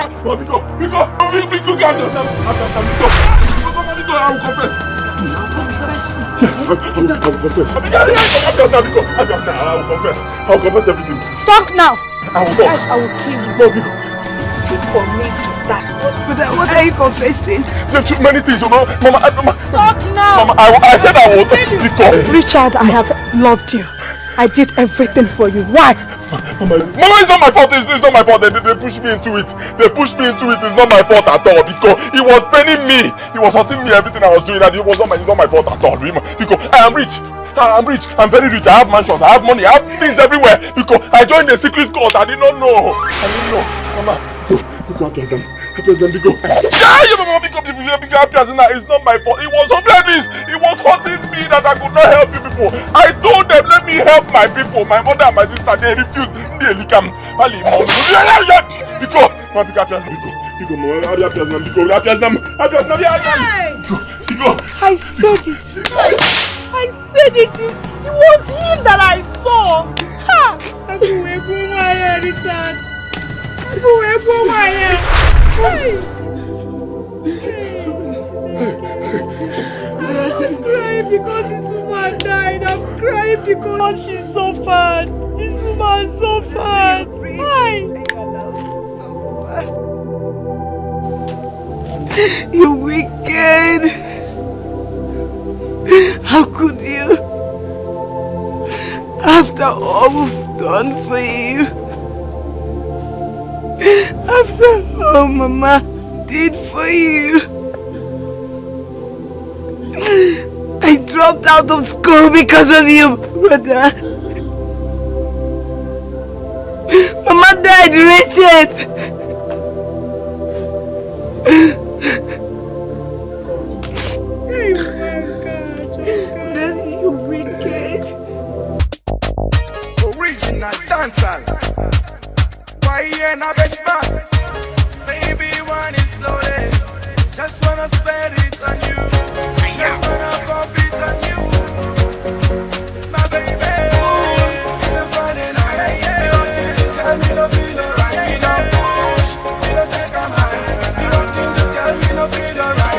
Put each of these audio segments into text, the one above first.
I will confess. Yes, I will confess. I will confess everything. Talk now. I will talk. Yes, I will kill you. See for me to die. What are you confessing? There are too many things, Mama. Talk now. Mama, I said I will talk. Richard, I have loved you. I did everything for you. Why? Mama, it's not my fault. It's not my fault. They pushed me into it. It's not my fault at all. Because he was paining me. He was hurting me. Everything I was doing, and it's not my fault at all. Because I am rich. I'm very rich. I have mansions. I have money. I have things everywhere. Because I joined a secret cult. I did not know. Mama. Because it's not my fault. It was hopeless. It was hurting me that I could not help you people. I told them, let me help my people. My mother and my sister, they refused. I said it. I said it. It was him that I saw. Ha! Richard. I'm crying because this woman died. I'm crying because she suffered. This woman suffered. Why? You wicked. How could you? After all we've done for you. After all Mama did for you. I dropped out of school because of you, brother. Mama died, Richard. You wicked. Original dancer. Why you not best man? Baby, one is loaded. Just wanna spend it on you. Just wanna pump it on you. My baby. It's a Friday night. You don't think this girl me no feel alright. We don't push, we don't take a high. You don't think this girl me no feel alright.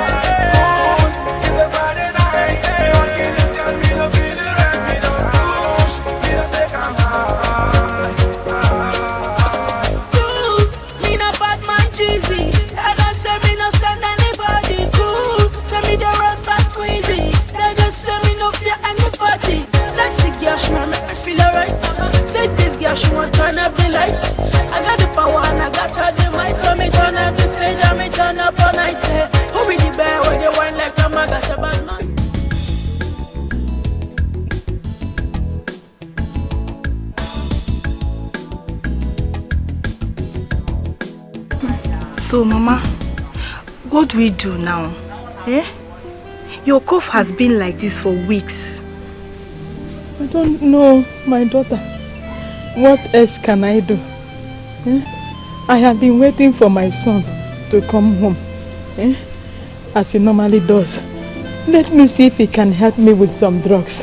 It's a Friday night. You don't think this girl me no feel alright. We don't push, we don't take a high. Me no bad man cheesy. I don't say me no send anybody cool. Say me the rust back crazy. They just say me no fear anybody. Sexy girl, she wanna make me feel alright. Say this girl, she want turn up the light. I got the power and I got all the might. So me turn up the stage and me turn up all night. Who be the bear where they wine like a maga? Say bad man. So, Mama, what do we do now? Eh? Your cough has been like this for weeks. I don't know, my daughter. What else can I do? Eh? I have been waiting for my son to come home, as he normally does. Let me see if he can help me with some drugs.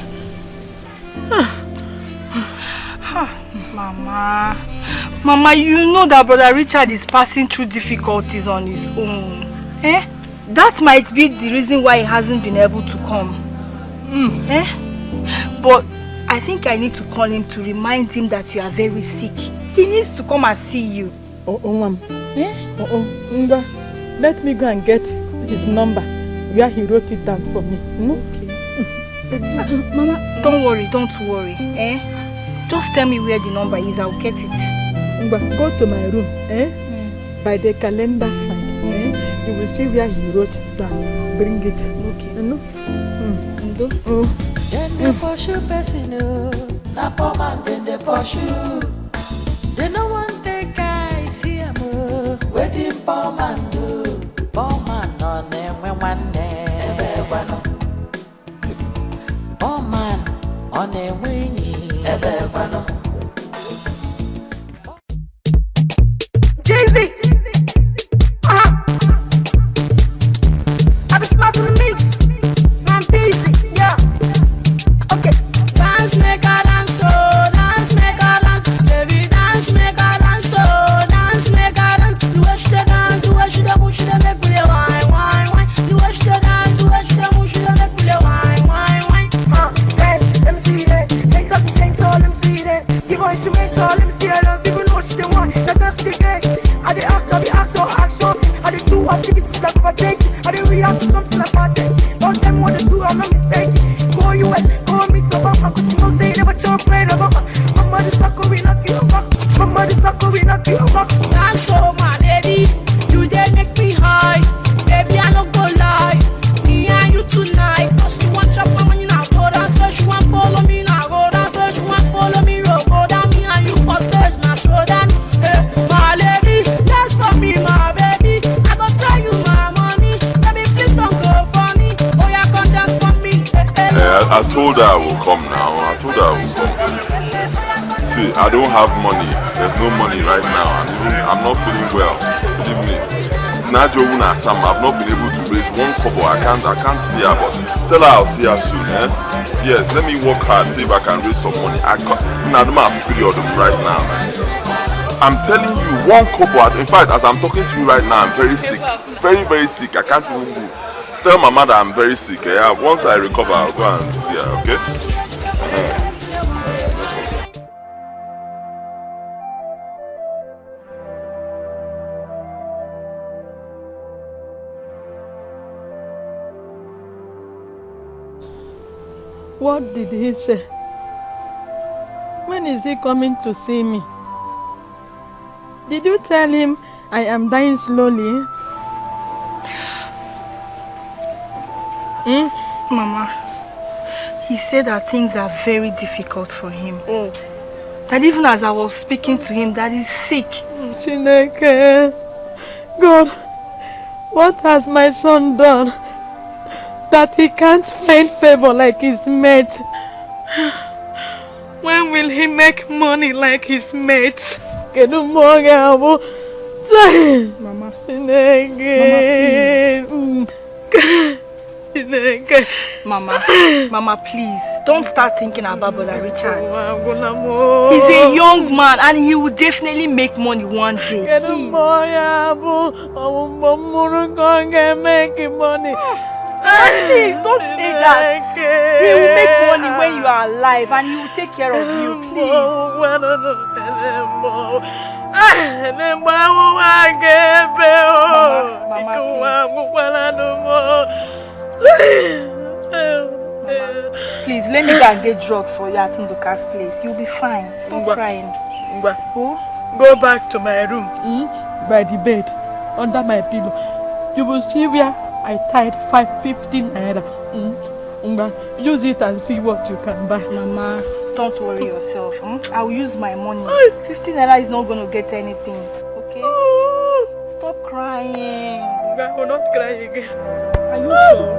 Mama, you know that Brother Richard is passing through difficulties on his own. That might be the reason why he hasn't been able to come. But I think I need to call him to remind him that you are very sick. He needs to come and see you. Ma'am. Let me go and get his number where he wrote it down for me. Okay. Mama, don't worry. Just tell me where the number is, I'll get it. Go to my room, by the calendar side, you will see where he wrote it down. Bring it. Okay. Then they pursue person, na poor man, then they pursue. They no want the guys here, waiting poor man do. Poor man on them when one day. Poor man on them when you. Jay-Z! I've been smart to the mix. I'm busy, yeah. Okay. Dance, make a dance, oh. Dance, make a dance. Baby, dance, make a dance, oh. Dance, make a dance. The way she take dance to the gaze. I the actor, actions. I the do activities like overtaking. I the react to something like party. Don't tell me what to do, I'm not mistaken. Go US, go meet Obama, cause you know say you never chop play the mama. Mama the sucker, we knock you back. Mama the sucker, we knock you back. That's so my lady, you dare make me high. Baby, I don't go lie. Me and you tonight. Cause you want chop my money now, go down. So she want follow me now, go down. So she want follow me, go down. Me and you for stage now, show down. Hey, my lady, dance for me, my baby. I go spare you my money. Baby, please don't go for me. Oh, yeah, come dance for me. I told her I will come now. I told her I will come. See, I don't have money. There's no money right now. I'm not feeling well. Believe me. Najo Una Sam, I've not been able to raise one kobo. I can't see her, but tell her I'll see her soon, eh? Yes, let me work hard, see if I can raise some money. I don't have a period right now. I'm telling you, one kobo. In fact, as I'm talking to you right now, I'm very sick. Very, very sick. I can't even move. Tell my mother I'm very sick. Eh? Once I recover, I'll go and see her, okay? What did he say? When is he coming to see me? Did you tell him I am dying slowly? Mama, he said that things are very difficult for him. That even as I was speaking to him, that he's sick. Chineke, God, what has my son done that he can't find favor like his mate? When will he make money like his mates? Mama, Mama, please, don't start thinking about Brother Richard. He's a young man and he will definitely make money one day. Please. Please, don't say that. He will make money when you are alive and he will take care of you, please. Please, let me go and get drugs for you at Nduka's place. You'll be fine. Stop crying. Go back to my room, by the bed, under my pillow. You will see where I tied 515 naira. Use it and see what you can buy. Mama, don't worry yourself. I'll use my money. 15 naira is not going to get anything. Okay? Stop crying. I will not cry again. Are you sure?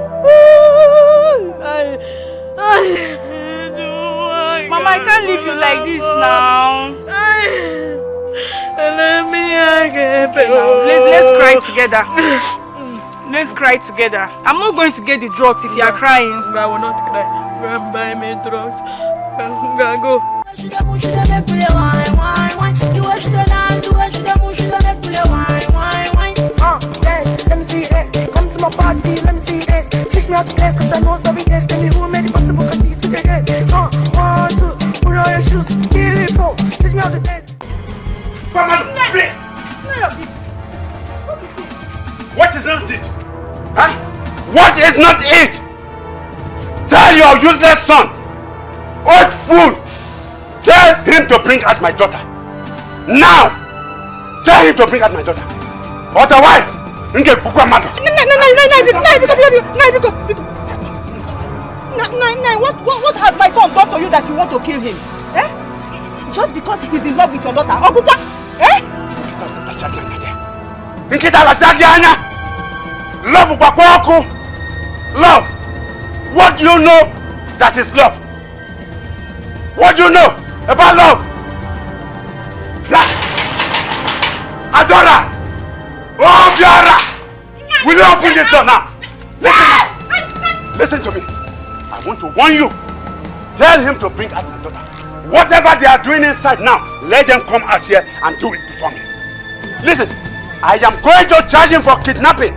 Mama, I can't leave you like this now. Let's cry together. Let's cry together. I'm not going to get the drugs if you are crying. I will not cry. Go and buy me drugs. Go. Dance, let me see it. Come to my party, let me see it. Teach me how to dance, cause I know some dance. Tell me who made it possible, cause you took it. 1, 2, put on your shoes, give it 4. Teach me how to dance. Come on, play. What is not it? Huh? What is not it? Tell your useless son, old fool, tell him to bring out my daughter. Now! Tell him to bring out my daughter. Otherwise, what has my son done to you that you want to kill him? Eh? Just because he's in love with your daughter? Eh? Love! What do you know that is love? What do you know about love? Adora! Oh, Biara! Will you open this door now? Listen to me. I want to warn you. Tell him to bring out my daughter. Whatever they are doing inside now, let them come out here and do it before me. Listen, I am going to charge him for kidnapping,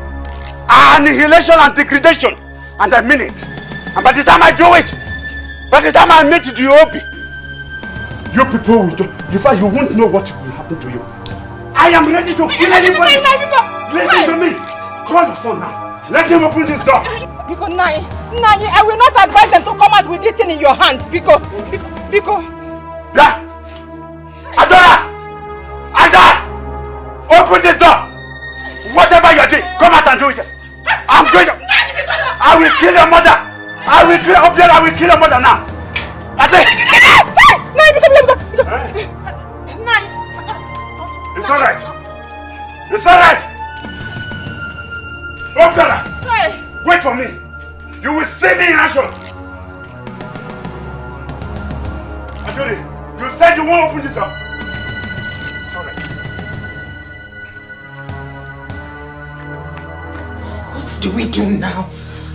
annihilation and degradation. And I mean it. And by the time I do it, by the time I meet the OB, you people will do. In fact, you won't know what will happen to you. I'm ready to kill anybody. Listen to me. Call your son now. Let him open this door. Because Nai, I will not advise them to come out with this thing in your hands. Because. Yeah. Adora! Open this door. Whatever you're doing, come out and do it. I'm going to. I will kill your mother. I will kill your mother now. That's it. It's alright. It's alright. Obdara, wait for me. You will see me in action. Adori, you said you won't open this door. It's alright. What do we do now?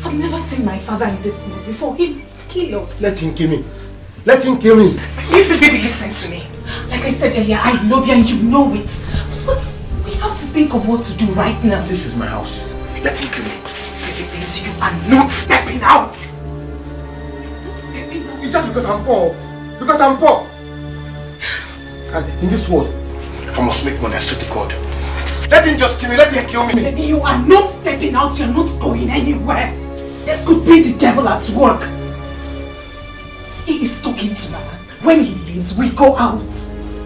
I've never seen my father in this mood before. He must kill us. Let him kill me. Let him kill me. Baby, listen to me. Like I said earlier, I love you and you know it. But we have to think of what to do right now. This is my house. Let him kill me. Baby, please, you are not stepping out. It's just because I'm poor. Because I'm poor. And in this world, I must make money. I swear to God. Let him just kill me. Let him kill me. Baby, you are not stepping out. You're not going anywhere. This could be the devil at work. He is talking to Mama. When he leaves, we go out.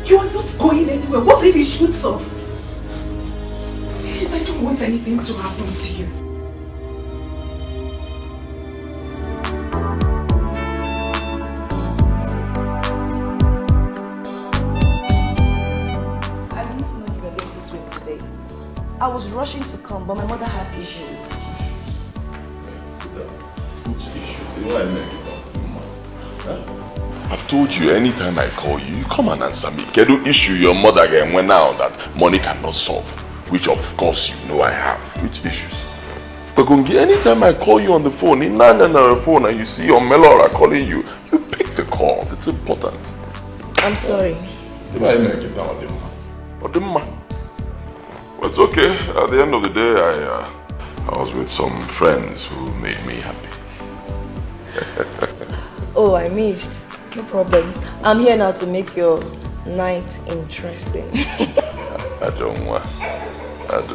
You are not going anywhere. What if he shoots us? Please, I don't want anything to happen to you. I didn't know you were going to swim today. I was rushing to come, but my mother had issues. Which issues? You know I make it up. I've told you, anytime I call you, you come and answer me. Kedu issue your mother again went now that money cannot solve, which of course you know I have. Which issues? But anytime I call you on the phone, in a phone, and you see your Melora calling you, you pick the call. It's important. I'm sorry. Did I make it down, Odimma? Well, it's okay. At the end of the day, I was with some friends who made me happy. Oh, I missed. No problem. I'm here now to make your night interesting. I don't want. That's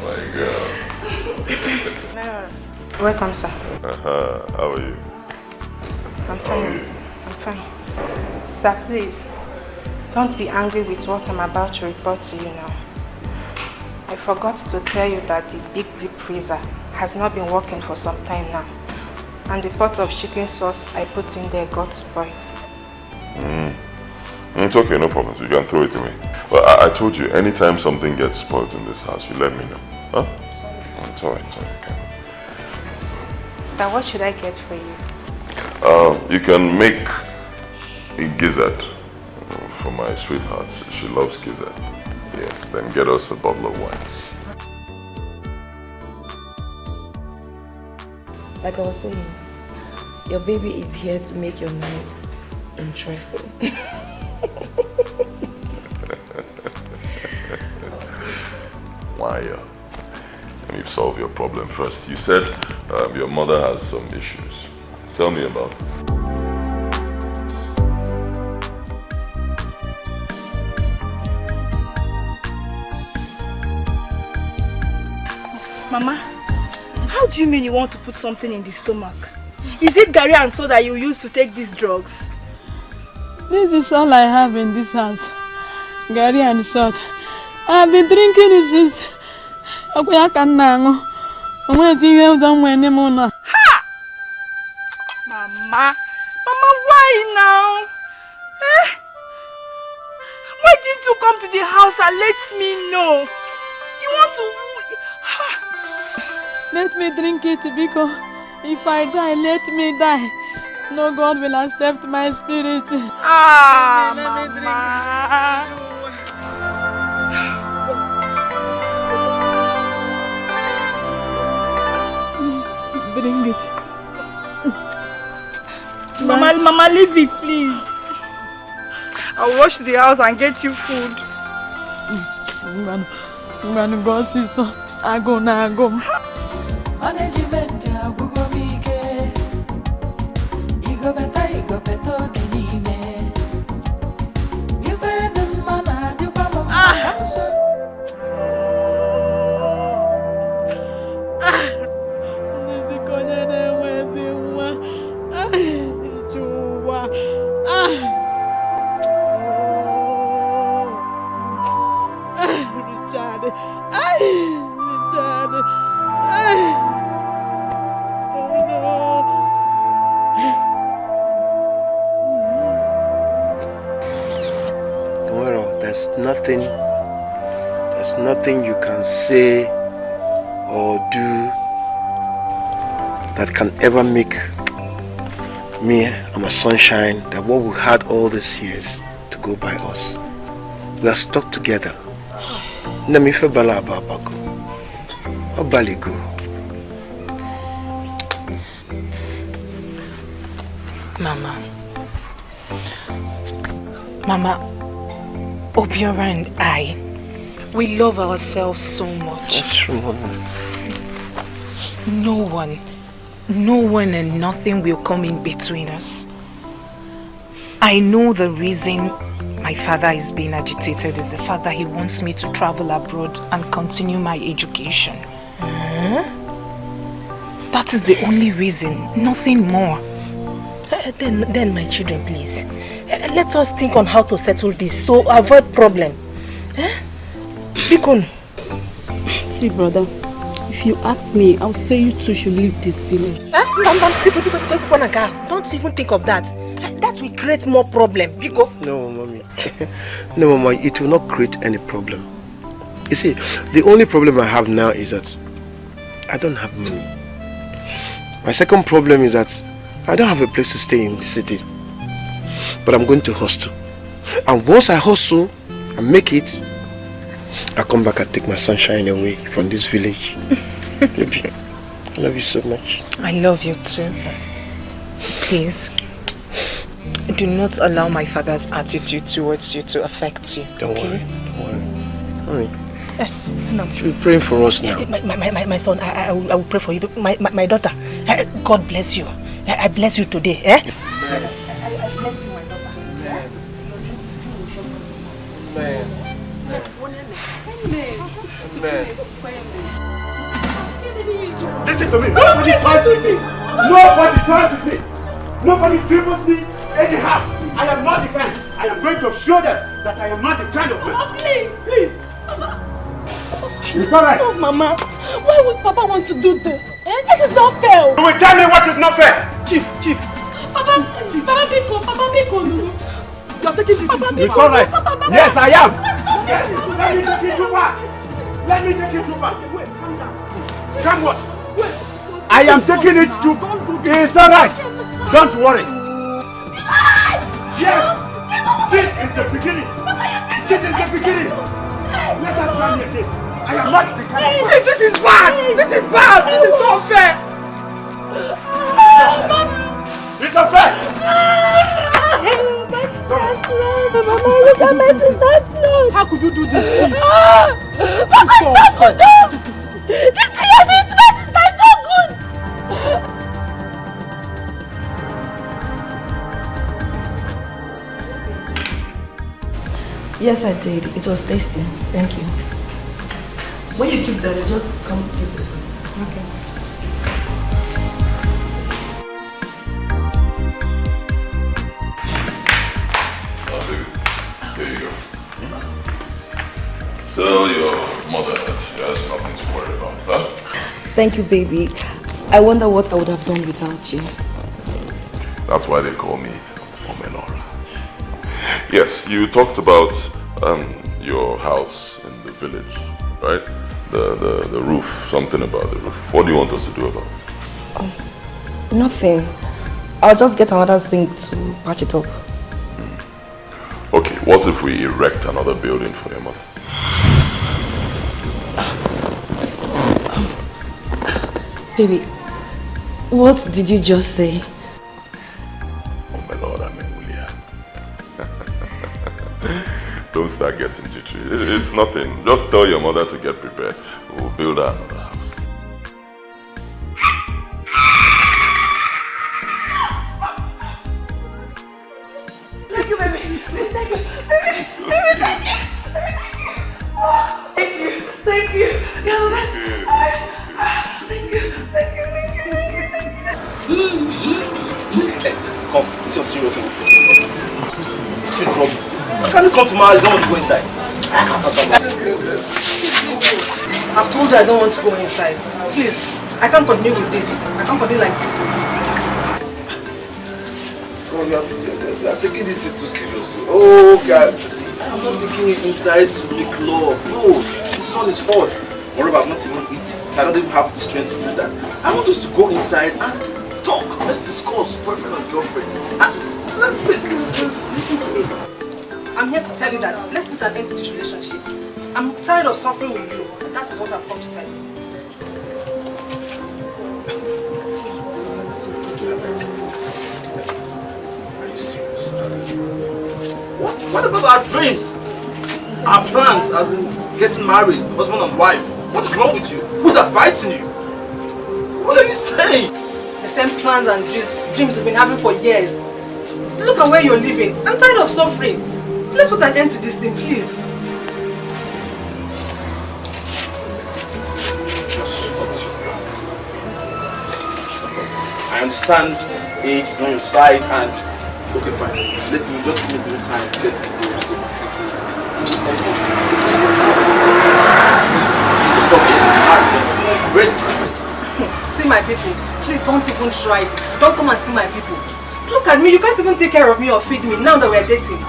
my girl. Welcome, sir. How are you? I'm fine. I'm fine. Sir, please, don't be angry with what I'm about to report to you now. I forgot to tell you that the big deep freezer has not been working for some time now. And the pot of chicken sauce I put in there got spoiled. It's okay, no problem. You can throw it away. But I told you, anytime something gets spoiled in this house, you let me know. Huh? Sorry, sir. It's alright, it's alright. Okay. So what should I get for you? You can make a gizzard for my sweetheart. She loves gizzard. Yes, then get us a bottle of wine. Like I was saying, your baby is here to make your nights interesting. Why? Let me solve your problem first. You said your mother has some issues. Tell me about it. Mama, how do you mean you want to put something in the stomach? Is it Gary and soda you use to take these drugs? This is all I have in this house. Gary and salt. I've been drinking it since Ha! Mama, why now? Eh? Why didn't you come to the house and let me know? You want to... Let me drink it because if I die, let me die. No God will accept my spirit. Ah, let me drink. Bring it. Mama, leave it, please. I'll wash the house and get you food. I'm gonna go see so. I go now, go. Management, Richard. Richard. Tomorrow, there's nothing you can say or do that can ever make me and my sunshine that what we had all these years to go by us. We are stuck together. Namife bala ababago. Obaligo. Mama, Obiora and I, we love ourselves so much. That's true, Mama. No one and nothing will come in between us. I know the reason my father is being agitated is the fact that he wants me to travel abroad and continue my education. That is the only reason, nothing more. Then my children, please, let us think on how to settle this so avoid problem. Bikon. See, brother, if you ask me, I'll say you two should leave this village. Don't even think of that. That will create more problem. Biko. No, Mommy. No, Mama, it will not create any problem. You see, the only problem I have now is that I don't have money. My second problem is that I don't have a place to stay in the city. But I'm going to hostel. And once I hustle and make it, I'll come back and take my sunshine away from this village. Baby, I love you so much. I love you too. Please, do not allow my father's attitude towards you to affect you. Don't okay? worry, don't worry. No. She'll be praying for us now. My son, I will pray for you. My daughter, God bless you. I bless you today. I bless you, my daughter. Amen. Listen to me. Nobody toys with me. Nobody toys with me. Nobody dribbles me anyhow. I am not the kind. I am going to show them that I am not the kind of man. Please. It's alright. Oh, Mama. Why would Papa want to do this? This is not fair. You will tell me what is not fair. Chief. Papa Biko. You're taking this. It's alright. Yes, I am. Yes. Let me take you too far. Let me take you too far. Wait, calm down. Come what? Wait. I am taking it too. It's alright. Don't worry. Yes. This is the beginning. This is the beginning. Let us try me again. I am not the kind of person. This is bad. This is bad. This is unfair. It's unfair. Mama, look at my sister's blood. How could you do this, Chief? Papa, it's not good. This thing you're doing to my sister is not good. Yes, I did. It was tasty. Thank you. When you keep that, just come keep this. Okay. Here you go. Tell your mother that she has nothing to worry about, huh? Thank you, baby. I wonder what I would have done without you. That's why they call me Omenora. Yes, you talked about your house in the village, right? The roof, something about the roof. What do you want us to do about it? Nothing. I'll just get another zinc to patch it up. Okay, what if we erect another building for your mother? Baby, what did you just say? Oh my Lord, I'm William. Don't start getting jittery. It's nothing. Just tell your mother to get prepared. We'll build her another house. Thank you, baby. Thank you. Baby, thank you. Thank you. You're the best. Thank you. Come, it's your serious one. What's in trouble? Can you come to my house? I don't want to go inside. I've told you I don't want to go inside. Please, I can't continue with this. I can't continue like this. Oh, you are taking this thing too seriously. Oh, God. See, I'm not taking you inside to make love. No, the sun is hot. Moreover, I've not even eaten, so I don't even have the strength to do that. I want us to go inside and talk. Let's discuss boyfriend and girlfriend. Let's listen to me. I'm here to tell you that let's put an end to this relationship. I'm tired of suffering with you. And that is what I've come to tell you. Are you serious? What about our dreams? Our plans, as in getting married, husband and wife? What is wrong with you? Who's advising you? What are you saying? The same plans and dreams we've been having for years. Look at where you're living. I'm tired of suffering. Let's put an end to this thing, please. I understand age is on your side and okay, fine. Let me just give me the time to get to the See my people. Please don't even try it. Don't come and see my people. Look at me. You can't even take care of me or feed me now that we're dating.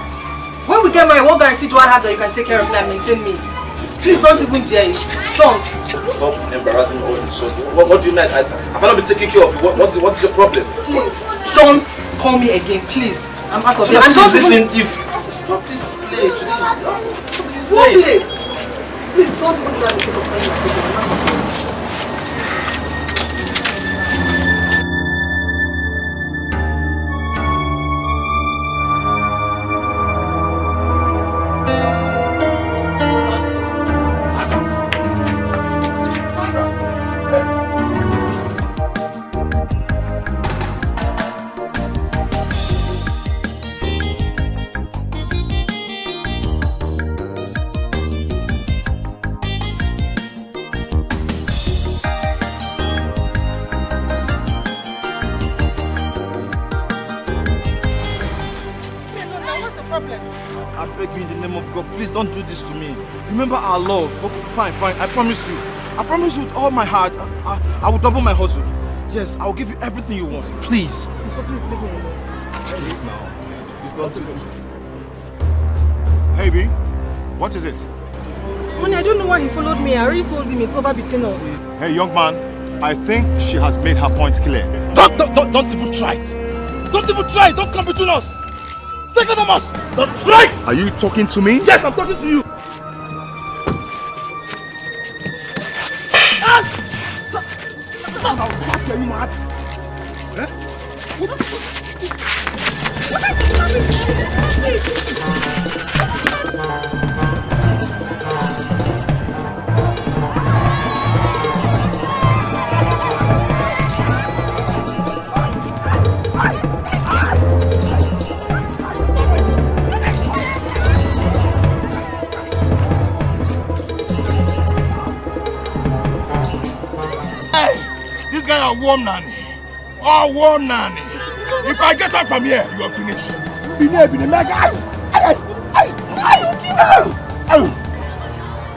When we get married, what guarantee do I have that you can take care of me and maintain me? Please don't even dare it. Don't. Stop embarrassing me all this short. What do you mean? Have I not been taking care of you? What is your problem? Please, don't call me again, please. I'm out of here. Listen, if stop this play to this. What do you say? Please don't even try to take a Don't do this to me. Remember our love. Okay, fine. I promise you. I promise you with all my heart, I will double my hustle. Yes, I will give you everything you want. Please. So please leave me alone. Please now. Please don't do this to me. Hey, B. What is it? Honey, I don't know why he followed me. I already told him it's over between us. Hey, young man. I think she has made her point clear. Don't even try it. Don't even try it. Don't come between us. Stay clear from us. Don't try it. Are you talking to me? Yes, I'm talking to you. Are you mad? This guy a warm nanny. Oh, warm nanny. If I get out from here, you are finished. Be my guy.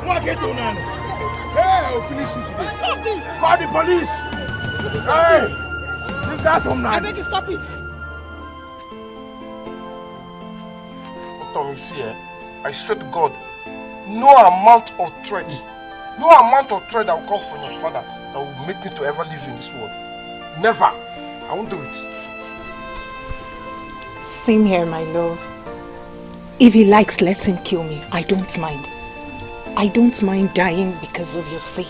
What get on nanny? Hey, I'll finish you today. Stop this. Call the police. Hey, this guy from nanny. I beg you, stop it. Tom, you see, I swear to God, no amount of threat that will come from your father that will make me to ever live in this world. Never. I won't do it. Same here, my love. If he likes, let him kill me. I don't mind. I don't mind dying because of your sake.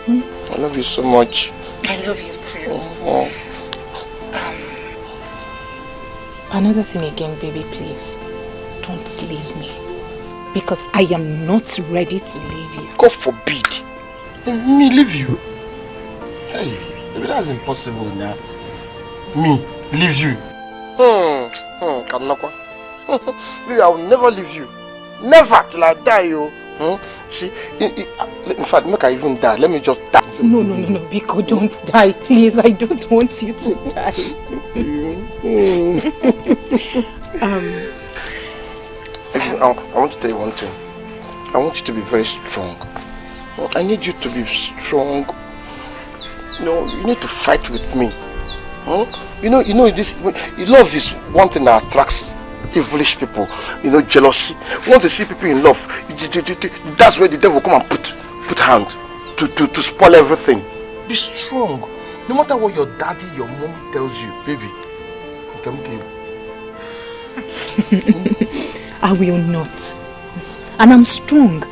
I love you so much. I love you too. Oh. Another thing again, baby, please. Don't leave me. Because I am not ready to leave you. God forbid. Me leave you? Hey, baby, that's impossible now. Me leave you? Kanakwa. Baby, I will never leave you. Never till I die, yo. See, in fact, make I even die. Let me just die. No, Biko, don't die, please. I don't want you to die. I want to tell you one thing. I want you to be very strong. I need you to be strong. You need to fight with me. This. Love is one thing that attracts devilish people. Jealousy. You want to see people in love. That's where the devil come and put hand to spoil everything. Be strong. No matter what your daddy, your mom tells you, baby, I can give. I will not. And I'm strong.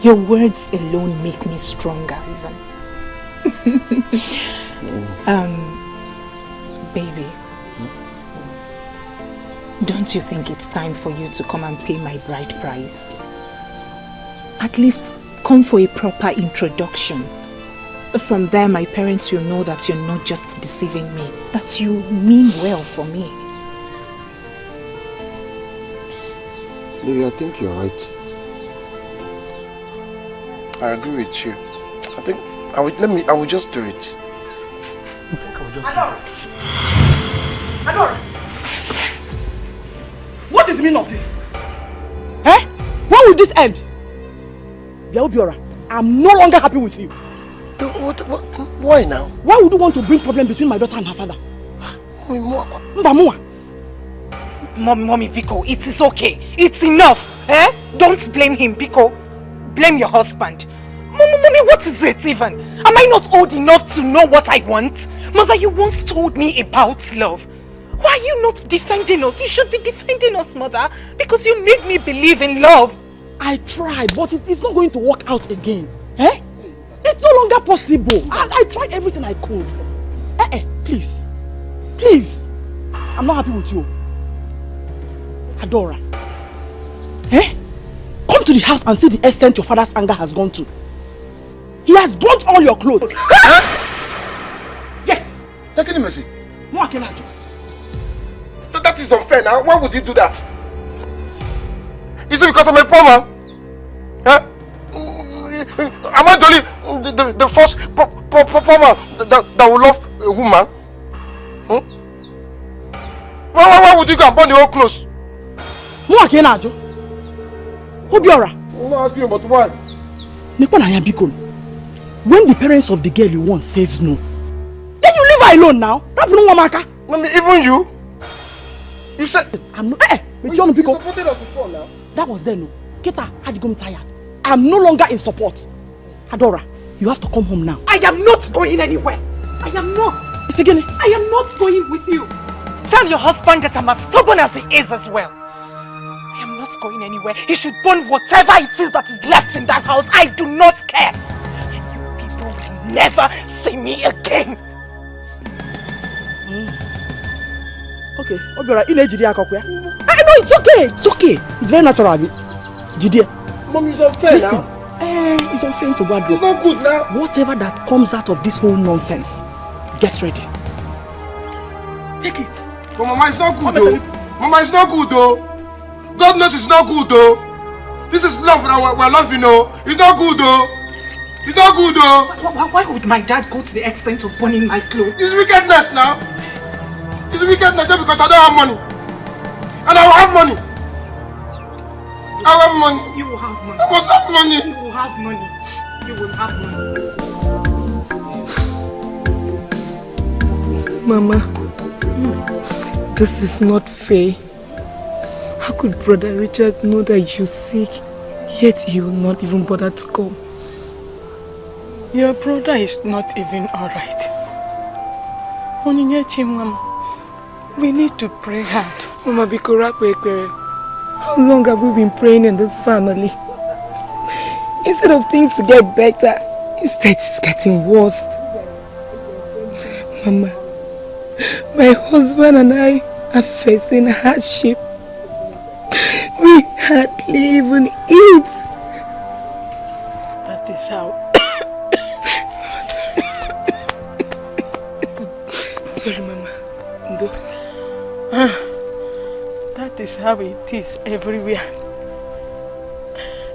Your words alone make me stronger even. Baby, don't you think it's time for you to come and pay my bride price? At least come for a proper introduction. From there, my parents will know that you're not just deceiving me, that you mean well for me. Baby, I think you're right. I agree with you. I think I will just do it. Adora! What is the meaning of this? Eh? When will this end? Biora, I'm no longer happy with you. Why now? Why would you want to bring problem between my daughter and her father? Mommy, Biko, it is okay. It's enough. Eh? Don't blame him, Biko. Blame your husband. Mommy, what is it even? Am I not old enough to know what I want? Mother, you once told me about love. Why are you not defending us? You should be defending us, Mother, because you made me believe in love. I tried, but it's not going to work out again. Eh? It's no longer possible. I tried everything I could. Please. Please. I'm not happy with you. Adora. Eh? Come to the house and see the extent your father's anger has gone to. He has burnt all your clothes. Huh? Yes. Take any mercy. That is unfair now. Why would you do that? Is it because I'm a poor man? Huh? Am I the first farmer that will love a woman? Huh? Why would you go and burn the whole clothes? Obiora. I'm not asking you, but why? When the parents of the girl you want says no, then you leave her alone now. Mommy, even you? You said I'm not. You supported us before now. That was then. No. Kita had become tired. I'm no longer in support. Adora, you have to come home now. I am not going anywhere. I am not. It's again. I am not going with you. Tell your husband that I'm as stubborn as he is as well. I am not going anywhere. He should burn whatever it is that is left in that house. I do not care. And you people will never see me again. Okay, Obiora, I know it's okay. It's okay. It's very natural. Jide. Mom, it's unfair. Listen, now. It's unfair. It's not good now. Whatever that comes out of this whole nonsense, get ready. Take it. But Mama, it's not good though. Mama, it's not good though. God knows it's not good though. This is love that we're loving, though. It's not good though. It's not good though. Why would my dad go to the extent of burning my clothes? It's wickedness now. It's wickedness just because I don't have money. And I will have money. I will have money. You will have money. I must have money. You will have money. You will have money. Mama, this is not fair. How could Brother Richard know that you're sick, yet he will not even bother to come? Your brother is not even alright. We need to pray hard. Mama, how long have we been praying in this family? Instead of things to get better, instead it's getting worse. Mama, my husband and I are facing hardship. We hardly even eat. That is how. Sorry, Mama. That is how it is everywhere.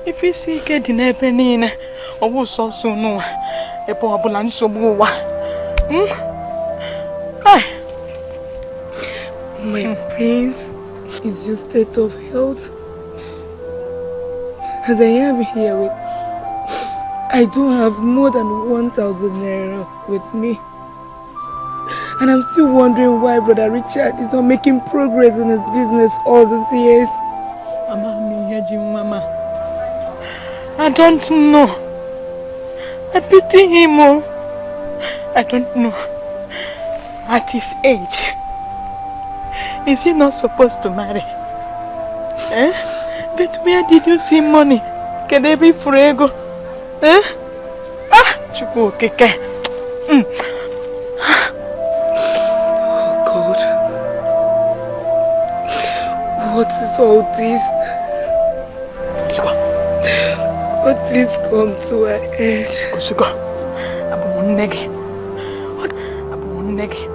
If you see getting happening, I was also know a problem so boa. My pains is your state of health. As I am here with, I do have more than 1,000 naira with me. And I'm still wondering why Brother Richard is not making progress in his business all these years. Mama, I don't know. I pity him. I don't know. At his age, is he not supposed to marry? But where did you see money? Can they be frego? Chuku keke. Oh God. What is all this? God, please come to an end. Kusuko, Abumunegi. Abumunegi.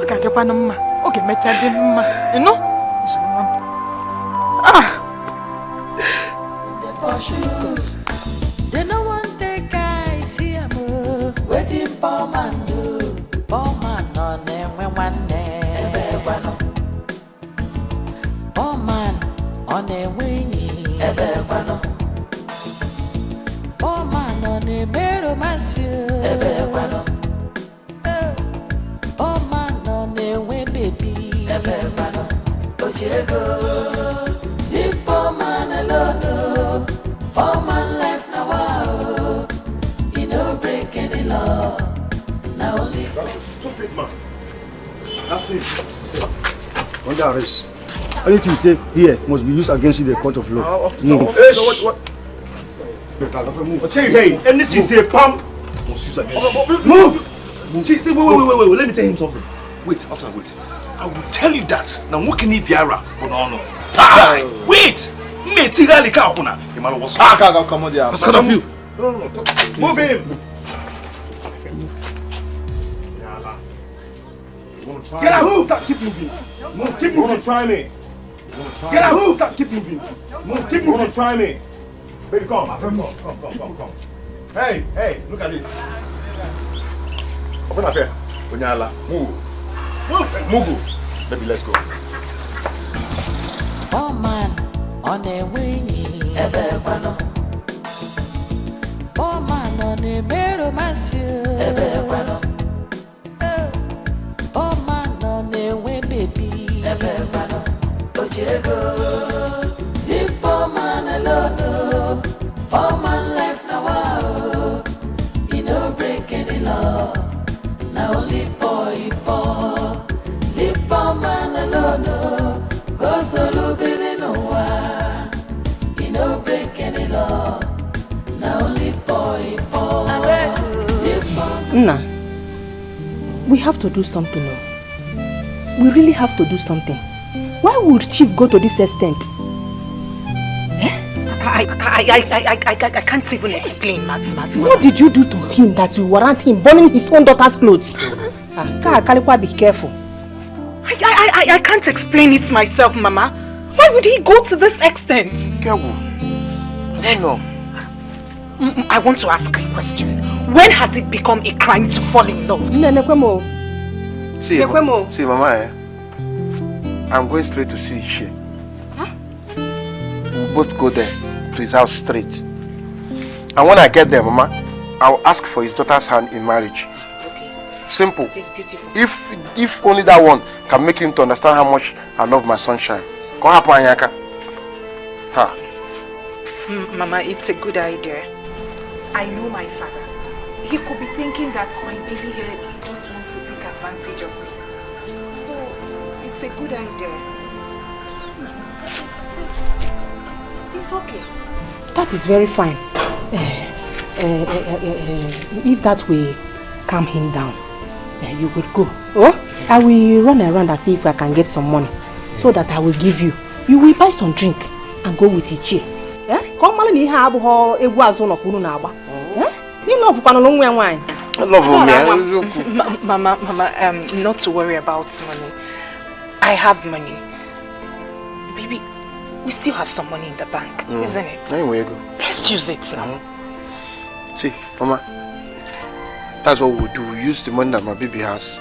Okay, Panama. Okay, Mechadima. You know? They no one take guys here more. Waiting for man do. For man on them when one day. For man on the winning. For man on the mirror massive. For man on the way baby. Ojego. Leave for man alone. For man life now, wow. You no break any law. Now only. That's a stupid man. That's it. Under arrest. Anything you say here must be used against you in the court of law. Move. What? Hey, anything you say, pam, must use against you. Move. See, wait. Let me tell him something. Wait, officer, wait. I will tell you that. Now, what can he be ara? Wait! Come on, there. Let's cut off you. No. Move him. Get out, move, keep moving. Move, keep moving, try me. Get out, move, keep moving. Move, keep moving, try me. Baby, come. Hey, look at this. Open affair. Move. Baby, let's go. Oh man, on the winning. Oh man, on the mirror massive. Oh man, on the way baby. Ojego. Leave poor man alone. Poor man life now, wow. You no break any law. Now only boy. Leave poor man alone. Cause all be no one. You no break any law. Now only boy. Nah, we have to do something. We really have to do something. Why would Chief go to this extent? I can't even explain, Mother. What did you do to him that you warrant him burning his own daughter's clothes? Be careful. I can't explain it myself, Mama. Why would he go to this extent? Careful. I don't know. I want to ask a question. When has it become a crime to fall in love? See, Mama, I'm going straight to see Ishe. Huh? We'll both go there to his house straight. And when I get there, Mama, I'll ask for his daughter's hand in marriage. Okay. Simple. It is beautiful. If only that one can make him to understand how much I love my sunshine. Come happen, Anyaka. Ha. Mama, it's a good idea. I know my father. He could be thinking that my baby here just wants to take advantage of me. So, it's a good idea. It's okay. That is very fine. If that will calm him down, you will go. Oh, I will run around and see if I can get some money so that I will give you. You will buy some drink and go with Ichie. Come on, you have a wazon of Punaba. You love Panalong wine. I love him, Mama, not to worry about money. I have money. Baby, we still have some money in the bank, isn't it? Anyway, go. Let's use it now. See, Mama, that's what we'll do. We'll use the money that my baby has.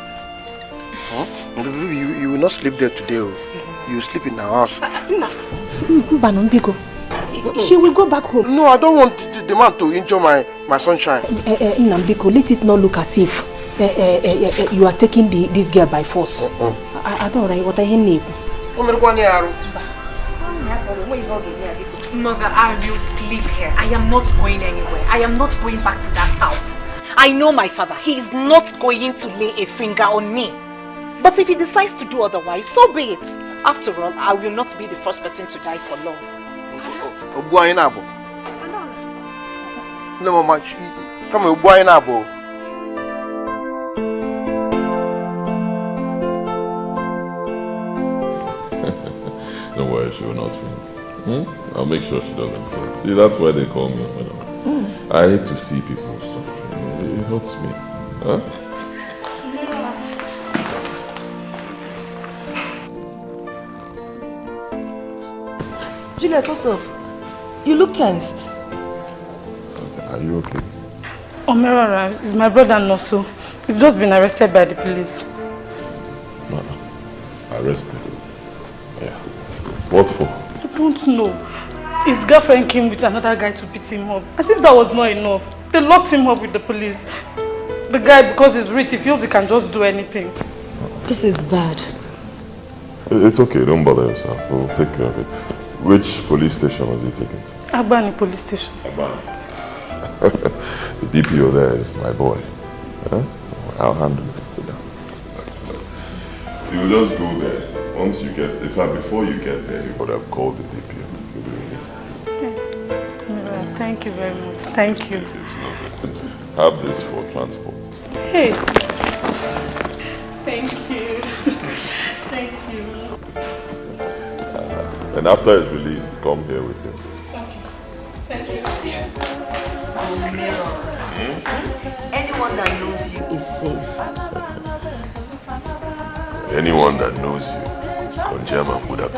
You will not sleep there today. You will sleep in our house. She will go back home. No, I don't want the man to injure my sunshine. Nambiko, let it not look as if you are taking this girl by force. I don't know what I need. Mother, I will sleep here. I am not going anywhere. I am not going back to that house. I know my father. He is not going to lay a finger on me. But if he decides to do otherwise, so be it. After all, I will not be the first person to die for love. No, Mama, come on, boy, Nabo. Don't worry, she will not faint. I'll make sure she doesn't faint. See, that's why they call me. I hate to see people suffering. It hurts me. Huh? Juliet, what's up? You look tensed. Are you okay? Omerara is my brother Noso. He's just been arrested by the police. Arrested? Yeah. What for? I don't know. His girlfriend came with another guy to beat him up. As if that was not enough. They locked him up with the police. The guy, because he's rich, he feels he can just do anything. This is bad. It's okay, don't bother yourself. We'll take care of it. Which police station was he taken to? Agbani police station. Agbani. The DPO there is my boy. Huh? I'll handle it. Sit down. You will just go there. Once you get, in fact, before you get there, you would have called the DPO. You'll be released. Thank you very much. Thank you. It's not good. Have this for transport. Hey. Thank you. Thank you. And after it's released, come here with him. Thank you. Anyone that knows you is safe. Anyone that knows you, on German would have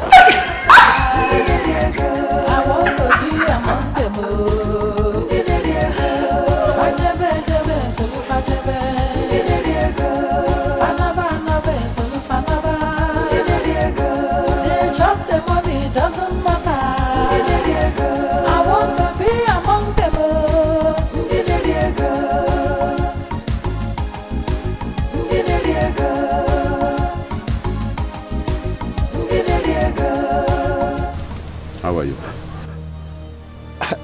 How are you?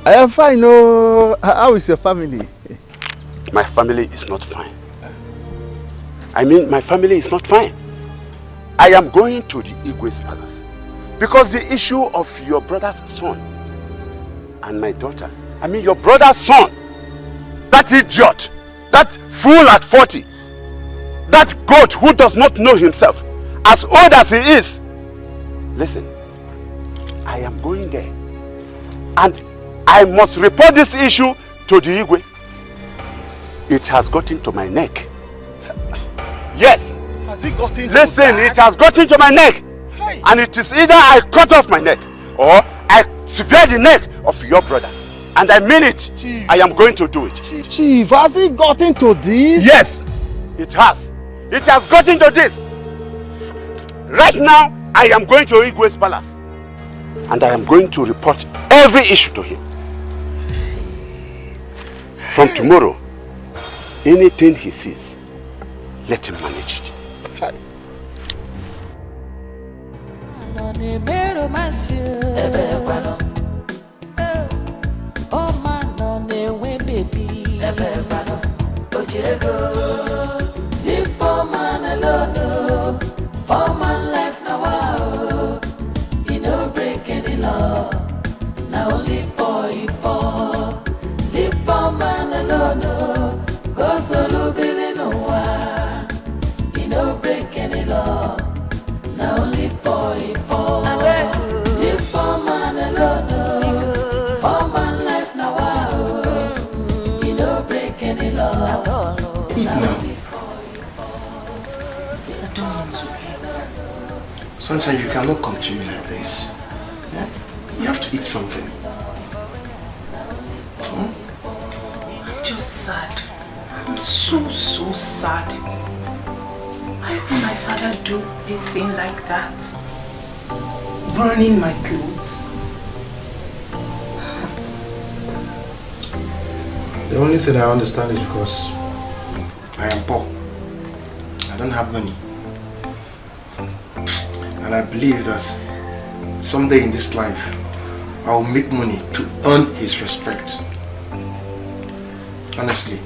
I am fine. No, how is your family? My family is not fine. I mean, my family is not fine. I am going to the Igwe's palace because the issue of your brother's son and my daughter, I mean your brother's son, that idiot, that fool at 40, that goat who does not know himself, as old as he is. Listen, I am going there and I must report this issue to the Igwe. It has gotten to my neck. Yes. Has it gotten Listen, it has gotten to my neck. Hey. And it is either I cut off my neck or I sever the neck of your brother. And I mean it. Chief. I am going to do it. Chief, has it gotten to this? Yes, it has. It has gotten to this. Right now, I am going to Igwe's palace. And I am going to report every issue to him. From tomorrow, anything he sees, let him manage it. Sunshine, you cannot continue like this. Yeah? You have to eat something. I'm just sad. I'm so sad. Why would my father do a thing like that? Burning my clothes. The only thing I understand is because I am poor. I don't have money. And I believe that someday in this life, I will make money to earn his respect. Honestly.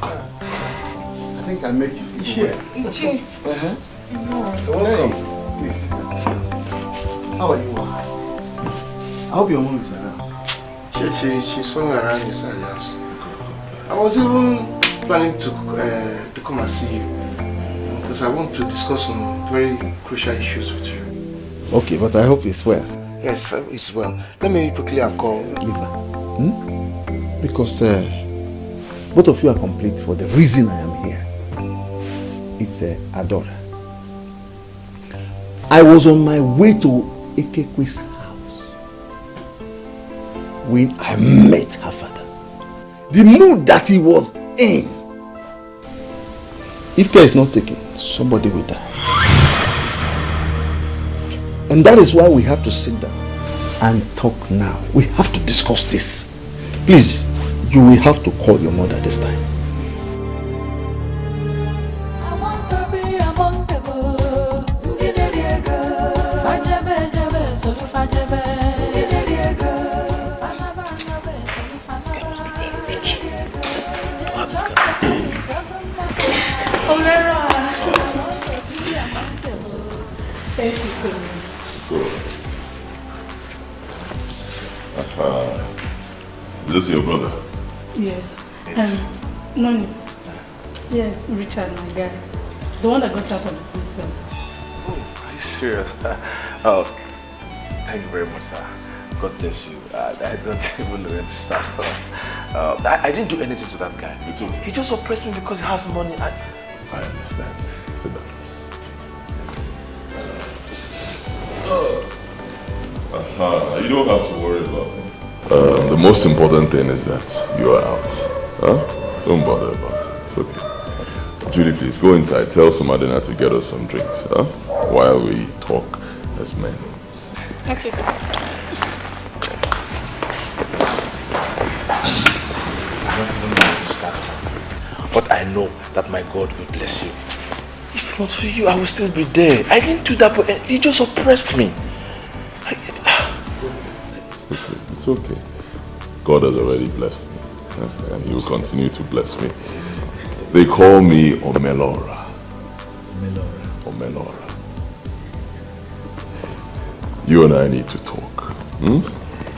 I think I met you here. Ichi. Welcome. Please. How are you? I hope your mom is around. She's somewhere around this house. I was even planning to come and see you because I want to discuss some very crucial issues with you. Okay, but I hope it's well. Yes, it's well. Let me quickly call Liva. Because both of you are complete for the reason I am here. It's Adora. I was on my way to Ekekwe's house when I met her father. The mood that he was in. If care is not taken, somebody will die. And that is why we have to sit down and talk now. We have to discuss this. Please, you will have to call your mother this time. Is this your brother? Yes. Noni. Yes, Richard, my guy. The one that got out of the prison. Oh, are you serious? Oh, thank you very much, sir. God bless you. I don't even know where to start from. I didn't do anything to that guy. You too? He just oppressed me because he has money. I understand. Sit down. You don't have to worry about it. The most important thing is that you are out. Huh? Don't bother about it. It's okay. Judy, please go inside. Tell Somadina to get us some drinks. Huh? While we talk as men. Okay. I don't even know where to start from. But I know that my God will bless you. If not for you, I will still be there. I didn't do that, but he just oppressed me. It's okay. God has already blessed me. And he will continue to bless me. They call me Omelora. Omelora. You and I need to talk.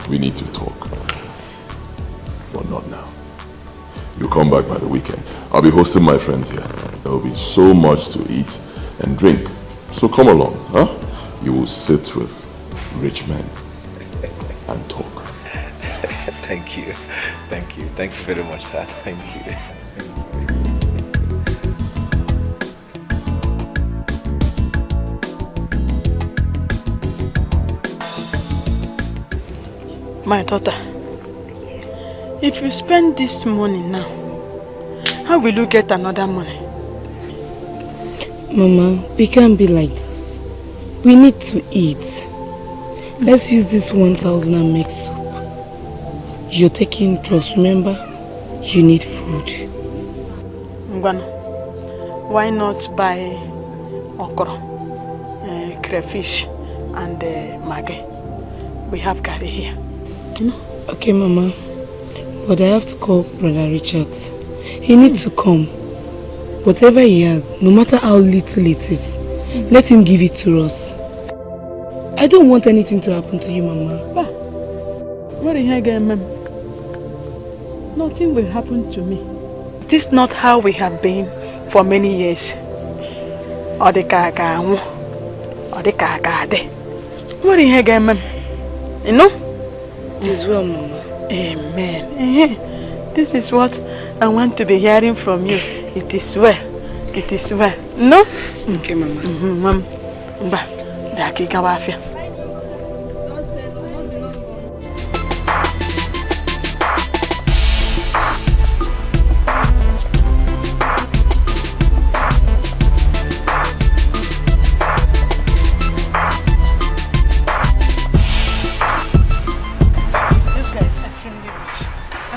We need to talk. But not now. You come back by the weekend. I'll be hosting my friends here. There will be so much to eat and drink. So come along, huh? You will sit with rich men and talk. Thank you. Thank you. Thank you very much, sir. Thank you. My daughter, if you spend this money now, how will you get another money? Mama, we can't be like this. We need to eat. Let's use this 1,000 and make soup. You're taking drugs, remember? You need food. Ngwana, why not buy okra, crayfish and maggi? We have garri here. You know? Okay, Mama. But I have to call Brother Richard. He needs to come. Whatever he has, no matter how little it is, let him give it to us. I don't want anything to happen to you, Mama. What are you again, Ma'am? Nothing will happen to me. This is not how we have been for many years. What are you again, Ma'am? You know? It is well, Mama. Amen. This is what I want to be hearing from you. It is well. It is well. No? Okay, Mama. Ma'am.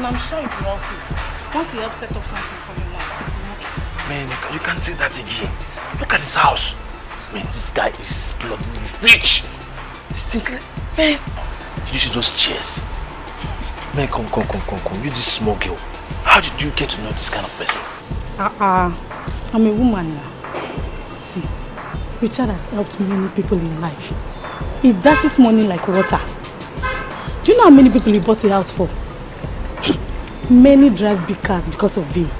And I'm sure it will help you. Once he helps set up something for you now. Man, you can't say that again. Look at this house. Man, this guy is bloody rich. Distinctly. Man, you should just cheers. Man, come. You this small girl. How did you get to know this kind of person? I'm a woman now. See, Richard has helped many people in life. He dashes money like water. Do you know how many people he bought a house for? Many drive big cars because of him.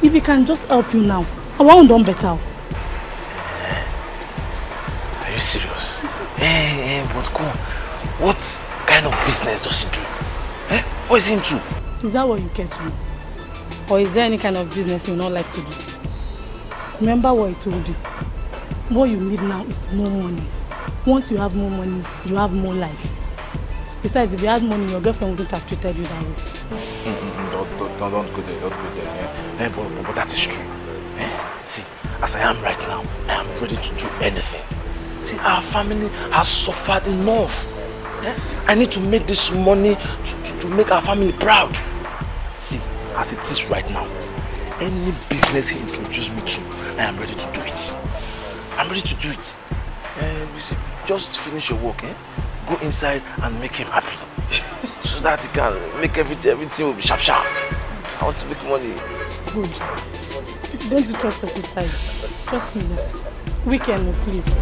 If he can just help you now, I won't do better. Are you serious? But come on. What kind of business does he do? What is he into? Is that what you care to know? Or is there any kind of business you don't like to do? Remember what I told you. What you need now is more money. Once you have more money, you have more life. Besides, if you had money, your girlfriend wouldn't have treated you that way. Don't go there. But that is true. See, as I am right now, I am ready to do anything. See, our family has suffered enough. I need to make this money to make our family proud. See, as it is right now, any business he introduced me to, I am ready to do it. I'm ready to do it. You see, just finish your work, go inside and make him happy. So that he can make everything will be sharp. I want to make money. Good. Don't you trust us this time? Trust me. Weekend, please.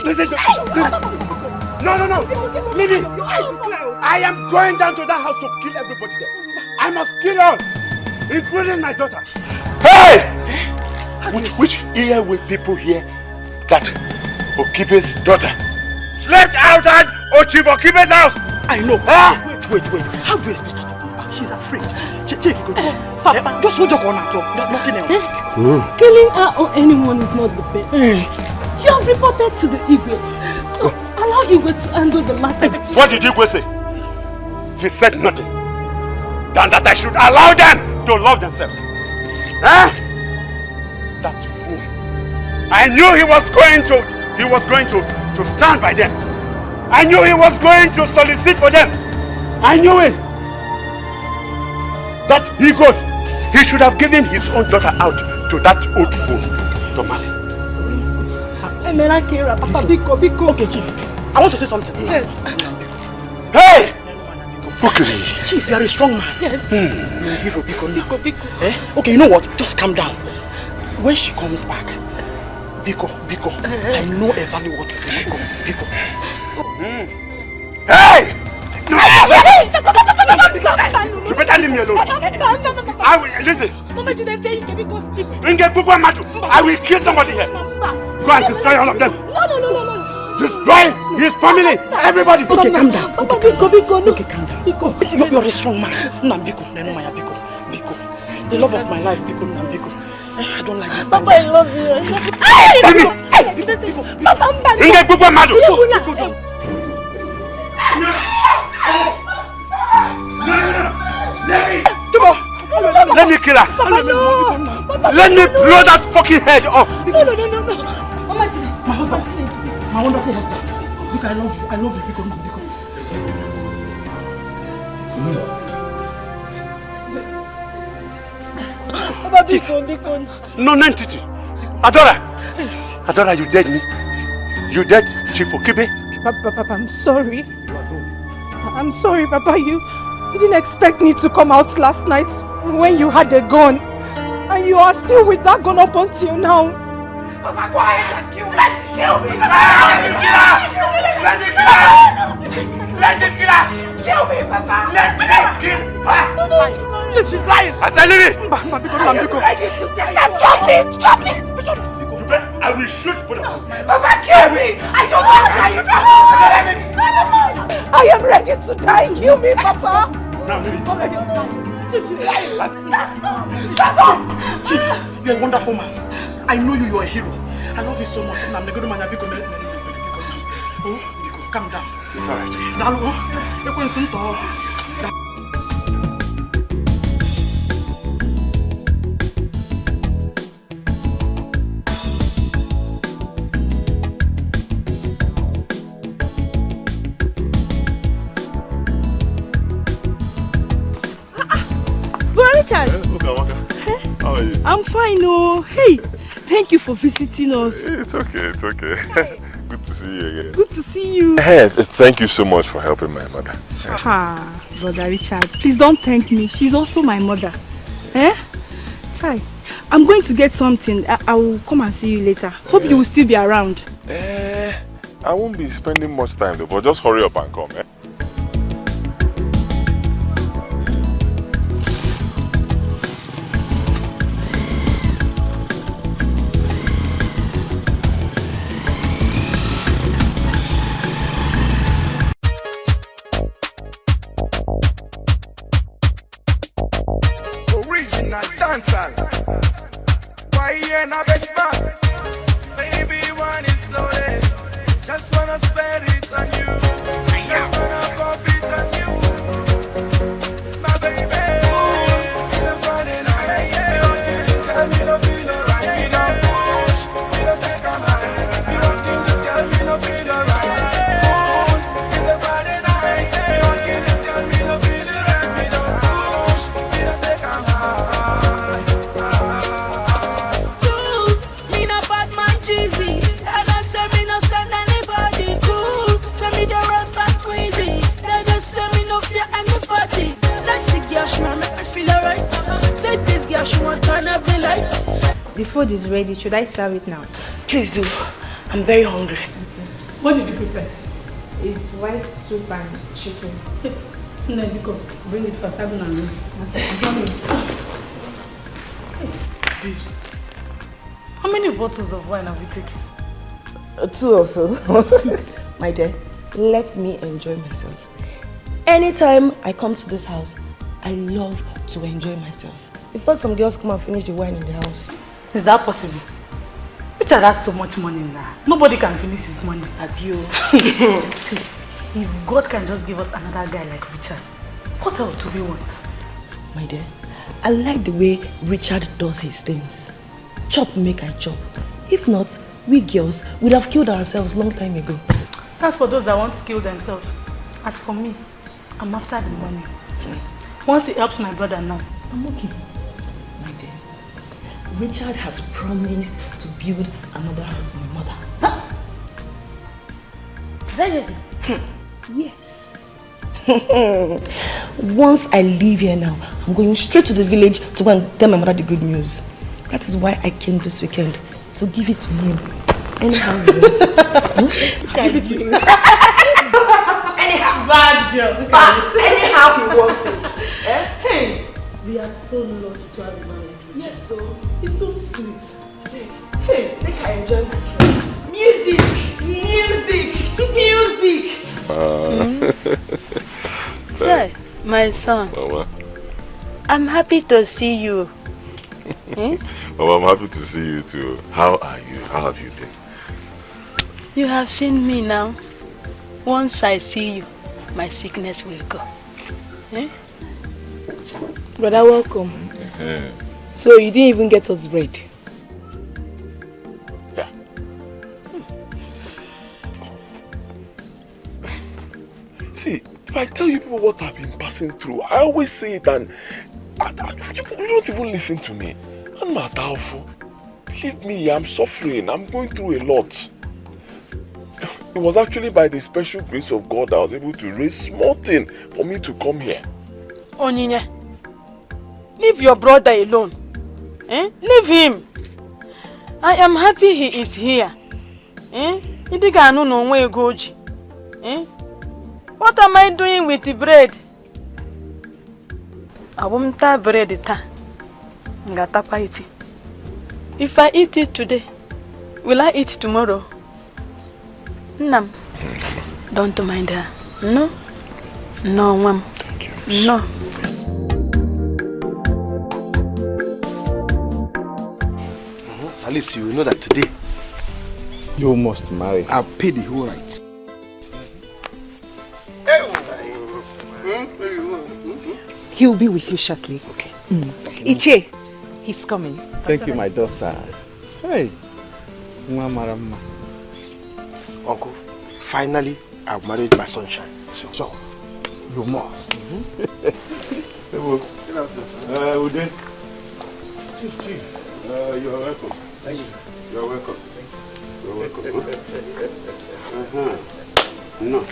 Listen to No. Leave it. I am going down to that house to kill everybody there. I must kill all, including my daughter. Hey! Which ear will people hear that Okibe's daughter slept out at Chief Okibe's house? I know. Wait. How do you expect her to come back? She's afraid. Chief, Papa, just hold your corner and talk. Nothing else. Killing her or anyone is not the best. You have reported to the Igwe. So allow Igwe to handle the matter. What did Igwe say? He said nothing. Than that I should allow them to love themselves. That fool. I knew he was going to stand by them. I knew he was going to solicit for them. I knew it. That he should have given his own daughter out to that old fool to marry. Biko. Okay, Chief. I want to say something. Yes. Hey! Chief, you are a strong man. Yes. You're a hero, Biko. Okay, you know what? Just calm down. When she comes back, Biko, I know exactly what to do. Biko. Hey! You better leave me alone. I will listen. I will kill somebody here. Go and destroy all of them. No. Destroy his family, everybody. Okay, calm down. Biko. Okay, calm down. You're a strong man. Biko. The love of my life, Biko. I don't like this. Papa, I love you. Let me kill her. Let me blow that fucking head off. No. My husband. My wonderful husband. Look, I love you, Biko. Biko. Non-entity. Adora, you dead me. You dead Chief Okibe? Papa, I'm sorry. I'm sorry, Papa. You didn't expect me to come out last night when you had a gun. And you are still with that gun up until now. Papa, go ahead and kill me. Let him kill her. Kill me, Papa. Let me kill her. She's lying. I said, leave it. Biko. Stop this. I will shoot both of you. Papa, kill me. I don't want to die. I am ready to die. Kill me, Papa. Now, leave it. Shut up. Chief, you're a wonderful man. I know you are a hero. I love you so much. Biko, calm down. It's alright. Dalo, you can soon talk. Richard. How are you? I'm fine, oh. Hey, thank you for visiting us. It's okay, it's okay. Good to see you again. Good to see you. Hey, thank you so much for helping my mother. Ah, Brother Richard, please don't thank me. She's also my mother. Eh? Chai, I'm going to get something. I will come and see you later. Hope you will still be around. I won't be spending much time though, but just hurry up and come, eh? Original dancehall. Why you not be smart? Baby, want it slowly. Just wanna spend it on you. Just wanna pump it on you. My baby. You're running away. You don't kill this girl, me no feel alright. You don't push, you don't take a mind. You don't kill this girl, me no feel alright. You're running away. You don't kill this girl, me no feel alright. You don't push, you don't take a mind. Me no bad man cheesy. I don't say me no send anybody cool. Say me the rust back crazy. They just say me no fear anybody. Sexy girl, she make me feel alright. Say this girl, she want turn up the light. The food is ready. Should I serve it now? Please do. I'm very hungry. What did you prepare? It's white soup and chicken. No, because bring it for 7 and me. How many bottles of wine have you taken? 2 also. My dear, let me enjoy myself. Anytime I come to this house, I love to enjoy myself. Before some girls come and finish the wine in the house. Is that possible? Richard has so much money now. Nobody can finish his money. Abio. See, if God can just give us another guy like Richard, what else do we want? My dear, I like the way Richard does his things. Chop make I chop. If not, we girls would have killed ourselves long time ago. That's for those that want to kill themselves. As for me, I'm after the money. Once it helps my brother now, I'm okay. My dear, Richard has promised to build another house for my mother. Huh? Did I hear you? Yes. Once I leave here now, I'm going straight to the village to go and tell my mother the good news. That is why I came this weekend, to give it to him. Anyhow he wants it. Give it to him. Anyhow. Bad girl. Anyhow he wants it. Eh? Hey, we are so lucky to have a man like you. Yes, so he's so sweet. Hey, make I enjoy myself. Music! Sir, my son. Mama. I'm happy to see you. Mama, I'm happy to see you too. How are you? How have you been? You have seen me now. Once I see you, my sickness will go. Eh? Brother, welcome. So you didn't even get us bread? Yeah. See, if I tell you people what I've been passing through, I always say it and you don't even listen to me. I'm not doubtful. Believe me, I'm suffering. I'm going through a lot. It was actually by the special grace of God that I was able to raise small thing for me to come here. Onyinye, leave your brother alone. Eh? Leave him. I am happy he is here. Eh? What am I doing with the bread? I won't have bread. If I eat it today, will I eat tomorrow? No. Don't mind her. No? No, Mom. No. At least you know that today you must marry. I'll pay the whole right. He will be with you shortly. Okay. Iche, he's coming. Thank you, my daughter. Hey. Uncle, finally I've married my sunshine. So you must. Ude. Chief, you are welcome. Thank you, sir. You are welcome. You are welcome. No.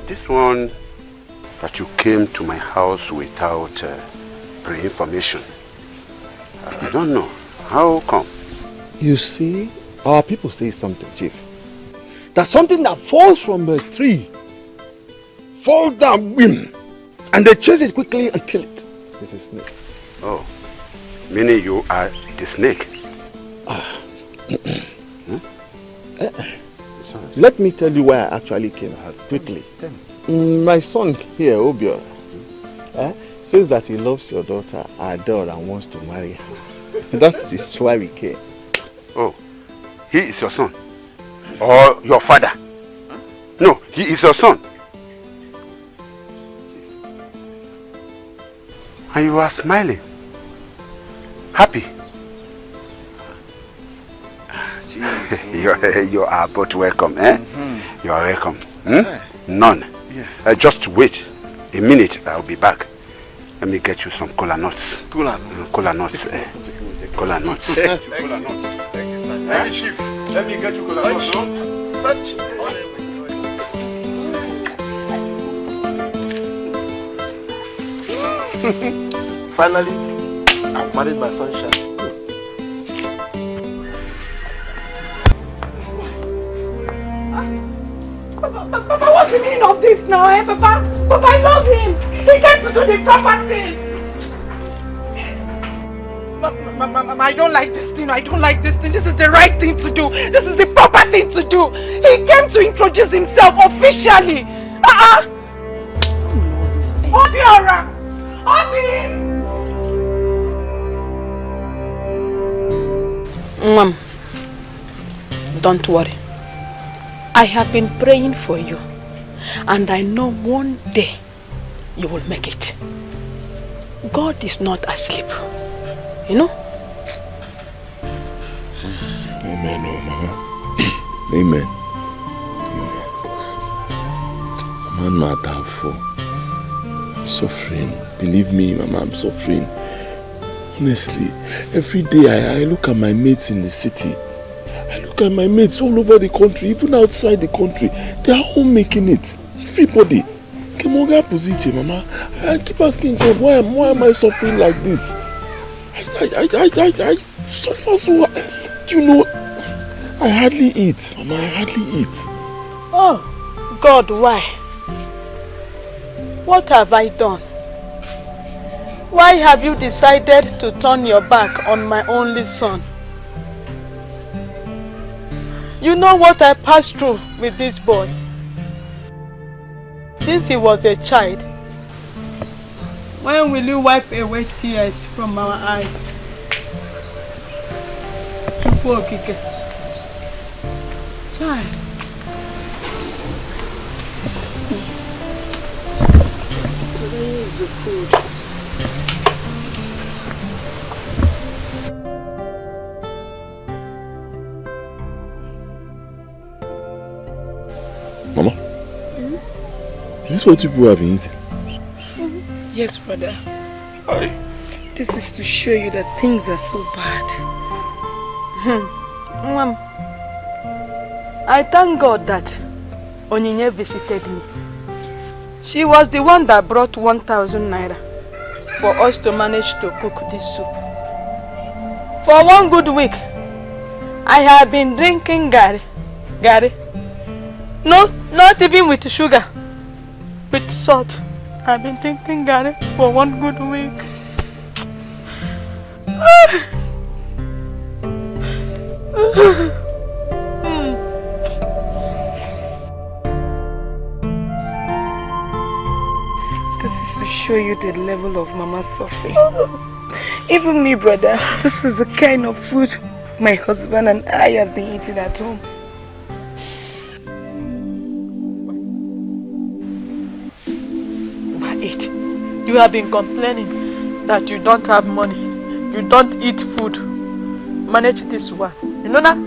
This one that you came to my house without pre-information. I don't know. How come? You see, our people say something, Chief. That something that falls from a tree, fall down, whim, and they chase it quickly and kill it. It's a snake. Oh, meaning you are the snake? Let me tell you why I actually came quickly. My son here, Obio, says that he loves your daughter, Adore, and wants to marry her. That is why we came. Oh, he is your son? Or your father? No, he is your son. And you are smiling. Happy. You are both welcome, eh? You are welcome. None. Yeah. Just wait a minute, I'll be back. Let me get you some cola nuts. Cola nuts? Cola nuts. Cola nuts. Cola nuts. Thank you, sir. Thank you, Chief. Let me get you cola nuts. Finally, I've married my sunshine. Papa, what's the meaning of this now, eh, Papa? Papa, I love him. He came to do the proper thing. Mama, I don't like this thing. I don't like this thing. This is the right thing to do. This is the proper thing to do. He came to introduce himself officially. Obiora! Obi! Mom, don't worry. I have been praying for you, and I know one day you will make it. God is not asleep, you know? Amen, oh Mama. Amen. I'm not that for. I'm suffering. Believe me, Mama, I'm suffering. Honestly, every day I look at my mates in the city. I look at my mates all over the country, even outside the country. They are all making it. Everybody. Kemoga Puziche, Mama. I keep asking God, why am I suffering like this? I suffer so. Do you know, I hardly eat, Mama. I hardly eat. Oh, God, why? What have I done? Why have you decided to turn your back on my only son? You know what I passed through with this boy. Since he was a child. When will you wipe away tears from our eyes? Child. Where is the food? Mama, is this what people have been eating? Yes, brother. Hi. This is to show you that things are so bad. Mom, I thank God that Onyinye visited me. She was the one that brought 1,000 naira for us to manage to cook this soup. For 1 good week, I have been drinking gari. No, not even with sugar, with salt. I've been drinking gari for 1 good week. This is to show you the level of Mama's suffering. Even me, brother, this is the kind of food my husband and I have been eating at home. You have been complaining that you don't have money. You don't eat food. Manage this one. You know that?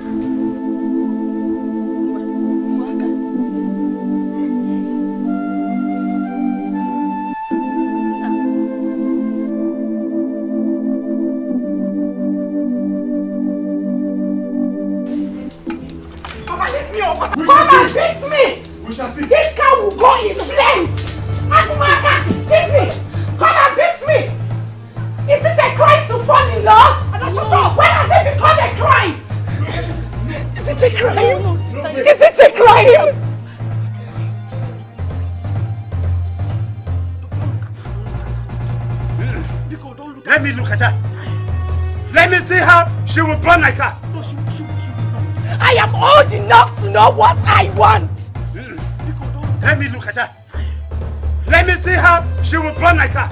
Come and beat me! We shall see. This car will go in flames! Agumaka, beat me! Come and beat me! Is it a crime to fall in love? When has it become a crime? Is it a crime? Is it a crime? Let me look at her. Let me see how she will burn like her. I am old enough to know what I want. Let me look at her. Let me see how she will burn like her.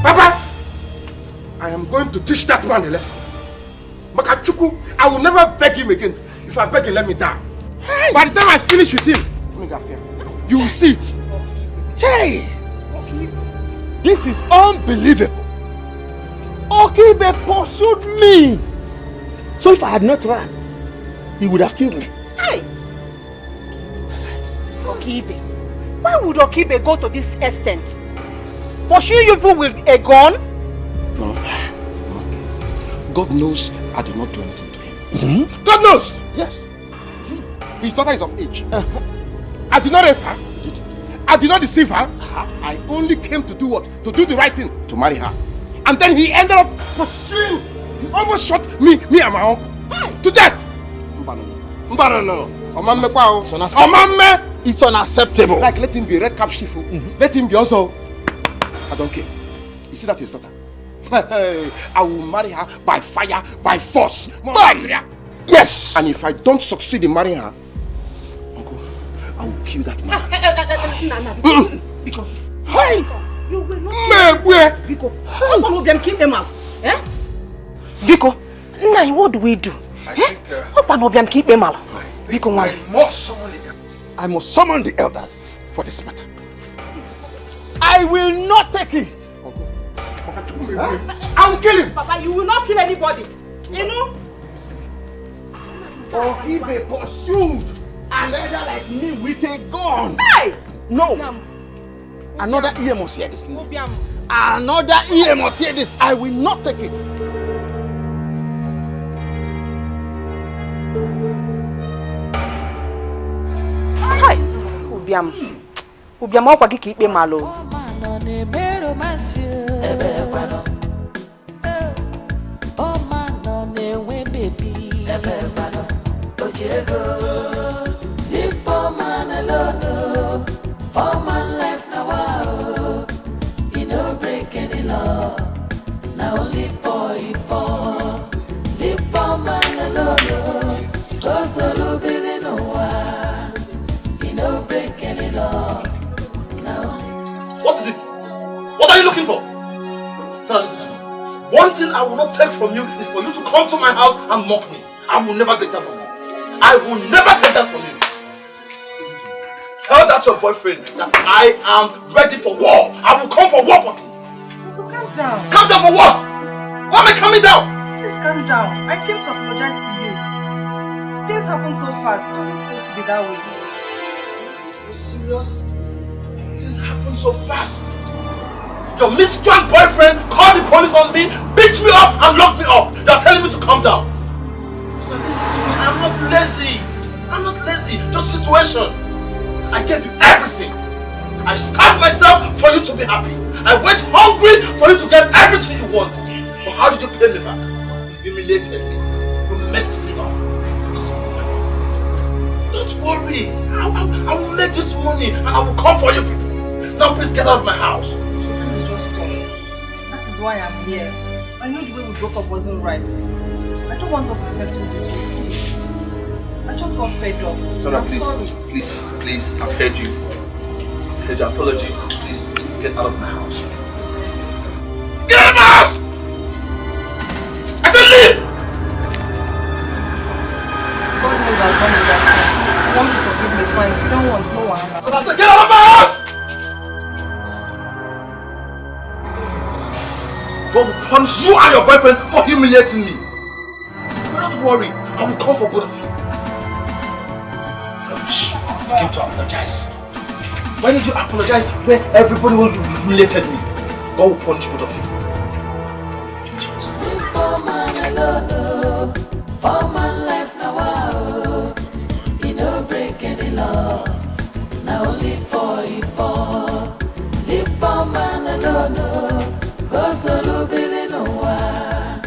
Papa, I am going to teach that man a lesson. Makachuku, I will never beg him again. If I beg him, let me die. Hey. By the time I finish with him, you will see it. Hey! This is unbelievable. Okibe pursued me. So if I had not run, he would have killed me. Hey! Okibe. Why would Okibe go to this extent? Pursue you people with a gun? No. God knows I did not do anything to him. God knows! Yes. See, his daughter is of age. I did not rape her. I did not deceive her. I only came to do what? To do the right thing. To marry her. And then he ended up pursuing. He almost shot me and my uncle. To death. It's unacceptable. Like let him be a red cap chief. Let him be also. I don't care. You see that his daughter? I will marry her by fire, by force. Yes. And if I don't succeed in marrying her, I will kill that man. Because hey! You will not kill him. Because keep them out. Because now what do we do? Keep them out. I must summon the elders for this matter. I will not take it. I will kill him. Papa, you will not kill anybody. You know? Or he be pursued. Another like me with a gun. Hey! No. Another ear must hear this. Another ear must hear this. I will not take it. Hi. Ubiam okwa gị ikpe malo. All my life now, you don't break any law. Now only boy for the poor man alone. Go solo building no one. You don't break any law. Now. What is it? What are you looking for? Sarah, listen to me. One thing I will not take from you is for you to come to my house and mock me. I will never take that from you. I will never take that from you. Listen to me. Tell that your boyfriend that I am ready for war. I will come for war for him. So calm down. Calm down for what? Why am I coming down? Please calm down. I came to apologize to you. Things happen so fast. It wasn't supposed to be that way. Are you serious? Things happen so fast. Your miscreant boyfriend called the police on me, beat me up and locked me up. You are telling me to calm down. So listen to me. I'm not lazy. I'm not lazy. Just situation. I gave you everything. I starved myself for you to be happy. I went hungry for you to get everything you want. But how did you pay me back? You humiliated me. You messed me up. Because of money. Don't worry. I will make this money and I will come for you people. Now please get out of my house. So this is just stop. That is why I'm here. I know the way we broke up wasn't right. I don't want us to settle this way, please. I just got fed up. Sarah, please, I've heard you. I've heard your apology. Please, get out of my house. Get out of my house! I said leave! wahala. So I said, get out of my house! God will punish you and your boyfriend for humiliating me. But don't worry, I will come for both of you. Rubbish. You came to apologize. Why did you apologize when everybody was humiliated me? God will punish both of you. Oh man alone, oh man life now, wow. He no break any law. Now only for it for. Leave poor man alone, cause all Billy no one.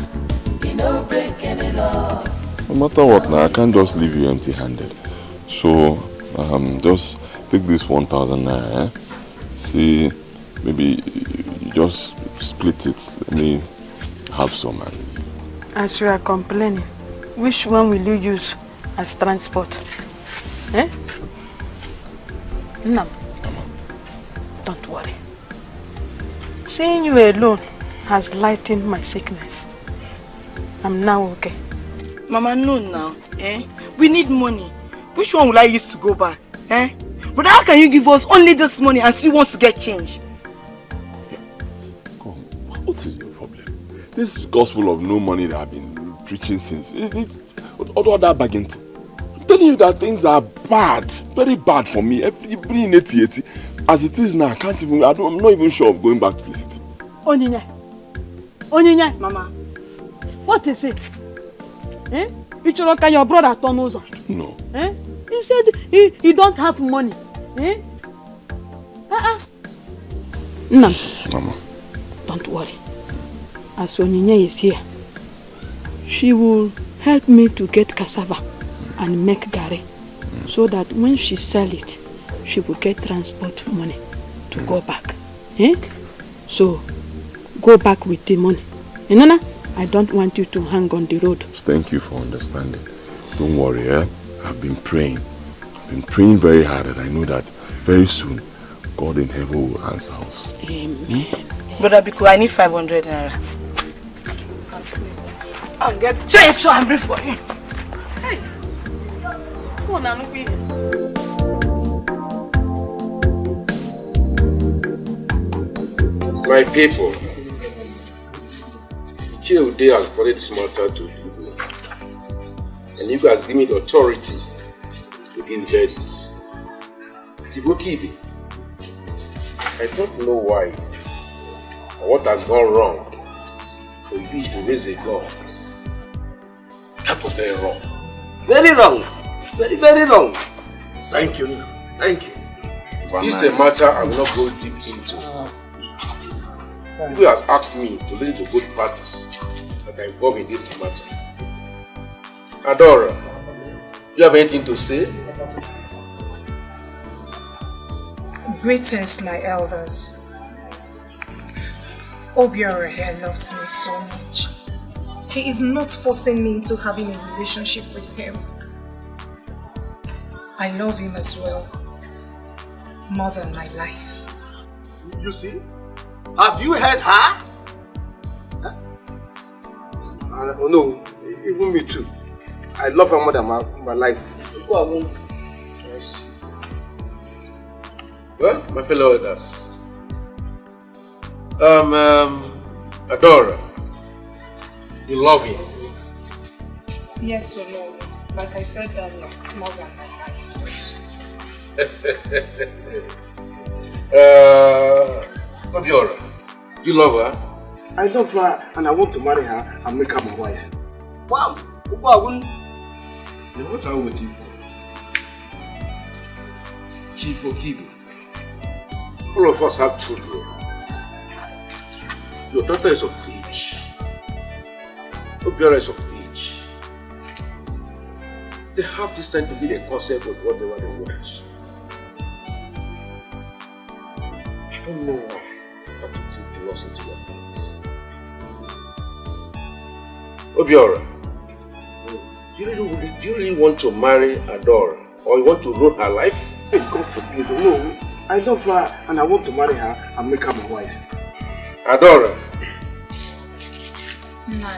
He no break any law. No matter what now, I can't just leave you empty-handed. So, just take this 1,000 naira, eh? See, maybe you just split it. Let me have some. As you are complaining, which one will you use as transport? Eh? No. Don't worry. Seeing you alone has lightened my sickness. I'm now okay. Mama, no now. Eh? We need money. Which one will I use to go back? Eh? But how can you give us only this money and still wants to get change? Come, what is your problem? This gospel of no money that I've been preaching since, it's all that bargain. I'm telling you that things are bad, very bad for me. Everybody in 80. As it is now, I'm not even sure of going back to the city. Onyinye, Mama, what is it? Eh? Can your brother turn over? No. Eh? He said he don't have money. Eh? No. Mama. Don't worry. As Onyinye is here, she will help me to get cassava and make garri, so that when she sell it, she will get transport money to go back. Eh? So, go back with the money. Nana, I don't want you to hang on the road. Thank you for understanding. Don't worry, eh? I've been praying. I've been praying very hard, and I know that very soon, God in heaven will answer us. Amen. Brother Biku, I need 500 naira. I'll get change so angry for you. Hey! Come on, Anubi. My people, Chill Day has brought this matter to you, and you guys give me the authority to give verdict. Tivokibi, I don't know why or what has gone wrong for you to raise a gun. That was very wrong. Very wrong. Very, very wrong. Thank you. Thank you. This is a matter I will not go deep into. People have asked me to listen to both parties that are involved in this matter. Adora, you have anything to say? Greetings, my elders. Obiora here loves me so much. He is not forcing me into having a relationship with him. I love him as well, more than my life. You see? Have you heard her? Huh? Oh no, even me too. I love her more than my life. I see. Well, my fellow elders, Adora, you love him? Yes or no? Like I said earlier, more than my life. Obiora, you love her? I love her and I want to marry her and make her my wife. Wow! Then what are we waiting for? Chief Okibi, all of us have children. Your daughter is of age. Obiora is of age. They have this time to be the concept of whatever they want. I don't know how to take the loss into your hands. Obiora, do you really want to marry Adora? Or you want to ruin her life? Hey, God forbid. No, I love her and I want to marry her and make her my wife. Adora, No.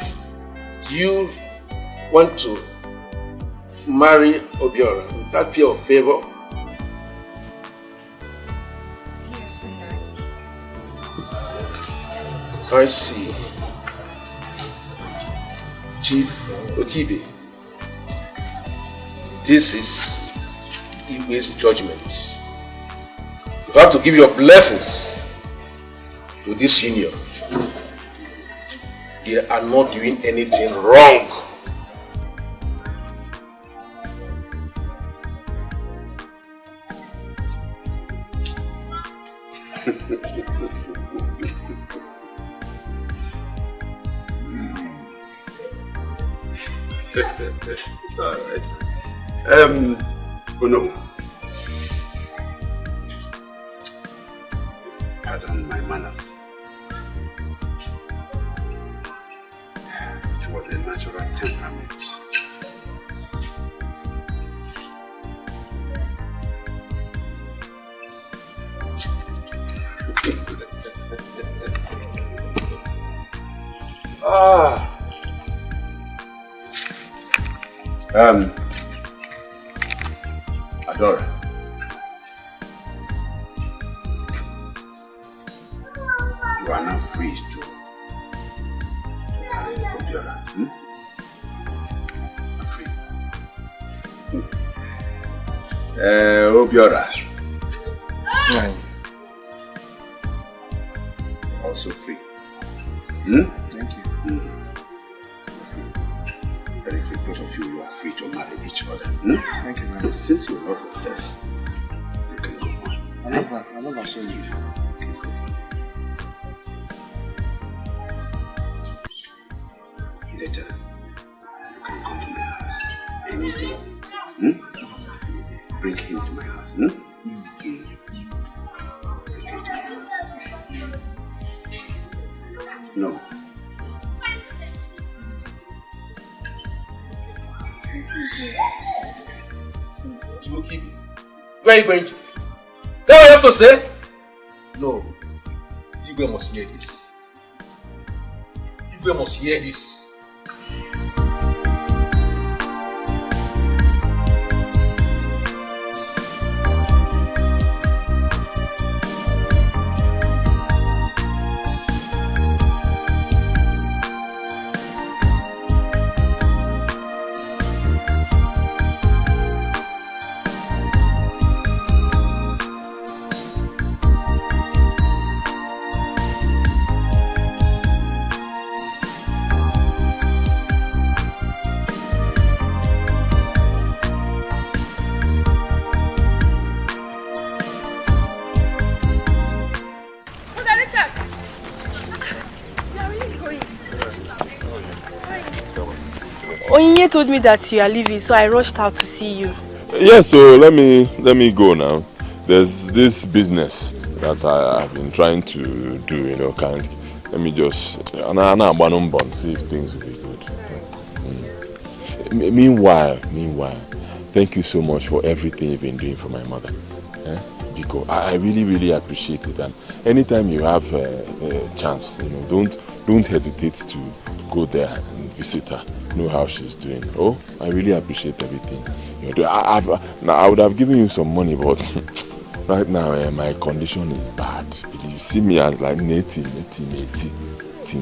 do you want to marry Obiora without fear of favor? mercenary. I see. Chief Okibe, this is Igwe's judgment. You have to give your blessings to this union. They are not doing anything wrong. It's alright. Oh no. Pardon my manners. It was a natural temperament. Adora. You are now free to marry Obiora. You're free. Obiora. Also free. Thank you. You're free. Very free. Both of you are free to marry each other. Thank you very much. Since you love yourselves, you can go on. I love her so much. Later, you can come to my house any day. Any day. Bring him to my house. Bring him to my house. No. Where are you going to? Is that what you have to say? No. Igwe must hear this. Igwe must hear this. Onye told me that you are leaving, so I rushed out to see you. Yeah, so let me go now. There's this business that I've been trying to do, you know, let me just see if things will be good. Meanwhile, thank you so much for everything you've been doing for my mother. Because I really appreciate it, and anytime you have a chance, you know, don't hesitate to go there and visit her, know how she's doing. Oh, I really appreciate everything you're doing. I would have given you some money, but right now my condition is bad. You see me as like native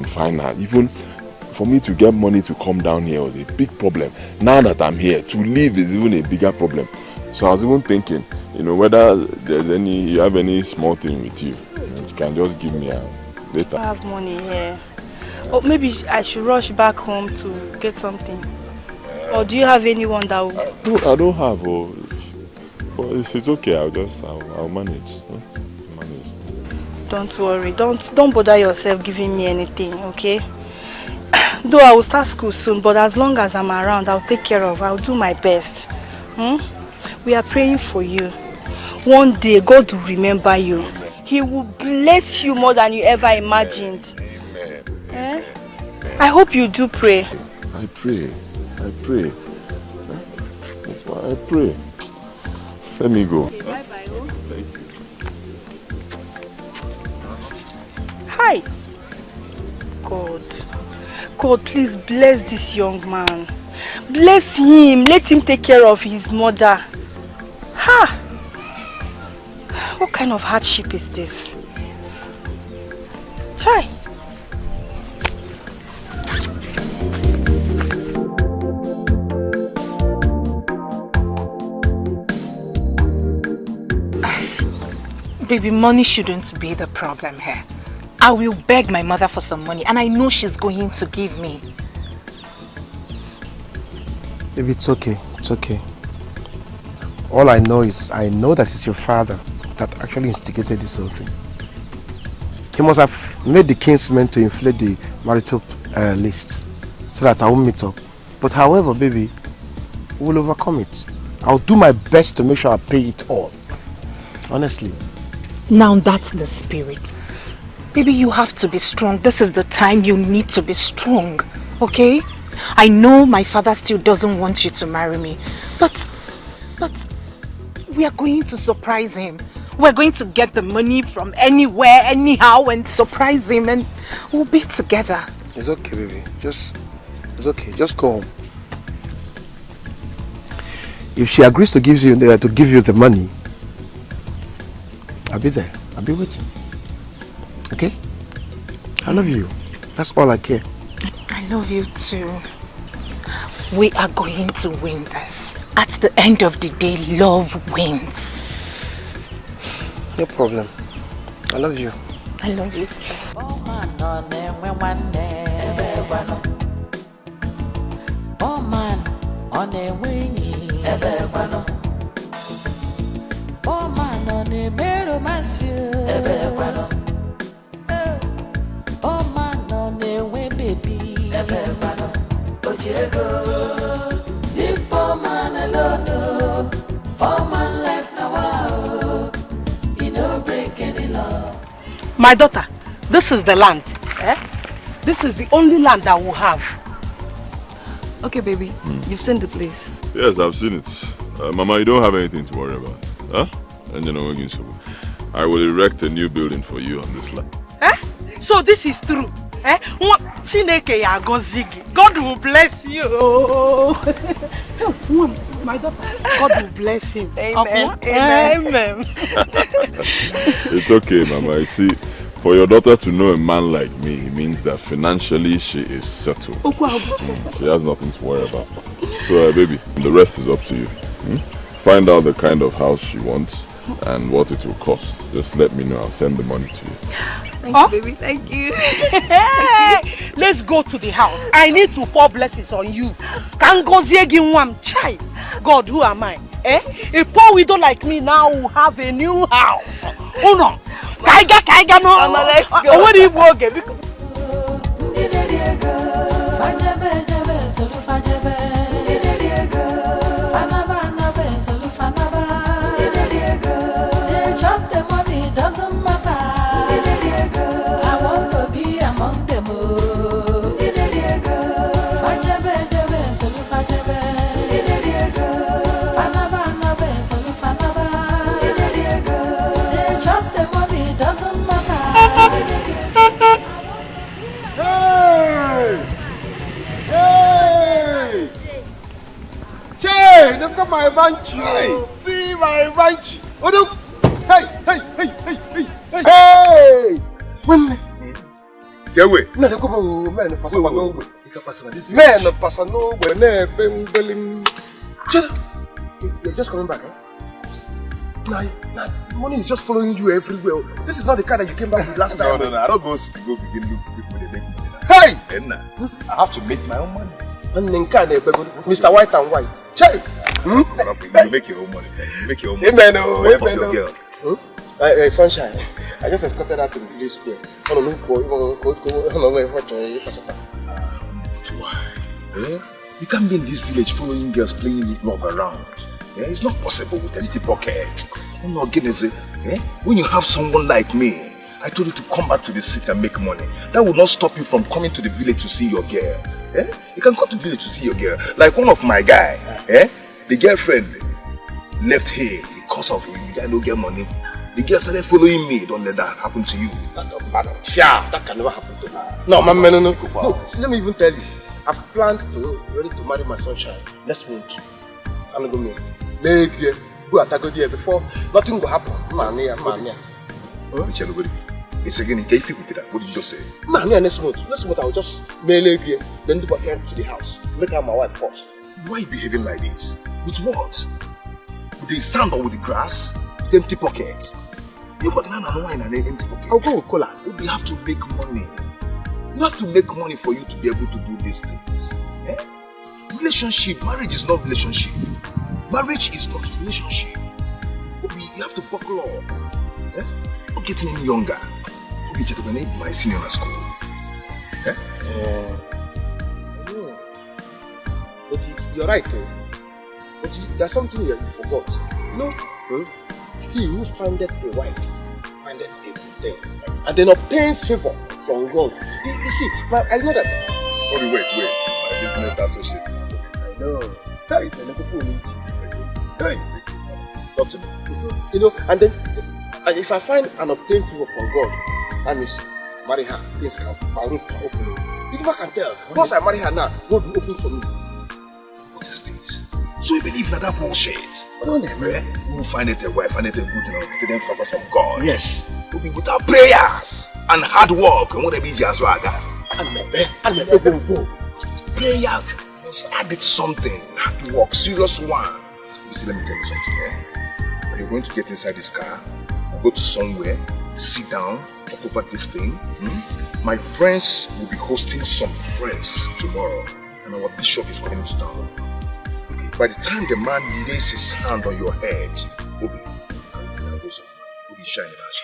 final. Even for me to get money to come down here was a big problem. Now that I'm here, to leave is even a bigger problem. So I was even thinking, you know, whether you have any small thing with you. You can just give me later. I have money here. Or maybe I should rush back home to get something. Or do you have anyone that will... I don't have. But if it's okay, I'll manage. Don't worry. Don't bother yourself giving me anything, okay? Though I will start school soon, but as long as I'm around, I'll take care of. I'll do my best. We are praying for you. One day, God will remember you. He will bless you more than you ever imagined. Amen. I hope you do pray. I pray. That's why I pray. Let me go. Okay, bye-bye. Thank you. Hi. God, please bless this young man. Bless him. Let him take care of his mother. Ha! What kind of hardship is this? Try. Baby, money shouldn't be the problem here. I will beg my mother for some money and I know she's going to give me. Baby, it's okay. It's okay. All I know is, I know that it's your father that actually instigated this whole thing. He must have made the kinsmen to inflate the marital list so that I won't meet up. But however, baby, we will overcome it. I'll do my best to make sure I pay it all. Honestly. Now that's the spirit. Baby, you have to be strong. This is the time you need to be strong. Okay? I know my father still doesn't want you to marry me. But we are going to surprise him. We're going to get the money from anywhere, anyhow, and surprise him, and we'll be together. It's okay, baby. It's okay. Just go home. If she agrees to give you the money, I'll be there. I'll be waiting. Okay? I love you. That's all I care. I love you too. We are going to win this. At the end of the day, love wins. No problem. I love you. I love you too. Oh man, on the wingy, oh man, on the mirror, monsieur. Oh man, on the way, baby. Oh Diego, leave poor man alone. Poor man life now, you no break any law. My daughter, this is the land. This is the only land that we have. Okay, baby, you've seen the place. Yes, I've seen it. Mama, you don't have anything to worry about. Huh? And you know, I will erect a new building for you on this land. So this is true. God will bless you. My daughter, God will bless him. Amen. Amen. It's okay, Mama. You see, for your daughter to know a man like me, it means that financially she is settled. She has nothing to worry about. So, baby, the rest is up to you. Find out the kind of house she wants and what it will cost. Just let me know. I'll send the money to you. Thank you, baby. Thank you. Let's go to the house. I need to pour blessings on you. Chai. God, who am I? A poor widow like me now will have a new house. Oh no. Kaiga no. Mama, let's go. What do you want? Chop the money, doesn't matter. I want to be among them. They chop the money, doesn't matter. Hey! Che, look at my banshee. Hey. See my banshee. Oh, no. Hey! Get away. Man, you're just coming back, Nah, money is just following you everywhere. This is not the car that you came back with last time. No, I don't go begin look for the making money. Hey! I have to make my own money. Mr. White and White. Che! You make your own money. Make your own money. Amen. What of your girl? Sunshine. I just escorted her to the village square. You can't be in this village following girls playing love around. It's not possible with empty pocket. When you have someone like me, I told you to come back to the city and make money. That will not stop you from coming to the village to see your girl. You can come to the village to see your girl. Like one of my guy, the girlfriend left here because of him. The guy don't get money. The girl started following me. Don't let that happen to you. That can never happen to me. No, man, no. See, let me even tell you. I've ready to marry my sunshine next month. I'm going to make Go attack there before nothing will happen. Man. Oh, it's again, in case with that. What did you just say? Man, next month I will just mail here, then do what to the house. Make her my wife first. Why are you behaving like this? With what? With the sand or with the grass? With empty pockets? You got no wine and empty pockets. I'll go with cola. You have to make money. You have to make money for you to be able to do these things. Eh? Relationship, marriage is not relationship. Marriage is not relationship. You have to buckle up. Eh? Not getting any younger. When I my senior in school. Eh? No. But you're right, though. But there's something that you forgot. No. He who findeth a wife findeth a good thing, and then obtains favor from God. You see, but I know that. Oh, wait. My business associate. I know. Hey, talk to me. You know, and if I find and obtain favor from God, that means marry her, things can, my road can open. You never can tell. Once I marry her now, God will open for me. What is this? So you believe in that bullshit? No, man. Who find it a wife, find it a good enough, to then favor from God? Yes. Without prayers and hard work, and what be just prayer must add it something. Hard work, serious one. You see, let me tell you something. You're going to get inside this car, go to somewhere, sit down, talk over this thing. My friends will be hosting some friends tomorrow, and our bishop is coming to town. Okay. By the time the man lays his hand on your head, Obi, will be shining as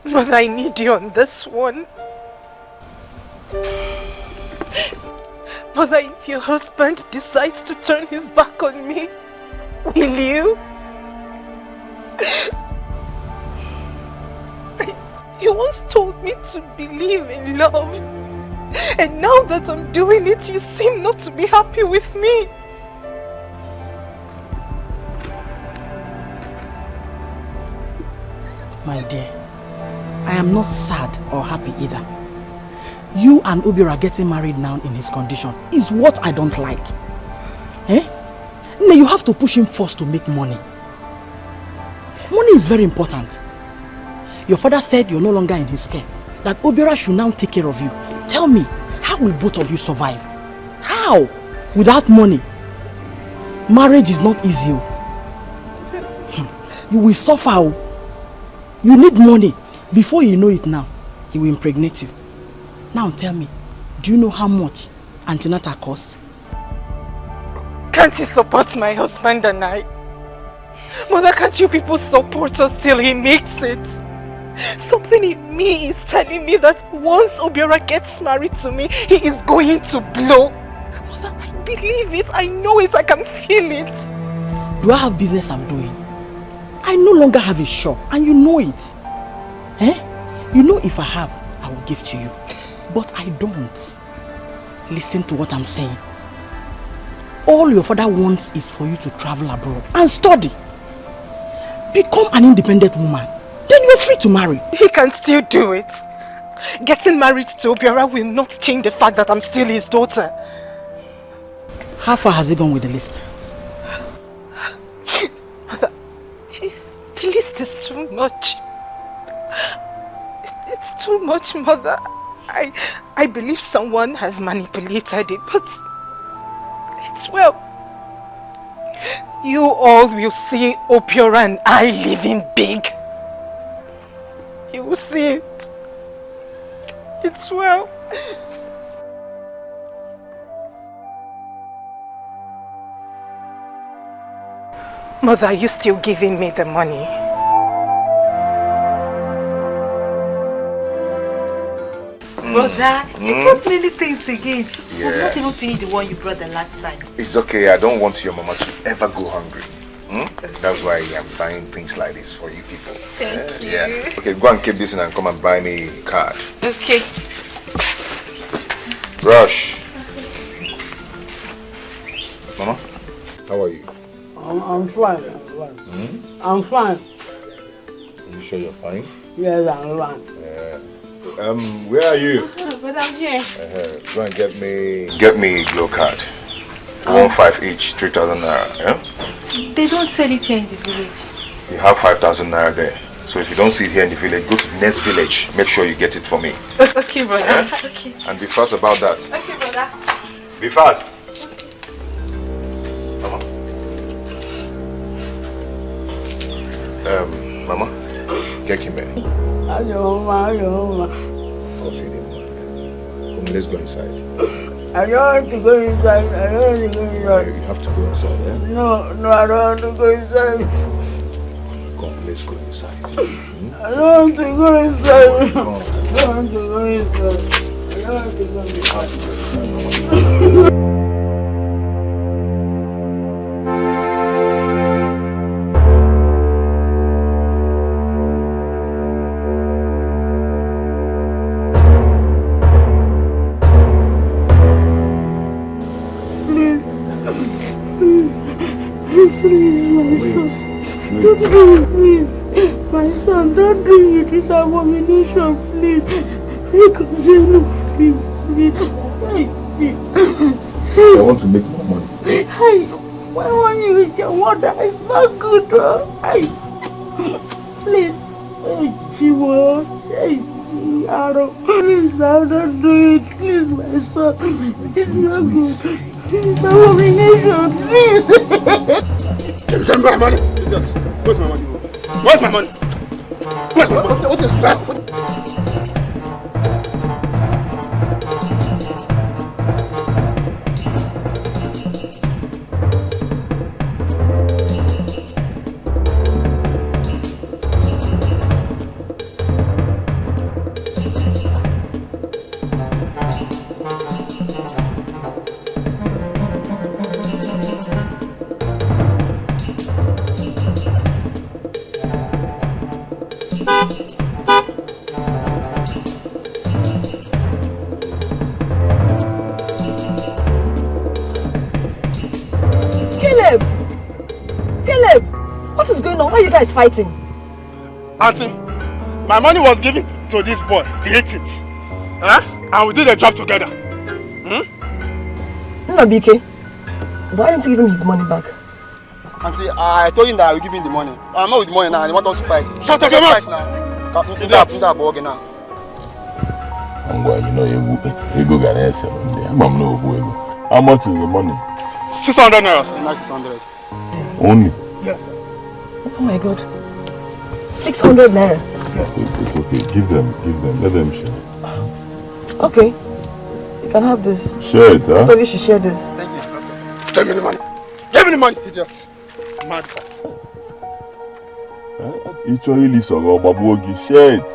Mother, I need you on this one. Mother, if your husband decides to turn his back on me, will you? You once told me to believe in love, and now that I'm doing it, you seem not to be happy with me. My dear, I am not sad or happy either. You and Obiora getting married now in his condition is what I don't like. Eh? No, you have to push him first to make money. Money is very important. Your father said you're no longer in his care, that Obiora should now take care of you. Tell me, how will both of you survive? How? Without money? Marriage is not easy. You will suffer. You need money. Before you know it now, he will impregnate you. Now tell me, do you know how much antenatal costs? Can't you support my husband and I? Mother, can't you people support us till he makes it? Something in me is telling me that once Obiora gets married to me, he is going to blow. Mother, I believe it, I know it, I can feel it. Do I have business I'm doing? I no longer have a shop, and you know it. Eh? You know if I have, I will give to you. But I don't. Listen to what I'm saying. All your father wants is for you to travel abroad and study. Become an independent woman. Then you're free to marry. He can still do it. Getting married to Obiora will not change the fact that I'm still his daughter. How far has he gone with the list? Mother, the list is too much. It's too much, Mother. I believe someone has manipulated it, but it's well. You all will see Obiora and I living big. You will see it. It's well. Mother, are you still giving me the money? Brother, you brought many things again. Yeah. I've not even finished the one you brought the last time. It's okay, I don't want your mama to ever go hungry. That's why I'm buying things like this for you people. Thank you. Yeah. Okay, go and keep this and come and buy me a card. Okay. Rush. Mama, how are you? I'm fine. I'm fine. Are you sure you're fine? Yes, I'm fine. Where are you? But I'm here. Go and get me a glow card. 1.5 each, 3,000 naira. Yeah? They don't sell it here in the village. You have 5,000 naira there. So if you don't see it here in the village, go to the next village. Make sure you get it for me. Okay, brother. Yeah? Okay. And be fast about that. Okay, brother. Be fast. Mama. Mama, get him here. I'll see them. Come, let's go inside. I don't want to go inside. I don't want to go inside. You have to go inside, yeah? No, I don't want to go inside. Come, let's go inside. I don't want to go inside. I don't want to go inside. I don't want to go inside. My son, don't do it. This abomination, please. Because you know, please. I want to make more money. Why want you with your mother? It's not good, please. Chiwo, please, don't do it. Please, my son. It's not good. It's abomination, please. Give me my money. Where's my money? Where's my money? Where's my money? What is that? Is fighting. Auntie, my money was given to this boy. He ate it. And we did the job together. No, BK. Why didn't you give him his money back? Auntie, I told him that I will give him the money. I'm not with the money now. He wants us to fight. Shut up your mouth! You know, how much is the money? 600 naira. 600. Only? Yes, sir. Oh my God. 600 naira. Yes, it's okay. Give them. Let them share. Okay. You can have this. Share it, huh? Both of you should share this. Thank you. Give me the money. Give me the money, idiots. Mad fuck. Each one you leave some babuogi. Share it.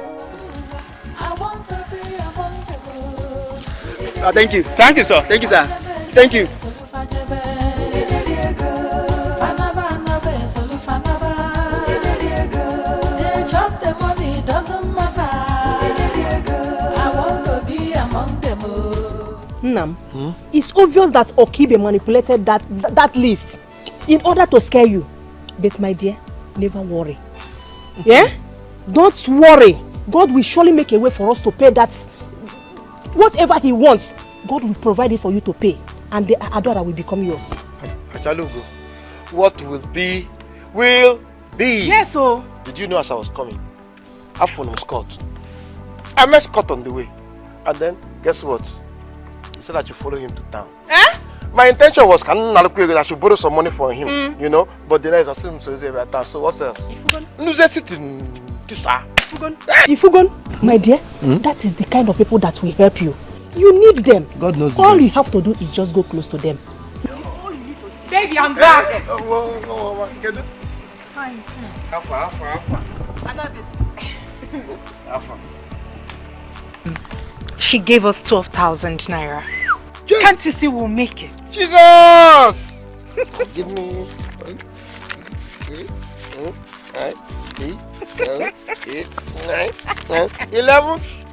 Thank you. Thank you, sir. Thank you, sir. Thank you. It's obvious that Okibe manipulated that list in order to scare you. But my dear, never worry. Yeah? Don't worry. God will surely make a way for us to pay that. Whatever he wants, God will provide it for you to pay. And the Adora will become yours. Achalugo, what will be, will be. Yes, so. Did you know as I was coming, Afon was caught. I met caught on the way. And then, guess what? He said that you follow him to town. Eh? My intention was I should borrow some money for him, you know, but the night I assumed so so what else? Ifugon, my dear, that is the kind of people that will help you. You need them. God knows. All you have to do is just go close to them. Baby, I'm back. Fine. She gave us 12,000 naira. Can't you see we'll make it? Jesus! Give me. 11,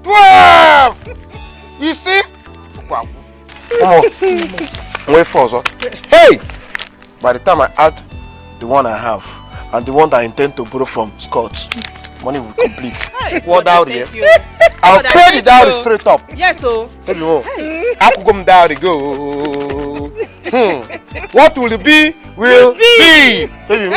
12. You see? Come on. Wait for us. Hey! By the time I add the one I have and the one that I intend to borrow from Scott, money will complete. What dowry? I'll pay the dowry straight up. Yes, so. Baby, I could come dowry go. What will it be? Will be. Baby.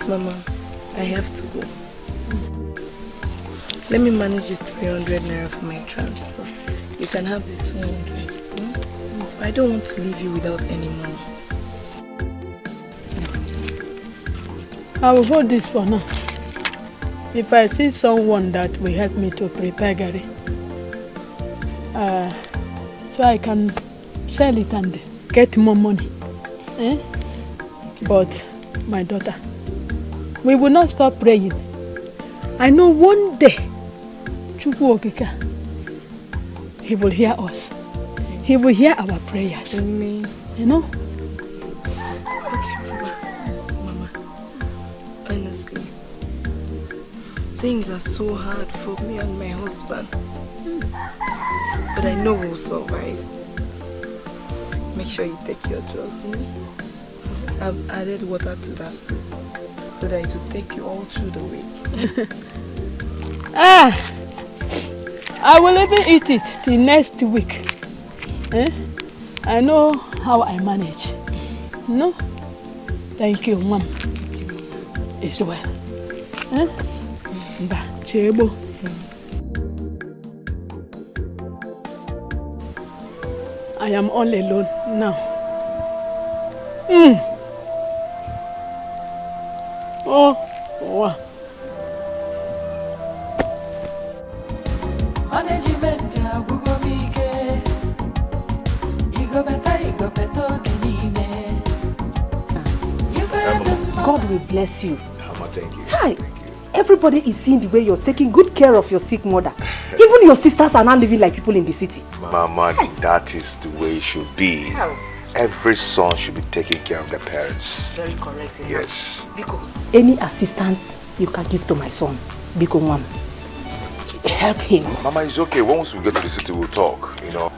Mama, I have to go. Let me manage this 300 naira for my transport. You can have the 200. I don't want to leave you without any money. I will hold this for now. If I see someone that will help me to prepare Gary, so I can sell it and get more money. But my daughter, we will not stop praying. I know one day, He will hear us. He will hear our prayers. Amen. You know? Okay, Mama. Honestly, things are so hard for me and my husband. But I know we'll survive. Make sure you take your drugs. I've added water to that soup so that it will take you all through the week. I will even eat it till next week. I know how I manage. No? Thank you, Mom. It's well. Chebo. I am all alone now. Oh, wow. God will bless you. Thank you. Hi. Everybody is seeing the way you're taking good care of your sick mother. Even your sisters are now living like people in the city. Mama, that is the way it should be. How? Every son should be taking care of their parents. Very correct. Yes. Biko, any assistance you can give to my son, Biko Mom, help him. Mama, it's okay. Once we get to the city, we'll talk, you know.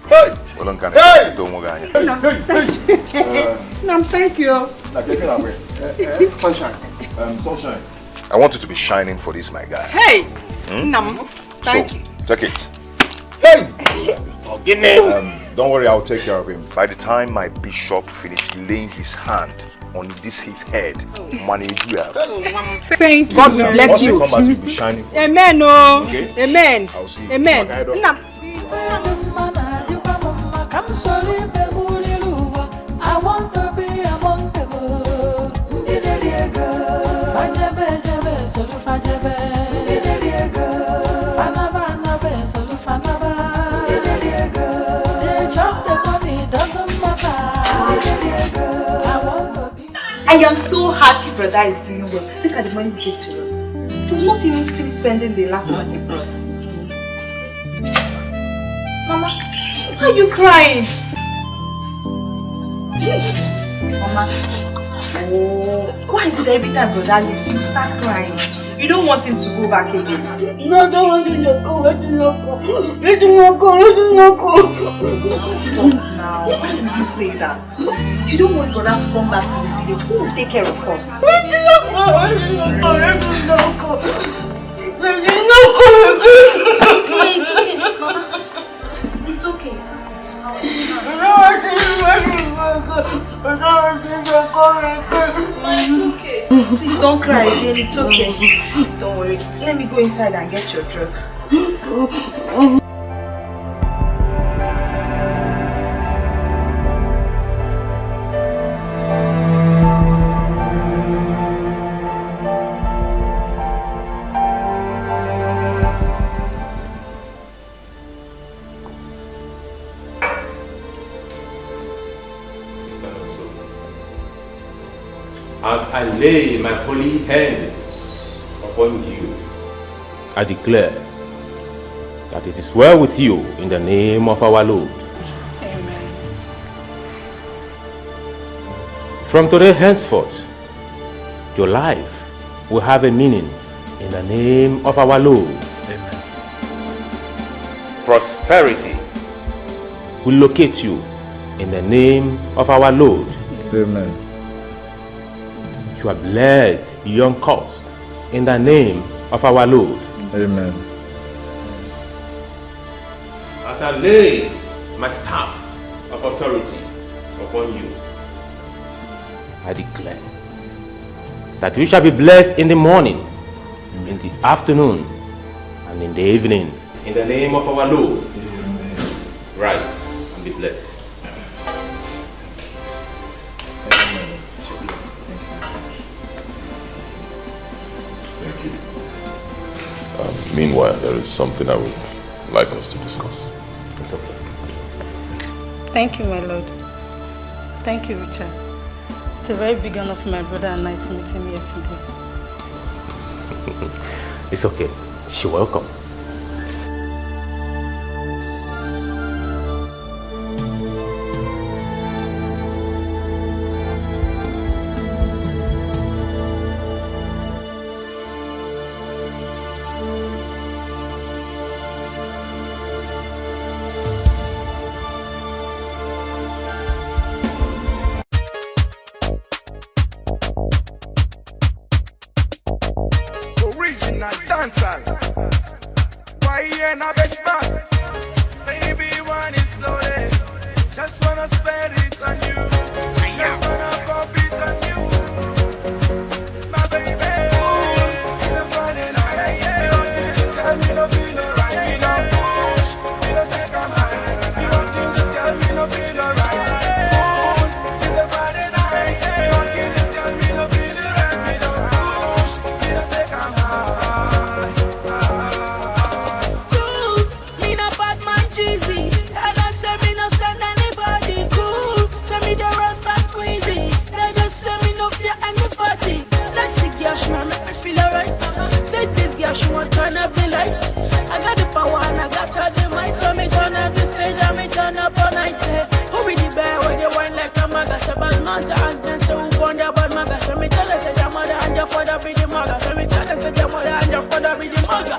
Hey! Hey! Thank you. Sunshine. Sunshine. I want you to be shining for this, my guy. Hey! Thank you. Take it. Hey! Don't worry, I'll take care of him. By the time my bishop finished laying his hand on his head, manage you. Thank you. God will bless you. Once you come back, you'll be shining. Amen. Oh. Okay? Amen. I'll see you. Amen. I want to be among them. They chop the money, doesn't matter. I want to be. I am so happy brother is doing well. Look at the money he gave to us. We've not even finished spending the last one he brought. Mama, why are you crying? Mama, why is it every time brother leaves you start crying? You don't want him to go back again? No, I don't want him to go. Let him not go. Let him not go. Let him not go. Stop now. Why would you say that? You don't want brother to come back to the village. Who will take care of us? Let him not go. Let him not go. Let him not go. Let him not go. Wait, Mama. Please don't cry again, it's okay. Don't worry. Let me go inside and get your drugs. As I lay my holy hands upon you, I declare that it is well with you in the name of our Lord. Amen. From today henceforth, your life will have a meaning in the name of our Lord. Amen. Prosperity will locate you in the name of our Lord. Amen. You are blessed beyond cost in the name of our Lord. Amen. As I lay my staff of authority upon you, I declare that you shall be blessed in the morning, in the afternoon, and in the evening. In the name of our Lord, rise and be blessed. Meanwhile, there is something I would like us to discuss. It's okay. Thank you, my lord. Thank you, Richard. It's a very big honor for my brother and I to meet him here today. It's okay. You're welcome. Original dancehall. Why you ain't a best man? Baby, want it slowly. Just wanna spend it on you. Just wanna pump it on you. My baby, it's a Friday night. You don't think this girl me no feel alright. Me no push, me no take a high. You don't think this girl me no feel alright. It's a Friday night. You don't think this girl me no feel alright. Me no push, me no take a high. Me no bad man cheesy. I don't say me no send anybody cool. Say me the rust back crazy. They just say me no fear anybody. Sexy girl, she want make me feel alright. Say this girl, she want turn up the light. I got the power and I got all the might. So me turn up the stage and me turn up all night. Who be the bear where they wine like a maga? Say bad man to ask them, so who born their bad maga? So me tell her, say your mother and your father be the maga. So me tell her, say your mother and your father be the maga.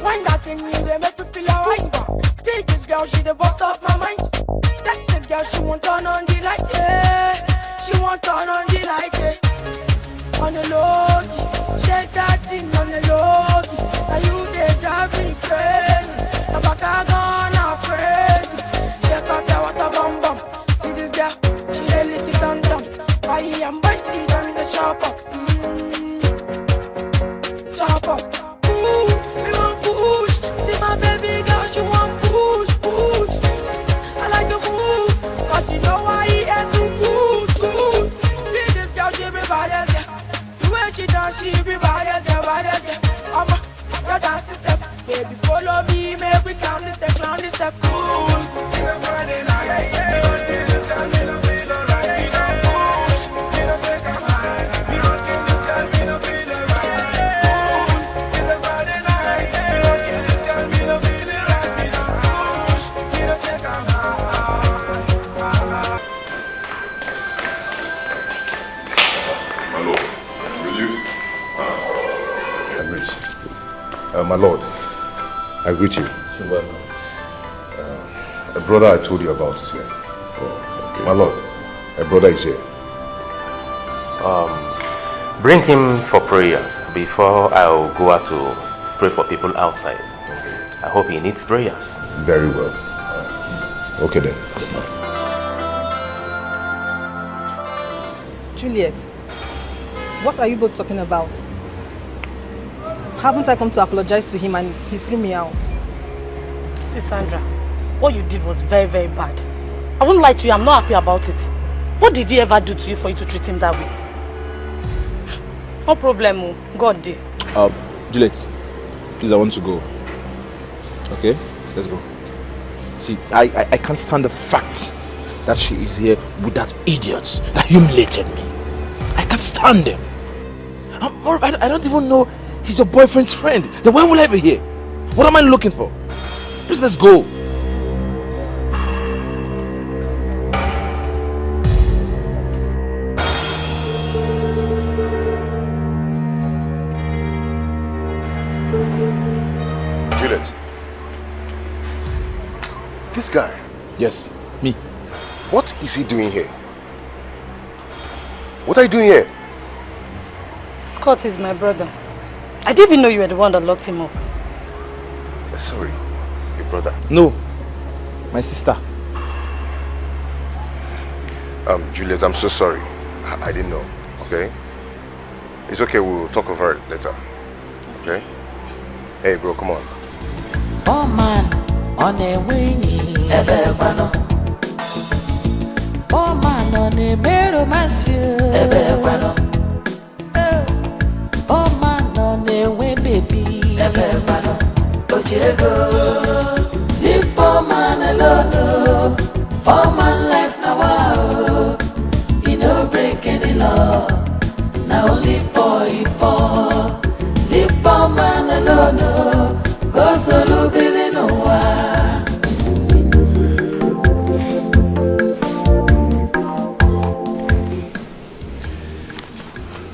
When that thing you they make me feel alright. Take this girl, she the bust up my mind. That girl, she won't turn on the light, yeah. She won't turn on the light, yeah. On the low, shake that thing on the low. Now you they drive me crazy. The back I gonna crazy. Check out the water bum bum. See this girl, she a lick it on down. Why I'm biting her in the chop up. Chop up. Ooh, me want push. See my baby girl, she want push, push. I like the move, cause you know why he ain't too good, good. See this girl, she be bad as yeah. The way she dance, she be bad as yeah, bad as yeah. Your dance the step, baby follow me, make we count the step, round the step. Cool, it's a Friday night, yeah. Don't think this girl me no feel alright. Me no push, me no take a high. Me don't think this girl me no feel alright. Cool, it's a Friday night, yeah. Me don't think this girl me no feel alright. Me no push, me no take a high. My lord, will you? I greet. My lord, I greet you. You're welcome. A brother I told you about is here. Oh, okay. My lord, My brother is here. Bring him for prayers before I'll go out to pray for people outside. I hope he needs prayers. Very well. Okay then. Juliet, what are you both talking about? Haven't I come to apologize to him and he threw me out? See, Sandra, what you did was very, very bad. I won't lie to you, I'm not happy about it. What did he ever do to you for you to treat him that way? No problem, God did. Juliet, please, I want to go. Okay, let's go. See, I can't stand the fact that she is here with that idiot that humiliated me. I can't stand him. I don't even know he's your boyfriend's friend. Then why will I be here? What am I looking for? Please, let's go. Juliet. This guy? Yes, me. What is he doing here? What are you doing here? Scott is my brother. I didn't even know you were the one that locked him up. Sorry, your brother? No, my sister. Juliet, I'm so sorry. I didn't know, okay? It's okay, we'll talk over it later, okay? Hey bro, come on. Oh man, on a winning, Ebebano. Oh man, on a mero masio, Ebebano. Oh man, on a way baby, Ebebano. Ojego, leave poor man alone. Poor man life now, wow. He no break any law. Now only boy poor. Leave poor man alone. Go solo billy no one.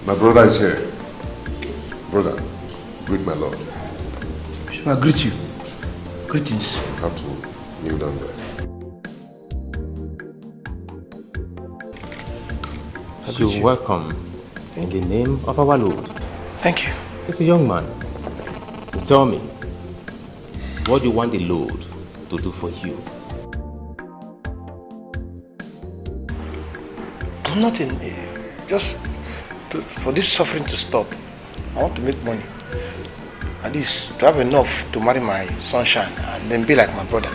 My brother is here. Brother, greet my lord. I greet you. Greetings. You have to kneel down there. You're welcome in the name of our Lord. Thank you. It's a young man. So tell me, what do you want the Lord to do for you? Nothing. Just for this suffering to stop. I want to make money. At least to have enough to marry my sunshine and then be like my brother.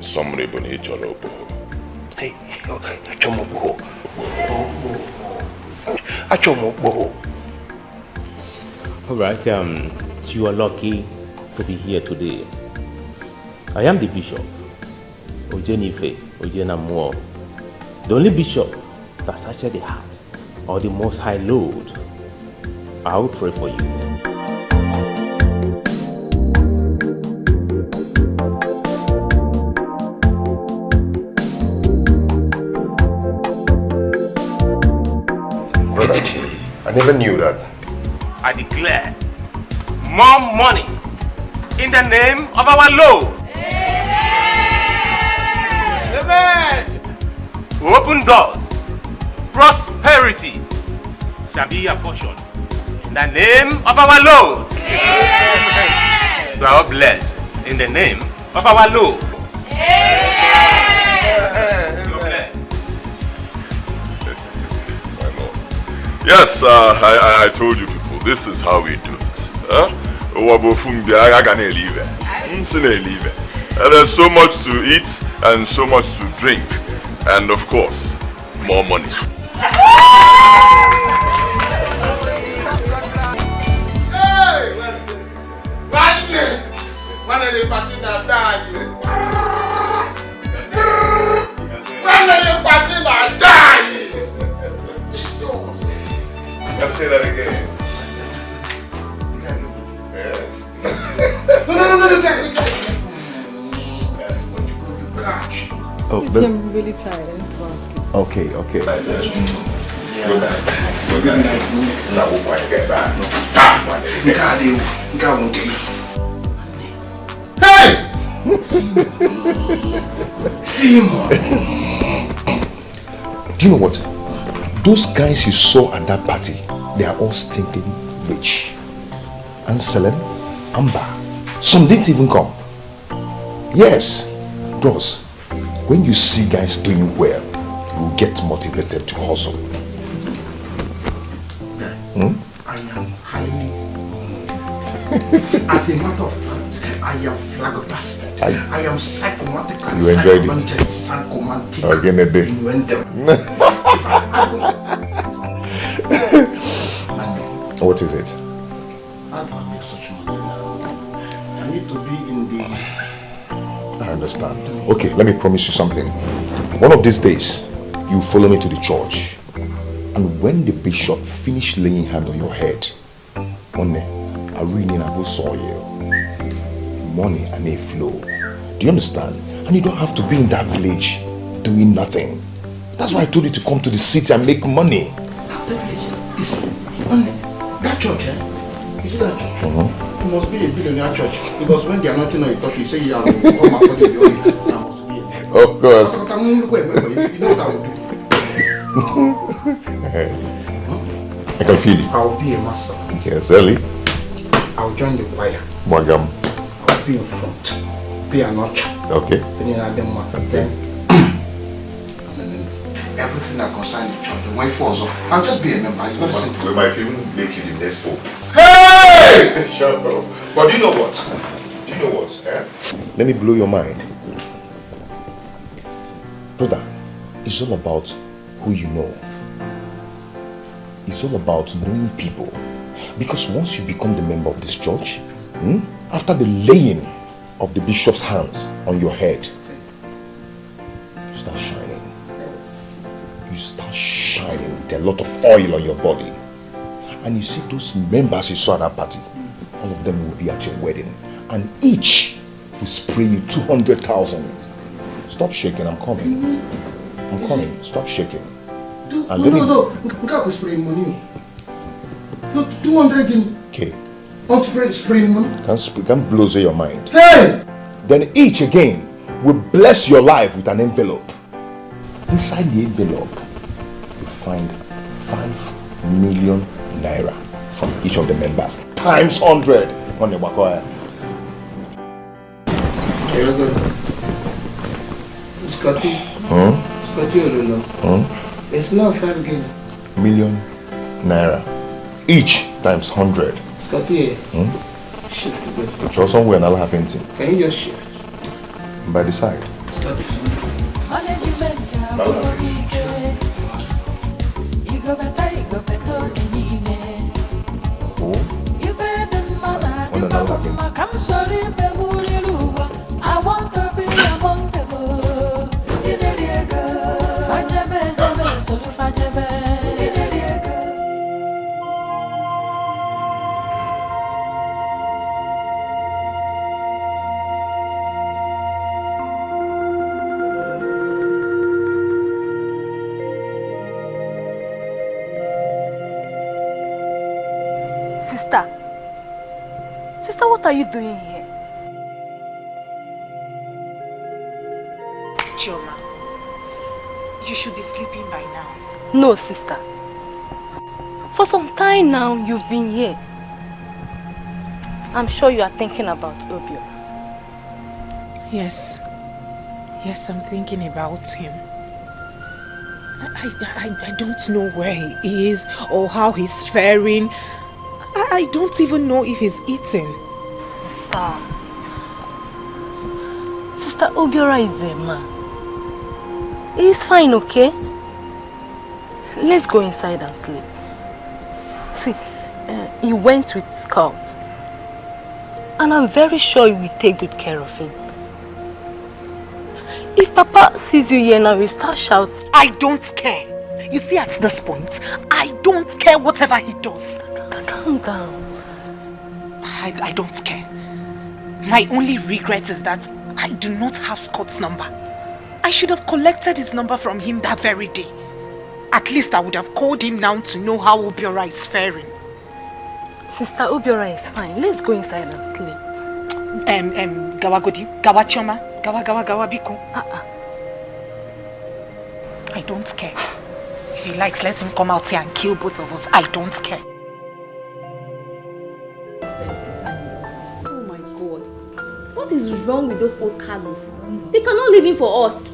Somebody boni cholopo. Hey, achomo. Achomo. All right, you are lucky to be here today. I am the bishop, Ojenife Ojenamuo, the only bishop that searches the heart of the Most High Lord. I will pray for you. Brother, I never knew that. I declare more money in the name of our Lord. Amen. Open doors, prosperity shall be your portion in the name of our Lord. Amen. You are blessed in the name of our Lord. Yes, I told you people, this is how we do it. There's so much to eat and so much to drink, and of course, more money. Let's say that again. Oh, I'm really tired. I need to go and sleep. Okay. Good night. Hey! Do you know what? Those guys you saw at that party, they are all stinking rich. And Selem, Amber, some didn't even come. Yes, bros, when you see guys doing well, you will get motivated to hustle. I am highly as a matter of fact, I am flabbergasted. I am psychomatic. You enjoyed it? Psychomatic. Again a day. What is it? How do I make such money? I need to be in the... I understand. Okay, let me promise you something. One of these days, you follow me to the church. And when the bishop finish laying hand on your head, money and a flow. Do you understand? And you don't have to be in that village doing nothing. That's why I told you to come to the city and make money. That church, eh? You see that church? It must be a billionaire church. Because when they are not in a touch, you say you have to come according to your Of course. You know what I will do? I can feel it. I'll be a master. Yes, Ellie. I'll join the choir. Mwagam. I'll be in front. Be an usher. Okay. Then everything that concerns the church, the way forward, I'll just be a member. It's very simple. We might even make you the next pope. Hey! Shut up. But do you know what? Let me blow your mind. Brother, it's all about who you know. It's all about knowing people. Because once you become the member of this church, after the laying of the bishop's hands on your head, you start shining. You start shining with a lot of oil on your body. And you see those members you saw at that party, all of them will be at your wedding. And each will spray you 200,000. Stop shaking, I'm coming. I'm coming, stop shaking. No. Nka spray money. No, 200 guinea. Okay. Don't spray money. Can't blow your mind. Hey! Then each again will bless your life with an envelope. Inside the envelope, you find 5 million naira from each of the members. Times 100 on the Wakoya. Scotty. It's not 5 guinea. Million naira. Each times 100. Scotty. Shift a bit. Draw somewhere and I'll have anything. Can you just shift? By the side. I want to be among them. Sister, what are you doing here? Chioma, you should be sleeping by now. No, sister. For some time now, you've been here. I'm sure you are thinking about Obio. Yes. Yes, I'm thinking about him. I don't know where he is or how he's faring. I don't even know if he's eating. Sister Obiora is a man. He's fine, okay? Let's go inside and sleep. See, he went with Scout. And I'm very sure he will take good care of him. If Papa sees you here now, he'll start shouting. I don't care. You see, at this point, I don't care whatever he does. Calm down. I don't care. My only regret is that I do not have Scott's number. I should have collected his number from him that very day. At least I would have called him now to know how Obiora is faring. Sister Obiora is fine. Let's go inside and sleep. Gawagodi, Gawachoma, Gawa Biko. I don't care. he likes, let him come out here and kill both of us. I don't care. Oh my God. What is wrong with those old Carlos? They cannot live in for us.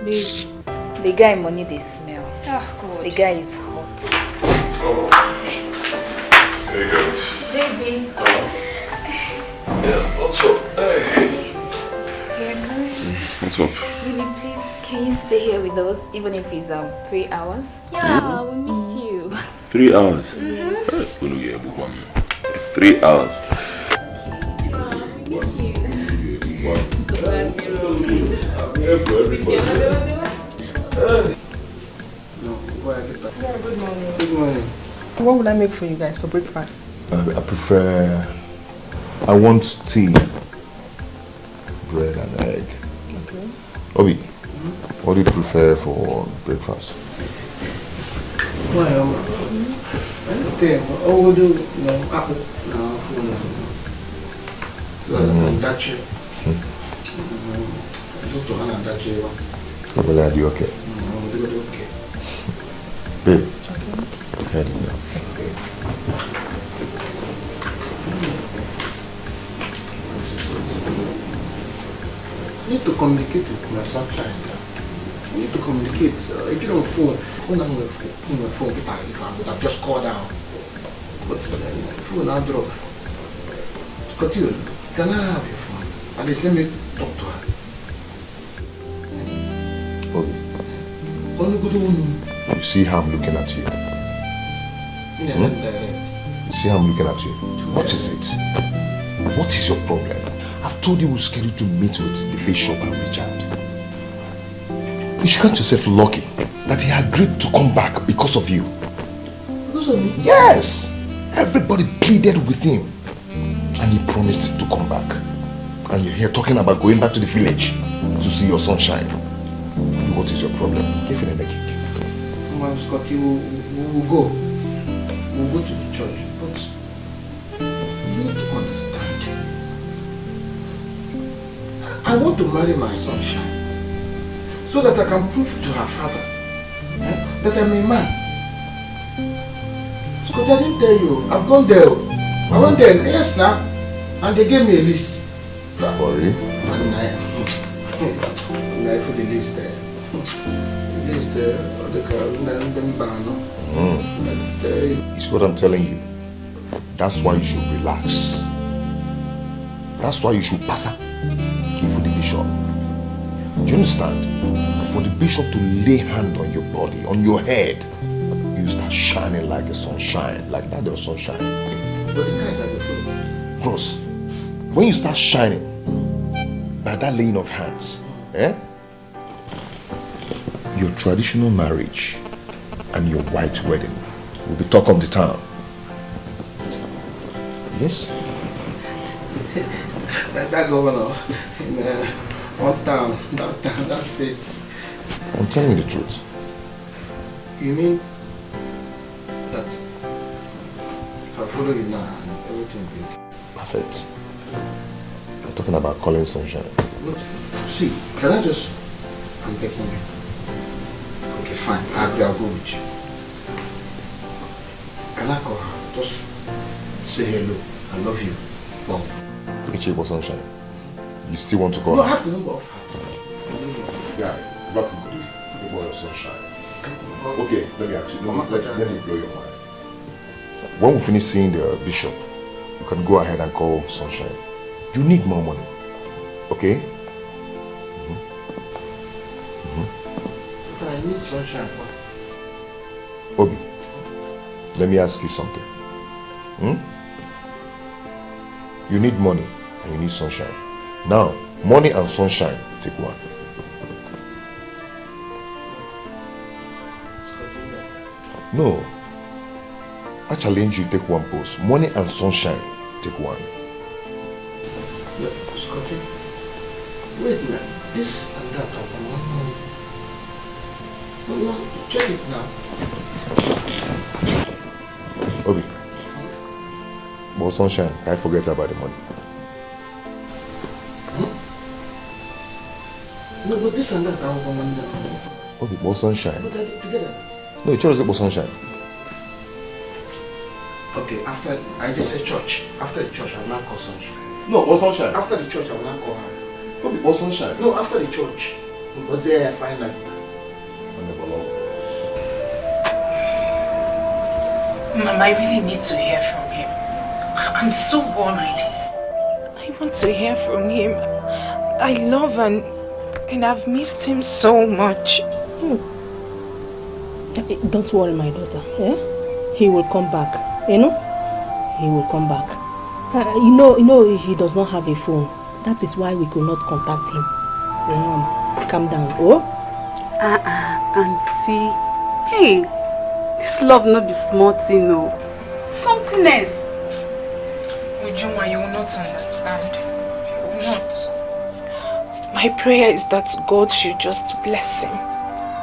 Babe, the guy money they smell. Oh God. The guy is hot. Oh. There you go. Baby. Yeah, what's up? Hey. What's up? Baby, please, can you stay here with us even if it's 3 hours? Yeah, we miss you. 3 hours? Mm-hmm. 3 hours. Good morning. Good morning. What would I make for you guys for breakfast? I want tea, bread and egg. Okay. Obi, what do you prefer for breakfast? Why, I don't think. Oh, we'll do apple. No, so that's it. Well, are you okay? Okay. Babe, okay. You need to communicate with my sunshine. You need to communicate. If you don't phone, when I'm going to phone, but I've just called out. But phone I'll drop. Scott, can I have your phone? At least let me talk to her. Obi, you see how I'm looking at you? Yeah, You see how I'm looking at you? What is it? What is your problem? I've told you we're scheduled to meet with the bishop and Richard. You should count yourself lucky that he agreed to come back because of you. Because of me? Yes! Everybody pleaded with him and he promised to come back. And you're here talking about going back to the village to see your sunshine. What is your problem? Give it a kick. Well, Scotty, we'll go. We'll go to the church. But you need to understand. I want to marry my sunshine so that I can prove to her father that I'm a man. Scotty, I didn't tell you. I've gone there. I went there, yes now, and they gave me a list. For you? And I for the list there. It's what I'm telling you. That's why you should relax. That's why you should pass up. Give for the bishop. Do you understand? For the bishop to lay hand on your body, on your head, you start shining like a sunshine, like that the sunshine. But the kind that you feel. Bros, when you start shining by that laying of hands, your traditional marriage and your white wedding will be talk of the town. Yes? that governor in one town, that state. I'm telling you the truth. You mean that if I follow you now, everything will be okay? Perfect. You're talking about calling sunshine. Look, see, can I just... I'm taking you. Okay, fine. I agree, I'll go with you. Can I call her? Just say hello. I love you. Boom. Ichibo sunshine. You still want to call No, her? I have the number of her. Yeah, block the boy sunshine. Okay, let me ask you. Let me blow your mind. When we finish seeing the bishop, you can go ahead and call sunshine. You need more money. Okay? I need sunshine. Obi, let me ask you something. You need money and you need sunshine. Now, money and sunshine, take one. No. I challenge you, take one post. Money and sunshine, take one. Yeah, Scotty. Wait a minute. This and that of one money. No, check it now. Obi. But sunshine, can I forget about the money? No, but this and that are one money now. Obi, but sunshine. But I did together. No, church is sunshine. Okay, after I just said church. After the church, I will not call sunshine. No, what's sunshine? After the church, I will not call her. What's sunshine? No, after the church. Because there I find that. Mama, I really need to hear from him. I'm so worried. I want to hear from him. I love and I've missed him so much. Don't worry, my daughter. Yeah? He will come back. You know? He will come back. You know, he does not have a phone. That is why we could not contact him. Calm down. Oh? Auntie. Hey, this love not be small thing, no. Something else. Ujuma, you will not understand. You will not. My prayer is that God should just bless him.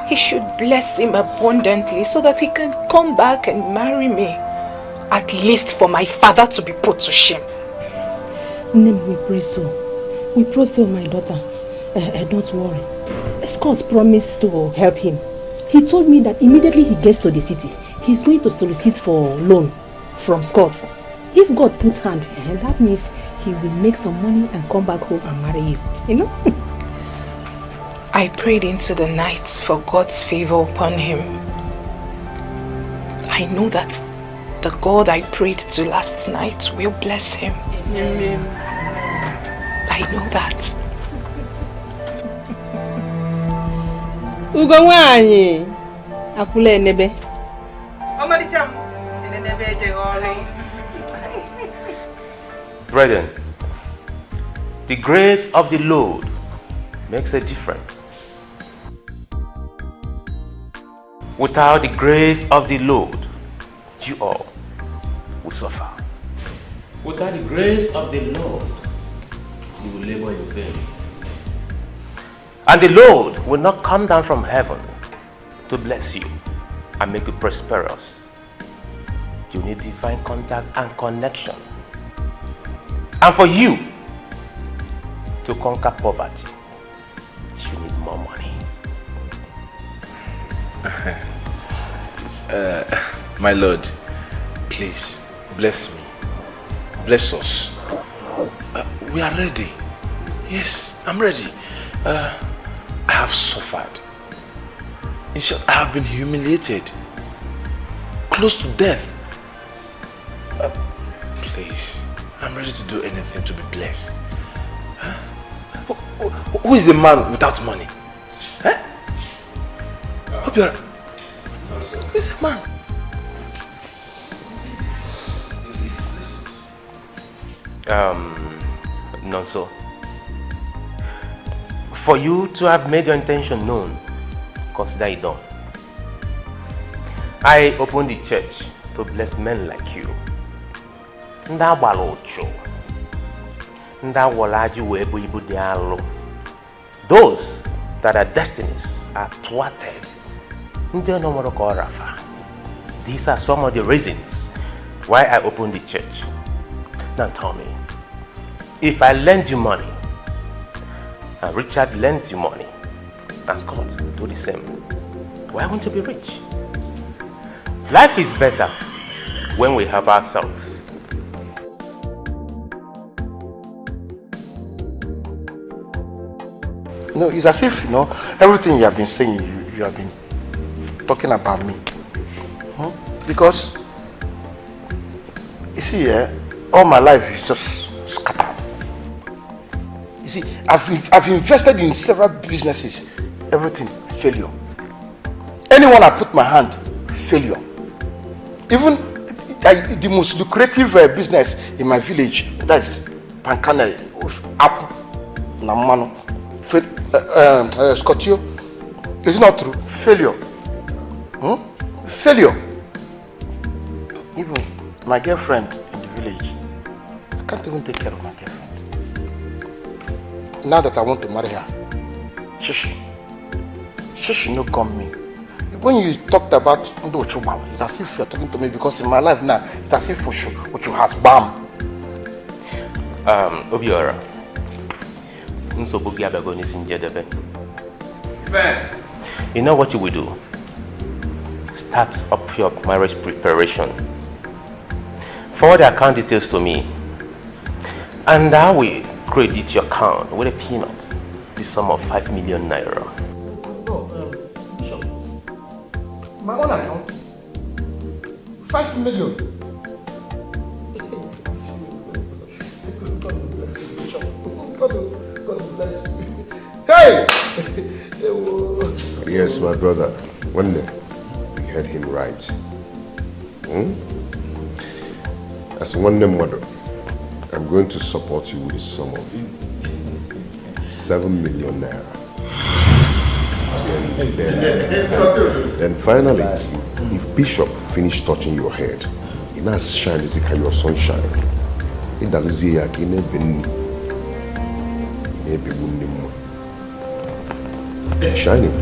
He should bless him abundantly so that he can come back and marry me. At least for my father to be put to shame. Name, we pray so. We pray so, my daughter. Don't worry. Scott promised to help him. He told me that immediately he gets to the city, he's going to solicit for loan from Scott. If God puts hand, that means he will make some money and come back home and marry you. You know? I prayed into the night for God's favor upon him. I know that the God I prayed to last night will bless him. Amen. I know that. Ugonwanyi akule enebe. Brethren, the grace of the Lord makes a difference. Without the grace of the Lord, you all will suffer. Without the grace of the Lord, you will labor in vain. And the Lord will not come down from heaven to bless you and make you prosperous. You need divine contact and connection. And for you to conquer poverty, you need more money. My Lord, please bless me. Bless us. We are ready. Yes, I'm ready. I have suffered. In short, I have been humiliated. Close to death. Please, I'm ready to do anything to be blessed. Who is a man without money? Hope you're... Who is a man? Nonso. For you to have made your intention known, consider it done. I opened the church to bless men like you. Those that are destinies are thwarted. These are some of the reasons why I opened the church. Now tell me, if I lend you money, and Richard lends you money, and Scott do the same, why won't you be rich? Life is better when we help ourselves. No, it's as if, everything you have been saying, you have been talking about me. Because, you see, all my life is just scattered. You see, I've invested in several businesses, everything failure. Anyone I put my hand, failure. Even the most lucrative business in my village, that's Pankane, Apple, Namano, Scotio. It's not true. Failure. Failure. Even my girlfriend in the village, I can't even take care of my girlfriend. Now that I want to marry her, she no come me. When you talked about Ndo Chubal, it's as if you're talking to me because in my life now, it's as if Ochu has bam. Obiora. You know what you will do? start up your marriage preparation. Forward the account details to me, and I will credit your account with a peanut, the sum of 5 million naira. Bishop, my own account, 5 million. God bless you. Hey! Yes, my brother. One day, you heard him right. As one name mother, I'm going to support you with a sum of 7 million naira. Then finally, if Bishop finished touching your head, he now shine as if your sunshine. It does shining.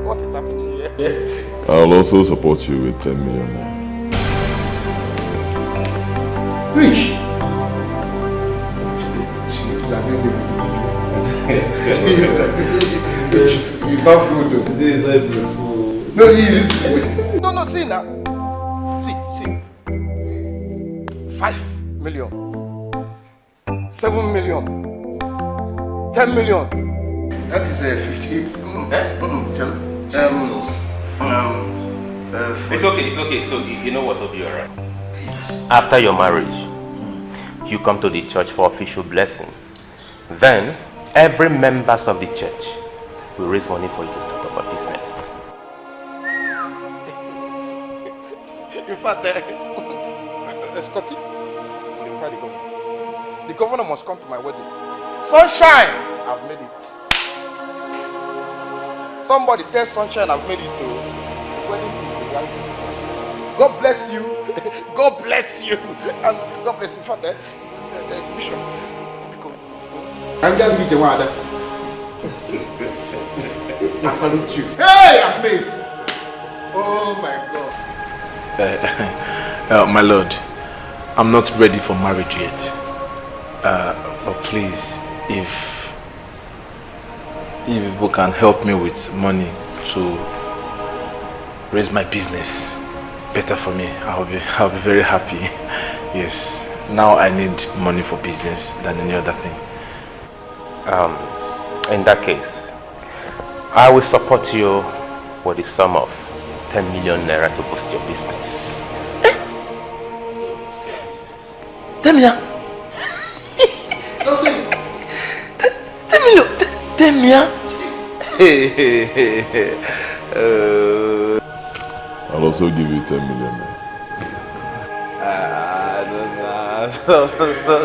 What is happening here? I'll also support you with 10 million naira. Rich! You're not good though. Today is not beautiful. No, he is. No, see now. See. 5 million. 7 million. 10 million. That is 58. It's okay. So you know what will be alright. After your marriage, you come to the church for official blessing. Then, every members of the church will raise money for you to start up a business. In fact, Scotty, the governor must come to my wedding. Sunshine, I've made it. Somebody tell Sunshine I've made it to the wedding reality. God bless you. God bless you. And God bless you. In fact, Bishop, I'm going to meet the mother. I salute you. Hey, I'm made. Oh my God. My lord, I'm not ready for marriage yet. But please, if you can help me with money to raise my business better for me, I'll be very happy. Yes, now I need money for business than any other thing. In that case, I will support you with the sum of 10 million naira to boost your business. 10 million? Don't say 10 million? 10 million? I'll also give you 10 million naira.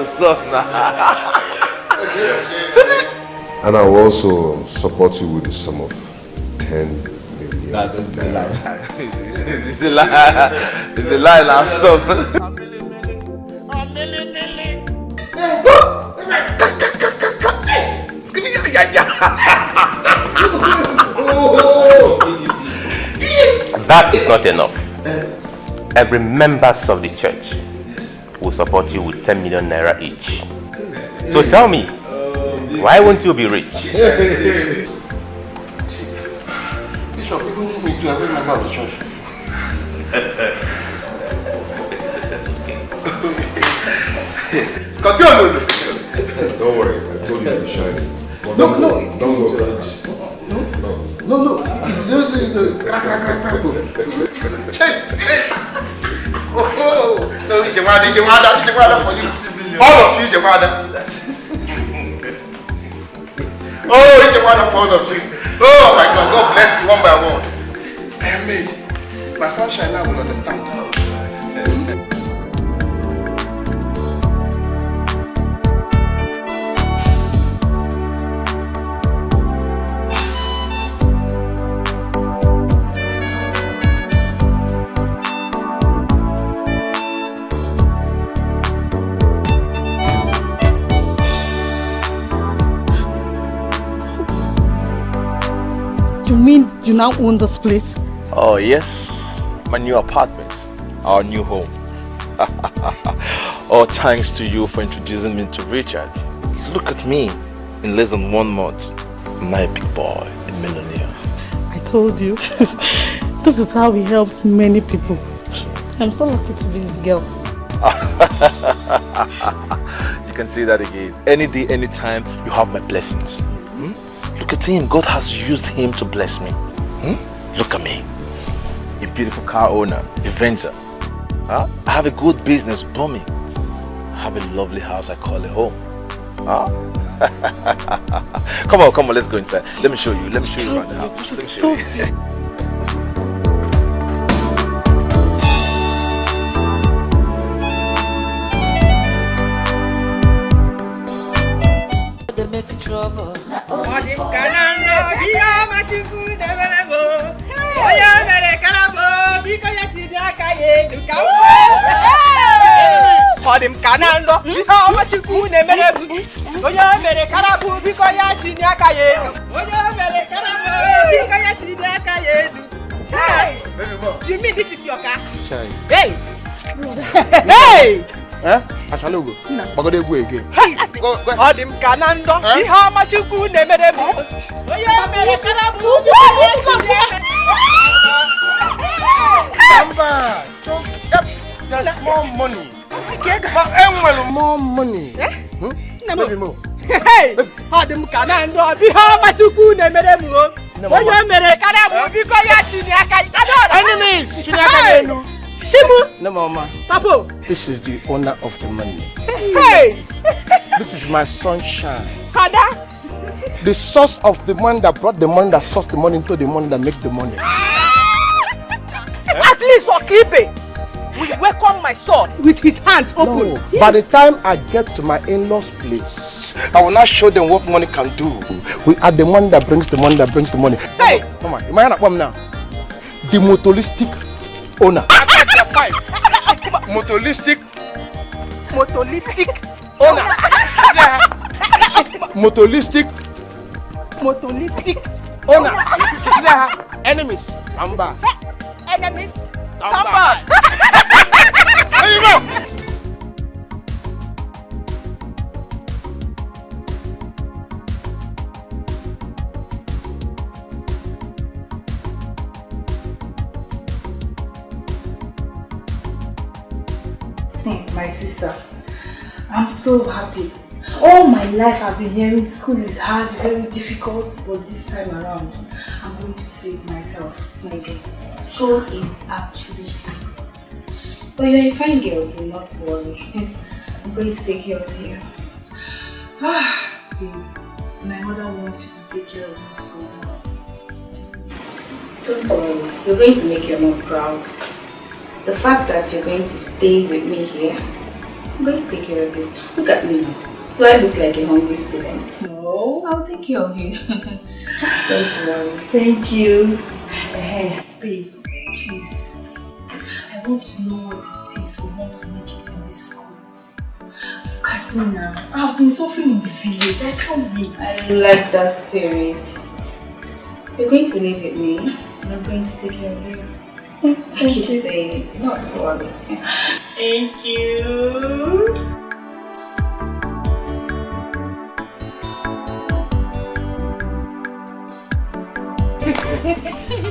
Stop now. And I will also support you with the sum of 10 million. It's a lie. It's a lie now. Stop. That is not enough. Every members of the church will support you with 10 million naira each. So tell me, why won't you be rich? Bishop, even me to every member of the church. Continue. Don't worry, I told you to shine. No. Don't go. No. It's just the crack. Oh, no, Jamada for you. All of you, Jamada. Oh, Jamada for all of you. Oh my God, God bless you one by one. Amen. My sunshine now will understand. You mean you now own this place? Oh yes, my new apartment, our new home. All thanks to you for introducing me to Richard. Look at me. In less than 1 month, I'm now a big boy, a millionaire. I told you. This is how he helps many people. I'm so lucky to be his girl. You can say that again. Any day, any time, you have my blessings. Look at him. God has used him to bless me. Look at me. A beautiful car owner, a venture. I have a good business booming. I have a lovely house I call a home. Come on, let's go inside. Let me show you around the house. Let me show you. They make trouble. You mean this is your car? Hey! Hey! Eh? I shall go. But go again. Go. Odim Kanando. How much you could never There's more money. More money. Maybe more. Hey! Odim Kanando. How much you could never enemies! No, Mama. Papo. This is the owner of the money. Hey! This is my sunshine. Kada? The source of the money that brought the money, that sourced the money into the money that makes the money. At least for keeping. We welcome my son with his hands open. No. By the time I get to my in-laws' place, I will not show them what money can do. We are the money that brings the money that brings the money. Hey! Mama, am I not come now? The motoristic owner. Motoristic owner. Motoristic owner. Enemies. Amba. Enemies. Amba. There you go. My sister, I'm so happy. All my life I've been hearing school is hard, very difficult, but this time around, I'm going to say it myself. My dear, school is actually difficult. But you're a fine girl, do not worry. I'm going to take care of you. Babe, my mother wants you to take care of me so much. Don't worry, you're going to make your mom proud. The fact that you're going to stay with me here, I'm going to take care of you. Look at me now. Do I look like a hungry student? No, I'll take care of you. Don't worry. Thank you. Babe, please. I want to know what it takes for one to make it in this school. Look at me now. I've been suffering in the village. I can't wait. I like that spirit. You're going to live with me, and I'm going to take care of you. I keep saying it, not to worry. Thank you.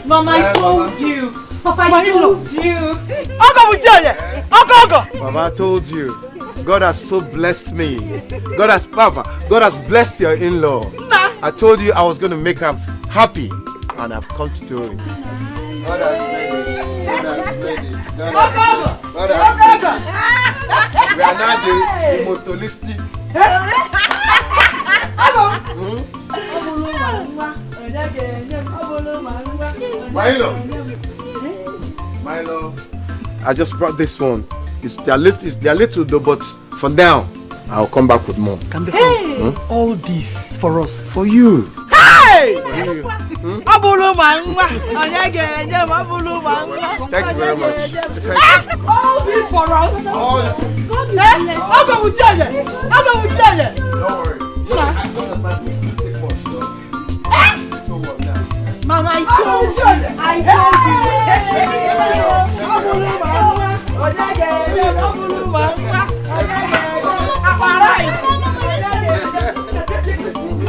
Mama, I told you. Papa, I told you. Mama, I told you. God has so blessed me. God has blessed your in-law. I told you I was going to make her happy, and I've come to do it. God has made it. God has made it. God has made it. We are now the motoristic. Milo. I just brought this one. They're little though, but for now, I'll come back with more. Hey! All this for us. For you. Hey! For you. Thank you very much. All this for us. All this. Don't worry. Mama, I told you.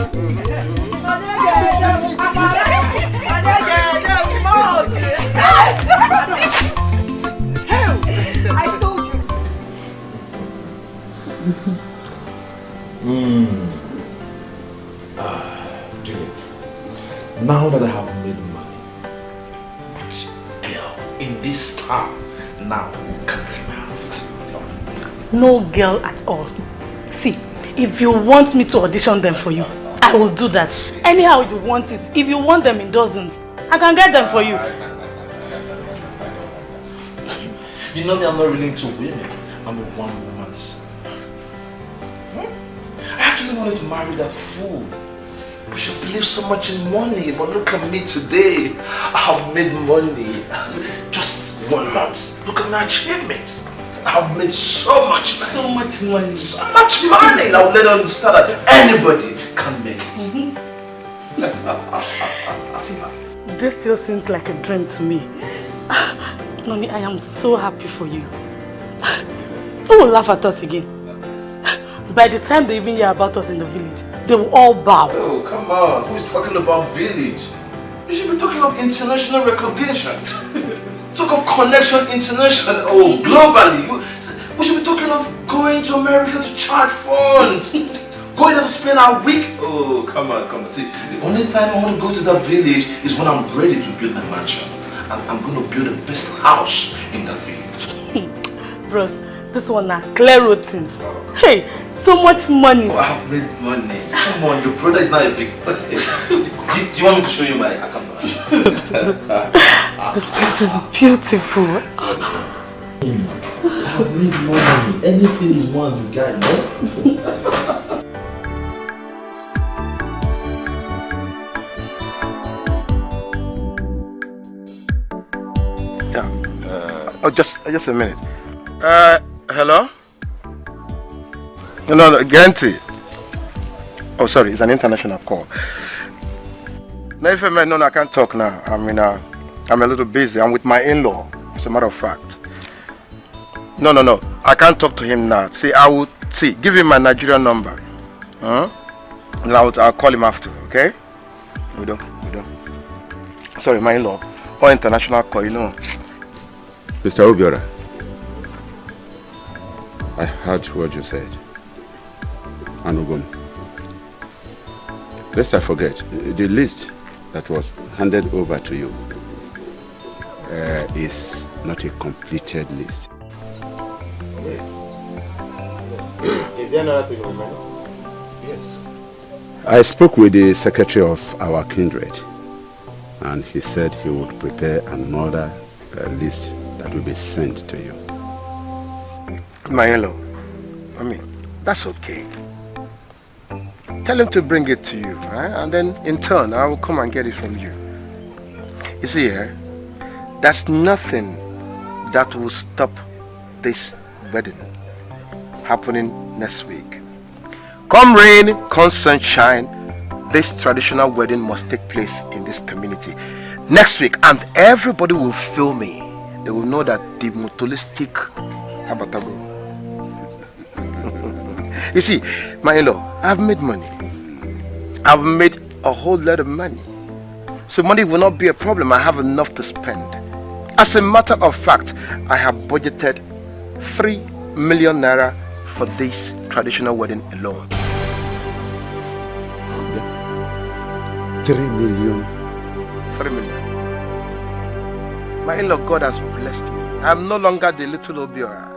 I told you. Juliet, now that I have made money, which girl in this town now can bring me out? No girl at all. See, if you want me to audition them for you, I will do that. Anyhow you want it. If you want them in dozens, I can get them for you. You know me, I'm not really into women. I'm a one-woman's. I actually wanted to marry that fool. But she believes so much in money. But look at me today. I have made money. Just 1 month. Look at my achievements. I have made so much money. So much money. So much money. Now let her understand that anybody can make it. See, this still seems like a dream to me. Noni, I am so happy for you. Who will laugh at us again? By the time they even hear about us in the village, they will all bow. Oh, come on. Who's talking about village? You should be talking of international recognition. Talk of connection international. Oh, globally. We should be talking of going to America to charge funds. Going there to spend our week. Oh, come on, come on. See, the only time I want to go to that village is when I'm ready to build my mansion. And I'm going to build the best house in that village. Bros, this one are clear routines. Hey, so much money. Oh, I have made money. Come on, your brother is not a big... do you want me to show you my account? This place is beautiful. I have made money. Anything you want, you got, no? Just a minute. Hello? No, Genti. Oh, sorry, it's an international call. No, I can't talk now. I mean, I'm a little busy. I'm with my in-law, as a matter of fact. No, I can't talk to him now. See, give him my Nigerian number. And I'll call him after, okay? We don't. Sorry, my in-law. Or international call, you know. Mr. Obiora, I heard what you said. Anugum. Lest I forget, the list that was handed over to you is not a completed list. Yes. Is there another thing you remember? Yes. I spoke with the secretary of our kindred, and he said he would prepare another list that will be sent to you. My in-law, I mean, that's okay. Tell him to bring it to you, right? And then in turn, I will come and get it from you. You see, there's nothing that will stop this wedding happening next week. Come rain, come sunshine, this traditional wedding must take place in this community next week, and everybody will feel me. They will know that the motolistic Abatago. You see, my in-law, I've made money. I've made a whole lot of money. So money will not be a problem. I have enough to spend. As a matter of fact, I have budgeted 3 million naira for this traditional wedding alone. 3 million? 3 million. My in-law, God has blessed me. I'm no longer the little Obiora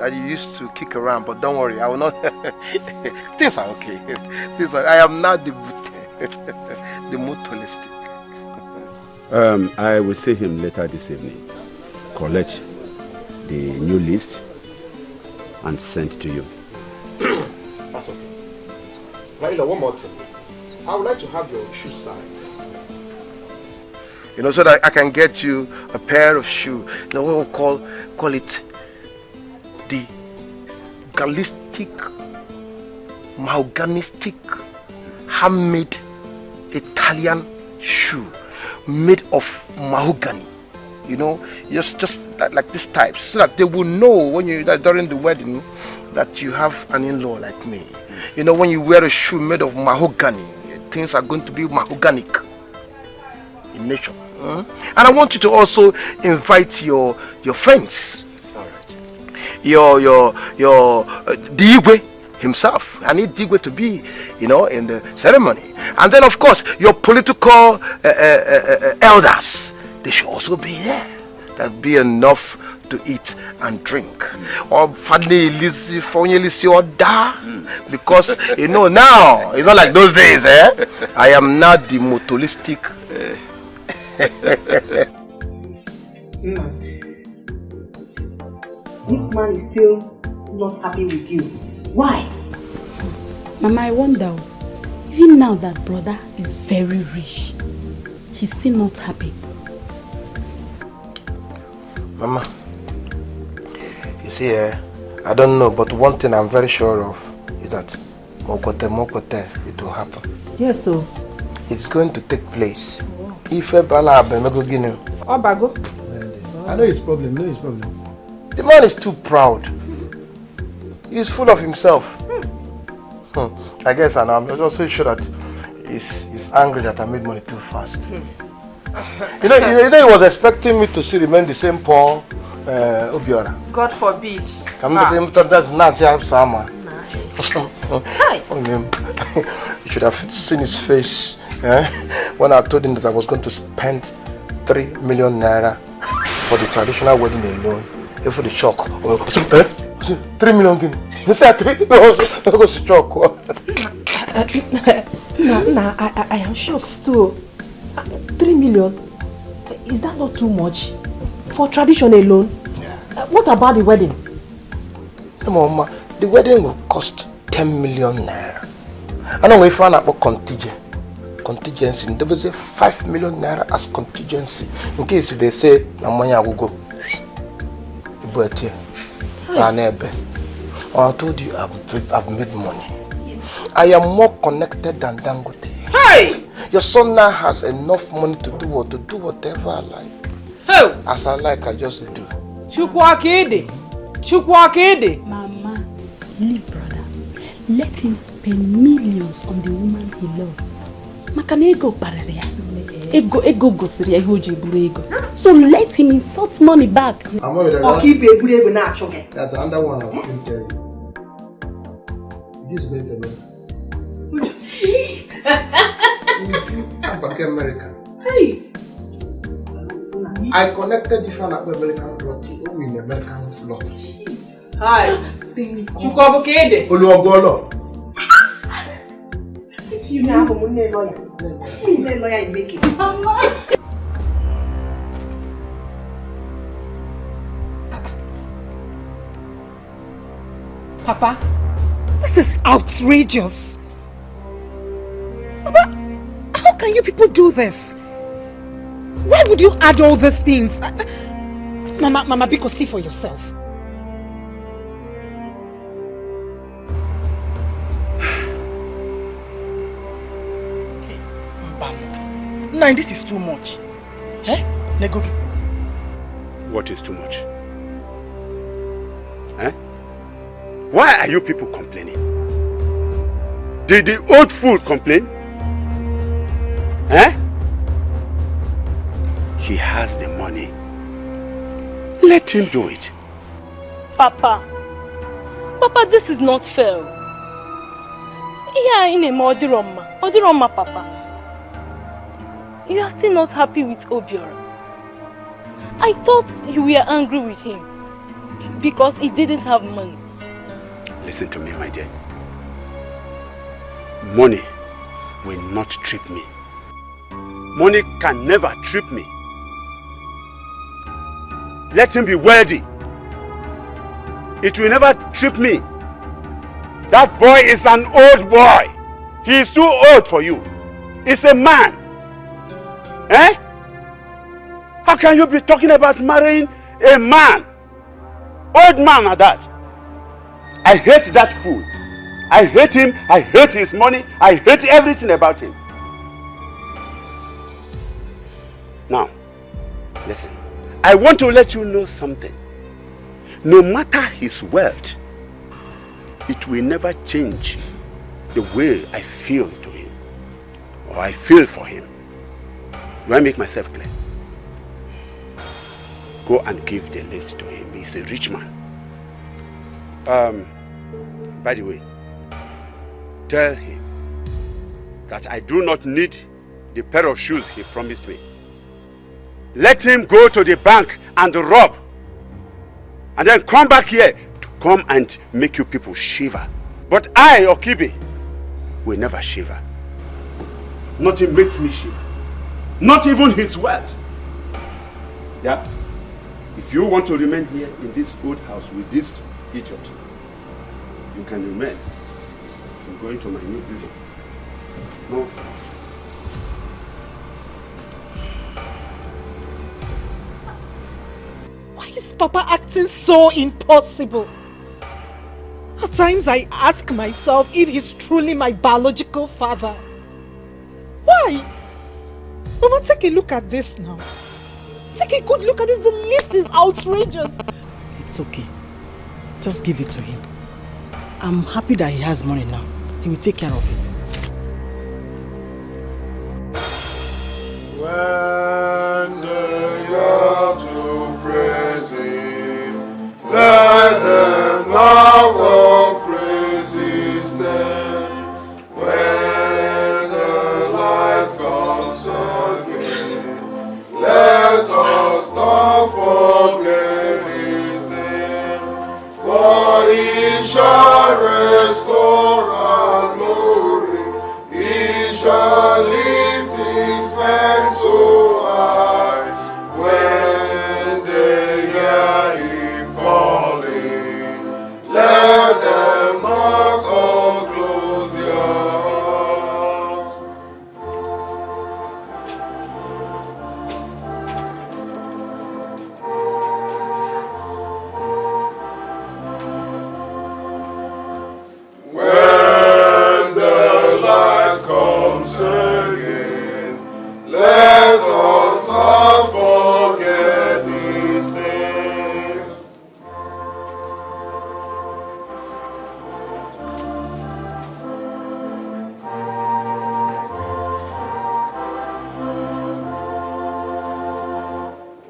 that you used to kick around, but don't worry, I will not. Things are okay. I am now the mutualistic. I will see him later this evening. Collect the new list and send to you. That's okay. Now, one more thing. I would like to have your shoe size. You know, so that I can get you a pair of shoes. You know, what we call it the gallistic, mahoganistic, handmade Italian shoe made of mahogany. You know, just like this type, so that they will know when during the wedding that you have an in-law like me. You know, when you wear a shoe made of mahogany, things are going to be mahogany in nature. And I want you to also invite your friends. It's all right. Your Dikeh himself. I need Dikeh to be, in the ceremony. And then of course your political elders. They should also be there. That'll be enough to eat and drink. Or because now it's not like those days, I am not the motolistic. This man is still not happy with you. Why? Mama, I wonder, even now that brother is very rich, he's still not happy. Mama, you see, I don't know, but one thing I'm very sure of is that mokote, it will happen. Yes, so it's going to take place. If I know his problem, The man is too proud. He's full of himself. I guess, and I'm also sure that he's angry that I made money too fast. You know, he was expecting me to still remain the same Paul Obiora. God forbid. You should have seen his face when I told him that I was going to spend 3 million naira for the traditional wedding alone. For the shock. 3 million guinea. You said 3? No, I was shocked. I am shocked too. 3 million? Is that not too much? For tradition alone? Yeah. What about the wedding? No, Mama, the wedding will cost 10 million naira. I know if I about contingency, there was a 5 million naira as contingency. In case if they say, money I will go. But here, I told you I've made money. I am more connected than Dangote. Hey! Your son now has enough money to do whatever I like. Hey! As I like, I just do. Chukwakede. Mama, leave brother. Let him spend millions on the woman he loves. Ego gosiri ya hoji buru ego. So let him insult money back. That's another one I will tell you. This is going to be American. Hey! I connected the fan American lottery. Oh, in American lottery. Hi. Chukwabukede. Oluogolo. If you now have a lawyer. Lawyer in making. Papa, this is outrageous. Papa, how can you people do this? Why would you add all these things? Mama, because see for yourself. Nah, this is too much. Eh? Negodu. What is too much? Eh? Why are you people complaining? Did the old fool complain? Eh? He has the money. Let him do it. Papa, this is not fair. Yeah, in a Odiroma, Papa. You are still not happy with Obiora. I thought you were angry with him because he didn't have money. Listen to me, my dear. Money will not trip me. Money can never trip me. Let him be wealthy. It will never trip me. That boy is an old boy. He is too old for you. He's a man. Eh? How can you be talking about marrying a man? Old man at that. I hate that fool. I hate him. I hate his money. I hate everything about him. Now, listen. I want to let you know something. No matter his wealth, it will never change the way I feel to him. or I feel for him. Do I make myself clear? Go and give the list to him. He's a rich man. By the way, tell him that I do not need the pair of shoes he promised me. Let him go to the bank and rob, and then come back here to come and make you people shiver. But I, Okibe, will never shiver. Nothing makes me shiver. Not even his wealth. Yeah? If you want to remain here in this old house with this idiot, you can remain. I'm going to my new building. Nonsense. Why is Papa acting so impossible? At times I ask myself if he's truly my biological father. Why? Mama, take a look at this now. Take a good look at this. The list is outrageous. It's okay. Just give it to him. I'm happy that he has money now. He will take care of it. When they got to praise him, let them now go praise his name. When the light comes again, let us not forget his name. For he shall restore our glory, he shall lift his hand so high. When they hear him calling, let them not all close their hearts. When the light comes again, let us not forget his name.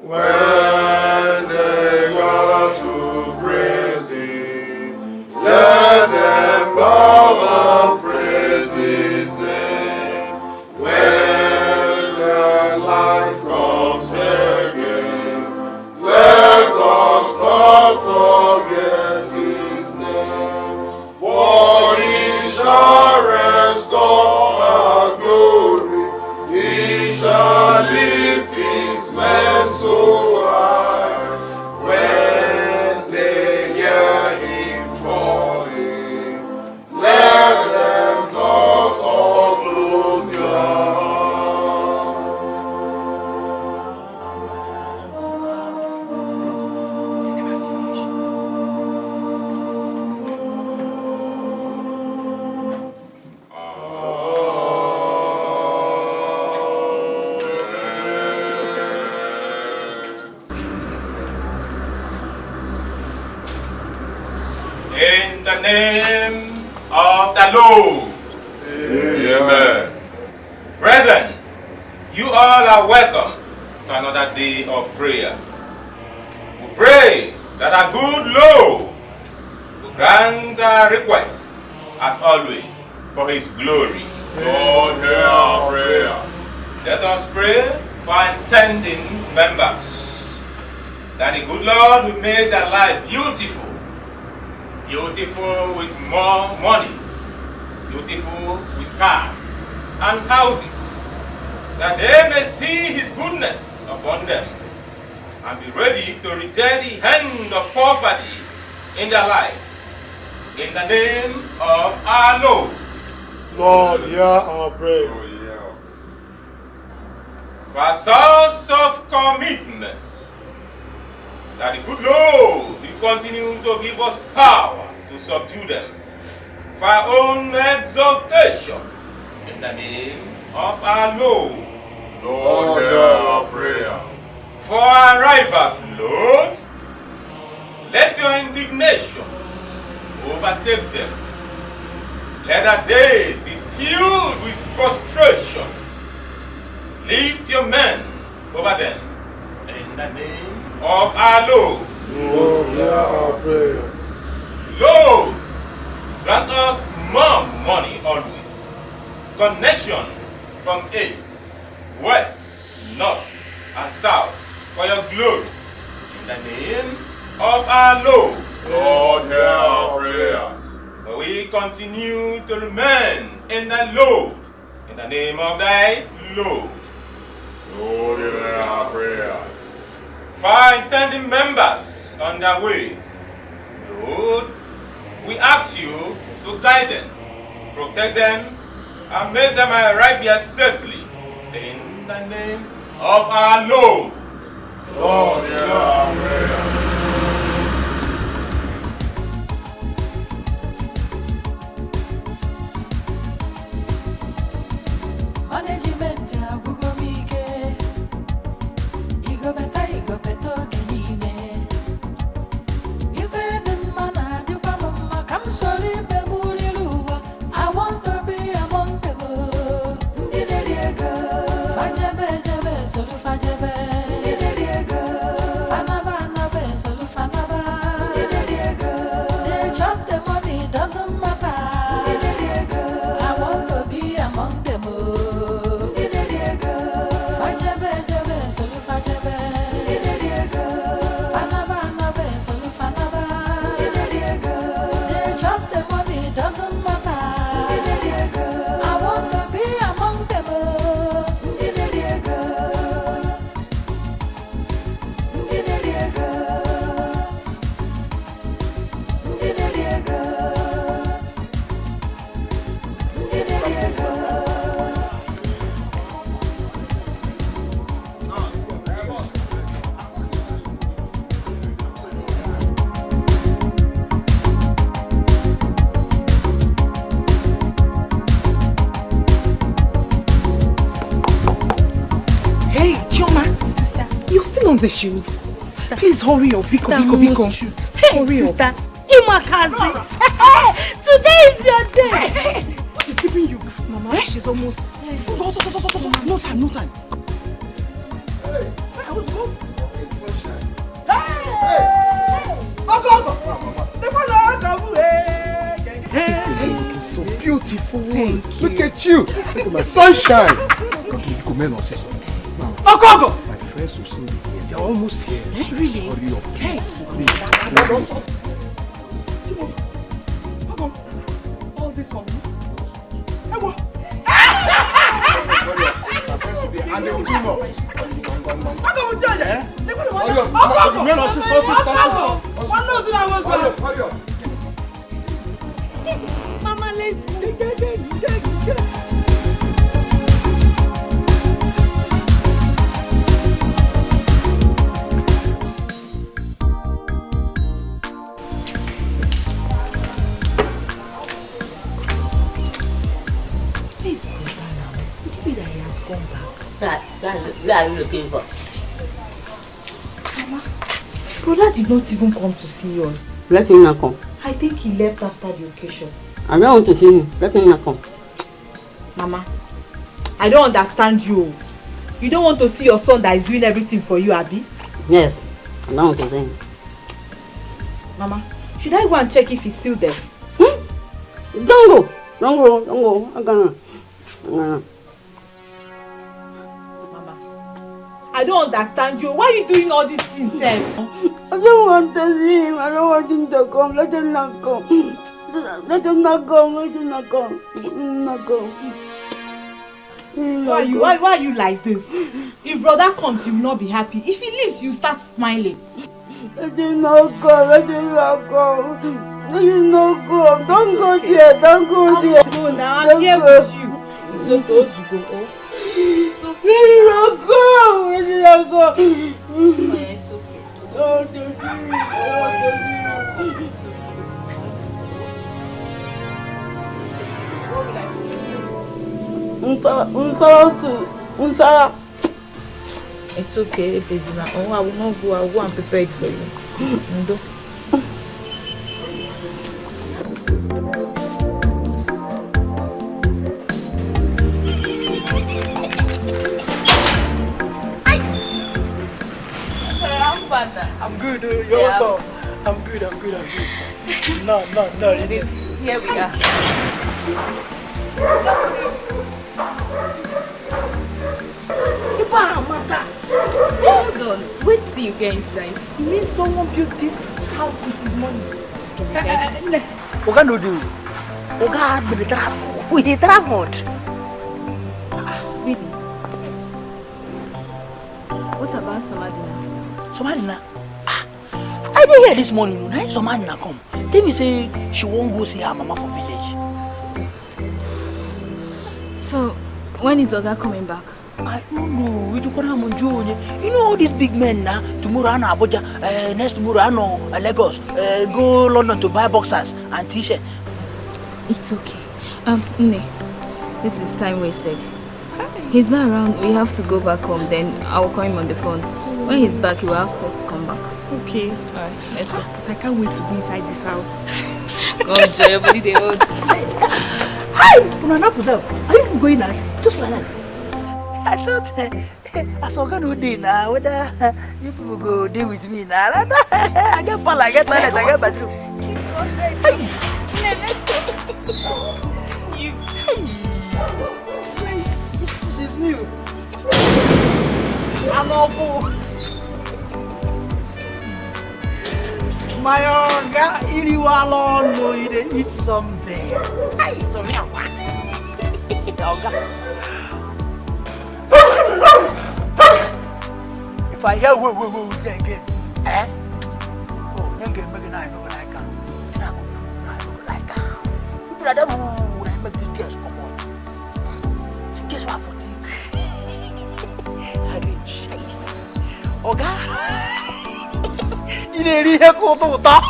When they gather to praise him, let them bow and praise his name. When the light comes again, let us not forget his name. For he shall restore our glory, he shall lift his men so high. When they hear him calling, let them not all close their hearts. In the name of the Lord. Amen. Brethren, you all are welcome to another day of prayer. We pray that our good Lord will grant our requests, as always, for his glory. Lord, hear our prayer. Let us pray for our intending members, that the good Lord will make their life beautiful. Beautiful with more money, beautiful with cars and houses, that they may see his goodness upon them and be ready to reject the hand of poverty in their life. In the name of our Lord. Lord, hear our prayer. For a source of commitment, that the good Lord will continue to give us power to subdue them, for our own exaltation, in the name of our Lord. Lord, hear our prayer. For our rivals, Lord, let your indignation overtake them. Let their days be filled with frustration your men over them. In the name of our Lord. Lord, hear our prayer. Lord, grant us more money always. Connection from east, west, north, and south for your glory. In the name of our Lord. Lord, hear our prayer. For we continue to remain in the Lord. In the name of thy Lord. Lord, hear our prayer. Find 10 members on their way. Lord, we ask you to guide them, protect them, and make them arrive here safely. In the name of our Lord. Lord, hear our prayer. Management agugomike. Igo beto kenine. Ife den mana dikwa mama kam soli bebuli luwa. I want to be among them. Ndideriego. Fajebe solu fajebe. Ndideriego. Fanaba solu fanaba. Ndideriego. They chop the money, doesn't matter. Ndideriego. I want to be among them. Ndideriego. Fajebe solu fajebe. Ndideriego. Fanaba solu fanaba. Ndideriego. They chop the money, doesn't matter. Ndideriego. I want to be among them. Ndideriego. Ndideriego. Ndideriego. Hey, Chioma. Sister. You're still on the shoes. Sister. Please hurry up. Biko. Hey, Hurry up. sister. Imakazi. Today is your day. Hey, what is keeping you? Mama, she's almost... No time. Hey, I was good. Hey, you're looking so beautiful. Thank you. Look at you. Look at my sunshine. Go, men or sister. My friends will see me here. They're almost here. Really? Hurry up, Hey. please. All this for me? And they will do more. Mama, let's go. Please go down now. Could it be that he has gone back? Where are you looking for? Mama, brother did not even come to see us. Let him not come. I think he left after the occasion. I don't want to see him. Let him not come. Mama, I don't understand you. You don't want to see your son that is doing everything for you, Abi? Yes, I don't want to see him. Mama, should I go and check if he's still there? Don't go. I'm gonna. I don't understand you. Why are you doing all these things, Sam? I don't want to see him. I don't want him to come. Let him not come. Let him not come. Why are you like this? If brother comes, you will not be happy. If he leaves, you start smiling. Let him not come. Let him not come. Don't go there. Don't go there. No, now I'm here with you. So those you go. Let him not go. It's okay, Bezina. Oh, I will not go. I will go and prepare it for you. Ndo. I'm good. You're welcome. I'm good. No. Here we are. Hold on. Wait till you get inside. You mean someone built this house with his money? Oga no do. Oga be travel. We traveled. Really? Yes. What about Somadina? Somadina? I didn't hear this morning. Now Somadina come. Tell me say she won't go see her mama for village. So, when is Oga coming back? I don't know. You know all these big men now. Tomorrow I know Abuja. Next tomorrow I know Lagos. Go London to buy boxers and t-shirts. It's okay. Nne, this is time wasted. He's not around. We have to go back home. Then I will call him on the phone. When he's back, he will ask us to come back. Okay. Alright, let's go. But I can't wait to be inside this house. Go enjoy your body, they hold. Hi! Are you going out? Just like that. I thought I saw no day now. Whether you people go deal with me now. I get pal, I get toilet, I get bathroom. She's new. I'm awful. My Oga, Ini Walon, no, you eat something. I eat something. If I hear woo, again, eh? Oh, you can make it now, I don't like her. I don't like her. You brother, I make this girl come on. She gets my foot. Oga, you didn't hear go to talk.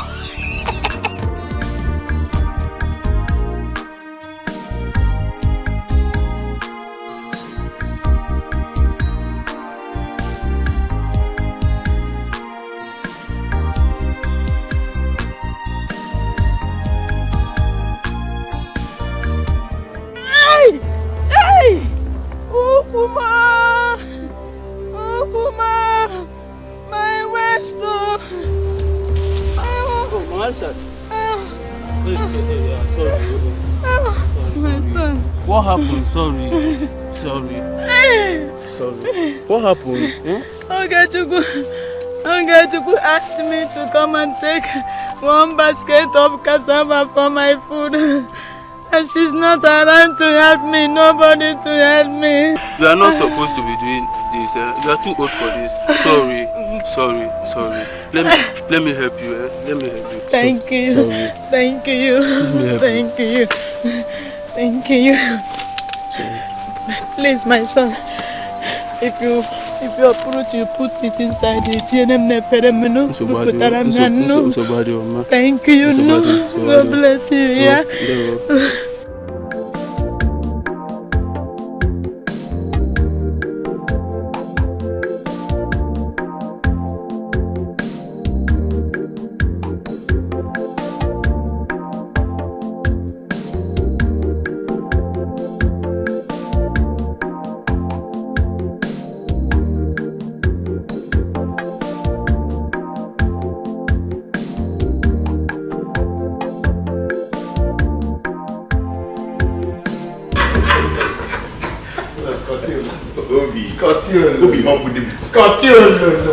What happened? Sorry. What happened? Ogachukwu asked me to come and take one basket of cassava for my food. And she's not around to help me, nobody to help me. You are not supposed to be doing this. You are too old for this. Sorry. Let me help you. Let me help you. Thank you. Please, my son. If you approach, you put it inside the Thank you. God bless you. Yeah.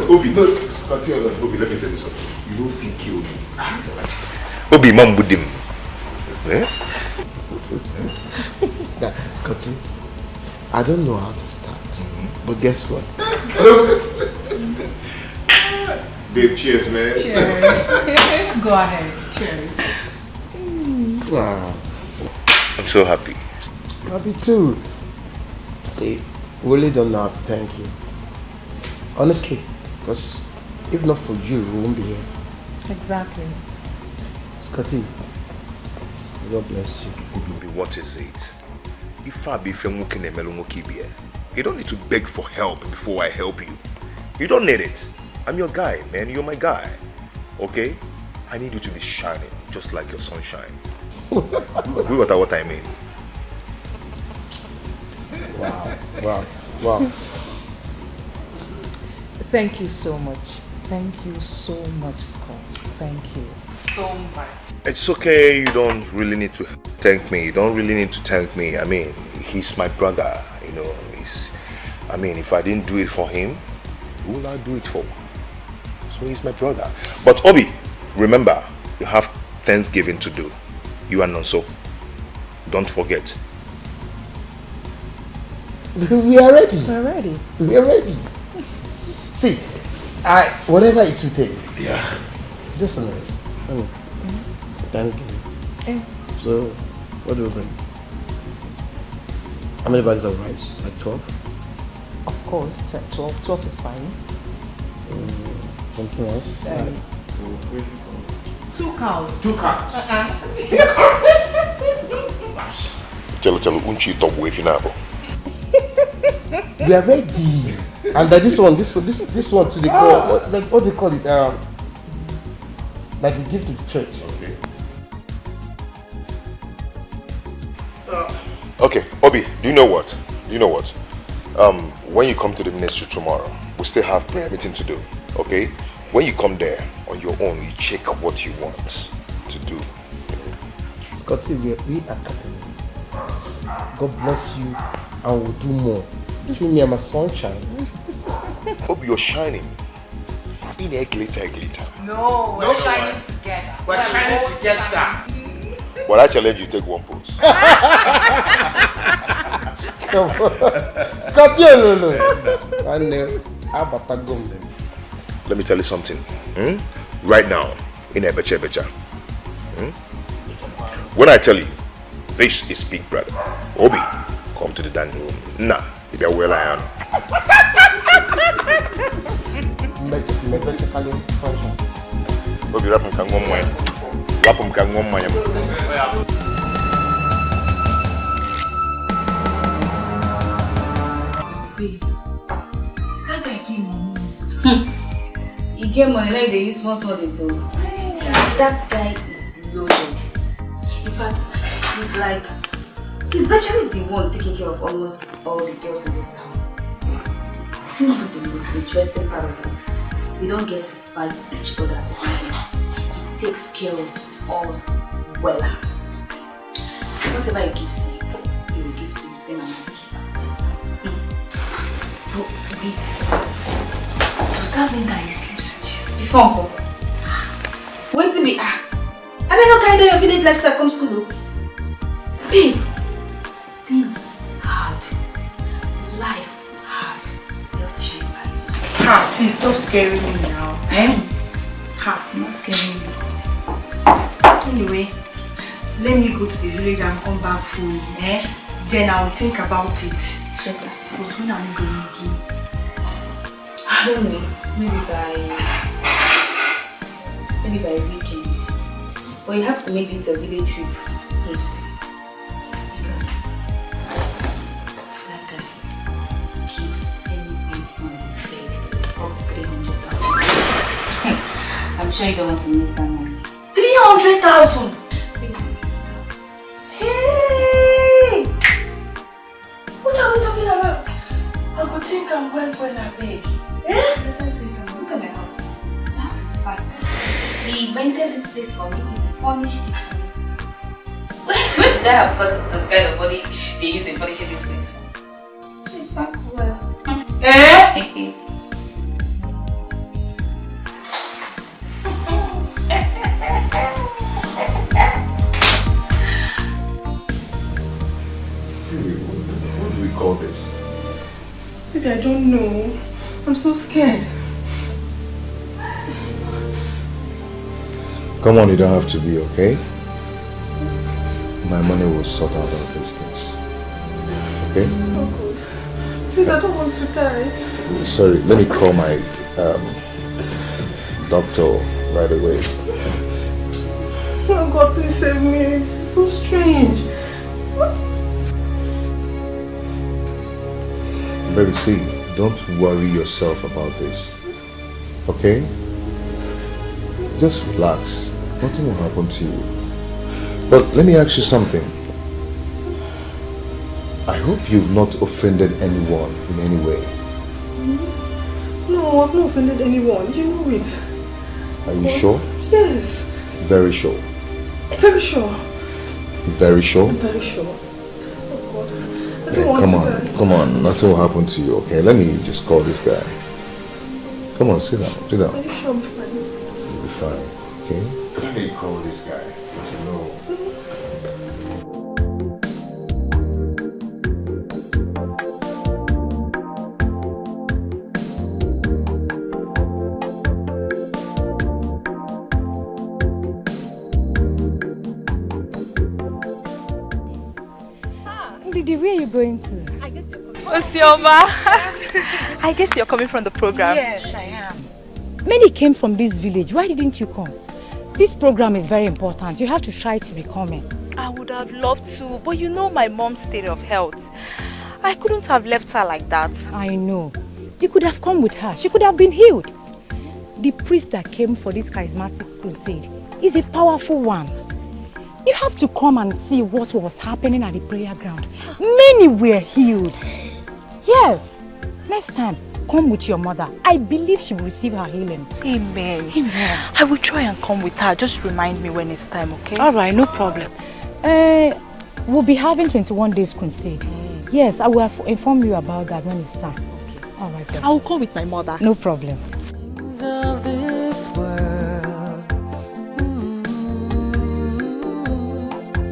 Obi, let me tell you something. You don't think kill me. Obi, mom with him. Scotty, I don't know how to start, but guess what? Babe, cheers, man. Cheers. Go ahead. Cheers. Wow. I'm so happy. Happy too. See, really don't know how to thank you. Honestly, because if not for you, we won't be here. Exactly. Scotty, God bless you. What is it? If I be you don't need to beg for help before I help you. You don't need it. I'm your guy, man. You're my guy. Okay? I need you to be shining, just like your sunshine. We got what I mean. Wow. Thank you so much. Thank you so much, Scott. Thank you so much. It's okay, you don't really need to thank me. You don't really need to thank me. I mean, he's my brother, you know. If I didn't do it for him, who will I do it for? So he's my brother. But Obi, remember, you have Thanksgiving to do. You and Nonso. Don't forget. We are ready. We're ready. We are ready. See, whatever it will take. Yeah. Just a minute. Thanksgiving. Yeah. So, what do we bring? How many bags of rice? Like 12? Of course, 12. 12 is fine. Something else? 2 cows. 2 cows. Chalo, unchi top wave in abo. We are ready. And this one to they call that's what they call it. Like a gift to the church. Okay, Obi, do you know what? When you come to the ministry tomorrow, we still have prayer meeting to do. Okay? When you come there on your own, you check what you want to do. Scotty, we are capable. God bless you, and we'll do more. Between me and my sunshine. Hope you're shining. Ini glitter. No, we're shining together. We're shining together. But I challenge you, take one pose. Come on. Scotty, no. Let me tell you something. Right now, Ini becha. When I tell you, this is Big Brother. Obi, come to the dining room. Nah, if you're well, I am. Obi, rapum kan one wine. Rapum kan one wine. Babe, how can I give money? You get money, like they use small details. That guy is loaded. In fact, he's virtually the one taking care of almost all the girls in this town. It's really the most interesting part of it. We don't get to fight each other over him. He takes care of us well. Whatever he gives me, he will give to you, same amount. But wait, does that mean that he sleeps with you? Before Uncle? Wait till me, I mean, not kind of your village lifestyle comes school. Babe, things hard. Life hard. You have to shine eyes. Please stop scaring me now. I'm not scaring you. Anyway, let me go to the village and come back fully. Then I'll think about it. But when are we going again? I don't know. Maybe by weekend. But you have to make this your village trip haste. Because that guy keeps anything on his bed up to 300,000. I'm sure you don't want to miss that money. 300,000! Hey! What are we talking about? I could think I'm well I beg. Look at my house. My house is fine. He rented this place for me. He furnished it for me. Where did I have got the kind of money they use in furnishing this place for? Well. What do we call this? Maybe I don't know. I'm so scared. Come on, you don't have to be, okay? My money will sort out all these things. Okay? Oh God. Please, I don't want to die. Sorry, let me call my doctor right away. Oh God, please save me. It's so strange. Baby, see, don't worry yourself about this. Okay? Just relax. Nothing will happen to you. But let me ask you something. I hope you've not offended anyone in any way. No, No, I've not offended anyone. You know it. Are you sure? Yes. Very sure. Very sure. Very sure? Very sure. Oh God. I don't want Come to on, die. come on. Nothing will happen to you, okay? Let me just call this guy. Come on, sit down, sit down. Are you sure I'm fine? You'll be fine, okay? Let me call this guy. But you know. Didi, where are you going to? Osioma, I guess you're coming from the program. Yes, I am. Many came from this village. Why didn't you come? This program is very important. You have to try to be coming. I would have loved to, but you know my mom's state of health. I couldn't have left her like that. I know. You could have come with her. She could have been healed. The priest that came for this charismatic crusade is a powerful one. You have to come and see what was happening at the prayer ground. Many were healed. Yes. Next time, come with your mother. I believe she will receive her healing. Amen. Amen. I will try and come with her. Just remind me when it's time, okay? All right, no problem. We'll be having 21 days crusade. Yes, I will inform you about that when it's time. Okay. All right then. I will come with my mother. No problem. Things of this world.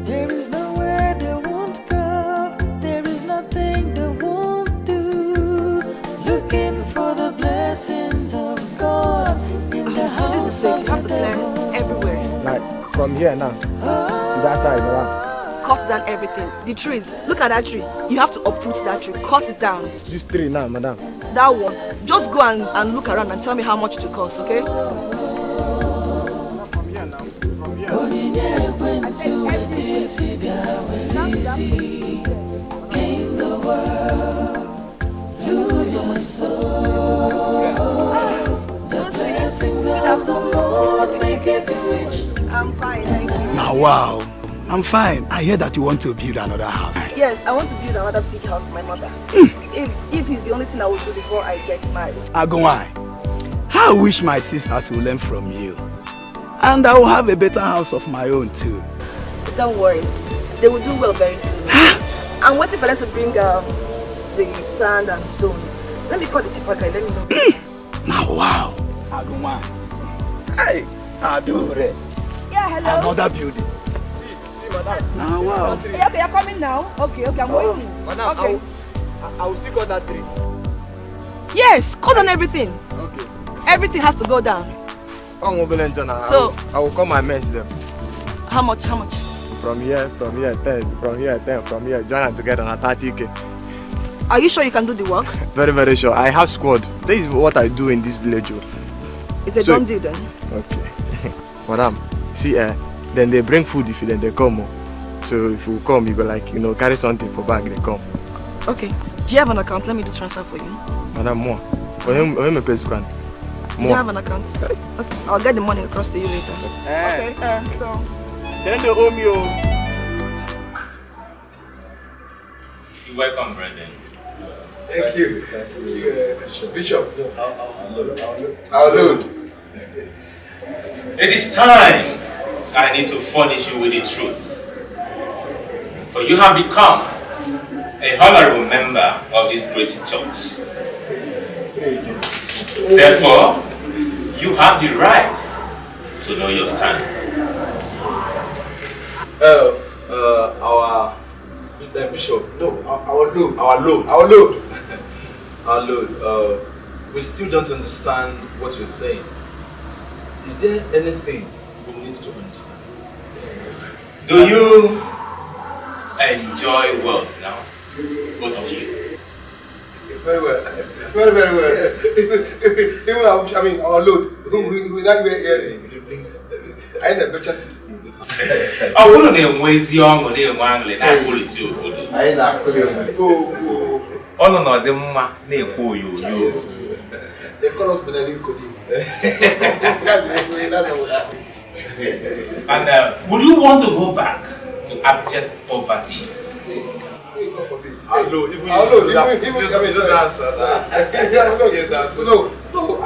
There is nowhere they won't go. There is nothing they won't do. Looking for the blessings of God in the house of the devil. Everywhere. Like from here now to that side, around. Cut down everything. The trees. Look at that tree. You have to uproot that tree. Cut it down. This tree now, madam. That one. Just go and look around and tell me how much it will cost, okay? From here now. From here. Gain the world, lose your soul. The blessings of the Lord make it rich. I'm fine, thank you. Now, wow. I'm fine. I hear that you want to build another house. Yes, I want to build another big house for my mother. If it's the only thing I will do before I get married. Agumai, I wish my sisters will learn from you. And I will have a better house of my own too. Don't worry, they will do well very soon. I'm waiting for them to bring the sand and stones. Let me call the tipper guy, let me know. Now, wow. Agumai. Hey, Adore. Yeah, hello. Another building. Now, wow. Okay, you're coming now? Okay, I'm waiting. Madam, okay. I will still cut that tree. Yes, cut on everything. Okay. Everything has to go down. So I will come and match them. How much? From here, 10, from here, 10, from here, join them together on 30K. Are you sure you can do the work? Very, very sure. I have squad. This is what I do in this village. It's a done deal then. Okay. Madam, see, then they bring food if they come. So if you come, you go like, carry something for bag, they come. Okay. Do you have an account? Let me do transfer for you. Madam, more. For him, a place you can. Do you have an account? Okay. I'll get the money across to you later. Okay. So. Then they owe me. You're welcome, Brendan. Thank you. Bishop. I'll load. It is time I need to furnish you with the truth. For you have become a honorable member of this great church. Therefore, you have the right to know your stand. Our bishop. No, our load. Our load. We still don't understand what you're saying. Is there anything we need to understand? Do you enjoy wealth now? Both of you. Very well. Very, very well. Yes. Even our load. We not wear earring. I ain't better city. I wouldn't know where's young or they wangle. I will see you. I ain't actually. Oh no, the mama, they call you. They call us Benelin Cody. And would you want to go back to abject poverty? God forbid. Even dance. No, I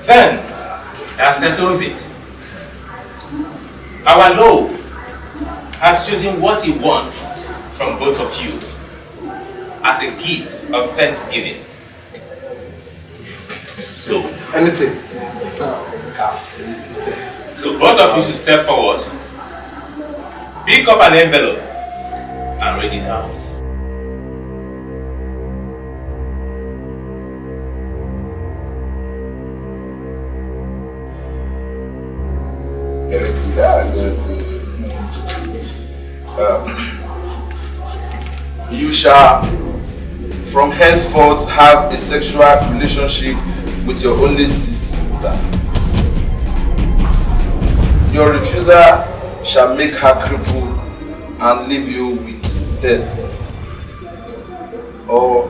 Then, that settles it. Our Lord has chosen what He wants from both of you as a gift of thanksgiving. So, anything. So both of you should step forward, pick up an envelope, and read it out. You shall from henceforth have a sexual relationship with your only sister. Your refuser shall make her cripple and leave you with death. Or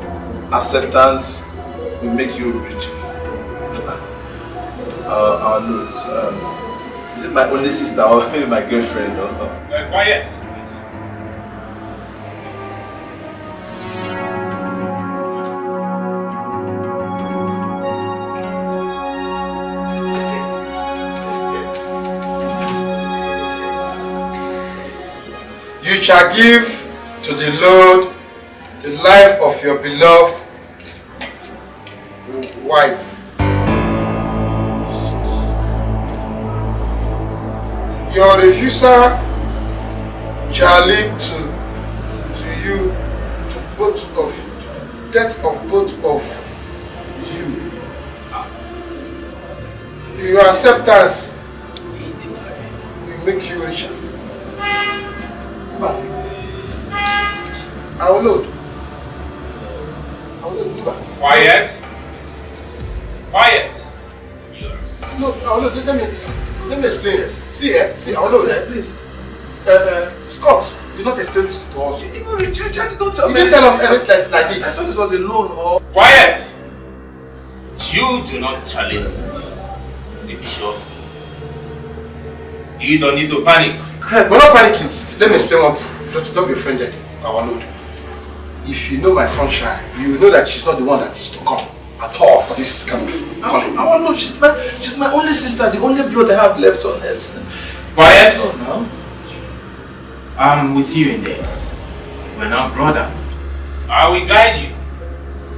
acceptance will make you rich. Our Lord, is it my only sister or maybe my girlfriend? Quiet. You shall give to the Lord the life of your beloved wife. Your refusal shall lead to you, to both of death of both of you. Your acceptance will make you richer. Our Lord. Quiet. Quiet. No, our Lord, let me explain this. See here, see, our Lord, please. Scott, do not explain this to us. Even Richard, don't tell me. You didn't tell us anything like this. I thought it was a loan or... Quiet! You do not challenge the bishop. You don't need to panic. We're not panicking. Let me explain one thing. Just don't be offended, our Lord. If you know my sunshine, you know that she's not the one that is to come at all for this kind of calling. Our Lord, she's my only sister, the only blood I have left on earth. Quiet! Oh, no. I'm with you in this. We're not brother. I will guide you.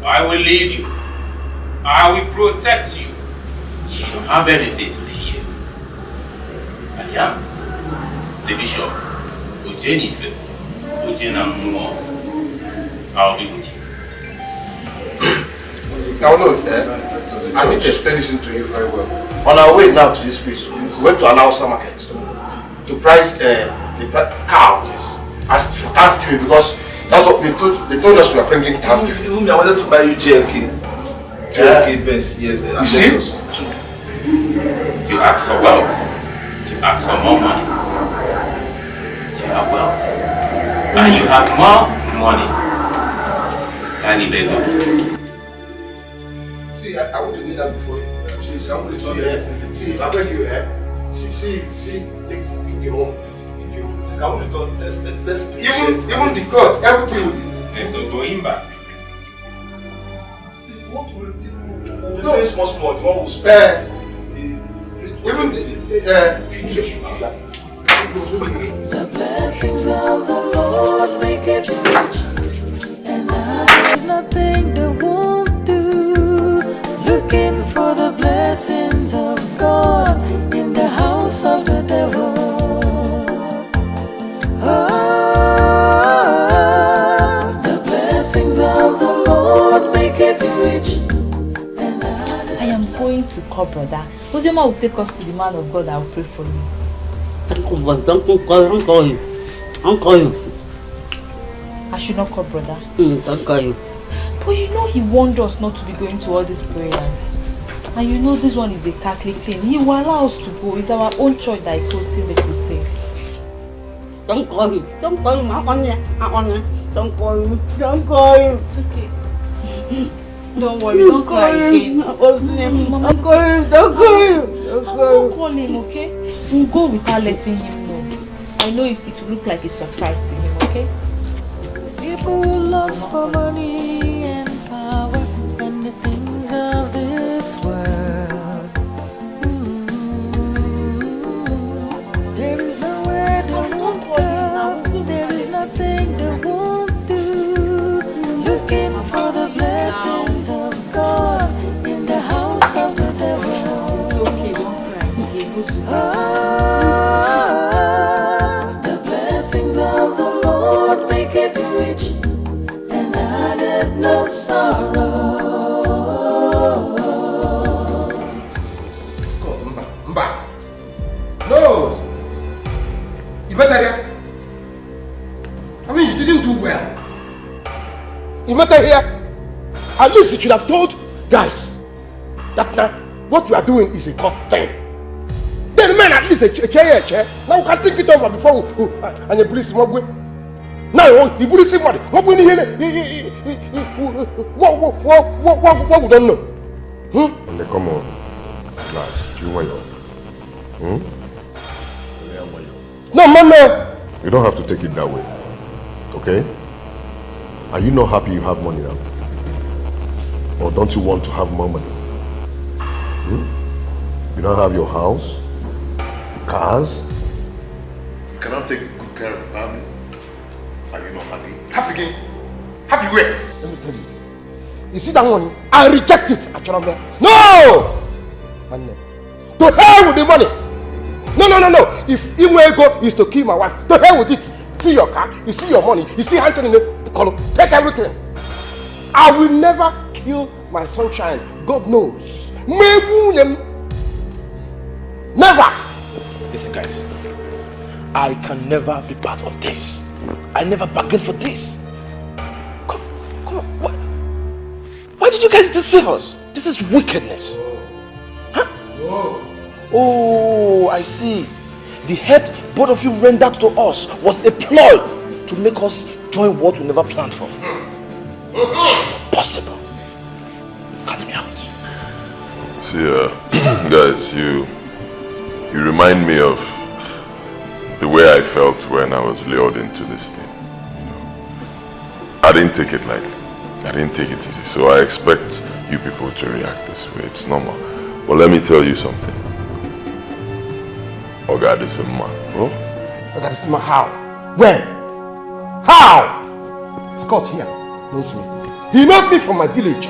I will lead you. I will protect you. You don't have anything to fear. I am the bishop, Ujenife, Ujenamumo. I'll be with you. Now, Lord, I need to explain this to you very well. On our way now to this place, we went to an Hausa market to price the cow as for Thanksgiving, because that's what they told us we were bringing Thanksgiving. I wanted to buy you JLK. JLK best, yes. You see? You ask for wealth. You ask for more money. You have wealth. And you have more money. See, I want to do that before you. See, I want to see her. See, I beg you, see, take you home. I want to do even the gods, everything with this. There's no going back. No, it's small, the one will spare. Even this, the blessings of the Lord make it rich, and there's nothing they won't do. Looking for the blessings of God in the house of the devil. Oh, the blessings of the Lord make it rich. I am going to call brother. Ozema will take us to the man of God. I will pray for you. Don't call you. I should not call brother. Don't call you. But you know he warned us not to be going to all these prayers. And you know this one is a Catholic thing. He will allow us to go. It's our own church that is hosting the crusade. Don't call you. Don't call you. Don't call you. Don't call you. It's okay. Don't worry, don't cry again. Don't call him, don't call him. I won't call him, okay? We'll go without letting him know. I know it will look like a surprise to him, okay? People lost for money and Lord make it rich and added no sorrow. Mba. No. You better. I mean, you didn't do well. You better here. At least you should have told guys that now what we are doing is a good thing. Then man, at least a chair. Now we can think it over before we and the police mob. Now the police somebody. What we need here? What we don't know? And they come on, class. You want No, mama. You don't have to take it that way. Okay? Are you not happy you have money now? Or don't you want to have more money? You don't have your house, cars. You cannot take good care of the family. Are you not happy? Happy again? Happy where? Let me tell you. You see that money? I reject it. No! Man, to hell with the money. No. If Imwego is to kill my wife, to hell with it. See your car, you see your money, you see Anthony in the color. Take everything. I will never kill my sunshine. God knows. Never. Listen, guys. I can never be part of this. I never bargained for this. Come on. Why did you guys deceive us? This is wickedness. Huh? Oh, I see. The head both of you rendered to us was a ploy to make us join what we never planned for. It's not possible. Cut me out. See, guys, you remind me of the way I felt when I was lured into this thing. I didn't take it lightly. I didn't take it easy. So I expect you people to react this way. It's normal. But let me tell you something. Oh God, this is a man. Oh? Oh God, this is my how? When? How? Scott here knows me. He knows me from my village. He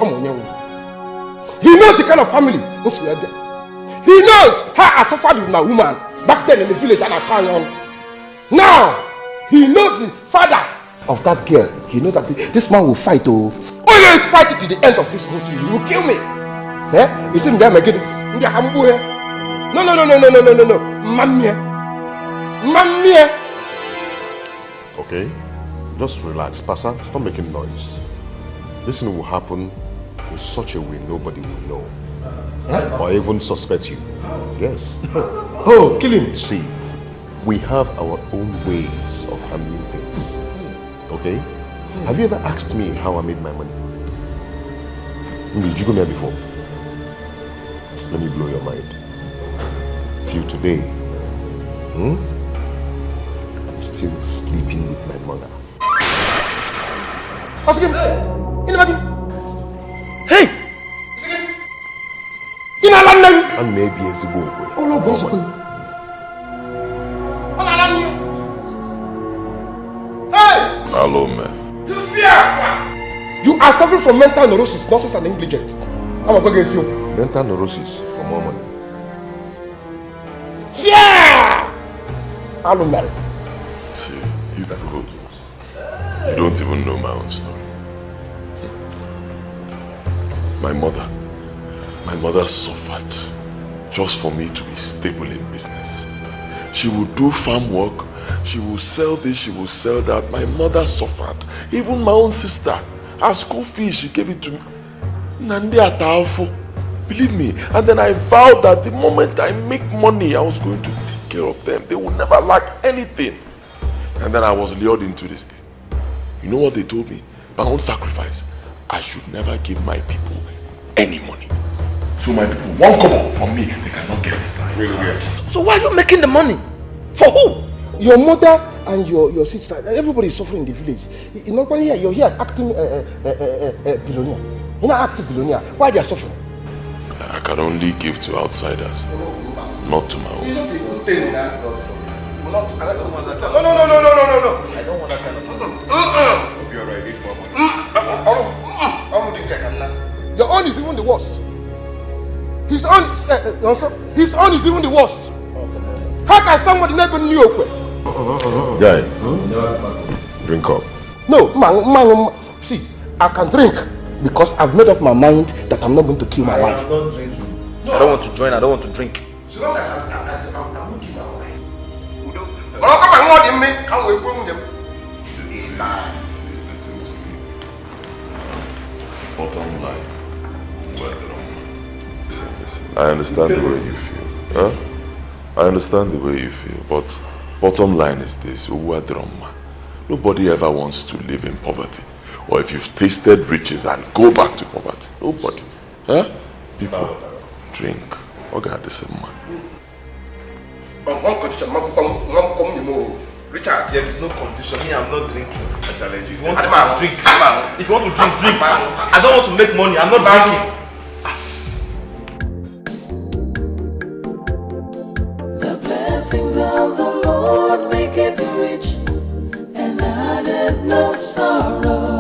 knows the kind of family. He knows how I suffered with my woman back then in the village and I carry on. Now, he knows the father of that girl. He knows that this man will fight. Oh, he'll fight it to the end of this whole thing. He will kill me. Eh? You see me there again? No. Mamie. Okay? Just relax. Pastor, stop making noise. This thing will happen in such a way nobody will know. Or even suspect you. Yes. Oh, kill him. See, we have our own ways of handling things. Okay? Have you ever asked me how I made my money? Did you go there before? Let me blow your mind. Till today, I'm still sleeping with my mother. Hey! And maybe a zibo. Hey! Hello, man. You are suffering from mental neurosis, nonsense and negligence. I'm going against you. Mental neurosis for more money. Fear! I'm not married. See, you don't even know my own story. My mother suffered just for me to be stable in business. She would do farm work, she would sell this, she would sell that. My mother suffered. Even my own sister, her school fees, she gave it to me. Nande Ataafo. Believe me. And then I vowed that the moment I make money, I was going to take care of them. They would never lack anything. And then I was lured into this thing. You know what they told me? My own sacrifice. I should never give my people any money. So my people won't come up from me. They cannot get it. Really. So why are you making the money? For who? Your mother and your sister. Everybody is suffering in the village. You're not here. You're here acting billionaire. You're not acting billionaire. Why they are suffering? I can only give to outsiders, not to my own. No. I don't want that kind of You're right. Your own is even the worst. His own is even the worst. How can somebody never knew? Guy, Drink up. No, man, see, I can drink because I've made up my mind that I'm not going to kill my wife. I'm not drinking. No. I don't want to join, I don't want to drink. So long as I'm not killing my wife. But I'll come and warn me, can't wait for them. Listen to me. Bottom line. Listen. I understand the way you feel. Huh? I understand the way you feel, but bottom line is this. Nobody ever wants to live in poverty. Or if you've tasted riches and go back to poverty. Nobody. Huh? People, drink. Okay, this is man. But one condition, Richard, there is no condition. Me, I'm not drinking. I challenge you. If you want to drink, if you want to drink. I don't want to make money. I'm not drinking. The blessings of the Lord make it rich and added no sorrow.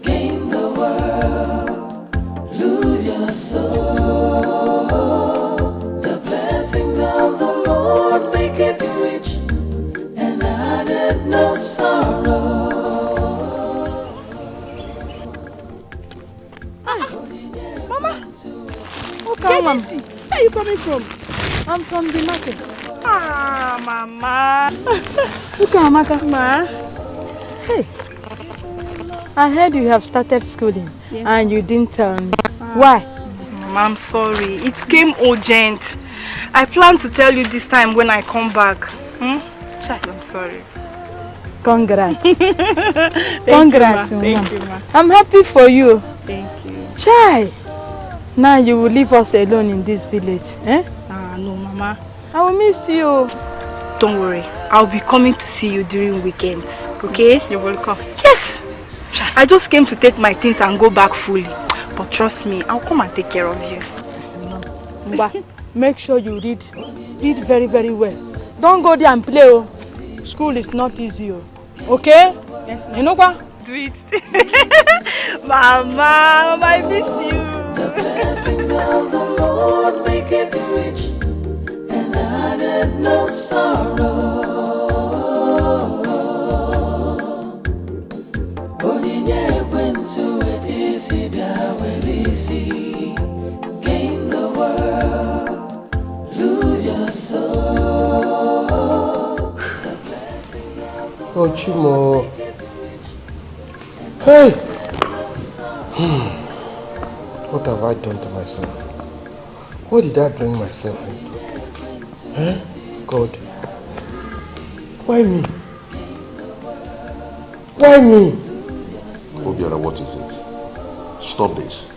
Gain the world, lose your soul. The blessings of the Lord make it rich and added no sorrow. Mama, okay, where are you coming from? I'm from the market. Ah, Mama. Look at Amaka. Ma. Hey, I heard you have started schooling and you didn't tell me. Why? Mama, I'm sorry. It came urgent. I plan to tell you this time when I come back. I'm sorry. Congrats. Congrats, Ma. Thank you, Ma. I'm happy for you. Thank you. Chai, now you will leave us alone in this village. Eh? No, Mama. I will miss you. Don't worry. I'll be coming to see you during weekends. Okay? You're welcome. Yes! I just came to take my things and go back fully. But trust me, I'll come and take care of you. Mba, make sure you read very, very well. Don't go there and play. Oh. School is not easy. Okay? Yes, you know what? Do it. Mama, I miss you. The blessings of the Lord make it rich and added no sorrow. Gain the world, lose your soul. Oh, Chimo. Hey! What have I done to myself? What did I bring myself into? Huh? God. Why me? Why me? Obiara, what is it? Stop this.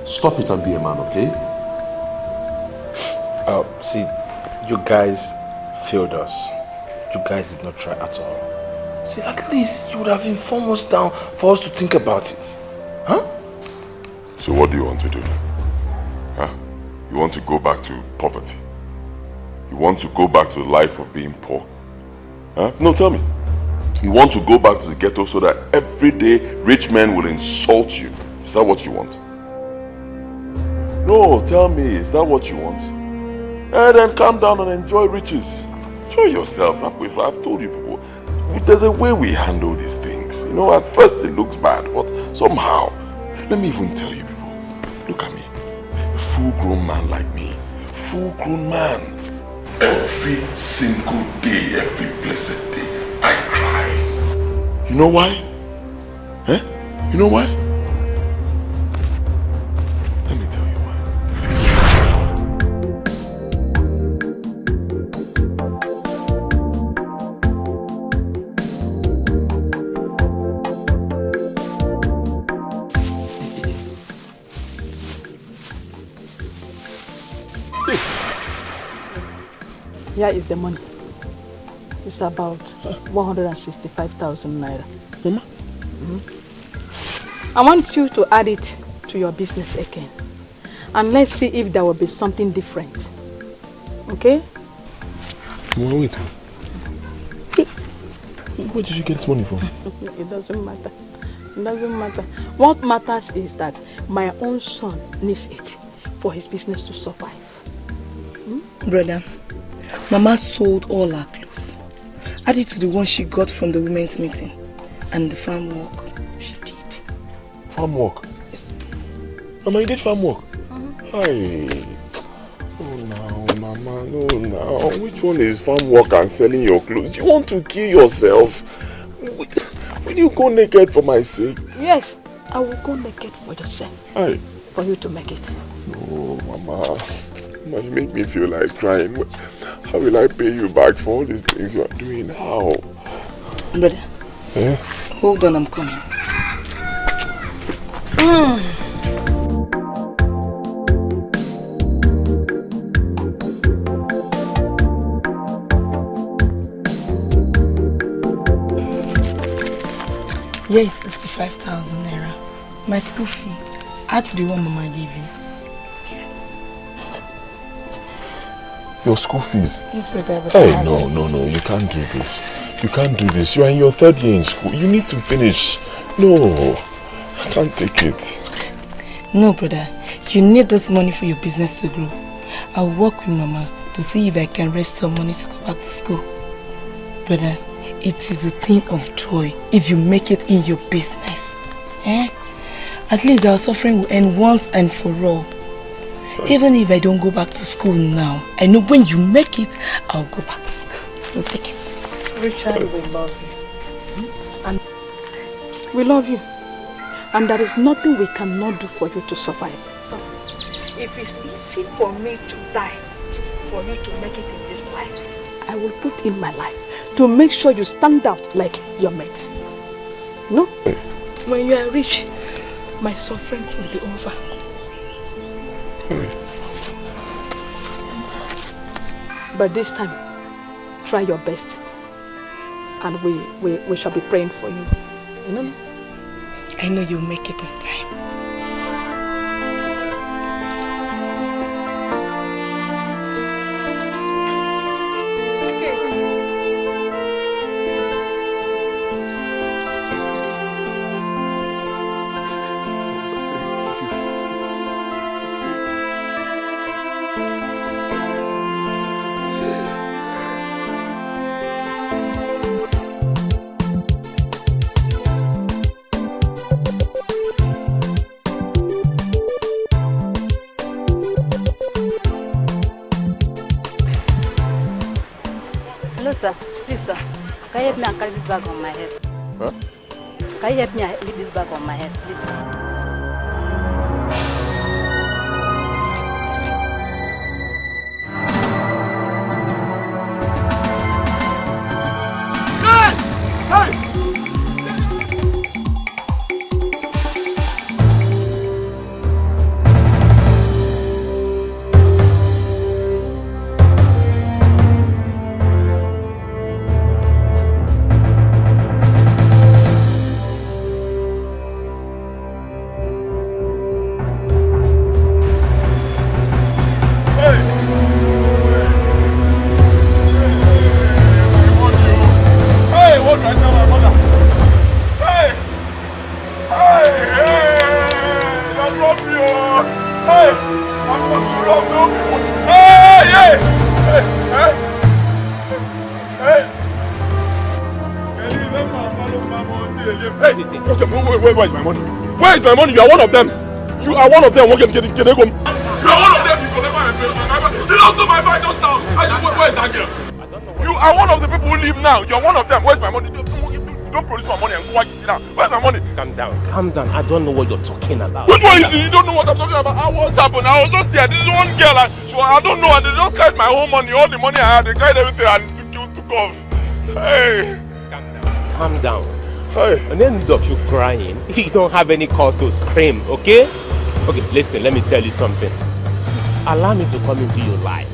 Stop it and be a man, okay? See, you guys failed us. You guys did not try at all. See, at least you would have informed us down for us to think about it. Huh? So what do you want to do? Huh? You want to go back to poverty? You want to go back to the life of being poor? Huh? No, tell me. You want to go back to the ghetto so that every day rich men will insult you? Is that what you want? No, tell me, is that what you want? Then calm down and enjoy riches. Enjoy yourself. I've told you people, there's a way we handle these things. You know, at first it looks bad, but somehow, let me even tell you people, look at me. A full-grown man like me, full-grown man. Every single day, every blessed day, I cry. You know why? Huh? You know why? Let me tell you why. Here is the money. It's about 165,000 naira. Mama? I want you to add it to your business again. And let's see if there will be something different. Okay? Mama, wait. Where did you get this money from? It doesn't matter. It doesn't matter. What matters is that my own son needs it. for his business to survive. Brother, Mama sold all her clothes, added to the one she got from the women's meeting, and the farm work she did. Farm work? Yes. Mama, you did farm work? Hey. Oh no, Mama, no now. Which one is farm work and selling your clothes? You want to kill yourself? Will you go naked for my sake? Yes, I will go naked for yourself. Hey. For you to make it. No, Mama. Mama, you make me feel like crying. How will I pay you back for all these things you are doing? How? Brother, hold on, I'm coming. Yeah, it's 65,000 naira. My school fee. Add to the one Mama gave you. Your school fees? Yes, brother. But Hey, no, you can't do this. You can't do this. You are in your 3rd year in school. You need to finish. No, I can't take it. No, brother. You need this money for your business to grow. I'll work with Mama to see if I can raise some money to go back to school. Brother, it is a thing of joy if you make it in your business. At least our suffering will end once and for all. Even if I don't go back to school now, I know when you make it, I'll go back to school. So take it. Richard, we love you. And we love you. And there is nothing we cannot do for you to survive. If it's easy for me to die, for you to make it in this life, I will put in my life to make sure you stand out like your mates. No? When you are rich, my suffering will be over. But this time, try your best. And we shall be praying for you. You know? I know you'll make it this time. Please, sir. Can you help me and carry this bag on my head? Huh? Can you help me and lift this bag on my head, please, sir? Where is my money? Where is my money? You are one of them. You are one of them. You are one of them. You collect my bag. They don't do my bag just now. Where is that girl? You are one of the people who leave now. You are one of them. Where is my money? Don't produce my money and go and sit down. Where's my money? Calm down. Calm down. I don't know what you're talking about. Which one is it? You don't know what I'm talking about? What happened? I was just here. This is one girl. I don't know. And they just carried my whole money. All the money I had. They carried everything and took off. Hey. Calm down. Calm down. Hey. And then of you crying, you don't have any cause to scream, okay? Okay, listen, let me tell you something. Allow me to come into your life.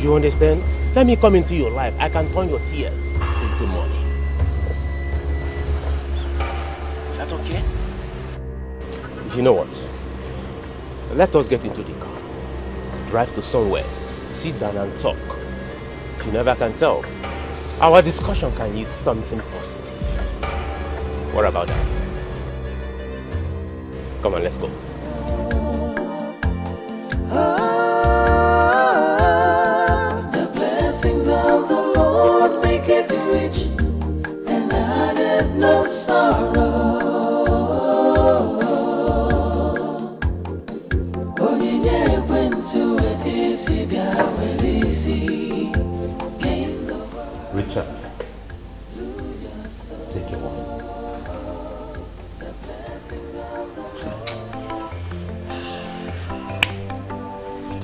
You understand? Let me come into your life. I can turn your tears into money. Is that okay? You know what? Let us get into the car. Drive to somewhere. Sit down and talk. You never can tell. Our discussion can yield something positive. What about that? Come on, let's go. The blessings of the Lord make it rich and added no sorrow. Onyinye ekwensu etisi bia welisi. Richard, take your one.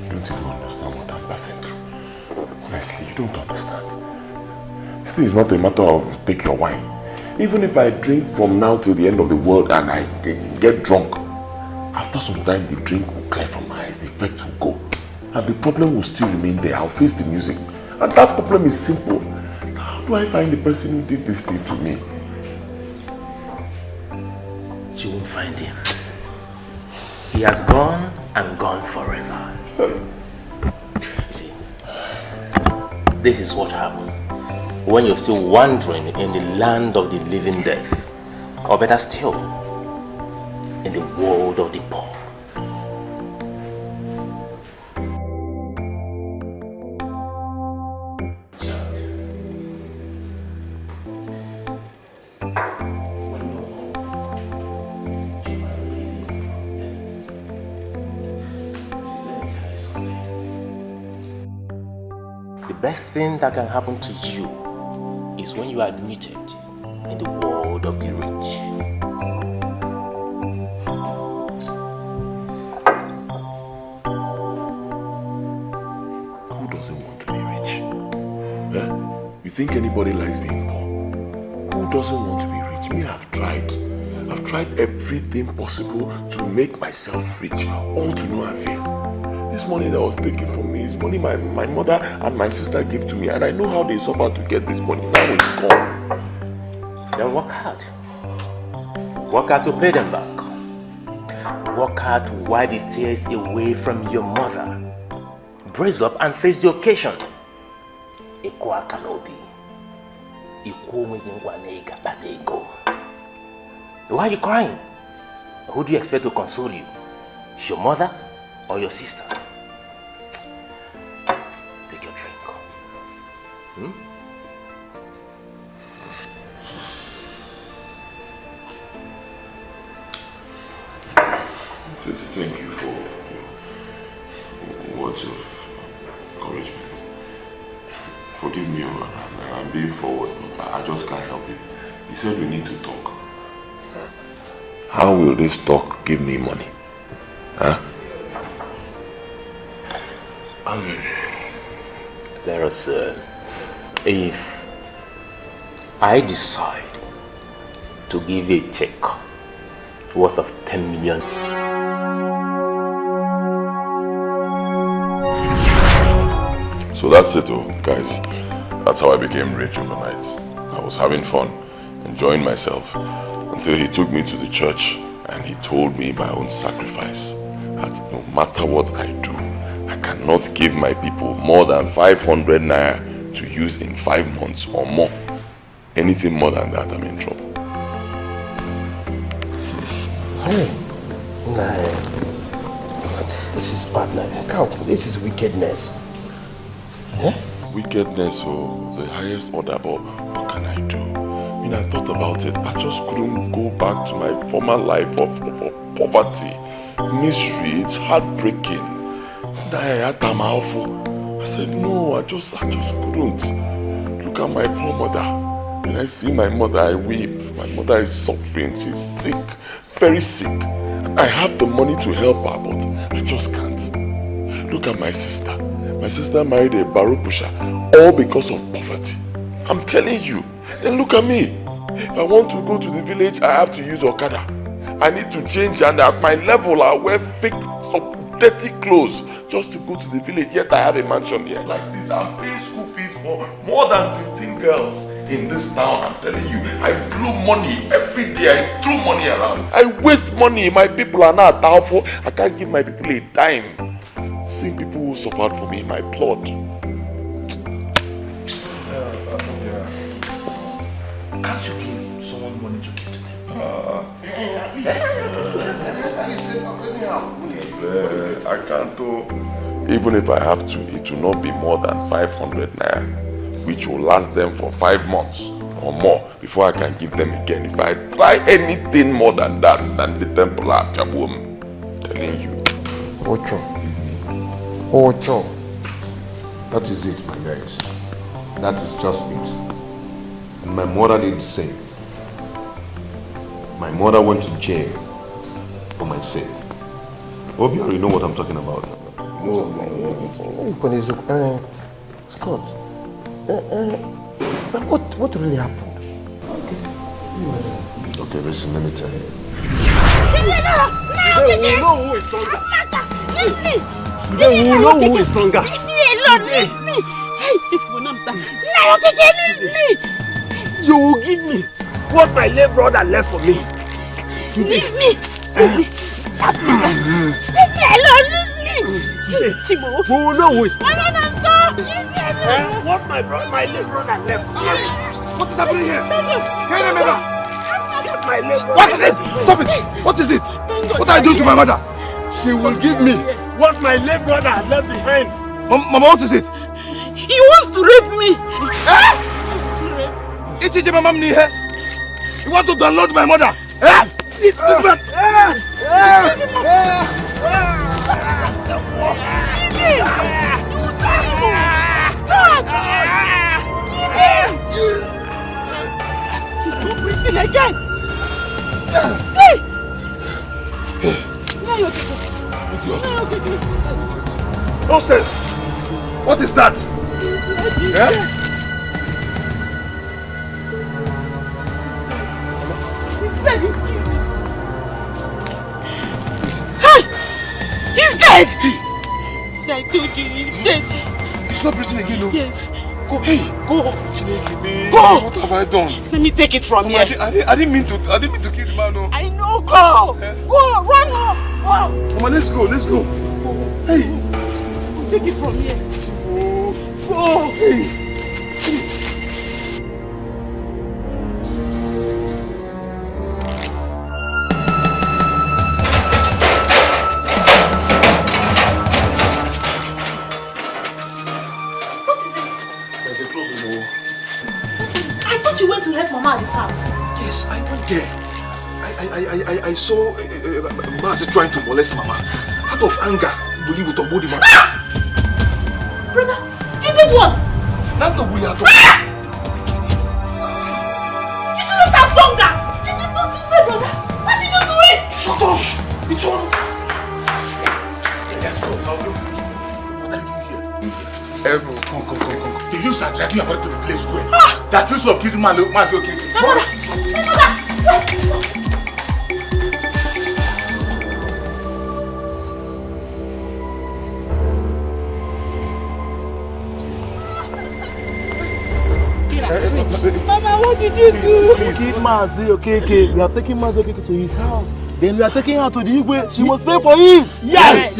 You don't even understand what I'm passing through. Honestly, you don't understand. Still, it's not a matter of take your wine. Even if I drink from now till the end of the world and I get drunk, after some time the drink will clear from my eyes, the effect will go. And the problem will still remain there. I'll face the music. And that problem is simple. How do I find the person who did this thing to me? You won't find him. He has gone and gone forever. See, this is what happens when you're still wandering in the land of the living death, or better still, in the world of the poor. The best thing that can happen to you is when you are admitted in the world of the rich. Who doesn't want to be rich? Eh? You think anybody likes being poor? Who doesn't want to be rich? Me, I've tried. I've tried everything possible to make myself rich, all to no avail. This money that was taken from me is money my mother and my sister gave to me, and I know how they suffered to get this money. Now it's gone. Then work hard. Work hard to pay them back. Work hard to wipe the tears away from your mother. Brace up and face the occasion. Why are you crying? Who do you expect to console you? Your mother or your sister? Take your drink. Thank you for your words of encouragement. Forgive me, I'm being forward. I just can't help it. He said we need to talk. How will this talk give me money? Huh? There is, if I decide to give you a check worth of 10 million. So that's it, guys. That's how I became rich overnight. I was having fun, enjoying myself, until he took me to the church and he told me my own sacrifice, that no matter what I do, I cannot give my people more than 500 naira to use in 5 months or more. Anything more than that, I'm in trouble. Hey, nah, this is madness. This is wickedness. Yeah? Wickedness, the highest order, but what can I do? I mean, I thought about it. I just couldn't go back to my former life of poverty, misery. It's heartbreaking. I said, no, I just couldn't. Look at my poor mother. When I see my mother, I weep. My mother is suffering. She's sick, very sick. I have the money to help her, but I just can't. Look at my sister. My sister married a barrow pusher, all because of poverty. I'm telling you. Then look at me. If I want to go to the village, I have to use Okada. I need to change, and at my level, I wear fake, some dirty clothes just to go to the village. Yet I have a mansion here. Like this, I'm paying school fees for more than 15 girls in this town. I'm telling you, I blew money every day. I threw money around. I waste money. My people are not powerful. I can't give my people a dime. Seeing people who suffered for me in my blood. Can't you give someone money to give to them? I can't do. Even if I have to, it will not be more than 500 naira, which will last them for 5 months or more before I can give them again. If I try anything more than that, than the temple of Kaboom, telling you. Ocho. Ocho. That is it, my guys. That is just it. And my mother did the same. My mother went to jail for my sake. Hope you already know what I'm talking about. Scott, what really happened? Okay, listen, let me tell you. You know who is stronger. Leave me. You know who is stronger. Leave me alone. Leave me. Hey, if we not leave me. You will give me what my late brother left for me. Leave me. Leave me alone. Leave me. Chimo. Who will know who is stronger. No, stop. Leave me alone. What my late brother left for me. What is happening here? What is it? Stop it! What is it? What are you doing to my mother? She will give me what my late brother had left behind. Mama, what is it? He wants to rape me. You want to download my mother? This man! You're breathing again. See! Now you're okay. Nonsense! What is that? He's dead! I told you, he's dead. He's not breathing again, no? Yes. Go. Hey, go. Go. What have I done? Let me take it from here. I didn't mean to kill the man, no. I know. Go. Go. Run home. Go. Mama, let's go. Hey. Take it from here. Go. Hey. You went to help Mama at the farm. Yes, I went there. I saw Mazi trying to molest Mama. Out of anger, Buli with a body man. Brother, you did what? Not the Buli at all. You shouldn't have done that. You did not do it, brother. Why did you do it? Shut up. It's all. Let's go. What are you doing here? Come. You used to drag your mother to the village square. That used to have killed man, okay. Mama, what did you do? We killed Mazi Okeke. We are taking Mazi Okeke to his house. Then we are taking her to the Igwe. She must pay for it. Yes.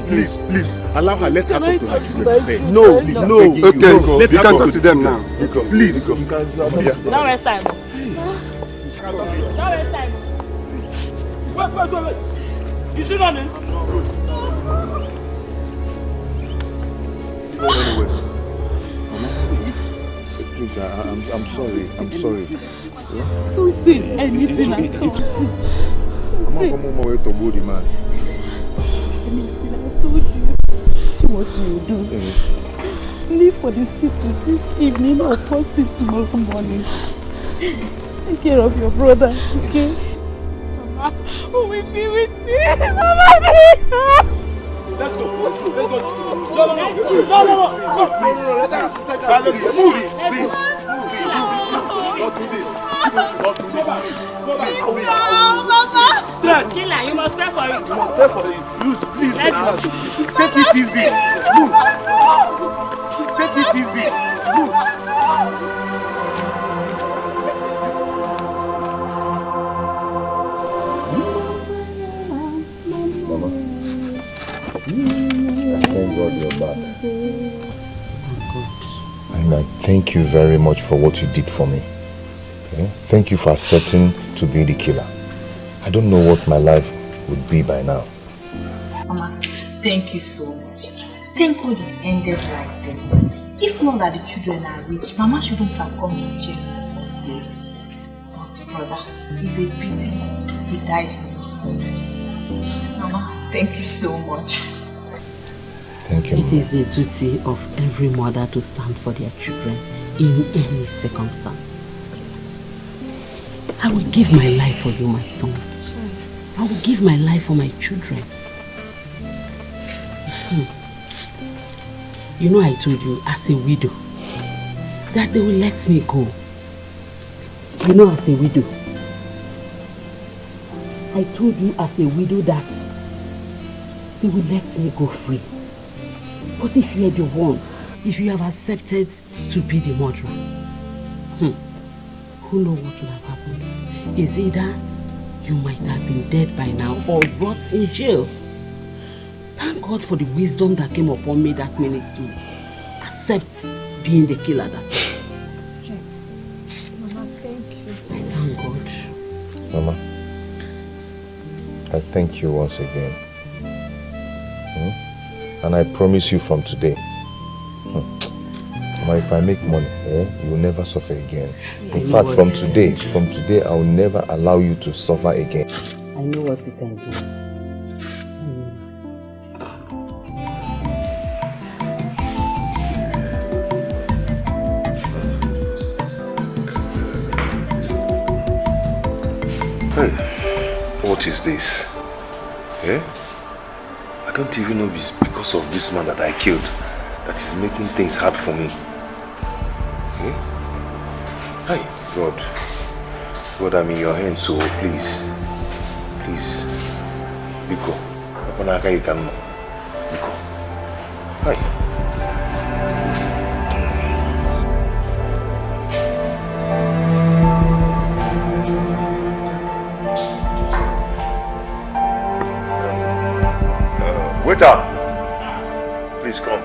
Please. Allow her, let her talk to her children. No. Okay, you can talk to them now. Please. Don't waste time. Wait. You see that? Anyway, please, I'm sorry. Don't say anything. I'm on my way to Budi, man. I told you. See what you do. Leave for the city this evening or first thing tomorrow morning. Take care of your brother, okay? Mama, who will be with me? Mama, Let's go. No. Please. Don't do this. Please. No, Mama. Chilla, you must pay for it. You must pay for it. Please. Take it easy. Take it easy. Mama, thank God you're back. And I thank you very much for what you did for me. Thank you for accepting to be the killer. I don't know what my life would be by now. Mama, thank you so much. Thank God it ended like this. If not that the children are rich, Mama shouldn't have gone to jail in the first place. But brother, it's a pity he died. Mama, thank you so much. Thank you. It is the duty of every mother to stand for their children in any circumstance. Yes. I will give my life for you, my son. I will give my life for my children. You know, I told you as a widow that they will let me go. You know, as a widow, I told you as a widow that they will let me go free. But if you are the one, if you have accepted to be the murderer, who knows what would have happened? Is either you might have been dead by now or rot in jail. Thank God for the wisdom that came upon me that minute to accept being the killer that day. Mama, thank you. I thank God. Mama, I thank you once again. And I promise you from today, Mama, if I make money, you will never suffer again. In fact, from today, I will never allow you to suffer again. I know what you can do. Hey, what is this? I don't even know if it's because of this man that I killed that is making things hard for me. Hey, God, I'm in your hands, so please, Biko, you can know. Biko, hi. Waiter, please come.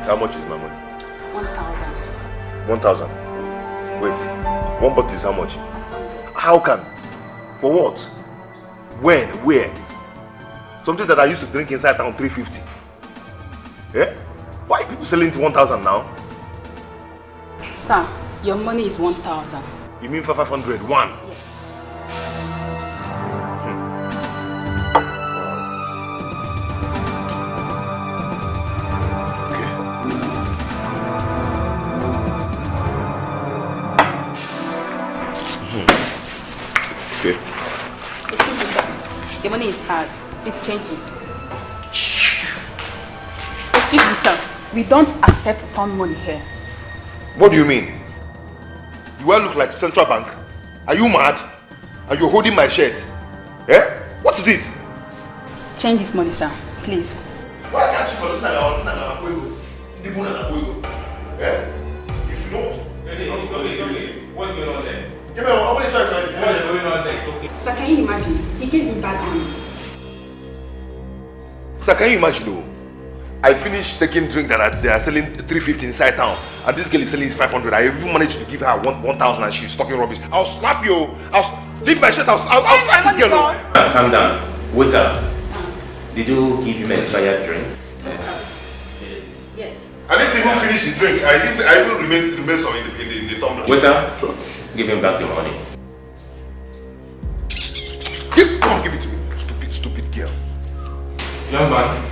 How much is my money? 1,000. 1,000? Wait, one bottle is how much? How can? For what? When? Where? Something that I used to drink inside town 350. Why are people selling it 1,000 now? Sir, your money is 1,000. You mean for 500? One? Yes. Okay. Excuse me, sir. Your money is hard. It's changing. Excuse me, sir. We don't accept pawn money here. What do you mean? Do I look like Central Bank? Are you mad? Are you holding my shirt? What is it? Change this money, sir. Please. Why can't you follow If you don't, what's going on there? What's going on there? Sir, can you imagine? He gave me bad money. Sir, can you imagine? I finished taking drink that they are selling 350 inside town, and this girl is selling 500. I even managed to give her 1,000 and she's talking rubbish. I'll slap you. Leave my shirt. I'll slap this girl. Calm down. Waiter, did you give him expired drink? Yes. I didn't even finish the drink. I even remain some in the tumbler. Waiter, give him back the money. Come on, give it to me. Stupid girl. Young man.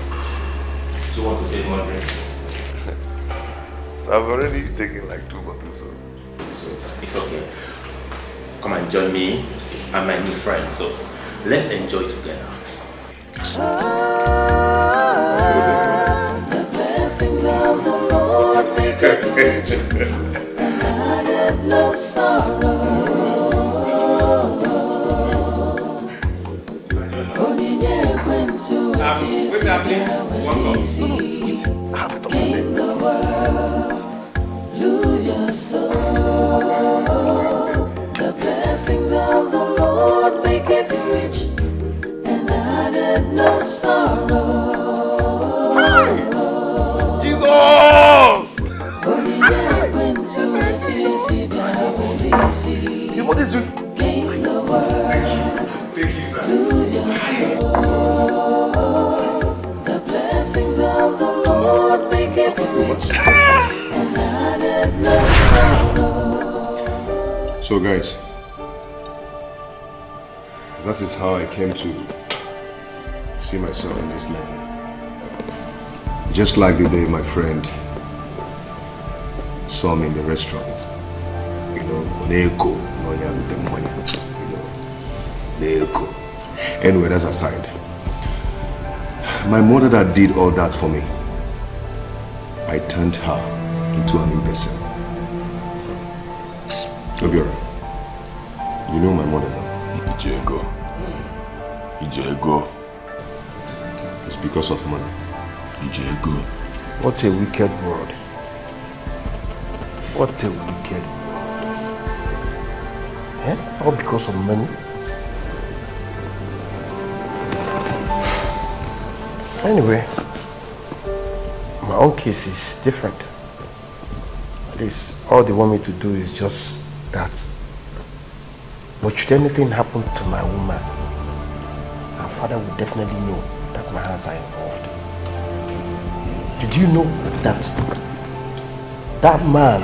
You want to take one drink? So I've already taken like 2 bottles. So it's okay. Come and join me and my new friend. So let's enjoy together. The blessings of the Lord make it rich, and added no sorrow. Gain the world, lose your soul. The blessings of the Lord make it rich, and added added no sorrow. Jesus! What is doing? Gain the world. Thank you, sir. Lose your soul. The blessings of the Lord make it rich and added no sorrow. So guys, that is how I came to see myself in this level. Just like the day my friend saw me in the restaurant. You know, Neko, Nonya with the money. You know, Neko. Anyway, that's aside. My mother that did all that for me, I turned her into an imbecile. Obiora, you know my mother now. Ijego. Ijego. It's because of money. Ijego. What a wicked world. What a wicked world. Eh? All because of money? Anyway, my own case is different. At least all they want me to do is just that. But should anything happen to my woman, her father would definitely know that my hands are involved. Did you know that that man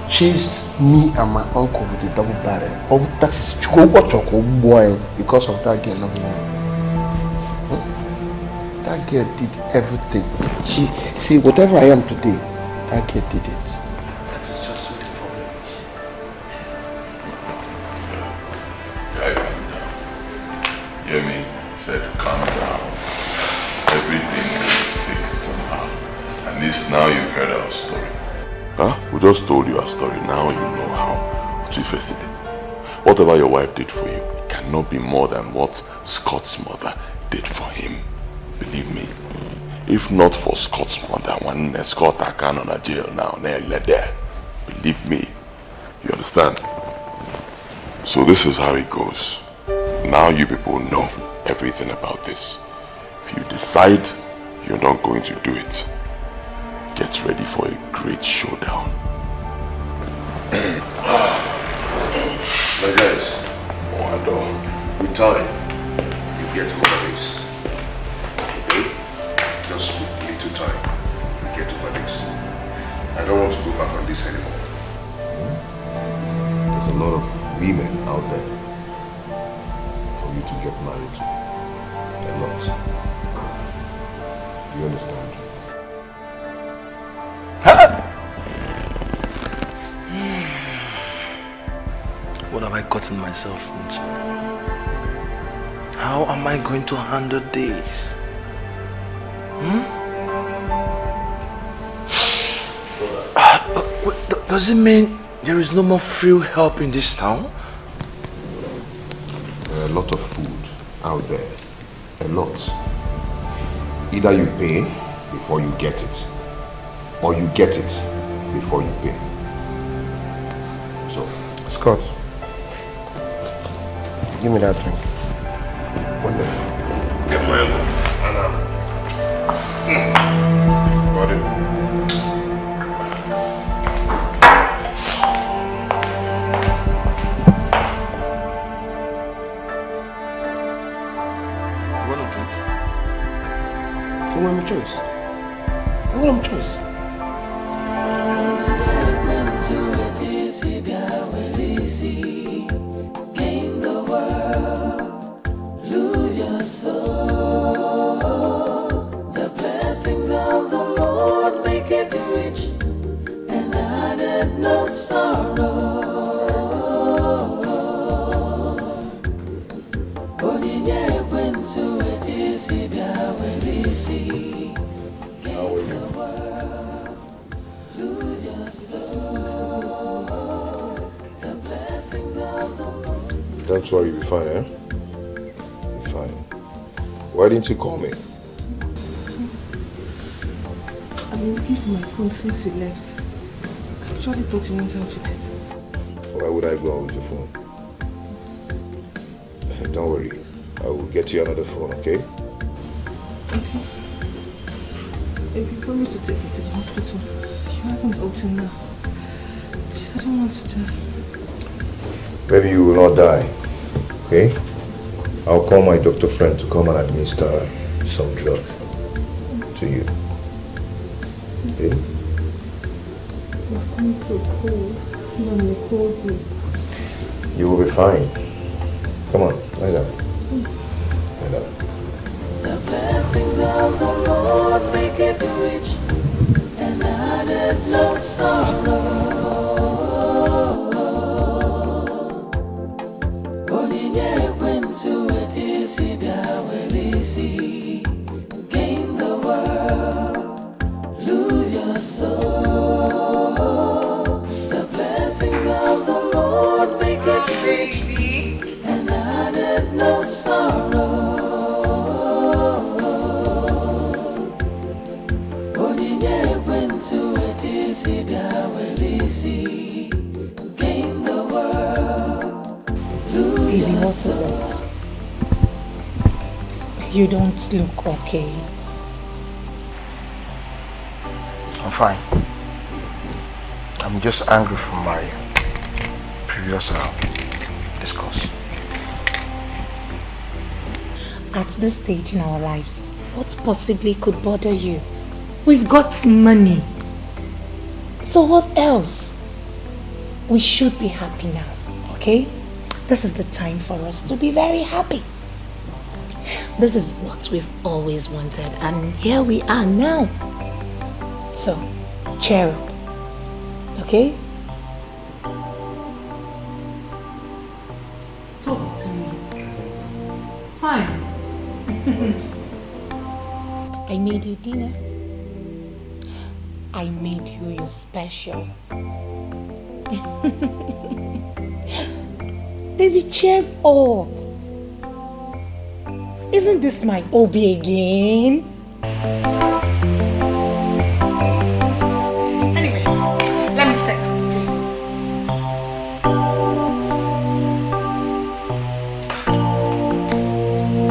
chased me and my uncle with a double barrel? Oh, that is because of that girl loving me. That girl did everything. See, whatever I am today, that girl did it. That is just what the problem is. Guy, calm down. Hear me? Said calm down. Everything will be fixed somehow. At least now you've heard our story. Huh? We just told you our story. Now you know how to face it. Whatever your wife did for you, it cannot be more than what Scott's mother did for him. Believe me. If not for Scott's mother, when Scott can on a jail now, there. Believe me. You understand? So this is how it goes. Now you people know everything about this. If you decide you're not going to do it, get ready for a great showdown. My guys, with time, you get over this. Okay? Just with little time, you get over this. I don't want to go back on this anymore. There's a lot of women out there for you to get married to. A lot. You understand? What have I gotten myself into? How am I going to handle this? Does it mean there is no more free help in this town? There are a lot of food out there. A lot. Either you pay before you get it, or you get it before you pay. So, Scott, give me that drink. Get my elbow. Anna. Got it. You want a drink? You want my choice? I want my choice. Gain the world, lose your soul. The blessings of the Lord make it rich and added no sorrow. Onyinye ekwensu etisi bia welisi. Gain the world, lose your soul. The blessings of the Lord. Don't worry, you'll be fine, eh? You're fine. Why didn't you call me? I've been looking for my phone since you left. I actually thought you went out with it. Why would I go out with your phone? Don't worry. I will get you another phone, okay? Okay. If you want me to take me to the hospital, you haven't up till now. Please, I don't want to die. Baby, you will not die, okay? I'll call my doctor friend to come and administer some drug to you. Okay? I'm so cold. I'm cold. You will be fine. Come on, lie down. Lie down. The blessings of the Lord make it rich and added no sorrow. Onyinye kwentu etisi biawelisi. Gain the world, lose your soul. The blessings of the Lord make it rich and added no sorrow. Gain the world, lose Baby, what is it? You don't look okay. I'm fine. I'm just angry from my previous discourse. At this stage in our lives, what possibly could bother you? We've got money. So what else? We should be happy now, okay? This is the time for us to be very happy. This is what we've always wanted, and here we are now. So, cheer up, okay? Talk to me. Fine. I made you dinner. I made you your special. Baby, cheer up. Isn't this my Obi again? Anyway, let me set the table.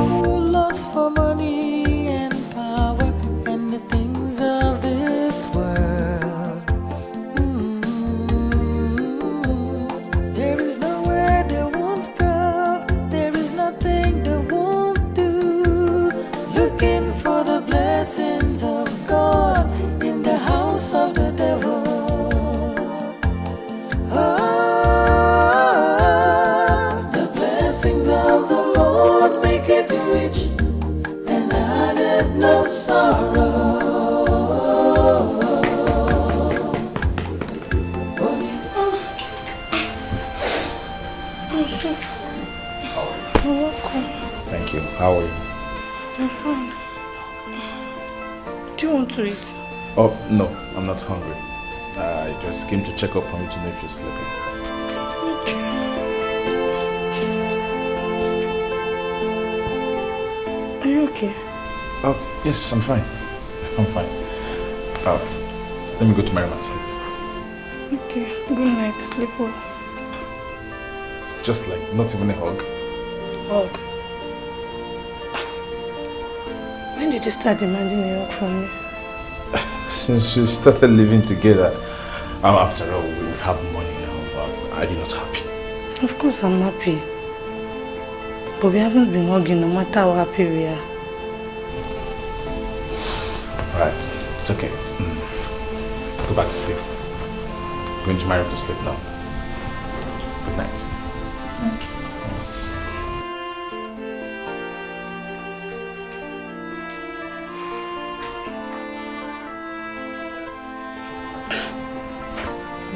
Who lost for money and power and the things of this world? There is nowhere they won't go. There is nothing they won't do. Looking for the blessings of God in the house of the devil. Oh, the blessings of the Lord make it rich and added no sorrow. You're welcome. Thank you. How are you? I'm fine. Do you want to eat? Oh, no, I'm not hungry. I just came to check up on you to know if you're sleeping. Are you okay? Oh, yes, I'm fine. I'm fine. Let me go to my room and sleep. Okay, good night. Sleep well. Just like, not even a hug. Hug. When did you start demanding a hug from me? Since we started living together, after all, we have money now. Are you not happy? Of course I'm happy. But we haven't been hugging no matter how happy we are. Alright, it's okay. Go back to sleep. I'm going to my room to sleep now. Good night.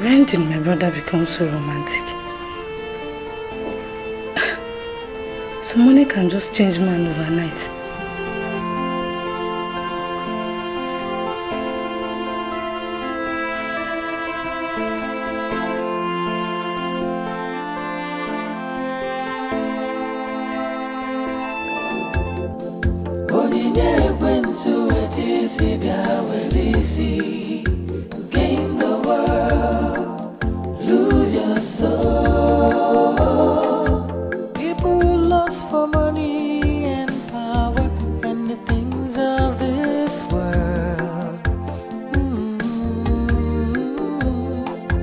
When did my brother become so romantic? So money can just change man overnight. Gain the world, lose your soul. People lost for money this world.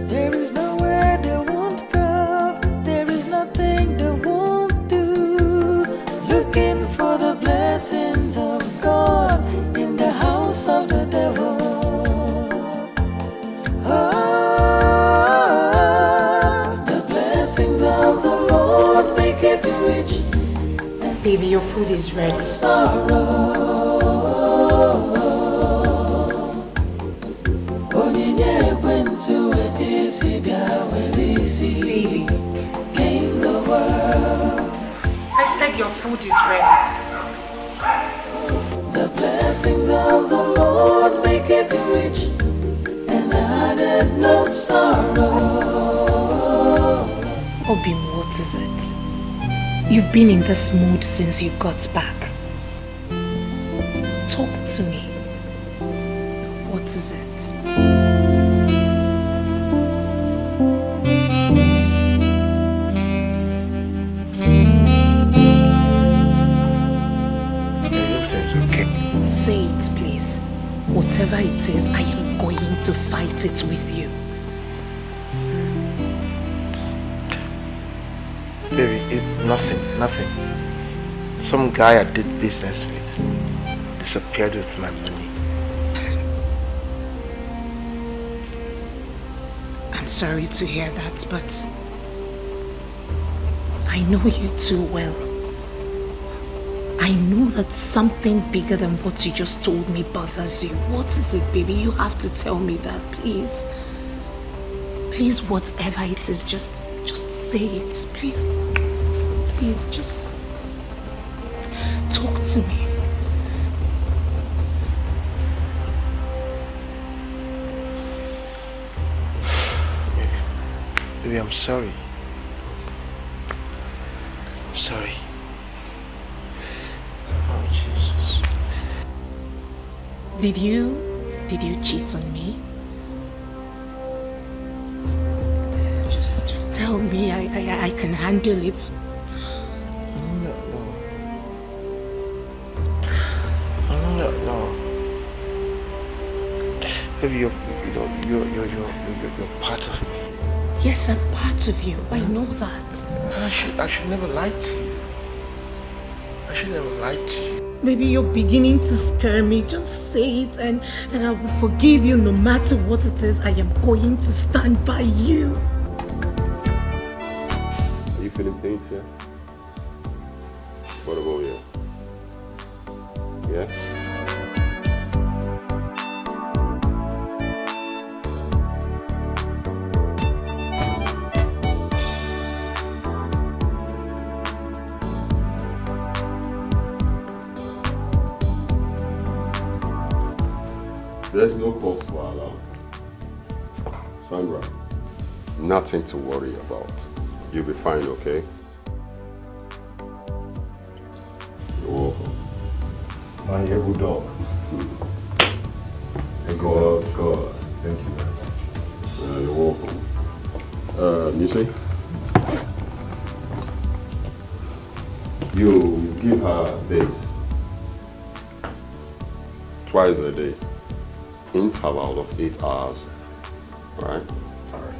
There is nowhere they won't go. There is nothing they won't do. Looking for the blessings of God in the house of the devil. Oh, the blessings of the Lord make it rich. Baby, your food is ready. Sorrow. Baby, came the world. I said your food is ready. The blessings of the Lord make it rich, and added no sorrow. Obim, what is it? You've been in this mood since you got back. Talk to me. What is it? Say it, please. Whatever it is, I am going to fight it with you. Baby, nothing. Some guy I did business with disappeared with my money. I'm sorry to hear that, but I know you too well. I know that something bigger than what you just told me bothers you. What is it, baby? You have to tell me that, please. Please, whatever it is, just say it. Please, just talk to me. Baby, I'm sorry. I'm sorry. Oh, Jesus. Did you cheat on me? Just tell me. I can handle it. No. Baby, you're part of me. Yes, I'm part of you. I know that. I should never lie to you. I should never lie to you. Maybe you're beginning to scare me. Just say it and I will forgive you no matter what it is. I am going to stand by you. Are you feeling pain, sir? What about you? Yeah? There's no cause for alarm. Sandra, nothing to worry about. You'll be fine, okay? You're welcome. My able dog. God. Thank you very much. You're welcome. You see? You give her this twice a day. Interval of 8 hours, right? Alright.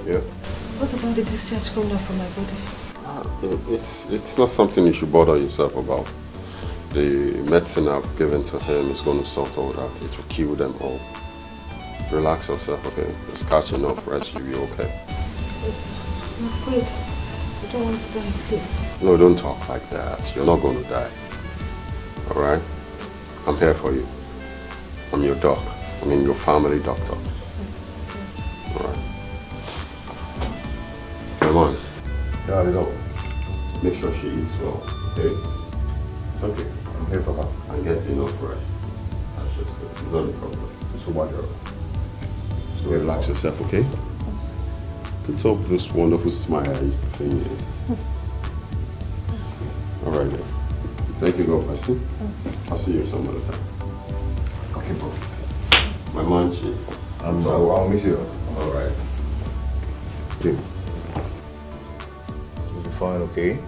Yeah. What about the discharge coming out from my body? It's not something you should bother yourself about. The medicine I've given to him is going to sort all that. It will kill them all. Relax yourself, okay? Just catch enough rest, you'll be okay. I'm afraid. I don't want to die, please. No, don't talk like that. You're not going to die. Alright? I'm here for you. I'm your doc. I mean your family doctor. Alright. Come on. Yeah, it up. Make sure she eats well, okay? It's okay. I'm here for her. And get enough rest. That's just it. It's not a problem. So wonderful. So relax yourself, okay? Put up this wonderful smile I used to see you. Alright then. Thank you, God bless you. I'll see you some other time. Okay, bro. My manchi. I'll miss you. Alright. Okay. You'll be fine, okay?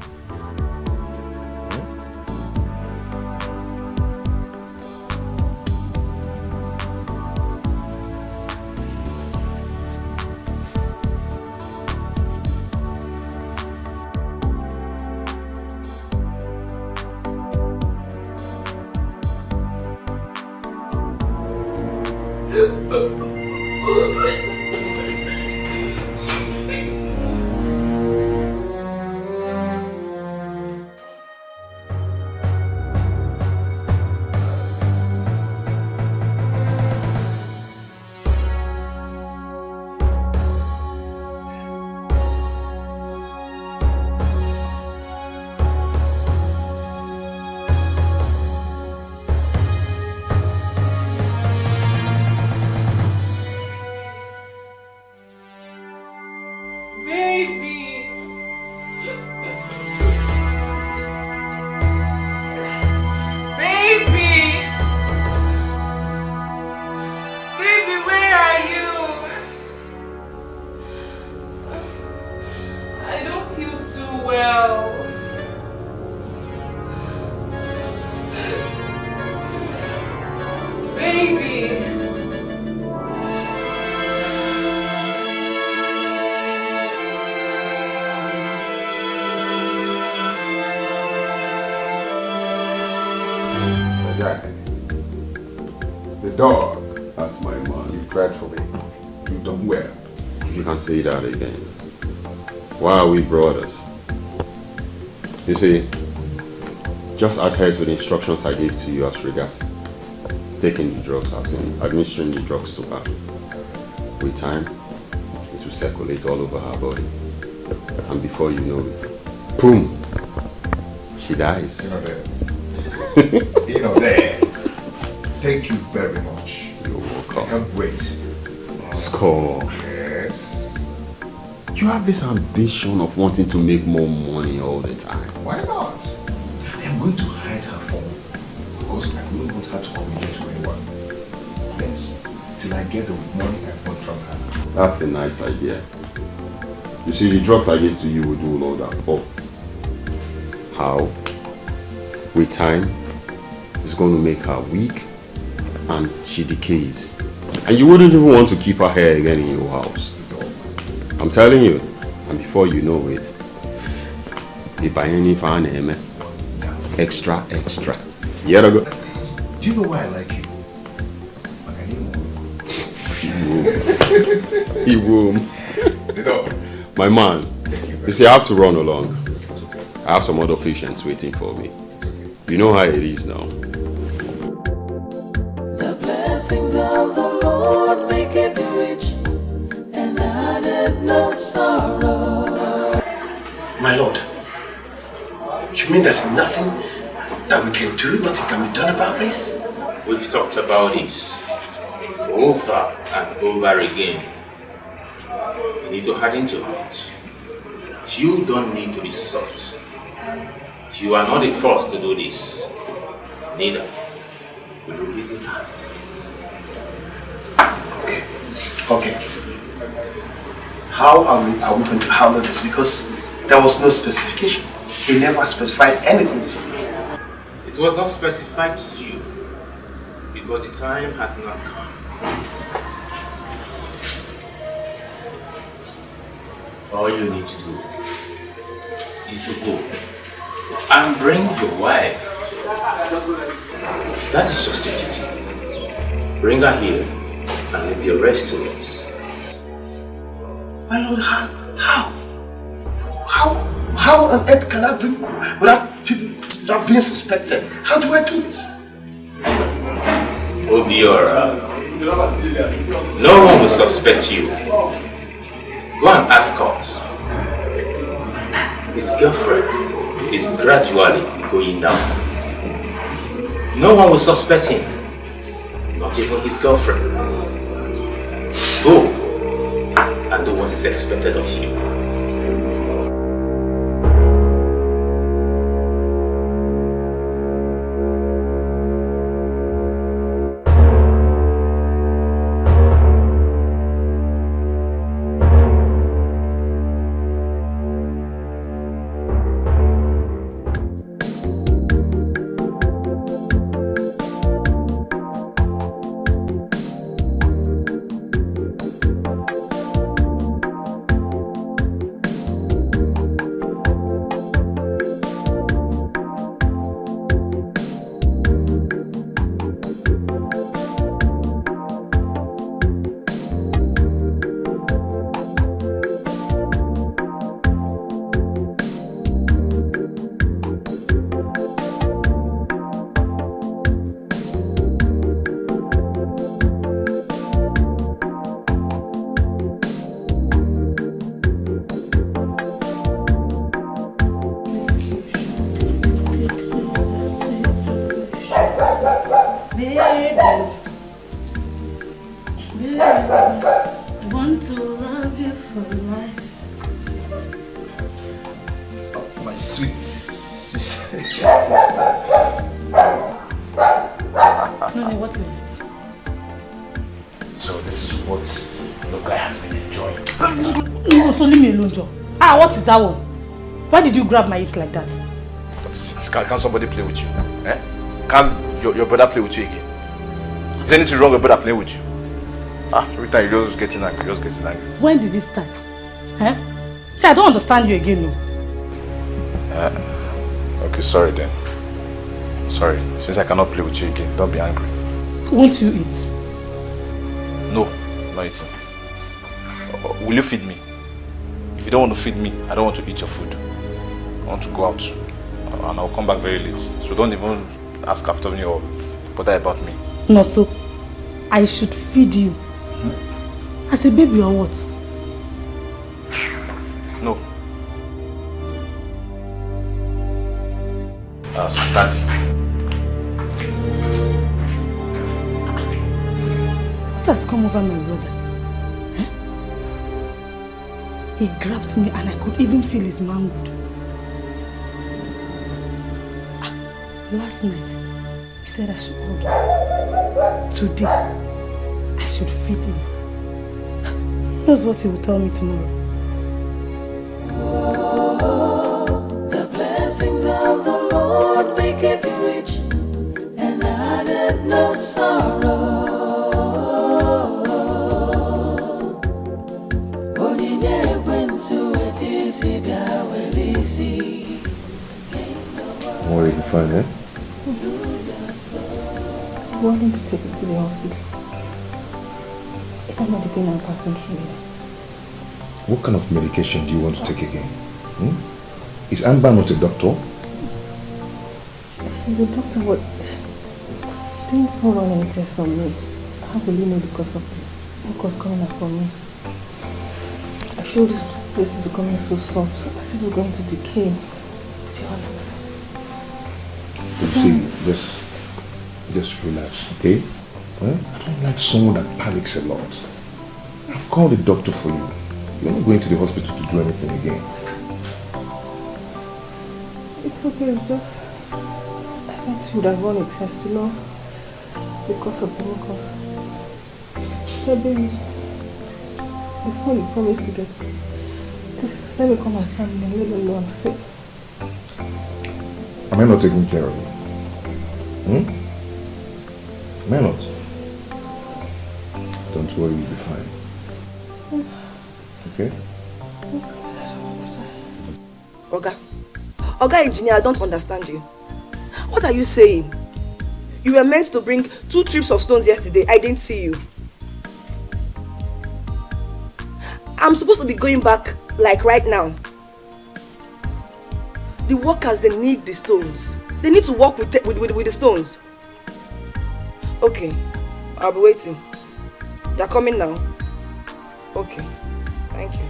Say that again. Why are we brothers? You see, just adhere to the instructions I gave to you as regards taking the drugs, as in administering the drugs to her. With time, it will circulate all over her body. And before you know it, boom, she dies. You know that. You know that. Thank you very much. You're welcome. I can't wait. Score. Yes. You have this ambition of wanting to make more money all the time. Why not? I am going to hide her phone because I don't want her to communicate to anyone. Yes, till I get the money I want from her. That's a nice idea. You see, the drugs I gave to you will do all that. Oh, how? With time, it's going to make her weak and she decays. And you wouldn't even want to keep her here again in your house. I'm telling you, and before you know it, the Bayani fan extra. Yeah, go. Do you know why I like you? He womb. My man, you see, I have to run along. I have some other patients waiting for me. You know how it is now. The blessings of the Lord make it rich. No sorrow. My lord, you mean there's nothing that we can do, nothing can be done about this? We've talked about this over and over again. You need to harden your heart. You don't need to be soft. You are not the first to do this. Neither will you be the last. Okay. How are we going to handle this? Because there was no specification. He never specified anything to me. It was not specified to you because the time has not come. All you need to do is to go and bring your wife. That is just a duty. Bring her here and leave the rest to us. My lord, how on earth can I bring without people not being suspected? How do I do this? Obiora, no one will suspect you. Go and ask us. His girlfriend is gradually going down. No one will suspect him, not even his girlfriend. Go and do what is expected of you. Baby, I want to love you for life. My sweet sister. No, what is it? So this is what the guy has been enjoying. No, so leave me alone, Joe. Ah, what is that one? Why did you grab my hips like that? Can somebody play with you? Eh? Can your brother play with you again? Is there anything wrong with your brother playing with you? Ah, every time you're just getting angry, When did it start? Eh? See, I don't understand you again, no. Okay, sorry then. Sorry. Since I cannot play with you again, don't be angry. Won't you eat? No, not eating. Will you feed me? If you don't want to feed me, I don't want to eat your food. I want to go out. And I'll come back very late. So don't even ask after me or bother about me. No, so I should feed you. As a baby or what? No. As daddy. What has come over my brother? Eh? He grabbed me and I could even feel his manhood. Last night, he said I should hug him. Today, I should feed him. Who knows what he will tell me tomorrow? Oh, the blessings of the Lord make it rich and added no sorrow. What did you find, eh? I want him to take him to the hospital. If I'm not the pain I'm passing through here. What kind of medication do you want to take again? Is Amber not a doctor? The doctor would... He didn't run any test on me. How will you know because of what was coming up for me? I feel this place is becoming so soft, as if we're going to decay. To be honest. You see, just relax, okay? I don't like someone that panics a lot. I've called a doctor for you. You're not going to the hospital to do anything again. It's okay, it's just... I thought you would have run a test, you know? Because of the mucus. Hey baby, before you promise to get... Just let me call my family and let them know I'm sick. Am I not taking care of you? Am I not? Don't worry, you'll be fine. Okay? Oga engineer, I don't understand you. What are you saying? You were meant to bring 2 trips of stones yesterday. I didn't see you. I'm supposed to be going back like right now. The workers, they need the stones. They need to work with the stones. Okay, I'll be waiting. You're coming now? Okay, thank you.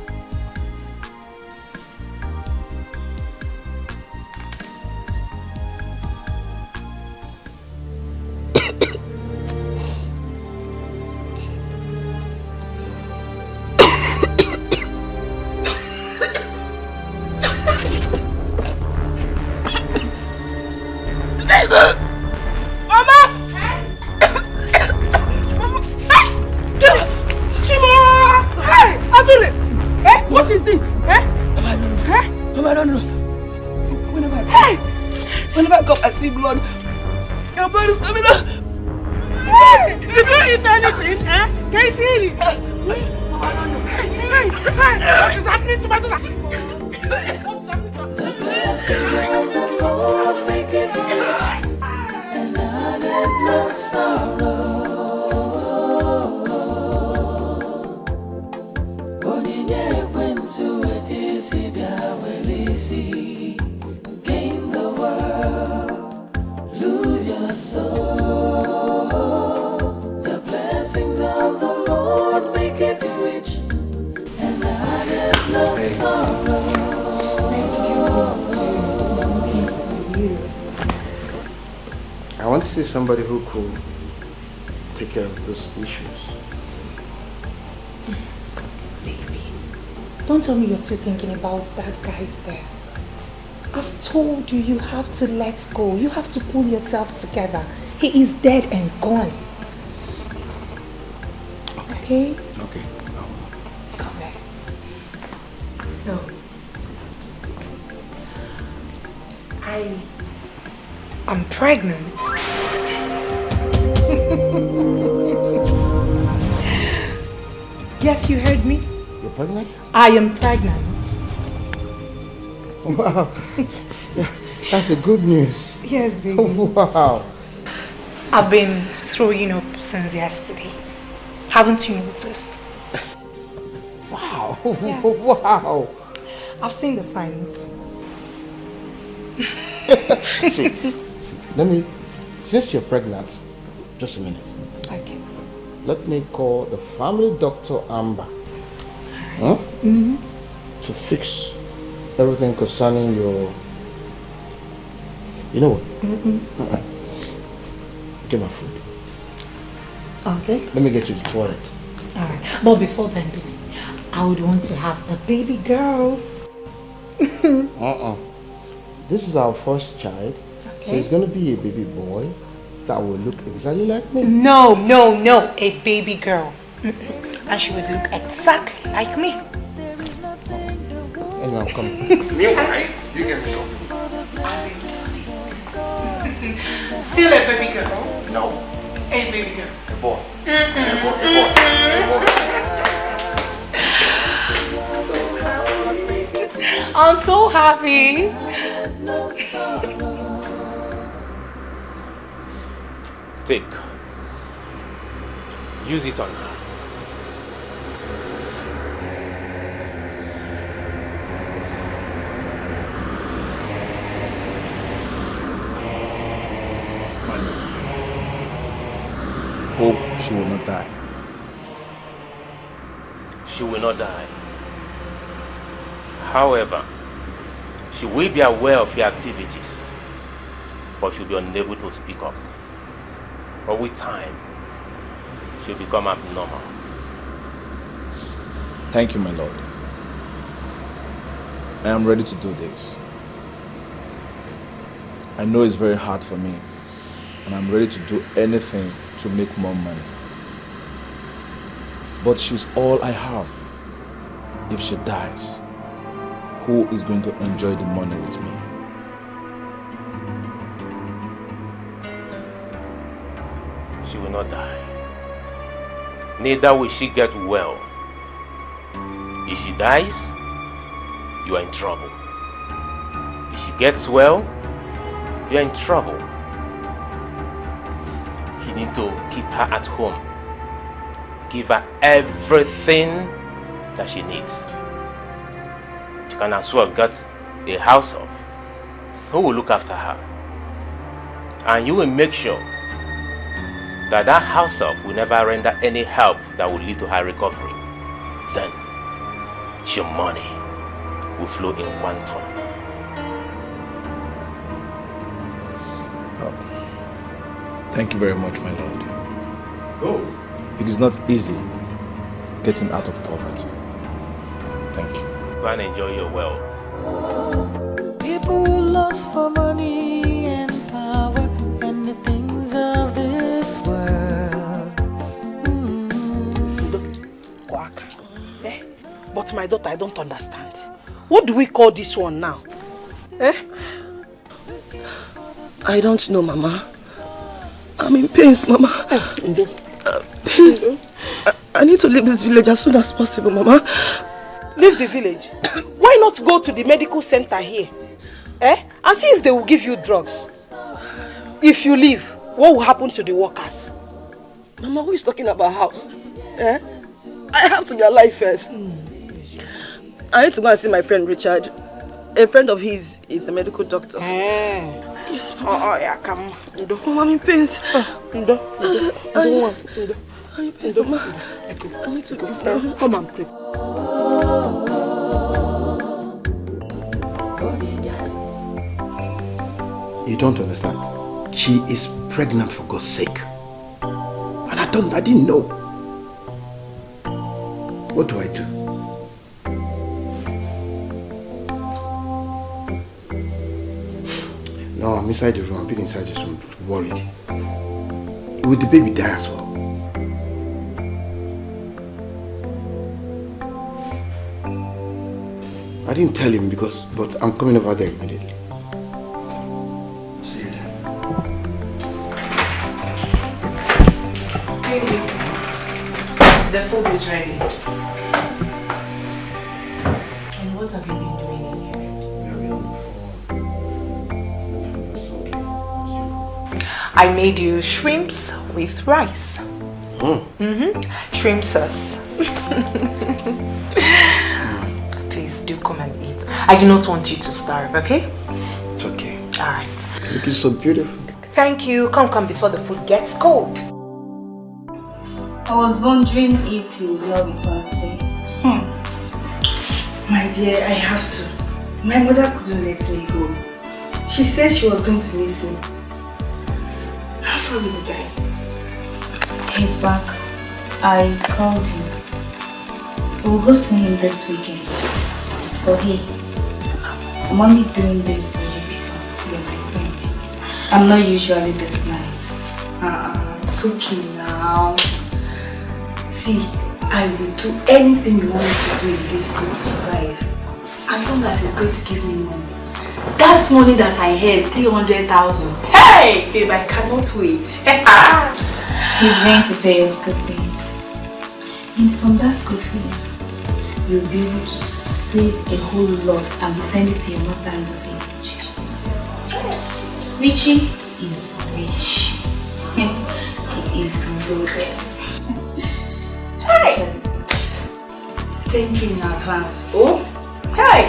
see somebody who could take care of those issues. Baby, don't tell me you're still thinking about that guy's death. I've told you, you have to let go. You have to pull yourself together. He is dead and gone. Okay? Okay. Come back. So, I'm pregnant. Yes, you heard me. You're pregnant? I am pregnant. Wow. Yeah, that's a good news. Yes, baby. Wow. I've been throwing up since yesterday. Haven't you noticed? Wow. Yes. Wow. I've seen the signs. see, since you're pregnant, just a minute. Okay. Let me call the family doctor Amber. Huh? Mm-hmm. To fix everything concerning your... You know what? Get my food. Okay. Let me get you the toilet. Alright. But before then, baby, I would want to have a baby girl. This is our first child. Okay. So it's going to be a baby boy that will look exactly like me. No. A baby girl. And she would look exactly like me. Anyway, I'm coming. Meanwhile, you get yourself. Still a baby girl? No. A baby girl. A boy. I'm so happy. Take. Use it on her. Hope she will not die. She will not die. However, she will be aware of your activities, but she'll be unable to speak up. But with time, she'll become abnormal. Thank you, my lord. I am ready to do this. I know it's very hard for me, and I'm ready to do anything to make more money. But she's all I have. If she dies, who is going to enjoy the money with me? She will not die. Neither will she get well. If she dies, you are in trouble. If she gets well, you are in trouble. You need to keep her at home. Give her everything that she needs. You can as well get a house help who will look after her. And you will make sure that that house help will never render any help that will lead to her recovery. Then your money will flow in quantum. Thank you very much, my lord. Oh. It is not easy getting out of poverty. Thank you. Go and enjoy your wealth. People lost for money and power and the things of this world. But my daughter, I don't understand. What do we call this one now? I don't know, Mama. I'm in pains, Mama. Please, I need to leave this village as soon as possible, Mama. Leave the village? Why not go to the medical center here? And see if they will give you drugs. If you leave, what will happen to the workers? Mama, who is talking about house? I have to be alive first. I need to go and see my friend Richard. A friend of his is a medical doctor. Yes, Mama. Oh, yeah, come. Mama, I'm in pains. I'm in pains, Mama. I need to go. Come and pray. You don't understand. She is pregnant, for God's sake. And I didn't know. What do I do? No, I'm inside the room. I've been inside this room, worried. Will the baby die as well? I didn't tell him but I'm coming over there immediately. See you there. Baby, the food is ready. And what have you been doing in here? I made you shrimps with rice. Shrimp sauce. Please do come and eat. I do not want you to starve, okay? It's okay. Alright. Looking so beautiful. Thank you. Come before the food gets cold. I was wondering if you would not return today. My dear, I have to. My mother couldn't let me go. She said she was going to miss me. How far will the guy? He's back. I called him. We'll go see him this weekend. But hey, I'm only doing this for you because you're my friend. I'm not usually this nice. It's okay now. See, I will do anything you want me to do in this school to survive. As long as it's going to give me money. That money that I had, 300,000. Hey, babe, I cannot wait. He's going to pay your school fees. And from that school fees, you'll be able to save a whole lot and we send it to your mother in the village. Richie is rich. He is loaded. Hey! Thank you in advance. Oh, hey!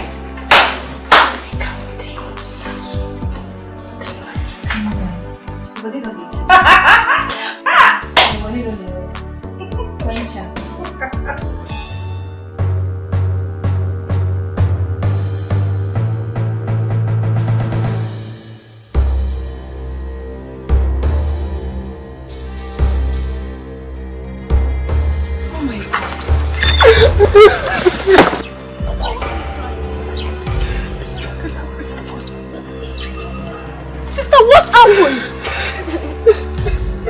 Sister, what happened?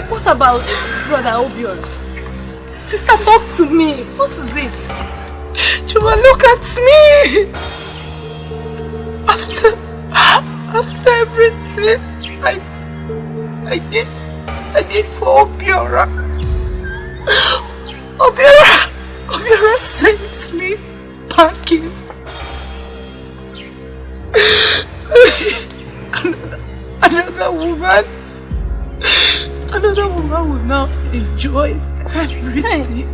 What about Brother Obior? Sister, talk to me. What is it? Chuma, look at me! After everything I did for Obiora. Obiora sent me packing. Another woman will now enjoy everything.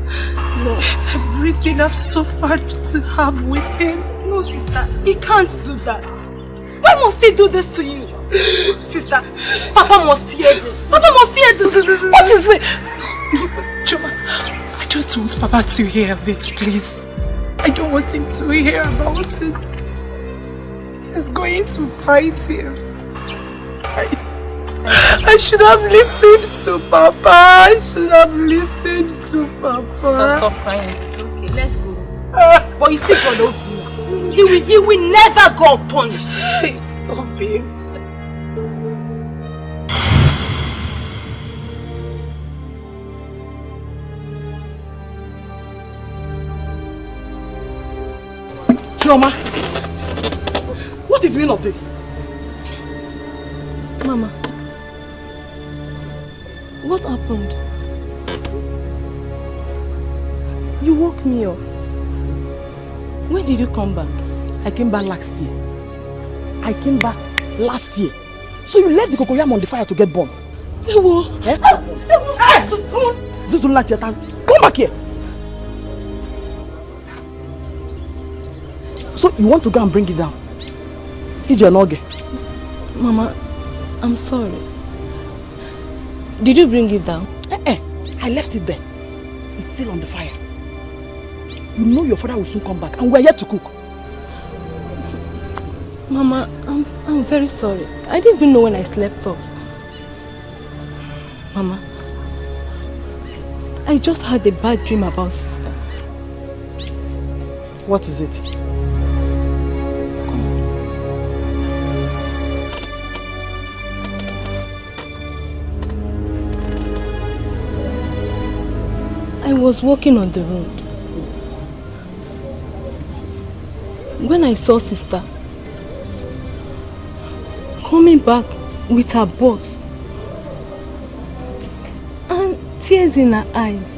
No. Everything I've suffered to have with him. No, sister, he can't do that. Why must he do this to you? Sister, Papa must hear this. Papa must hear this. What is it? Chuma, I don't want Papa to hear of it, please. I don't want him to hear about it. He's going to fight him. I should have listened to Papa. I should have listened to Papa. Stop crying. It's okay. Let's go. But you see, God, he will never go unpunished. Oh, babe. Chioma, what is the meaning of this? Mama, what happened? You woke me up. When did you come back? I came back last year. So you left the cocoyam on the fire to get burnt? Ewo. Eh? Come back here. So you want to go and bring it down? Mama, I'm sorry. Did you bring it down? I left it there. It's still on the fire. You know your father will soon come back and we're yet to cook. Mama, I'm very sorry. I didn't even know when I slept off. Mama, I just had a bad dream about sister. What is it? I was walking on the road when I saw sister coming back with her boss and tears in her eyes.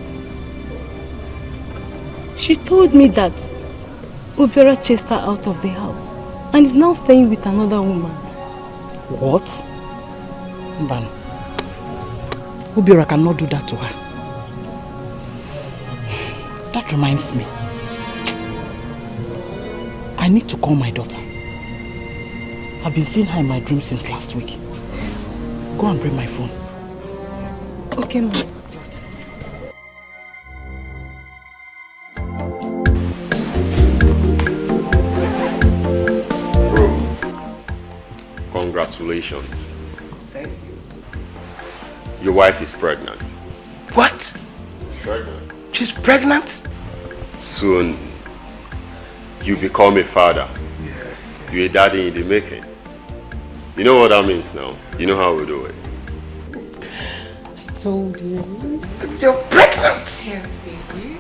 She told me that Obiora chased her out of the house and is now staying with another woman. What? Mbano, Obiora cannot do that to her. That reminds me. I need to call my daughter. I've been seeing her in my dreams since last week. Go and bring my phone. Okay, Mom. Congratulations. Thank you. Your wife is pregnant. What? Pregnant? She's pregnant? Soon, you become a father. Yeah. You're a daddy in the making. You know what that means now? You know how we do it. I told you. You're pregnant? Yes, baby.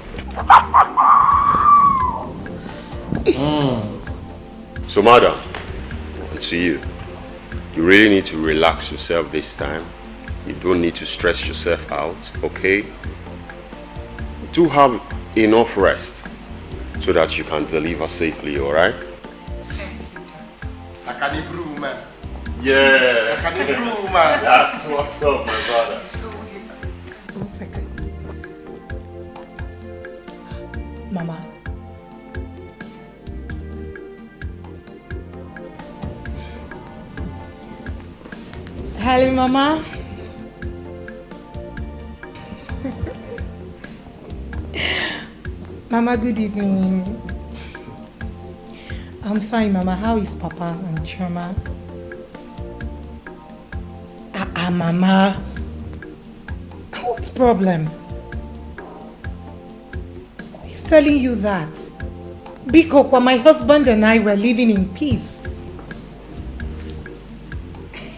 So, madam, and to you, you really need to relax yourself this time. You don't need to stress yourself out, okay? Do have enough rest so that you can deliver safely, alright? I can improve, man. Yeah. I can improve, man. That's what's up, my brother. 1 second. Mama. Hello, Mama. Mama, good evening. I'm fine, Mama. How is Papa and Choma? Mama. What problem? Who's telling you that? Because my husband and I were living in peace.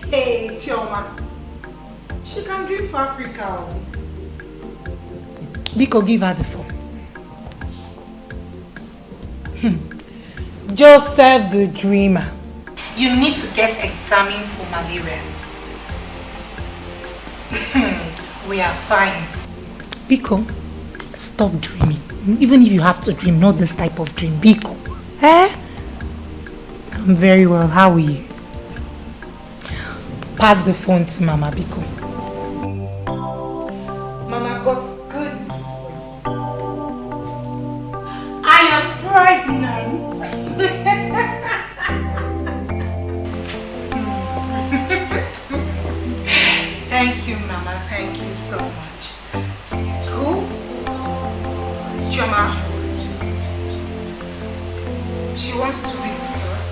Hey, Choma. She can dream for Africa. Biko, give her the phone. Joseph the dreamer. You need to get examined for malaria. We are fine. Biko, stop dreaming. Even if you have to dream, not this type of dream. Biko. Eh? I'm very well. How are you? Pass the phone to Mama, Biko. Mama, got good news for you. I am pregnant. Thank you, Mama. Thank you so much. Who? Choma. She wants to visit us.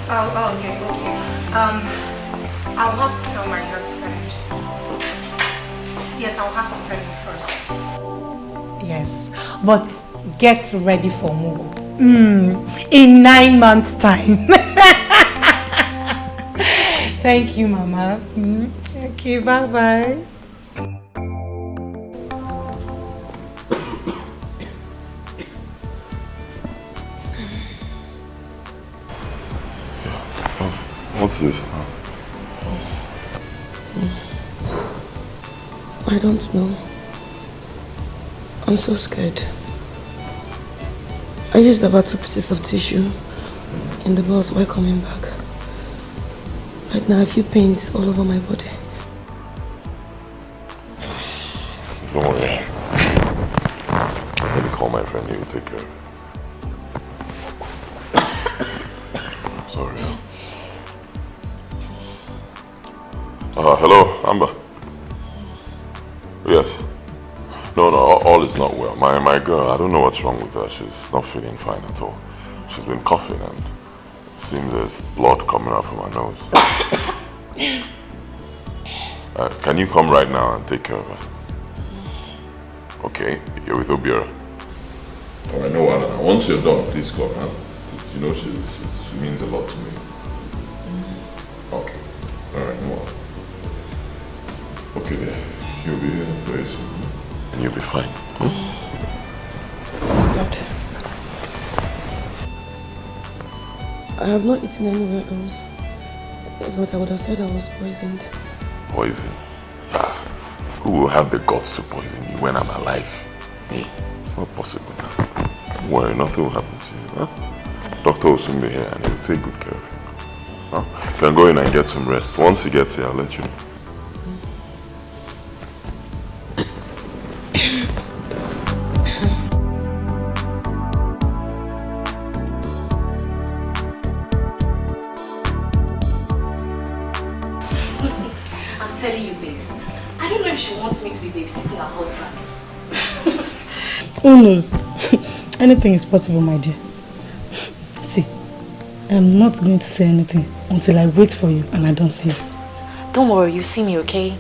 Oh, okay. I'll have to tell my husband. Yes, I'll have to tell him first. Yes, but get ready for Mugu. In 9 months' time. Thank you, Mama. Okay, bye-bye. What's this now? I don't know. I'm so scared. I used about 2 pieces of tissue in the bus while coming back. Right now I feel pains all over my body. Don't worry. Let me call my friend. He will take care of it. I'm sorry. Hello, Amber. Yes. No, all is not well. My girl, I don't know what's wrong with her. She's not feeling fine at all. She's been coughing and it seems there's blood coming out from her nose. Can you come right now and take care of her? Okay, you're with Obiora. Alright, no one. Once you're done, please come. Huh? Please, you know she means a lot to me. Okay. Alright, no one. Okay, there. You'll be here very soon. And you'll be fine. That's good. I have not eaten anywhere else. But I would have said I was poisoned. Poison? Who will have the guts to poison you when I'm alive? It's not possible now. Don't worry, nothing will happen to you. Huh? Doctor will soon be here and he'll take good care of you. Huh? You can go in and get some rest. Once he gets here, I'll let you know. Who knows? Anything is possible, my dear. See, I'm not going to say anything until I wait for you and I don't see you. Don't worry, you see me, okay?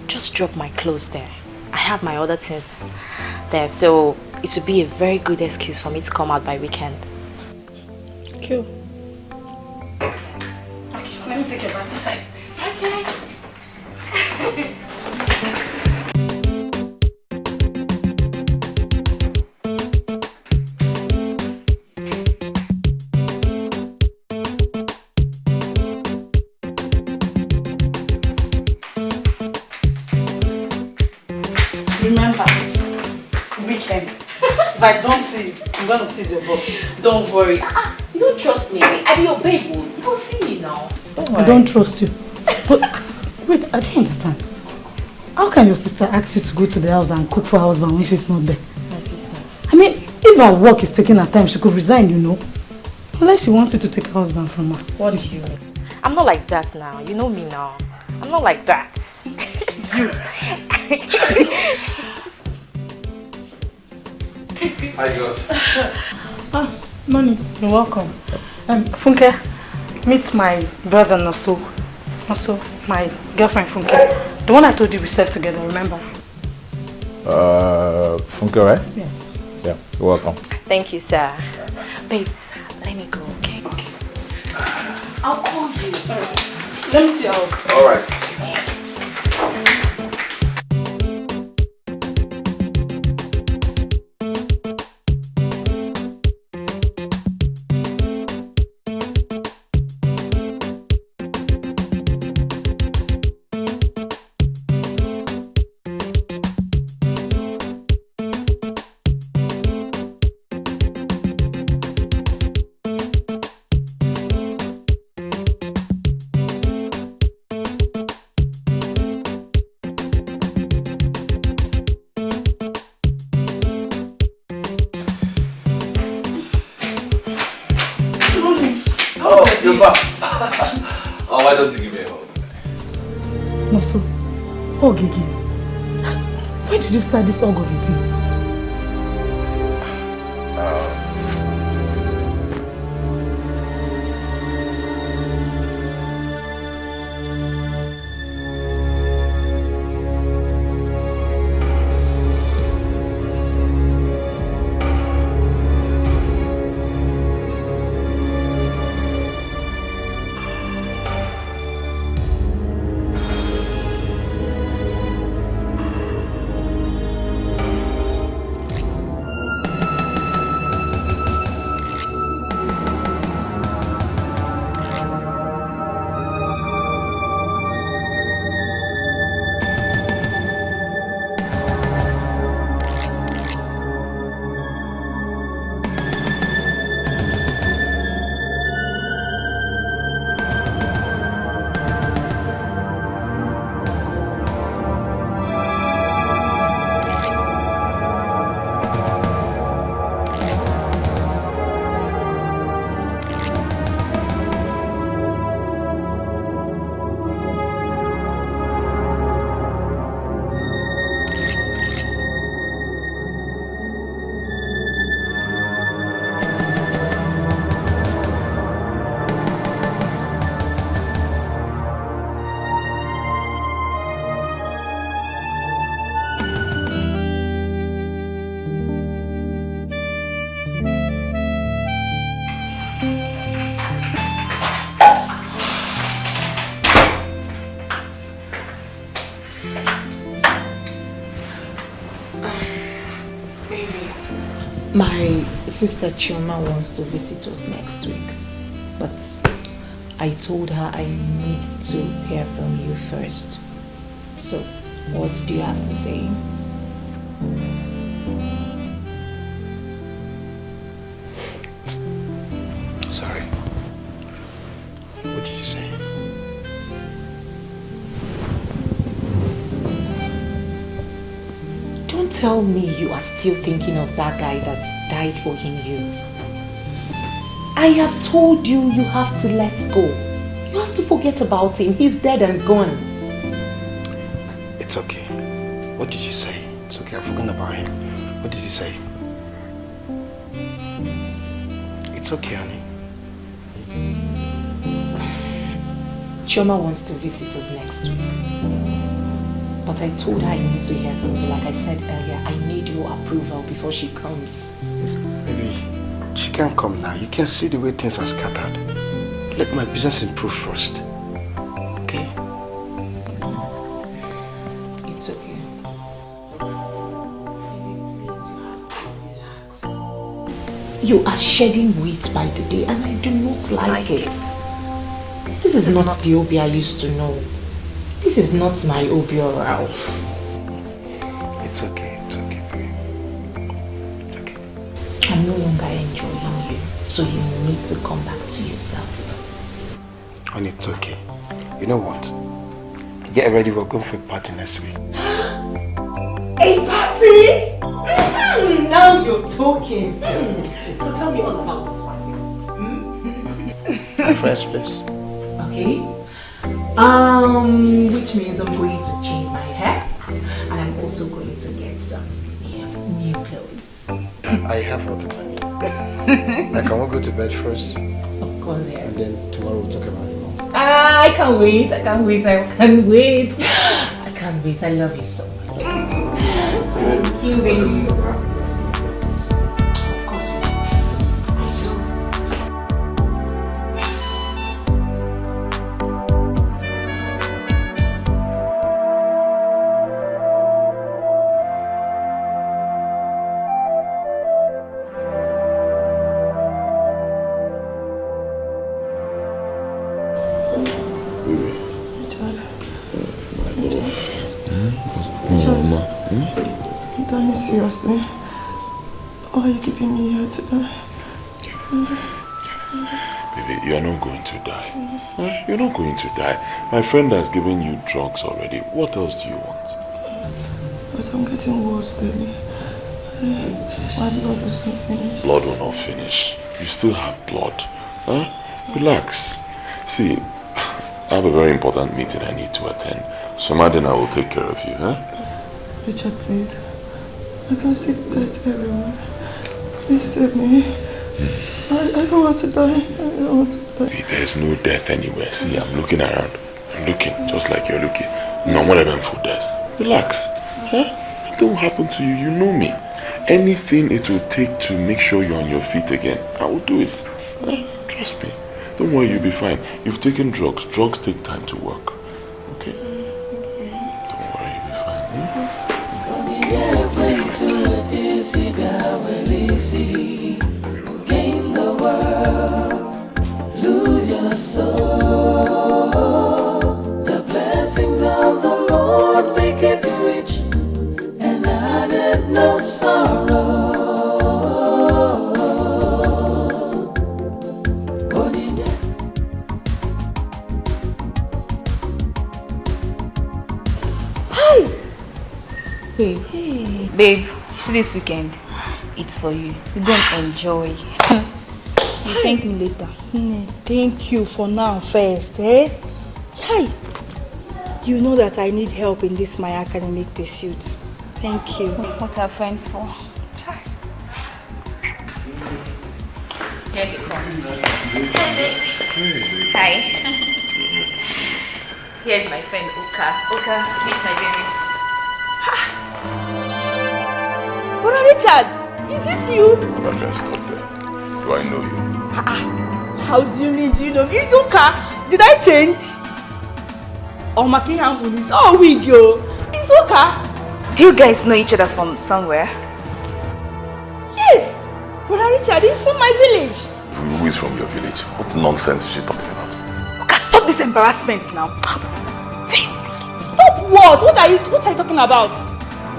Just drop my clothes there. I have my other things there, so it would be a very good excuse for me to come out by weekend. Cool. Okay, let me take your back this side. Okay. Remember, weekend. If I don't see you, I'm going to seize your box. Don't worry. You don't trust me. I be your babe. You don't see me now. Don't worry. I don't trust you. But wait, I don't understand. How can your sister ask you to go to the house and cook for her husband when she's not there? My sister. I mean, if her work is taking her time, she could resign, you know. Unless she wants you to take her husband from her. What do you mean? I'm not like that now. You know me now. I'm not like that. You. Hi, girls. Noni, you're welcome. Funke, meet my brother Naso. Also, my girlfriend Funke. The one I told you we slept together, remember? Funke, right? Yes. Yeah, you're welcome. Thank you, sir. Babes, let me go, okay? I'll call you. Let me see how. Alright. You're back. Oh, why don't you give me a hug? No, so, hug again. When did you start this hug of again? My sister Chioma wants to visit us next week, but I told her I need to hear from you first. So, what do you have to say? Sorry. What did you say? Don't tell me you are still thinking of that guy that died for you. I have told you you have to let go. You have to forget about him. He's dead and gone. It's okay. What did you say? It's okay, I've forgotten about him. What did you say? It's okay, honey. Chioma wants to visit us next week. But I told her I need to hear from you. Like I said earlier, I need your approval before she comes. Baby, she can't come now. You can see the way things are scattered. Let my business improve first. Okay? It's okay. You are shedding weight by the day and I do not like it. This is not the Obi I used to know. This is not my Obi Orao. It's okay, baby. It's okay. I'm no longer enjoying you, so you need to come back to yourself. And it's okay. You know what? Get ready, we're going for a party next week. A party? Now you're talking. So tell me all about this party. My friend's place. Okay. Which means I'm going to change my hair and I'm also going to get some new clothes. I have all the money. Like, can we go to bed first? Of course, yes. And then tomorrow we'll talk about it more. I can't wait. I can't wait. I can't wait. I can't wait. I love you so much. Thank you, baby. Seriously? Why are you keeping me here today? Baby, you're not going to die. You're not going to die. My friend has given you drugs already. What else do you want? But I'm getting worse, baby. My blood is not finished. Blood will not finish. You still have blood. Relax. See, I have a very important meeting I need to attend. So Madina will take care of you, Richard, please. I can see death everywhere. Please save me. I don't want to die. I don't want to die. There's no death anywhere. See, I'm looking around. I'm looking just like you're looking. No one event for death. Relax. Nothing will happen to you. You know me. Anything it will take to make sure you're on your feet again, I will do it. Trust me. Don't worry, you'll be fine. You've taken drugs. Drugs take time to work. Okay? Don't worry, you'll be fine. Gain the world, lose your soul. The blessings of the Lord make it rich, and added no sorrow. Hi! Babe. Hey. Babe, you see this weekend? It's for you. You go and enjoy. You thank me later. Thank you for now first, eh? Hi! You know that I need help in this my academic pursuit. Thank you. What are friends for? Here he comes. Hi. Here's my friend Oka. Oka, meet my baby. Brother Richard, is this you? My friend, stop there. Do I know you? How do you mean, do you know me? It's Oka. Did I change? Oh, Makihan police. Oh, we go. It's Oka. Do you guys know each other from somewhere? Yes. Brother Richard, he's from my village. Who is from your village? What nonsense is she talking about? Okay, stop this embarrassment now. Stop what? What are you talking about?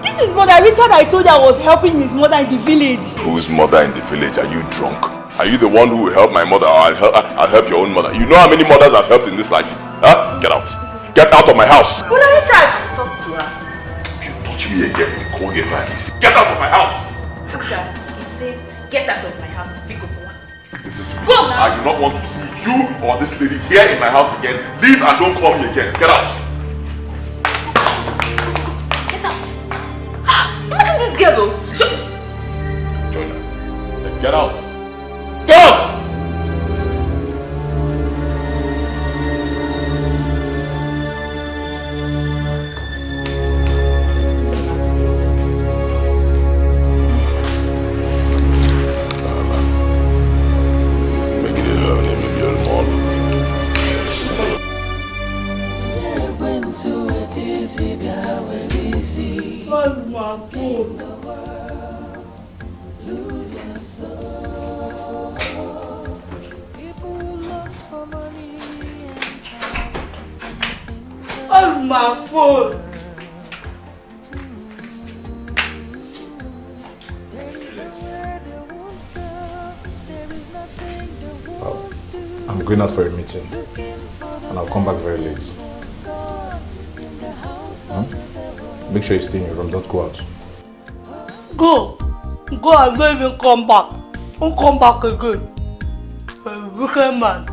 This is Brother Richard I told you I was helping his mother in the village. Whose mother in the village? Are you drunk? Are you the one who will help my mother, or I'll help your own mother? You know how many mothers I've helped in this life? Huh? Get out. Get out of my house. Brother Richard! Talk to her. If you touch me again, you call your life. Get out of my house. Look at he said, get out of my house. Pick up one. Listen to me. Go now. I do not want to see you or this lady here in my house again. Leave and don't call me again. Get out. Get out. Imagine this girl though. Join her. I said, get out. Get out! My phone. I'm going out for a meeting and I'll come back very late. Make sure you stay in your room, don't go out. Go and don't even come back. Don't come back again. Wicked man.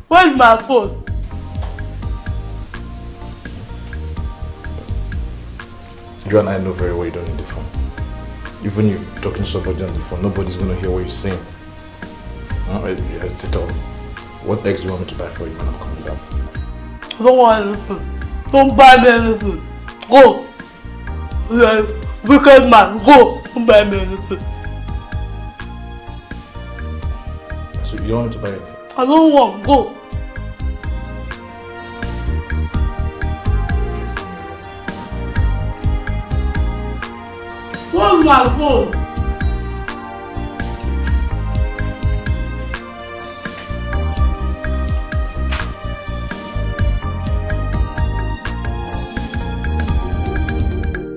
Where's my phone? You and I know very well you don't need the phone. Even if you're talking to somebody on the phone, nobody's going to hear what you're saying. What eggs do you want me to buy for you when I'm coming back? I don't want anything. Don't buy me anything. Go. You're a wicked man. Go. Don't buy me anything. So you don't want me to buy anything? I don't want. Go. Where's my phone?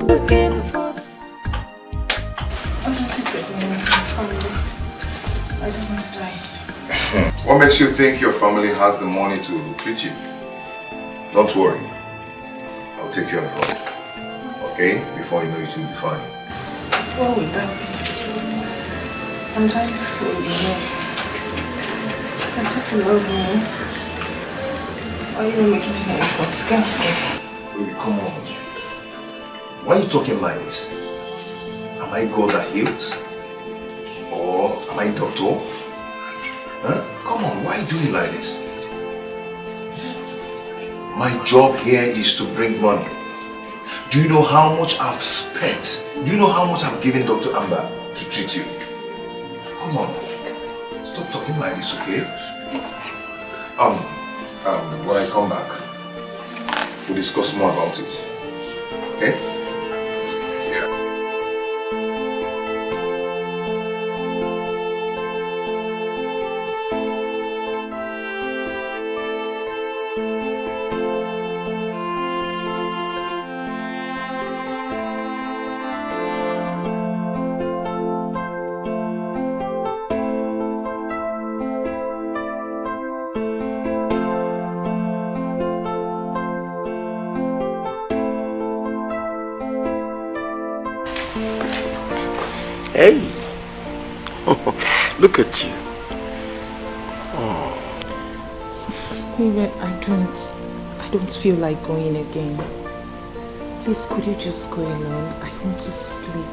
Looking for the... I want to take me into my family. I don't want to die. What makes you think your family has the money to treat you? Don't worry. I'll take you abroad. Okay? Before you know it, you'll be fine. What would that be? I'm dying slowly, you know. I thought you love me. Why are you not making any efforts? Can't forget. Baby, come on. Why are you talking like this? Am I God that heals? Or am I doctor? Huh? Come on, why are you doing like this? My job here is to bring money. Do you know how much I've spent? Do you know how much I've given Dr. Amber to treat you? Come on. Stop talking like this, okay? When I come back, we'll discuss more about it. Okay? Hey, look at you. Oh. Maybe I don't feel like going again. Please, could you just go alone? I want to sleep.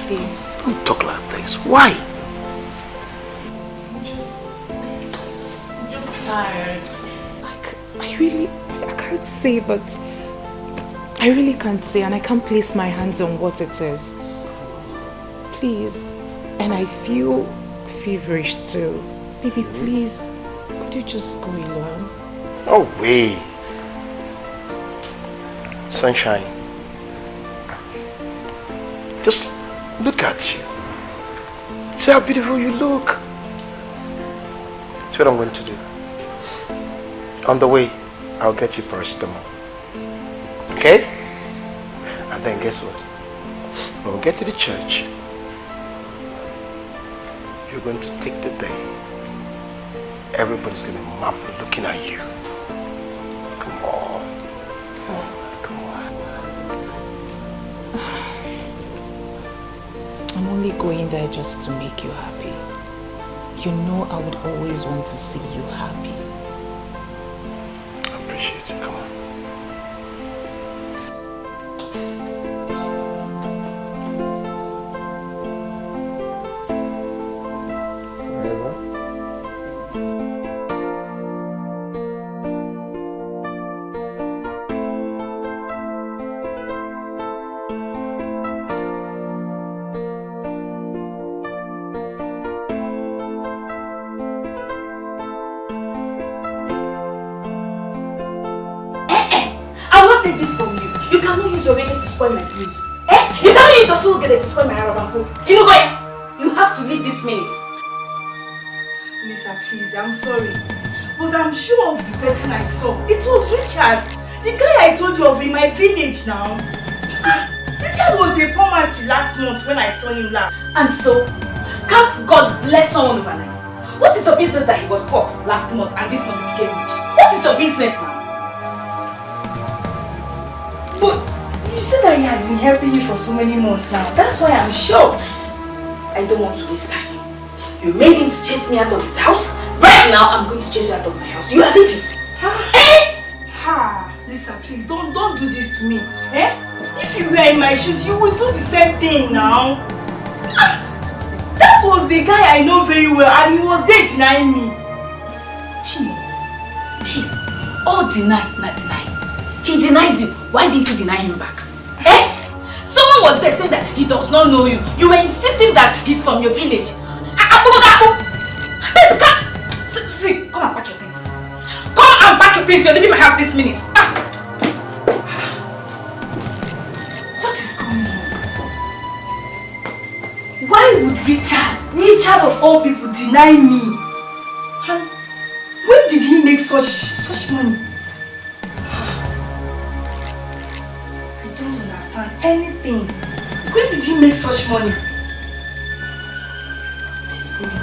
Please. Don't talk like this. Why? I'm just tired. I can't say, but I really can't say, and I can't place my hands on what it is. Please. And I feel feverish too. Baby, please, could you just go alone? No way. Sunshine. Just look at you. See how beautiful you look. That's what I'm going to do. On the way, I'll get you paracetamol. Okay? And then guess what? When we get to the church, you're going to take the day. Everybody's going to marvel looking at you. Come on. Come on. I'm only going there just to make you happy. You know I would always want to see you happy. I appreciate it. Come on. Spoil my views. You can't use your soul to spoil my Arabanko. You know, you have to leave this minute. Lisa, please, I'm sorry. But I'm sure of the person I saw. It was Richard. The guy I told you of in my village now. Richard was a poor man till last month when I saw him last. And so, can't God bless someone overnight? What is your business that he was poor last month and this month he became rich? What is your business now? You said that he has been helping you for so many months now. That's why I'm shocked. I don't want to waste time. You made him to chase me out of his house. Right now, I'm going to chase you out of my house. You are leaving. Lisa, please, don't do this to me. If you were in my shoes, you would do the same thing now. That was the guy I know very well, and he was there denying me. Chimo, hey, all deny, not deny. He denied you. Why didn't you deny him back? Someone was there saying that he does not know you. You were insisting that he's from your village. Babe, come. See, come and pack your things. Come and pack your things. You're leaving my house this minute. What is going on? Why would Richard of all people deny me? And when did he make such money? Anything. When did he make such money? What is going on?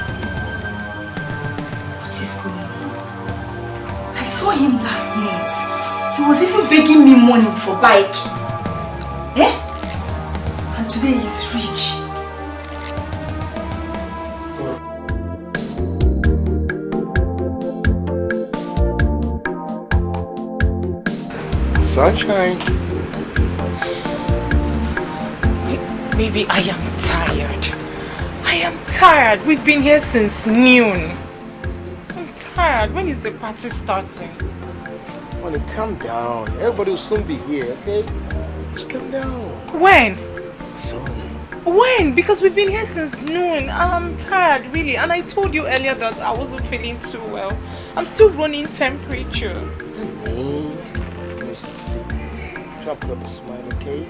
What is going on? I saw him last month. He was even begging me money for bike. And today he is rich. Sunshine. Baby, I am tired. I am tired. We've been here since noon. I'm tired. When is the party starting? Honey, calm down. Everybody will soon be here, okay? Just calm down. When? Soon. When? Because we've been here since noon. I'm tired, really. And I told you earlier that I wasn't feeling too well. I'm still running temperature. Try to put up a smile, okay?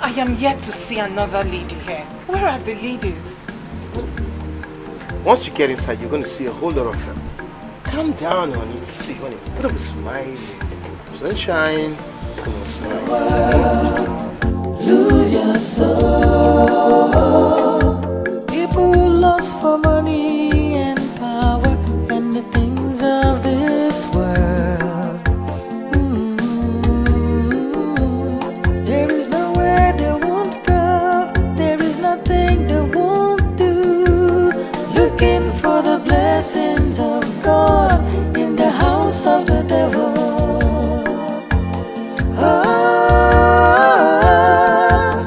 I am yet to see another lady here. Where are the ladies? Once you get inside, you're going to see a whole lot of them. Calm down, honey. See, honey, put up a smile. Sunshine. Come on, smile. Lose your soul. People lost for money and power and the things of this world. There is nowhere they won't go. There is nothing they won't do. Looking for the blessings of God in the house of the devil.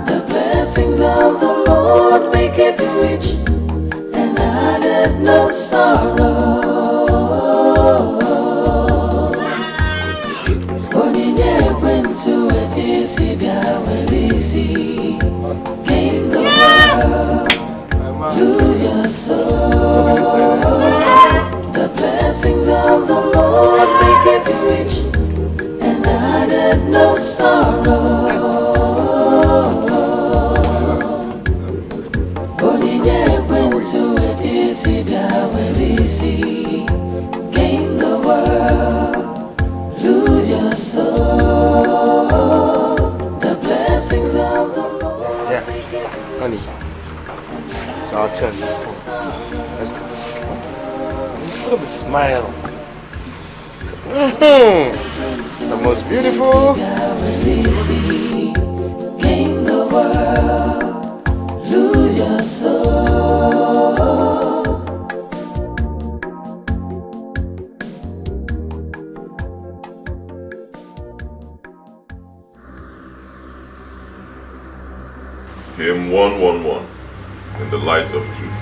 The blessings of the Lord make it rich and added no sorrow. Gain the world, lose your soul. The blessings of the Lord make it rich and added no sorrow. soul. The blessings of the Lord. Yeah, honey. It's our turn. Let's go. Look at the smile. The most beautiful. Gain the world, lose your soul. Hymn 111 in the light of truth.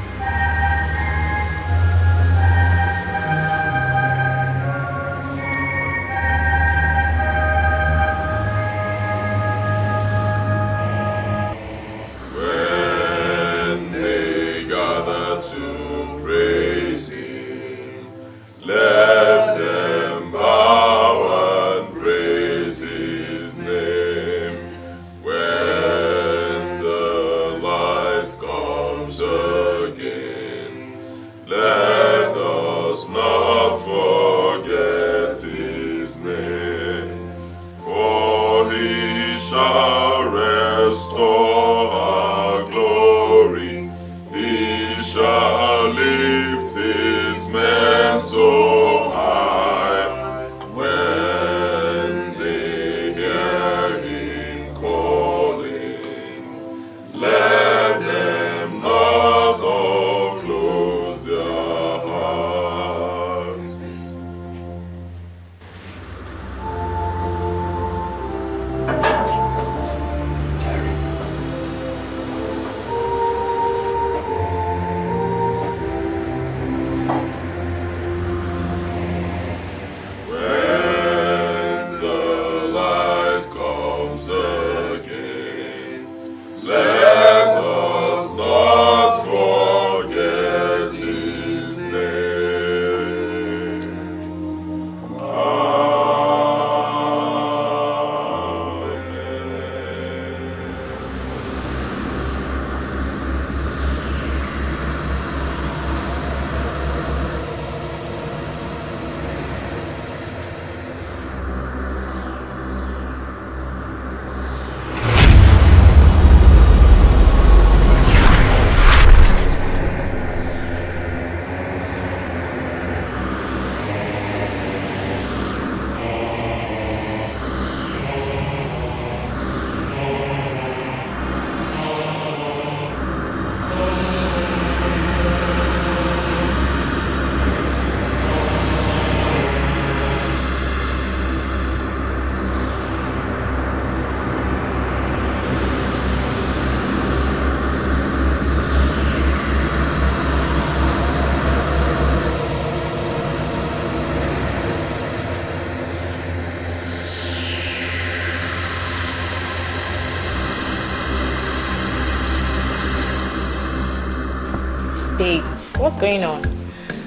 Babes, what's going on?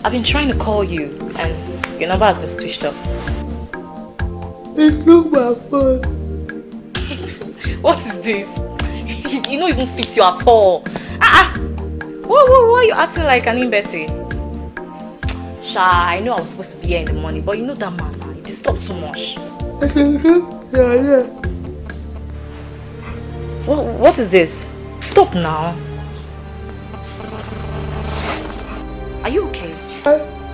I've been trying to call you and your number has been switched off. It's not my fault. What is this? You don't even fit you at all. Why are you acting like an imbecile? Sha, I know I was supposed to be here in the morning, but you know that man, he disturbs too much. Yeah. What is this? Stop now. Are you okay? I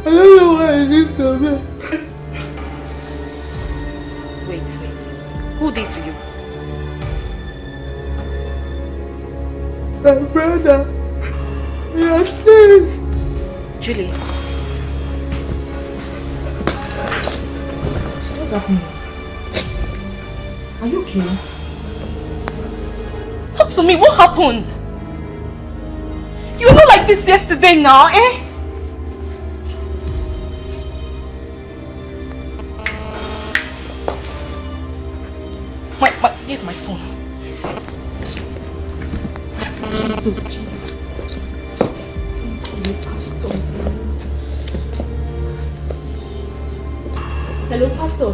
don't know why I did to me. Wait. Who did to you? My brother. You're sick. Julie. What's happening? Are you okay? Talk to me, what happened? You were not like this yesterday now, eh? Here's my phone. Jesus. Hello, Pastor.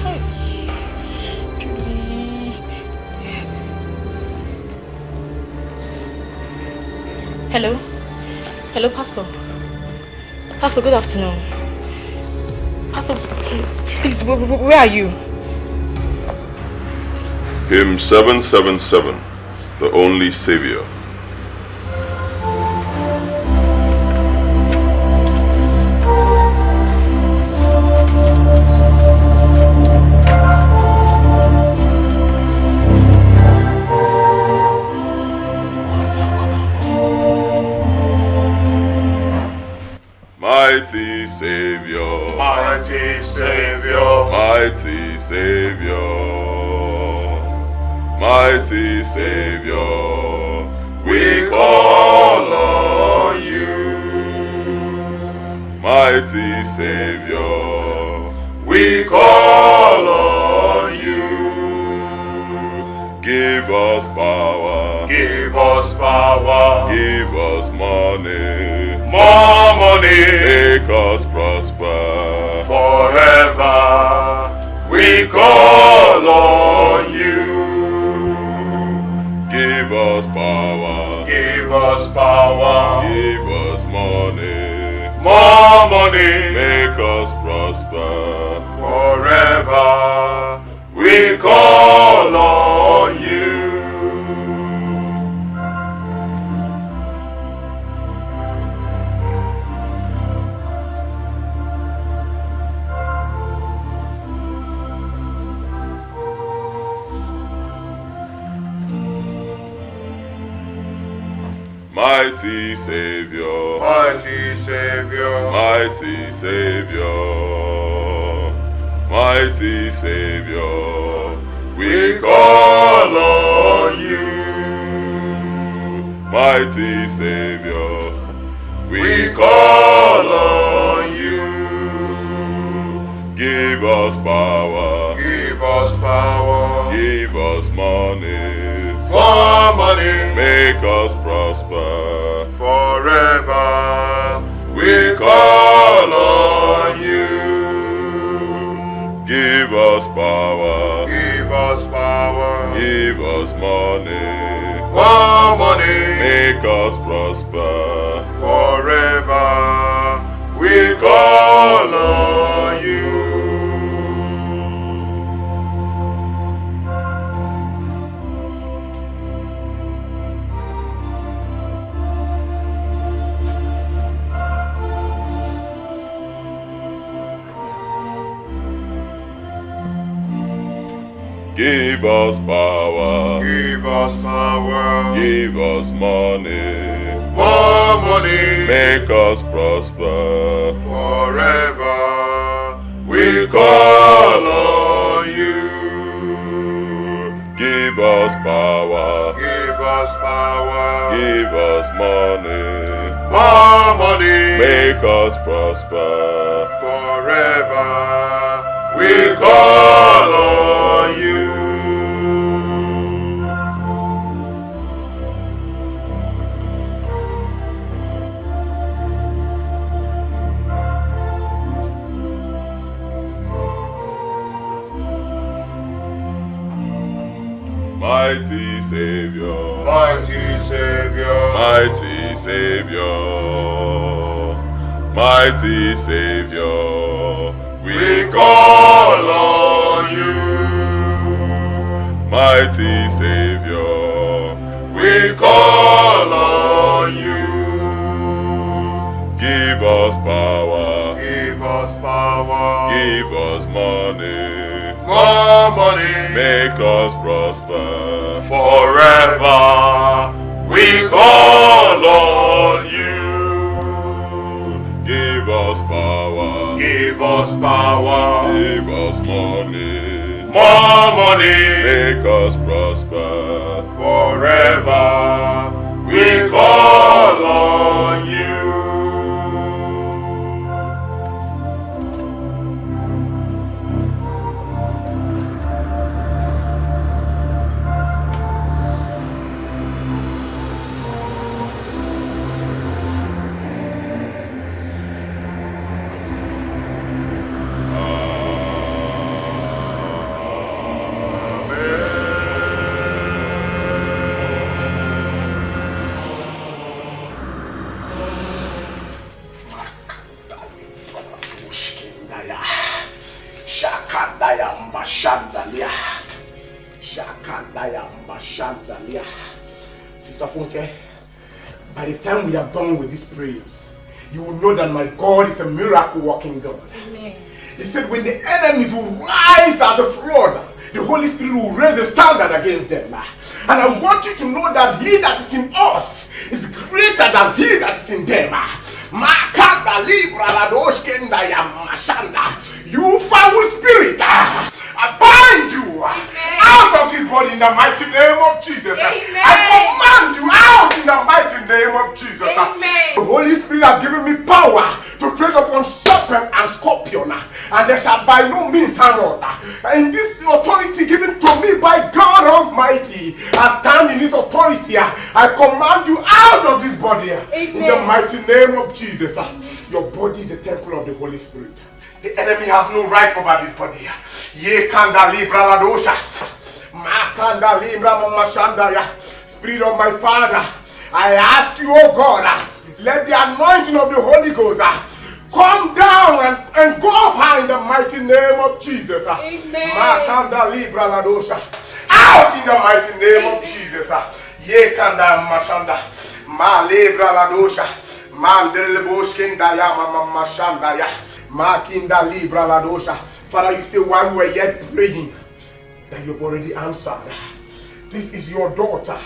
Hi. Julie. Hello, Pastor. Pastor, good afternoon. Pastor, please, where are you? Hymn 777, The Only Savior. Mighty Savior, Mighty Savior, mighty Savior, mighty Savior, we call on you. Mighty Savior, we call on you. Give us power, give us power, give us money, more money, make us prosper forever. We call on you. Give us power, give us power, give us money, more money, make us prosper forever. We call on you. mighty Savior, Mighty Savior, mighty Savior, mighty Savior, we call on you. Mighty Savior, we call on you. Give us power, give us power, give us money, more money, make us prosper forever. We call on you. Give us power, give us power, give us money, more money, make us prosper forever. We call on you. Give us power, give us power, give us money, more money, make us prosper forever. We call on you. Give us power, give us power, give us money, more money, make us prosper forever. We call on you. mighty Savior, Mighty Savior, mighty Savior, mighty Savior, we call on you. Mighty Savior, we call on you. Give us power, give us power, give us money, more money, make us prosper forever. We call on you. Give us power, give us power, give us money, more money, make us prosper forever. We call on you. Shakandaya Mashandalia. Shakandaya Mashandalia. Sister Funke, by the time we are done with these prayers, you will know that my God is a miracle working God. Amen. He said when the enemies will rise as a flood, the Holy Spirit will raise a standard against them. And I want you to know that he that is in us is greater than he that is in them. You foul spirit, I bind you out of this body in the mighty name of Jesus. Amen. I command you out in the mighty name of Jesus. Amen. The Holy Spirit has given me power to tread upon serpent and scorpion, and they shall by no means harm us. And this authority given to me by God Almighty, I stand in this authority. I command you out of this body. Amen. In the mighty name of Jesus. Your body is a temple of the Holy Spirit. The enemy has no right over this body. Ye kanda libra la dosha. Ma kanda libra mama shandaya. Spirit of my Father, I ask you, oh God, let the anointing of the Holy Ghost come down and go up high in the mighty name of Jesus. Amen. Ma kanda libra la dosha. Out in the mighty name of Jesus. Ye kanda mashanda. Ma libra la dosha. Mandele boshkinda ya mama shandaya. Makinda libra la dosha. Father, you say while we were yet praying that you've already answered. This is your daughter.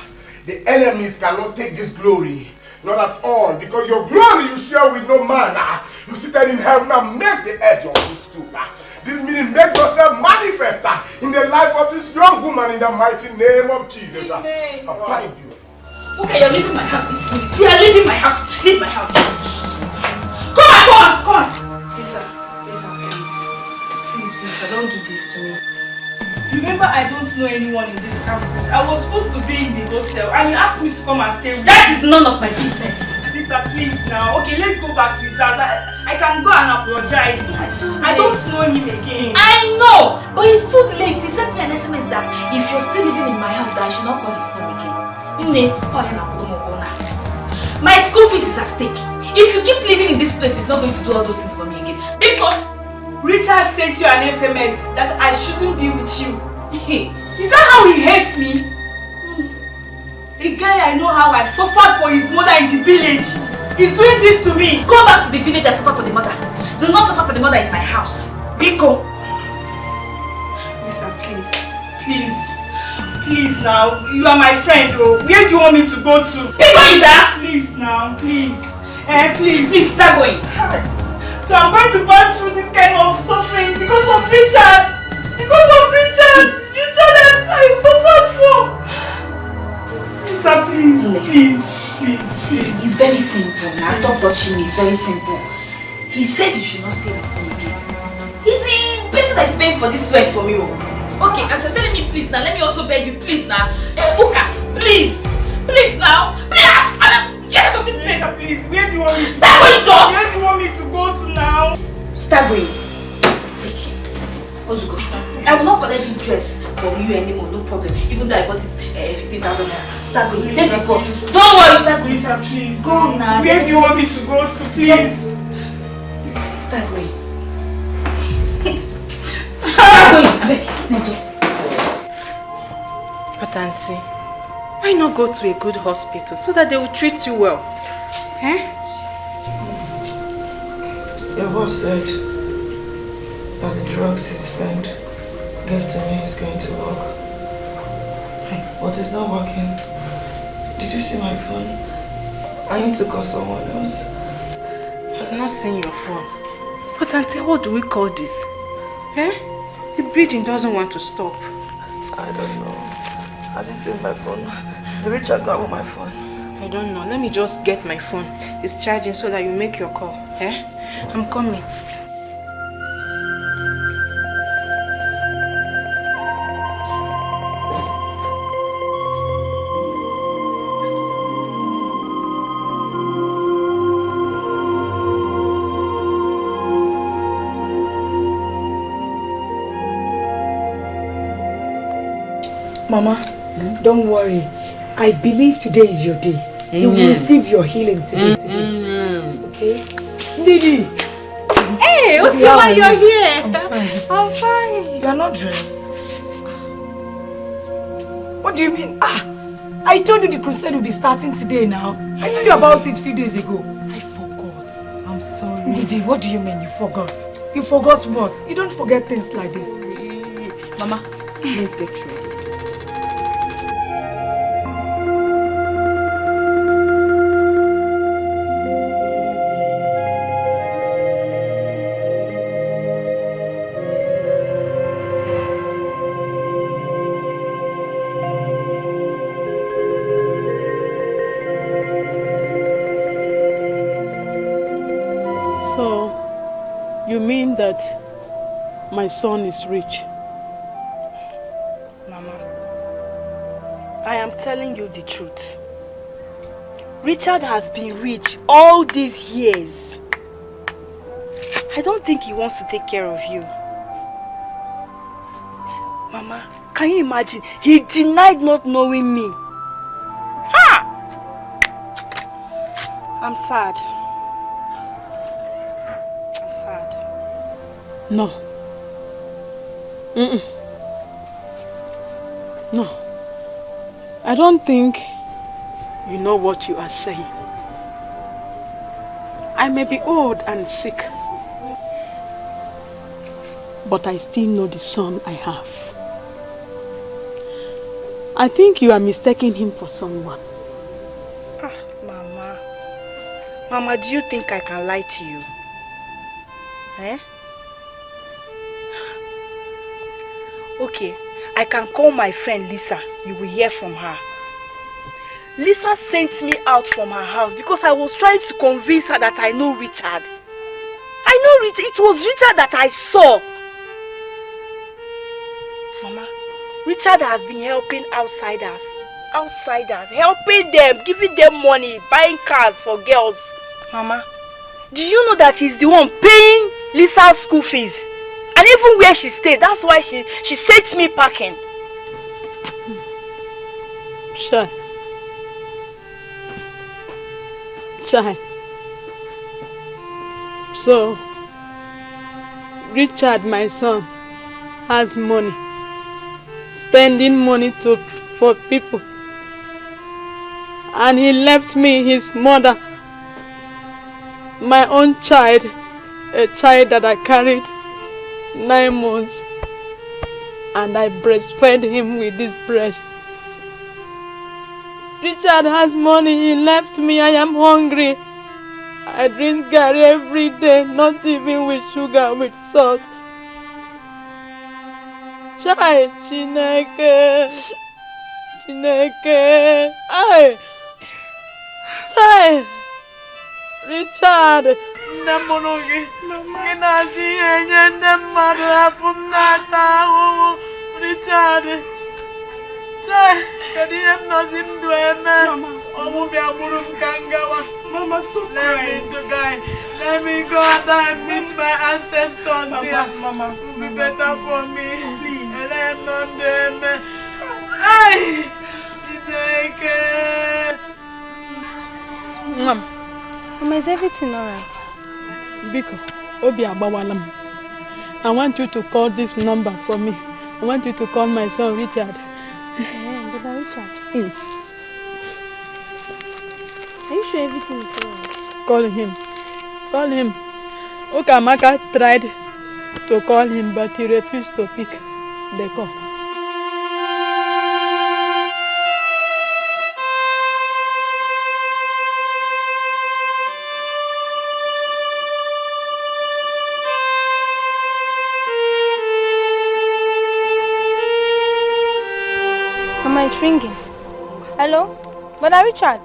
The enemies cannot take this glory. Not at all. Because your glory you share with no man. You seated in heaven and make the edge of this stool. This meaning make yourself manifest in the life of this young woman in the mighty name of Jesus. Amen. I bind you. Okay, you're leaving my house this minute. You are leaving my house. Leave my house. Come on. Lisa, please. Please, Lisa, don't do this to me. Remember, I don't know anyone in this campus. I was supposed to be in the hostel and you asked me to come and stay with you. That is none of my business. Lisa, please now. Okay, let's go back to his house. I can go and apologize. I don't know him again. I know, but it's too late. He sent me an SMS that if you're still living in my house, that I should not call his phone again. My school fees is at stake. If you keep living in this place, it's not going to do all those things for me again. Because Richard sent you an SMS that I shouldn't be with you. Is that how he hates me? A guy I know how I suffered for his mother in the village. He's doing this to me. Go back to the village and suffer for the mother. Do not suffer for the mother in my house. Biko. Lisa, please now. You are my friend, oh. Where do you want me to go to? Biko, Ida! Please now, please. Please start going. So I'm going to pass through this kind of suffering because of Richard. Richard, I suffered for. Lisa, please. It's very simple. Now stop touching me. It's very simple. He said you should not stay with me again. He's the person that is paying for this sweat for me. Okay, as you're telling me please now, let me also beg you please now. Uka, please now. Get out of this place. Please, where do you want me to Start going, John. Where do you want me to go to now? Start going. Ozuko, I will not collect this dress from you anymore, no problem. Even though I bought it 15,000 naira. Start going. Take the bus. Don't worry, start going. Lisa, please. Go now. Where do you want me to go to, please? Start going. Start going. But auntie, why not go to a good hospital so that they will treat you well? Your boss said that the drugs his friend gave to me is going to work. But it's not working. Did you see my phone? I need to call someone else. I've not seen your phone. But auntie, what do we call this? The bleeding doesn't want to stop. I don't know. I just seen my phone. The Richard got with my phone. I don't know. Let me just get my phone. It's charging so that you make your call. I'm coming. Mama, don't worry. I believe today is your day. You will receive your healing today. Okay? Didi! Hey, Utima, you're here. I'm fine. not dressed. What do you mean? I told you the crusade will be starting today now. I told you about it a few days ago. I forgot. I'm sorry. Didi, what do you mean you forgot? You forgot what? You don't forget things like this. Mama, let's get ready. You mean that my son is rich? Mama, I am telling you the truth. Richard has been rich all these years. I don't think he wants to take care of you. Mama, can you imagine? He denied not knowing me. Ha! I'm sad. No. No. I don't think you know what you are saying. I may be old and sick, but I still know the son I have. I think you are mistaking him for someone. Mama. Mama, do you think I can lie to you? Eh? Okay, I can call my friend Lisa. You will hear from her. Lisa sent me out from her house because I was trying to convince her that I know Richard. I know Richard. It was Richard that I saw. Mama, Richard has been helping outsiders. Helping them, giving them money, buying cars for girls. Mama, do you know that he's the one paying Lisa's school fees? And even where she stayed, that's why she sent me packing. Chai. So, Richard, my son, has money. Spending money for people. And he left me his mother, my own child, a child that I carried 9 months, and I breastfed him with this breast. Richard has money, he left me, I am hungry. I drink garri every day, not even with sugar, with salt. Chai, Chineke, ay, Chai, Richard. Richard. Mama, stop crying. Let me go and meet my ancestors. Mama, it will be better for me. Please. And I'm not them. Hey! Mama, is everything alright? Biko, Obi Abawalam. I want you to call this number for me. I want you to call my son Richard. Brother Richard. Are you sure everything is alright? Call him. Call him. Ukamaka tried to call him, but he refused to pick the call. Mama, it's ringing. Hello? Brother Richard?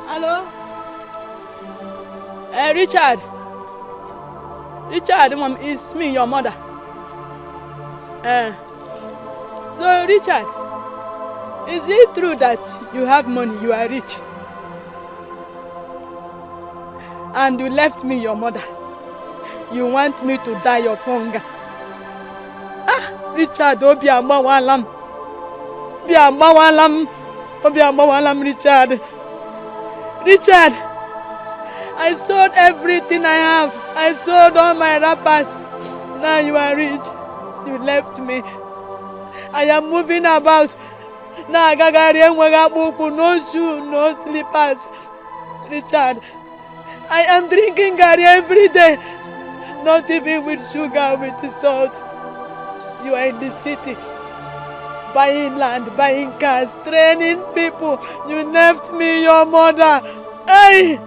Hello? Richard. Richard, Mom, it's me, your mother. So, Richard, is it true that you have money, you are rich? And you left me, your mother. You want me to die of hunger. Richard, Obi Abawalam. Richard. Richard, I sold everything I have. I sold all my wrappers. Now you are rich. You left me. I am moving about. Now no shoe, no slippers. Richard, I am drinking Gary every day. Not even with sugar, with salt. You are in the city. Buying land, buying cars, training people. You left me, your mother. Hey!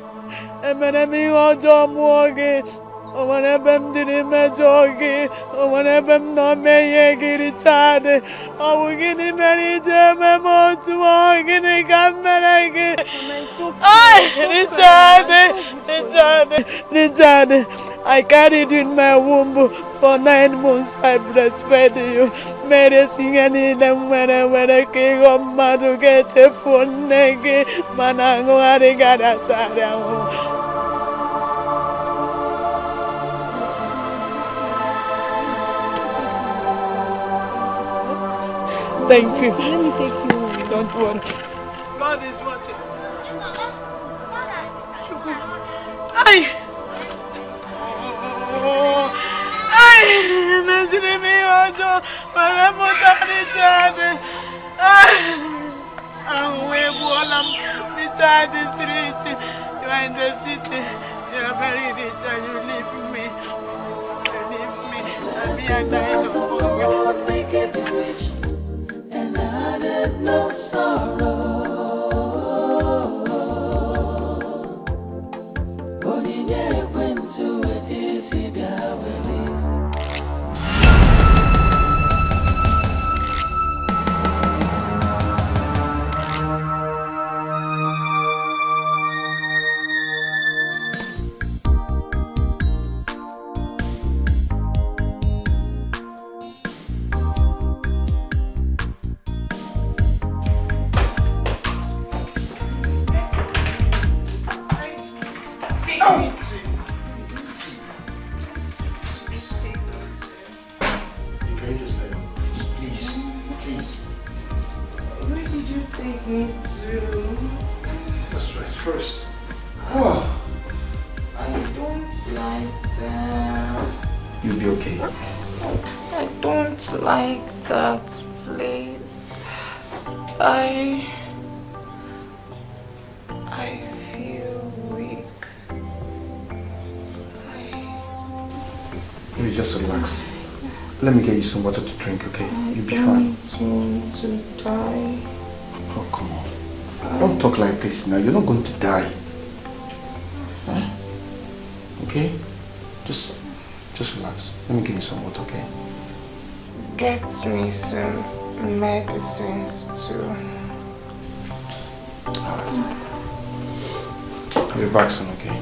I'm Omanebem dinime jogi, omanebem no meye girichade, awugini meri jeme motu, awugini kameregi. Ay, Richard, I carried you in my womb for 9 months. I breastfed you. Mere singani dem where king of madu get a phone negi, manango arigada tara. Thank you. Let me take you. Don't worry. God is watching. Ay! Ay! Imagine me, Ojo. Ay! I'm way Bolam. Richard is rich. You are in the city. You are very rich and you leave me. You leave me. Blessings of the Lord make it rich. And added no sorrow. Onyinye went to it is he release. Let me get you some water to drink, okay? You'll be fine. To die. Oh, come on. Don't talk like this now. You're not going to die. Huh? Okay? Just relax. Let me get you some water, okay? Get me some medicines too. Alright. I'll be back soon, okay?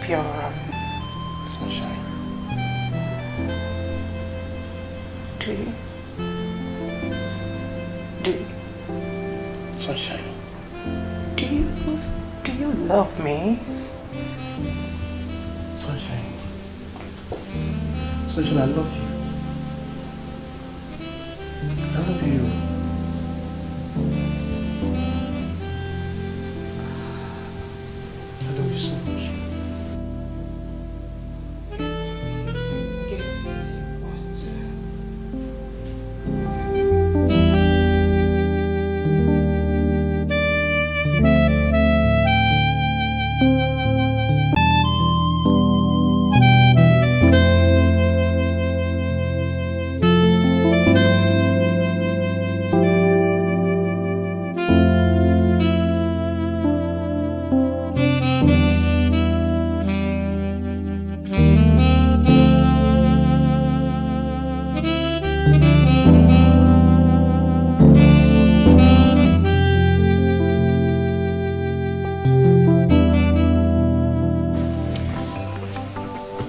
Your sunshine. Sunshine. Do you love me? Sunshine. Sunshine, I love you. I love you. I love you so much.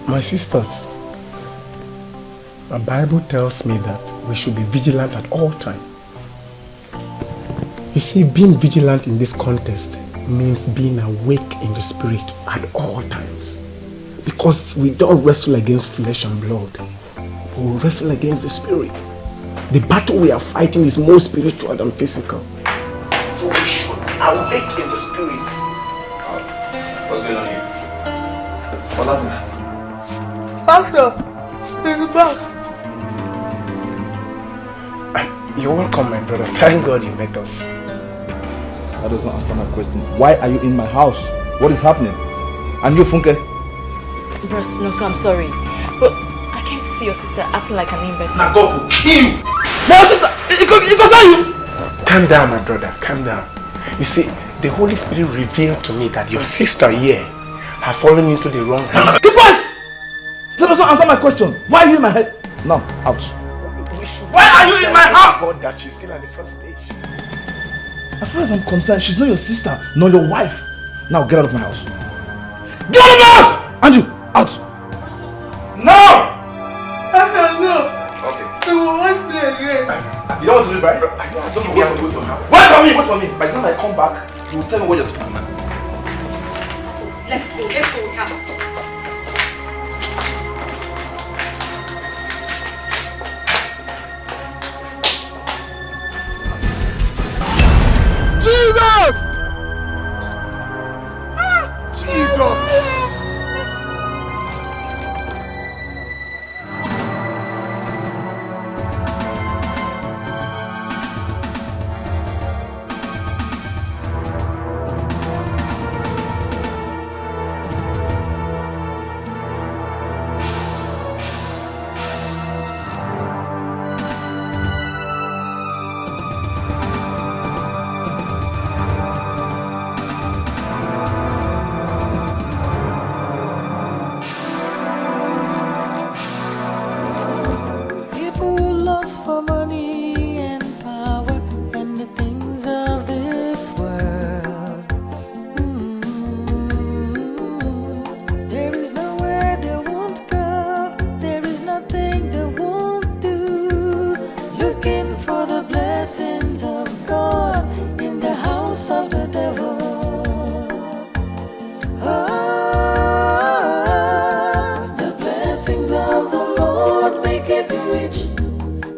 My sisters, the Bible tells me that we should be vigilant at all times. You see, being vigilant in this contest means being awake in the spirit at all times. Because we don't wrestle against flesh and blood, we wrestle against the spirit. The battle we are fighting is more spiritual than physical. So we should awake in the spirit. What's going on here? What's happening? Pastor, in the back. You're welcome, my brother. Thank God you met us. That does not answer my question. Why are you in my house? What is happening? And you, Funke? Bros, no, so I'm sorry. But I can't see your sister acting like an imbecile. Now God will kill you! My sister! It goes you! Calm down, my brother. Calm down. You see, the Holy Spirit revealed to me that your sister here has fallen into the wrong hands. Keep quiet! That does not answer my question. Why are you in my head? Now, out. Why are you in my house? God, that she's still at the first stage. As far as I'm concerned, she's not your sister, nor your wife. Now get out of my house. Get out of my house! Andrew, out! No! No. Okay. They will watch me again. You don't want to leave, right? I don't want to go to your house. Wait for me, wait for me. By the time I come back, you will tell me what you're talking about. Let's go, come. Jesus! Jesus! People lost for money and power and the things of this world. There is nowhere they won't go. There is nothing they won't do. Looking for the blessings of God in the house of the devil. The blessings of the Lord make it rich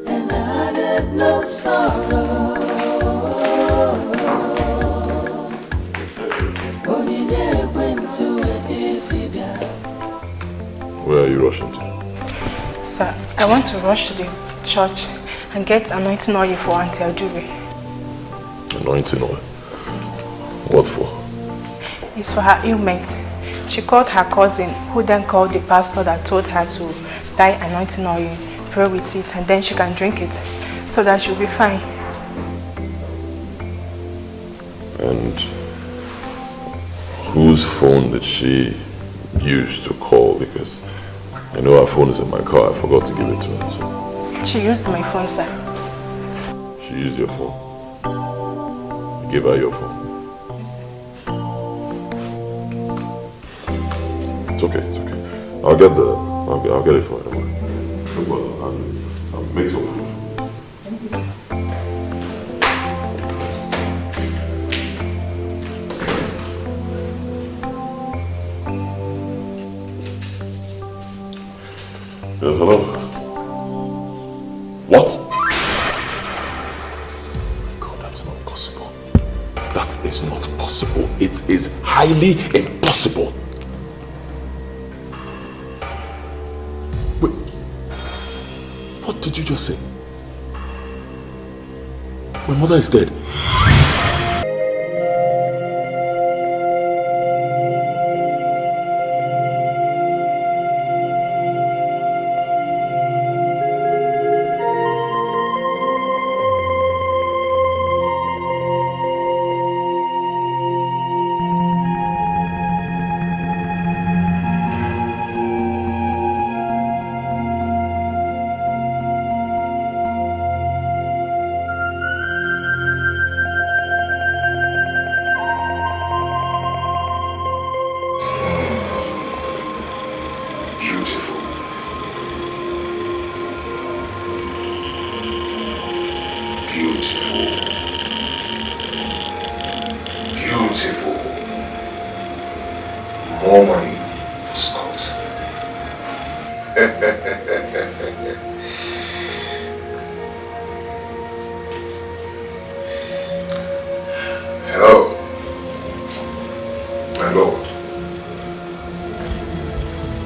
and added no sorrow. Where are you rushing to? Sir, I want to rush to the church and get anointing oil for Auntie Adube. Anointing oil? What for? It's for her ailment. She called her cousin, who then called the pastor that told her to buy anointing oil, pray with it, and then she can drink it, so that she'll be fine. And whose phone did she use to call? Because I know her phone is in my car. I forgot to give it to her. So. She used my phone, sir. She used your phone. You gave her your phone. It's okay. It's okay. I'll get it for you. I'll make some food. Thank you, sir. Yes, hello? What? God, that's not possible. That is not possible. It is highly impossible. Wait. What did you just say? My mother is dead.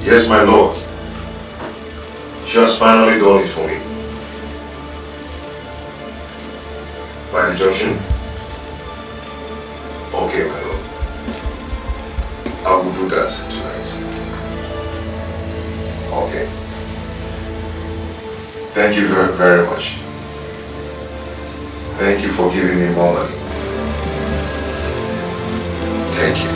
Yes, my lord. She has finally done it for me. By injunction? Okay, my lord. I will do that tonight. Okay. Thank you very, very much. Thank you for giving me more money. Thank you.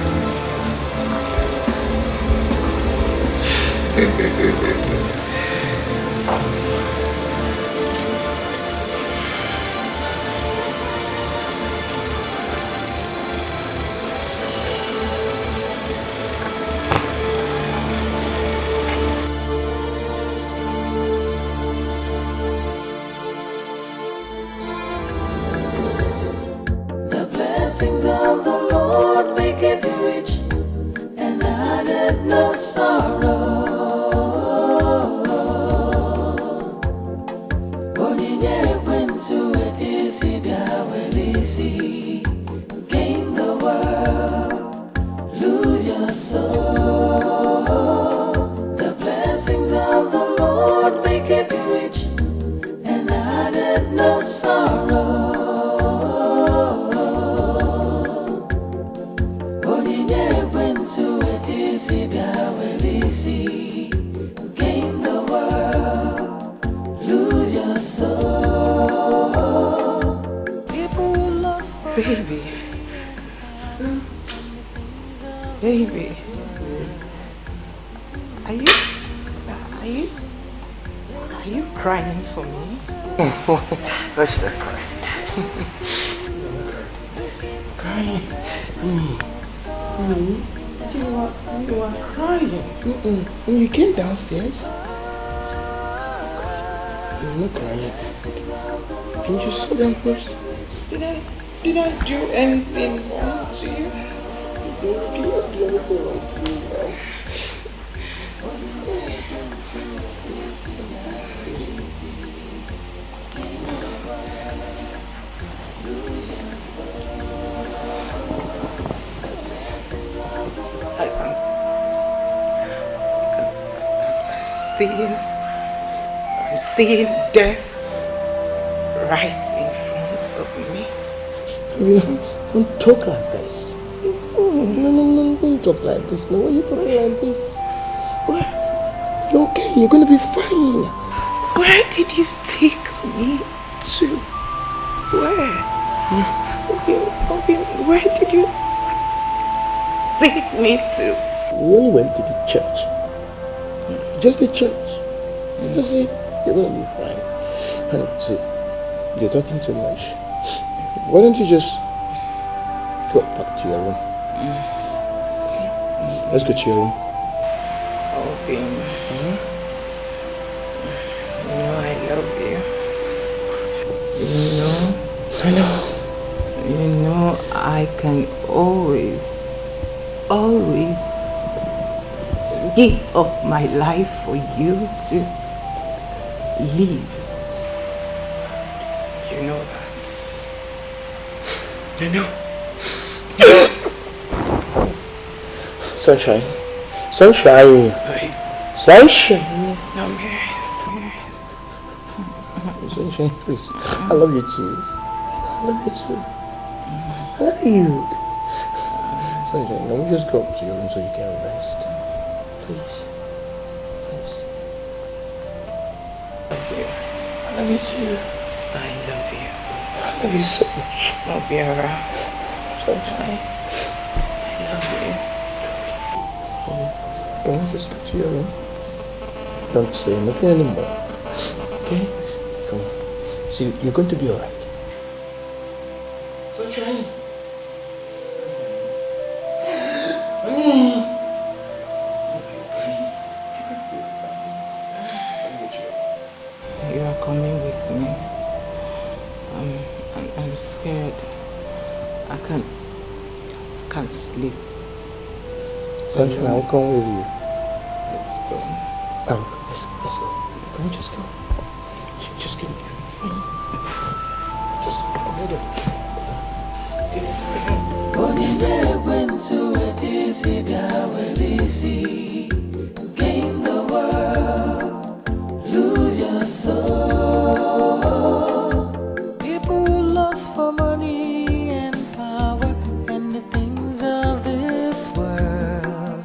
The blessings of the Lord make it rich and added no sorrow. Gain the world, lose your soul. The blessings of the Lord make it rich and added no sorrow. Gain the world, lose your soul. People lost for Baby. Baby. Are you crying for me? Why should I cry? Crying? You are crying. When you came downstairs, you're not crying. Can you sit down first? Did I do anything wrong to you? You cannot do anything wrong to me now. I'm seeing death right in front of me. Don't talk like this. No, don't talk like this. No, why are you talking like this? You're okay, you're gonna be fine. Where did you take me to? Where? Where did you take me to? We only went to the church. Just the church. You see, you're gonna be fine. Honey, see, you're talking too much. Why don't you just go back to your room? Okay. Let's go to your room. Okay. You know I love you. You know. I know. You know I can always give up my life for you to live. You know that. I know. Sunshine. Sunshine. Sunshine. I'm here. Sunshine, please. I love you too. I love you too. I love you. Sunshine, can we just go up to your room so you can rest? Please. Please. I love you too. I love you. I love you so much. I'll be around. Sunshine. I love you. Can we just go to your room? Don't say nothing anymore. Okay? Come on. See, you're going to be alright. Sunshine. You are coming with me. I'm scared. I can't sleep. Sunshine, I'll come with you. Let's go. Oh, let's go. Can we just go? Just give me your phone. Just hold it. Gain your soul. People lost for money and power and the things of this world.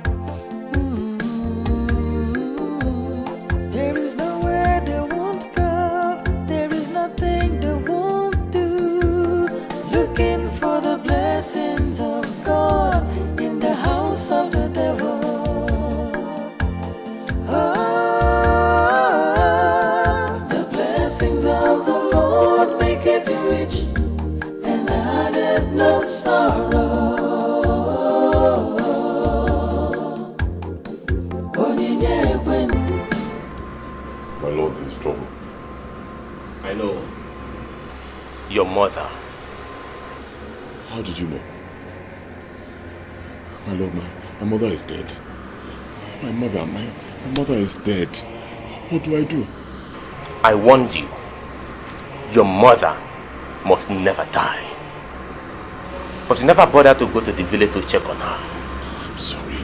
There is nowhere they won't go. There is nothing they won't do. Looking for the blessings of God in the house of the devil. The blessings of the Lord make it rich and added no sorrow. My lord, there is trouble. I know. Your mother. How did you know? My lord, my mother is dead. My mother is dead. What do I do? I warned you. Your mother must never die. But you never bothered to go to the village to check on her. I'm sorry.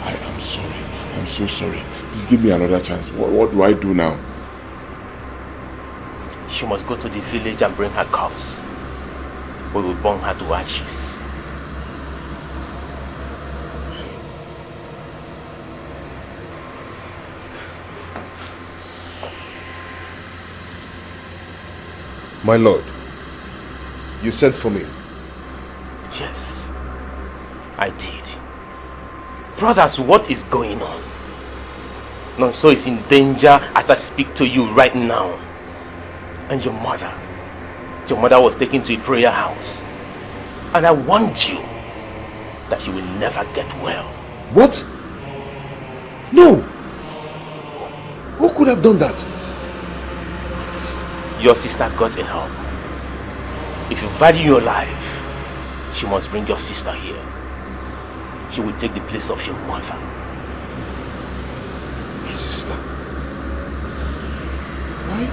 I am sorry. I'm so sorry. Please give me another chance. What do I do now? She must go to the village and bring her corpse. We will burn her to ashes. My lord, you sent for me. Yes, I did. Brothers, what is going on? Nonso is in danger as I speak to you right now. And your mother was taken to a prayer house. And I warned you that you will never get well. What? No! Who could have done that? Your sister got a help. If you value your life, she must bring your sister here. She will take the place of your mother. My sister? Why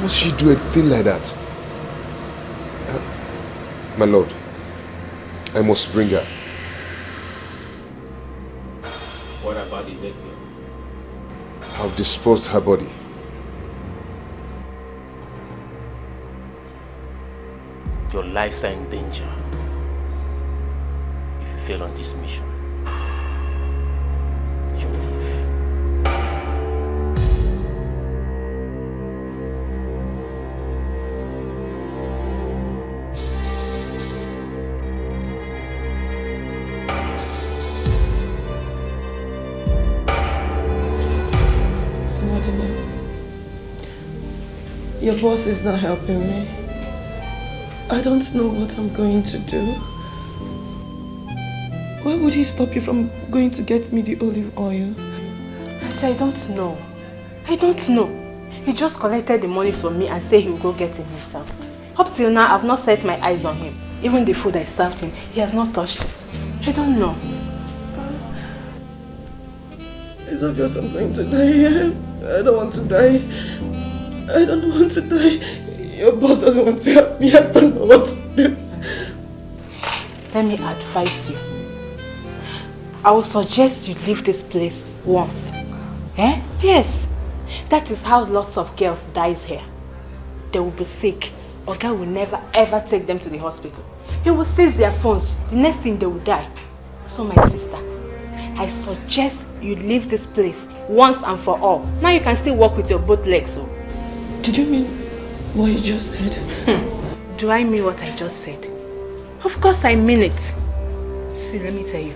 must she do a thing like that? My lord, I must bring her. What about the dead girl? I've disposed her body. Your lives are in danger if you fail on this mission. You will leave. Your boss is not helping me. I don't know what I'm going to do. Why would he stop you from going to get me the olive oil? Auntie, I don't know. I don't know. He just collected the money from me and said he will go get it himself. Up till now, I've not set my eyes on him. Even the food I served him, he has not touched it. I don't know. It's obvious I'm going to die. I don't want to die. I don't want to die. Your boss doesn't want to help me. I don't know what to do. Let me advise you. I will suggest you leave this place once. Eh? Yes. That is how lots of girls dies here. They will be sick. Oga will never ever take them to the hospital. He will seize their phones. The next thing they will die. So my sister, I suggest you leave this place once and for all. Now you can still walk with your both legs. So. Did you mean what you just said? Do I mean what I just said? Of course I mean it. See, let me tell you.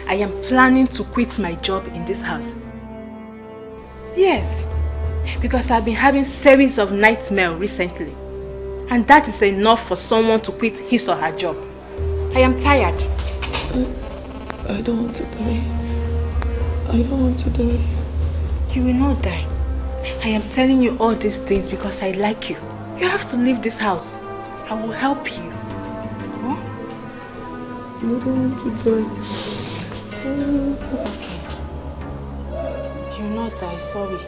I am planning to quit my job in this house. Yes. Because I've been having series of nightmares recently. And that is enough for someone to quit his or her job. I am tired. I don't want to die. I don't want to die. You will not die. I am telling you all these things because I like you. You have to leave this house. I will help you. Huh? I don't want to die. Okay. You will not die, sorry.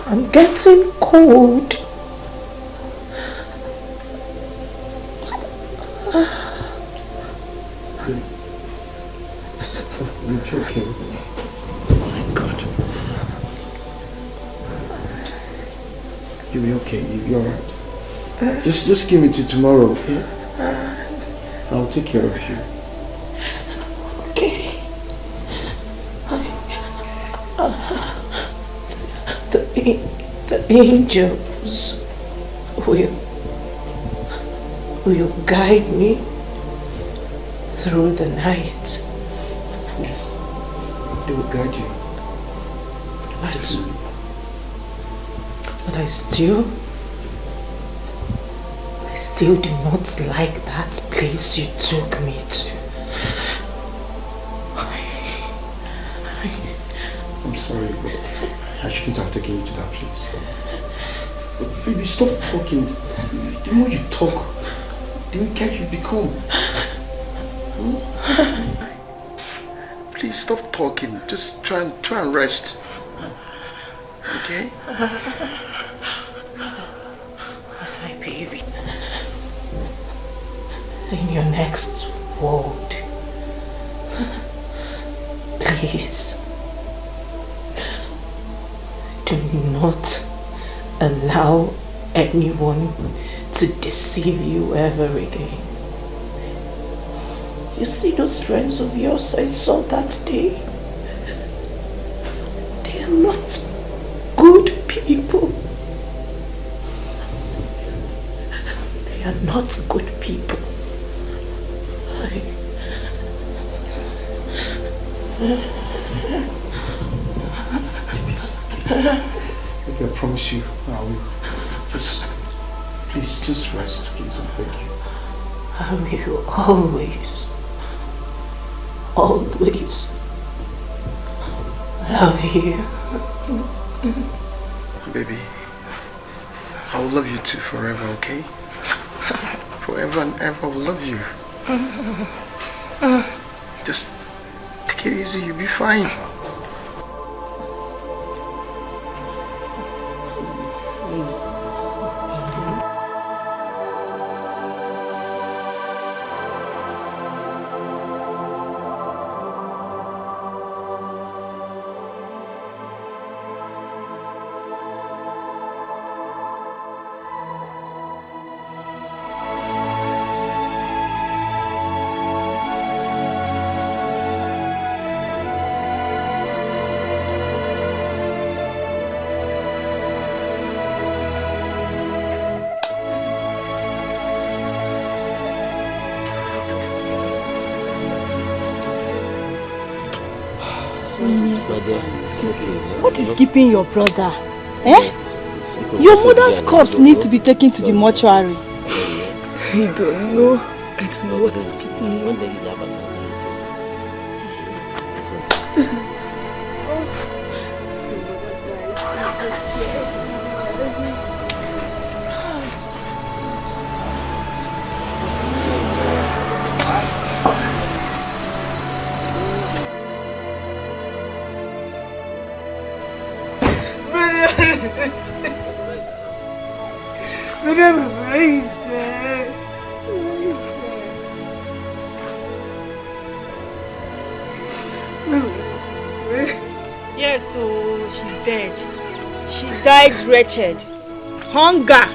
I'm getting cold. You'll be okay. You're alright. Just give me till tomorrow, okay? I'll take care of you. Okay. The angels will guide me through the night. Yes, they will guide you. But I still do not like that place you took me to. I'm sorry, but I shouldn't have taken you to that place. But baby, stop talking. The more you talk, the weaker you become. Please stop talking. Just try and rest. Okay? My baby. In your next world, please do not allow anyone to deceive you ever again. You see those friends of yours I saw that day? They are not good people. They are not good people. Okay, I promise you, I will. Please, just rest, please, I beg you. I will always love you. Baby, I will love you too forever, okay? Forever and ever I will love you. Just take it easy, you'll be fine. What is keeping your brother? Eh? Your mother's corpse needs to be taken to the mortuary. I don't know what is keeping him. Yes, so she's dead. She died wretched. Hunger.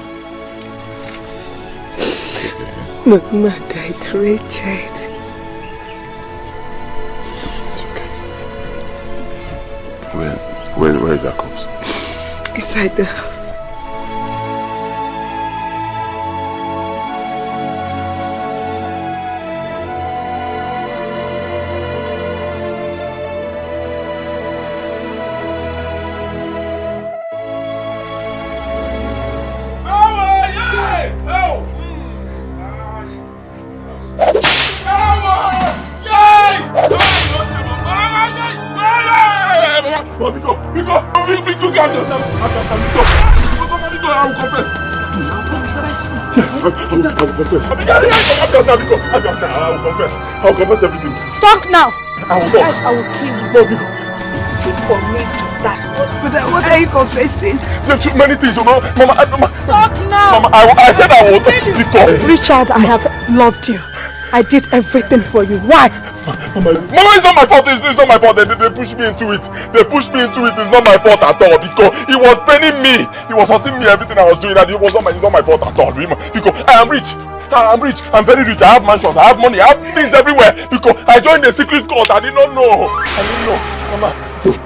Mama died wretched. It's okay. Where is that corpse? Inside the house. I'll confess everything. Talk now. I will talk. Else I will kill you. Sit for me to die. What are you confessing? There's too many things, Mama. Talk now. Mama, I said I will talk. Richard, I have loved you. I did everything for you. Why? Mama, it's not my fault. It's not my fault. They pushed me into it. They pushed me into it. It's not my fault at all because it was paining me. It was hurting me. Everything I was doing, and it's not my fault at all. Because I am rich. I'm rich. I'm very rich. I have mansions. I have money. I have things everywhere. Because I joined the secret cult. I did not know. Mama. Because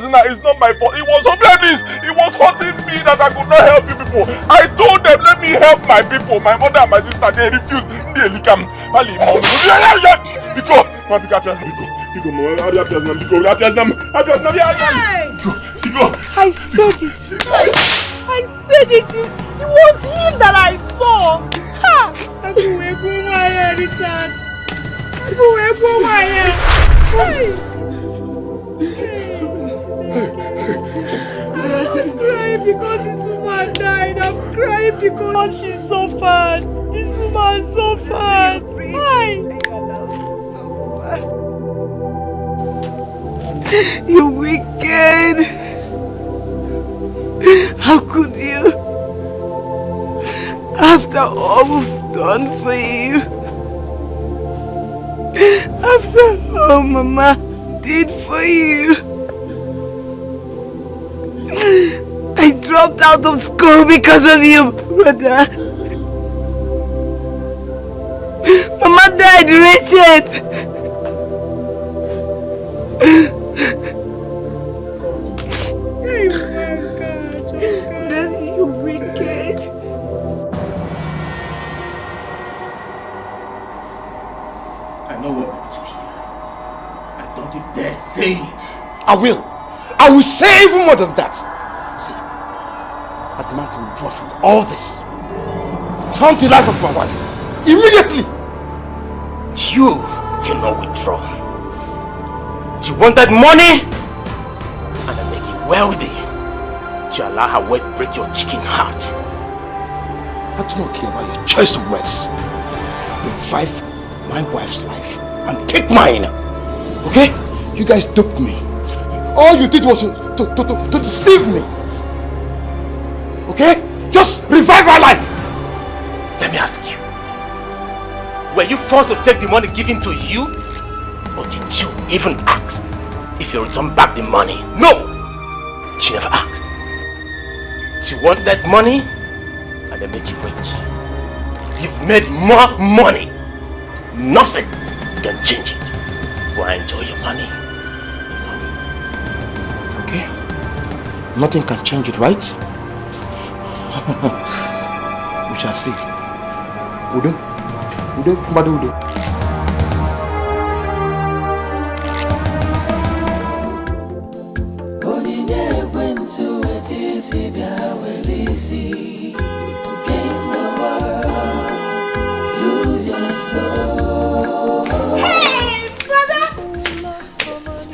it's not my fault. It was hopeless. It was hurting me that I could not help you people. I told them, let me help my people. My mother and my sister, they refused. I said it. I said it. It was him that I saw. Ha! Richard. I'm crying because this woman died. I'm crying because she suffered. This woman suffered. Why? You wicked! How could you? After all we've done for you, after all Mama did for you, I dropped out of school because of you, brother. Mama died wretched. You wicked. I know what brought you here. And don't you dare say it. I will say even more than that. See, I demand to withdraw from all this. Turn the life of my wife. Immediately. You cannot withdraw. She wanted money, and I make you wealthy. You allow her word break your chicken heart. I do not care about your choice of words. Revive my wife's life and take mine. Okay? You guys duped me. All you did was to deceive me. Okay? Just revive her life. Let me ask you. Were you forced to take the money given to you? Or did you even ask if you return back the money? No! She never asked. She wanted money and they made you rich. You've made more money. Nothing can change it. Why enjoy your money? Okay? Nothing can change it, right? We shall see. Udo? Udo? Mbadu Udo? Lose your soul. Hey, brother!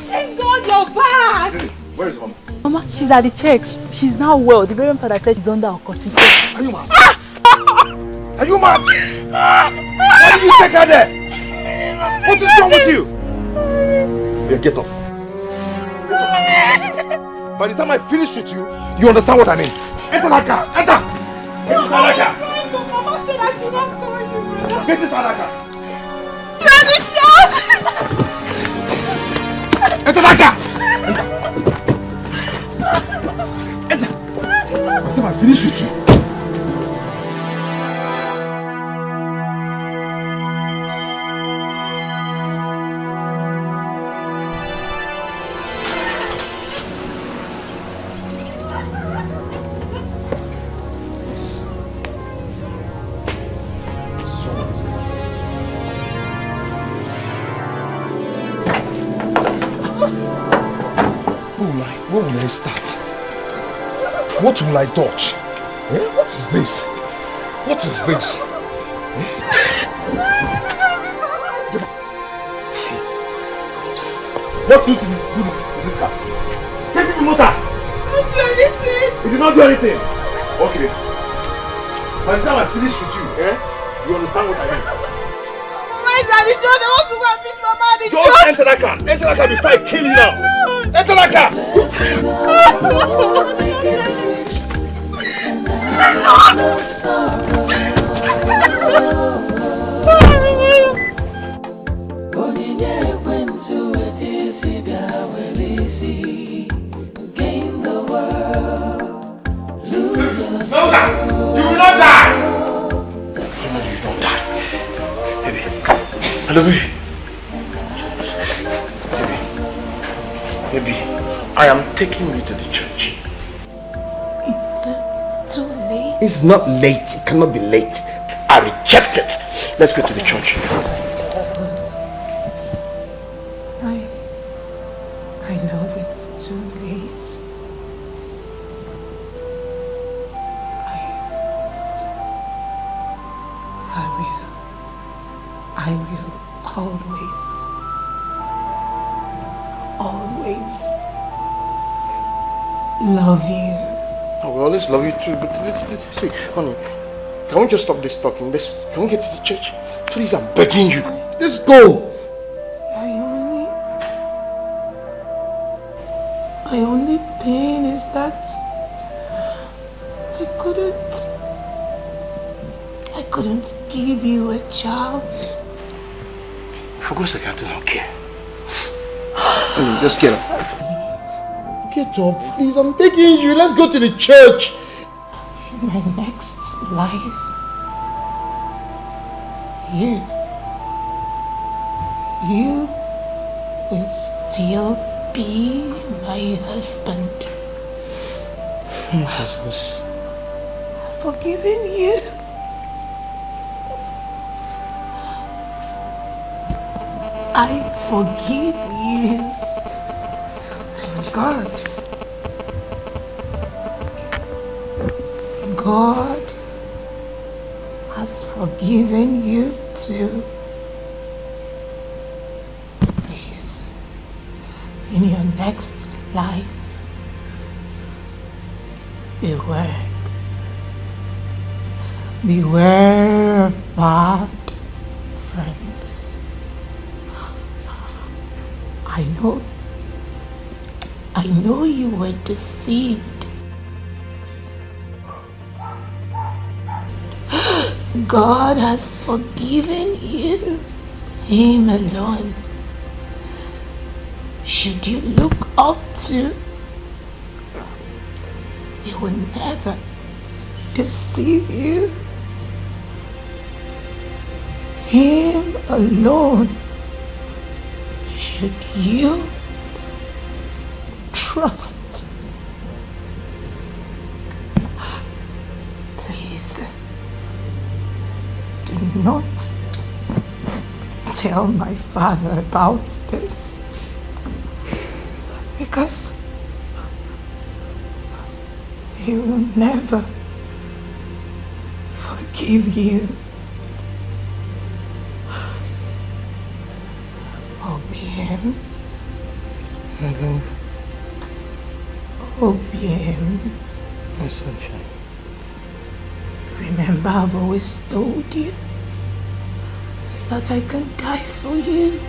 Thank God you're back! Where is Mama? Mama, she's at the church. She's now well. The Reverend Father said she's under our custody. Are you mad? Are you mad? Why did you take her there? What is wrong with you? Yeah, get up. By the time I finish with you, you understand what I mean. Enter that car. Enter. Get inside that car. Mama said I should not call you, brother. Get inside that car. Daddy, John! Enter that car. Enter. By the time I finish with you. Where will I start? What will I dodge? What is this? What is this? What do you do this car? Give me the motor! I didn't do anything! You did not do anything? Okay. By the time I finish with you, you understand what I mean? Where is Daddy John? I want to go and meet Mama. Daddy John! Just enter that car! Enter that car before I kill you now! Enter that car! no sorrow. Onyinye ekwensu etisi bịa welisi. Gain the world, lose yourself. No, you will not die. Baby, hello, baby. Baby, I am taking you to the church. It's too late. It's not late. It cannot be late. I reject it. Let's go to the church. I know it's too late. I will always love you. I will always love you too, but see, honey, can we just stop this talking? Can we get to the church? Please, I'm begging you. Let's go. My only pain is that I couldn't give you a child. For God's sake, I do not care. Just get up. Get up, please. I'm begging you. Let's go to the church. In my next life, you will still be my husband. Jesus. I've forgiven you. I forgive you. And God has forgiven you too. Please, in your next life, beware of bad friends. I know you were deceived. God has forgiven you, Him alone. Should you look up to, He will never deceive you. Him alone should you trust. Please, do not tell my father about this, because he will never forgive you. Obiem. Obiem. My sunshine. Remember, I've always told you that I can die for you.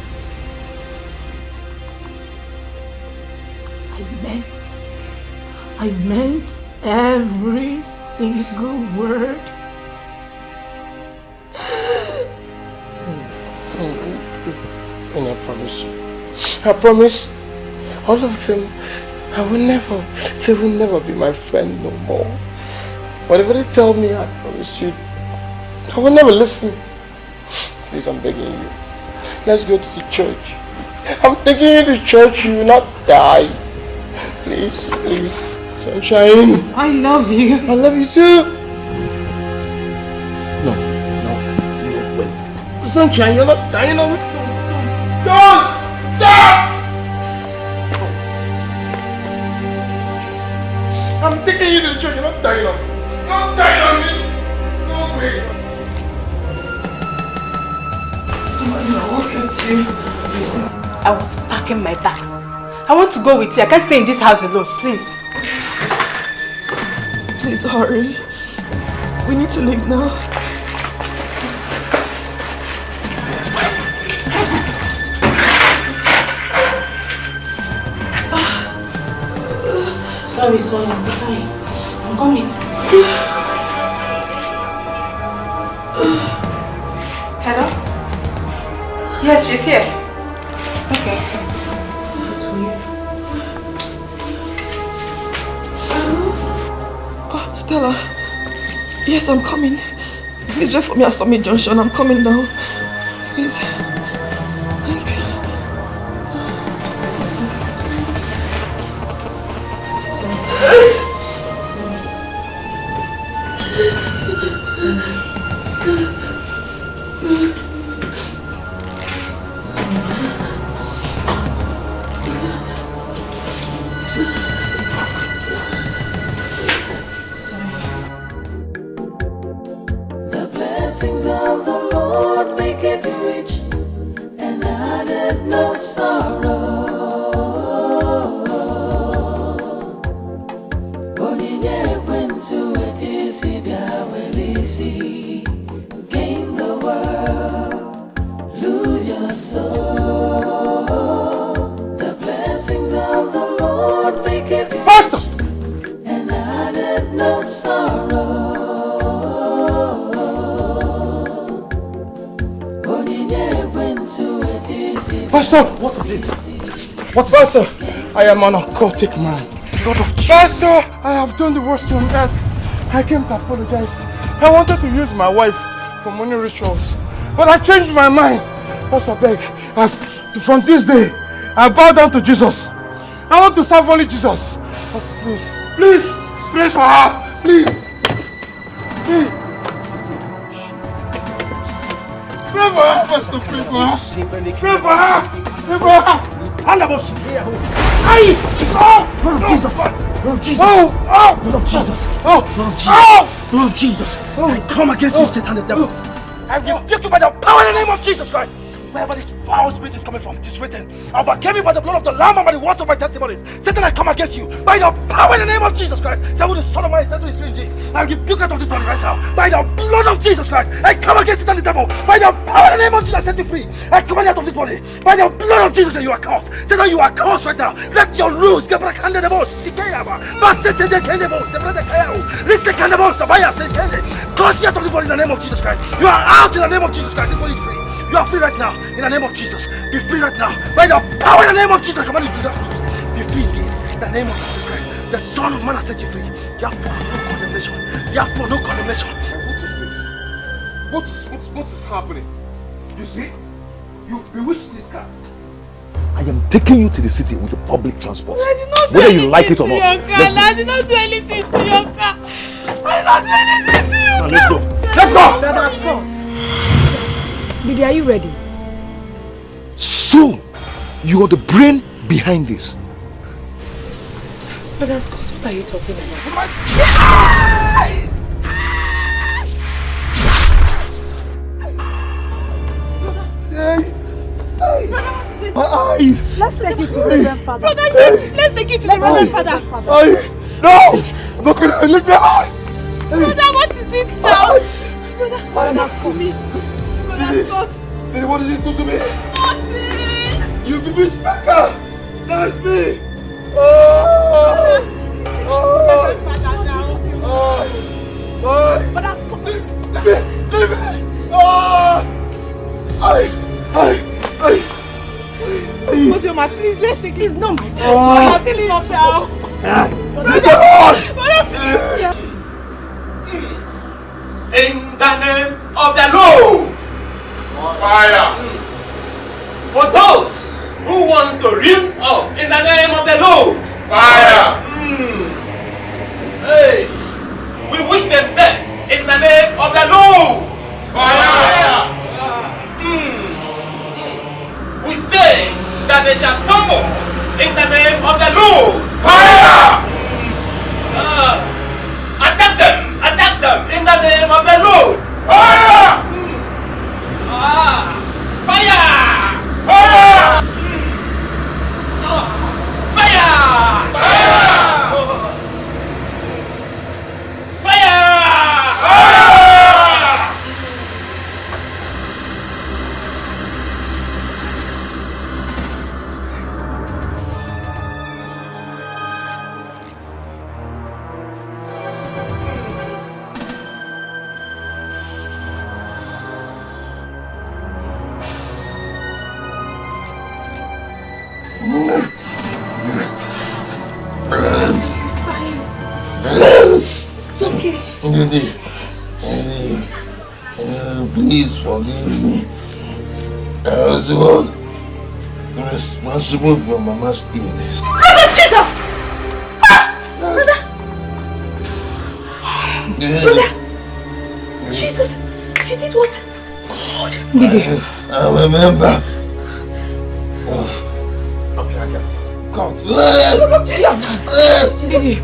I meant every single word. And I promise you, I promise, all of them, they will never be my friend no more. Whatever they tell me, I promise you, I will never listen. Please, I'm begging you. Let's go to the church. I'm taking you to church, you will not die. Please, please. Sunshine. I love you. I love you too. No, you wait. Sunshine, you're not dying on me. Don't! Stop! I'm taking you to the church, you're not dying on me. You're not dying on me. No way. I was packing my bags. I want to go with you. I can't stay in this house alone, please. Please hurry. We need to leave now. Sorry, I'm sorry. I'm coming. Hello? Yes, she's here. Okay. This is for you. Oh, Stella. Yes, I'm coming. Please wait for me at Summit Junction. I'm coming now. Please. Thank you. The blessings of the Lord make it rich and added no sorrow. Onyinye ekwensu etisi bịa welisi. Gain the world, lose your soul. The blessings of the Lord make it rich and added no sorrow. Pastor, what is it? What is Pastor, I am an occultic man. Pastor, I have done the worst on earth. I came to apologize. I wanted to use my wife for money rituals, but I changed my mind. Pastor, beg, from this day, I bow down to Jesus. I want to serve only Jesus. Pastor, please, please, please for her, please. Pray for her, Pastor, pray for her. Pray for her, pray for her. Aye! Lord of Jesus! Lord of Jesus! Oh! Lord of Jesus! Oh! Lord of Jesus! Lord of Jesus! I come against you, Satan the devil. I rebuke you by the power in the name of Jesus Christ. Wherever this foul spirit is coming from, it is written, I overcame you by the blood of the Lamb and by the words of my testimonies. Satan, I come against you by the power in the name of Jesus Christ. Say, who the Son of Man is set to his free indeed. I rebuke out of this body right now by the blood of Jesus Christ. I come against Satan the devil by the power in the name of Jesus. I set you free. I command you out of this body by the blood of Jesus, and you are cursed. Satan, you are cursed right now. Let your rules get back under the boss. Curse you out of this body in the name of Jesus Christ. You are out in the name of Jesus Christ. This body is free. You are free right now, in the name of Jesus. Be free right now, by the power in the name of Jesus. I command you to be free indeed, in the name of Jesus Christ. The Son of Man has set you free. Therefore, no condemnation. Therefore, no condemnation. What is this? What is happening? You see? You've bewitched this guy. I am taking you to the city with the public transport. I did not do whether you anything like it or to not. your car. I did not do anything to your car. I did not do anything to your car. Let's go. Let's go. Brother Scott. Didi, are you ready? So, you are the brain behind this. Brother Scott, what are you talking about? My eyes! Let's take you to the Reverend Father. Brother, yes, let's take you to the Reverend Father. No! I'm not gonna leave me alone! Brother, what is it now? Brother, for me. Brother Scott. Didi, what did you do to me? Nothing! You bewitched Becca! That's me! Reverend Father now. Brother Scott. Leave me! Monsieur, please, let's take it. It's not my fault. Brother, please not now. Brother, please. In the name of the Lord. Fire. For those who want to rim off in the name of the Lord. Fire. Hey, we wish them death in the name of the Lord. Fire. We say that they shall stumble in the name of the Lord. Fire. Attack them in the name of the Lord. Fire. Fire. Fire. Please forgive me. I was the one responsible for Mama's illness. Brother Jesus! Brother! Jesus! You did what? Did I'm a member of God. Jesus! Didi,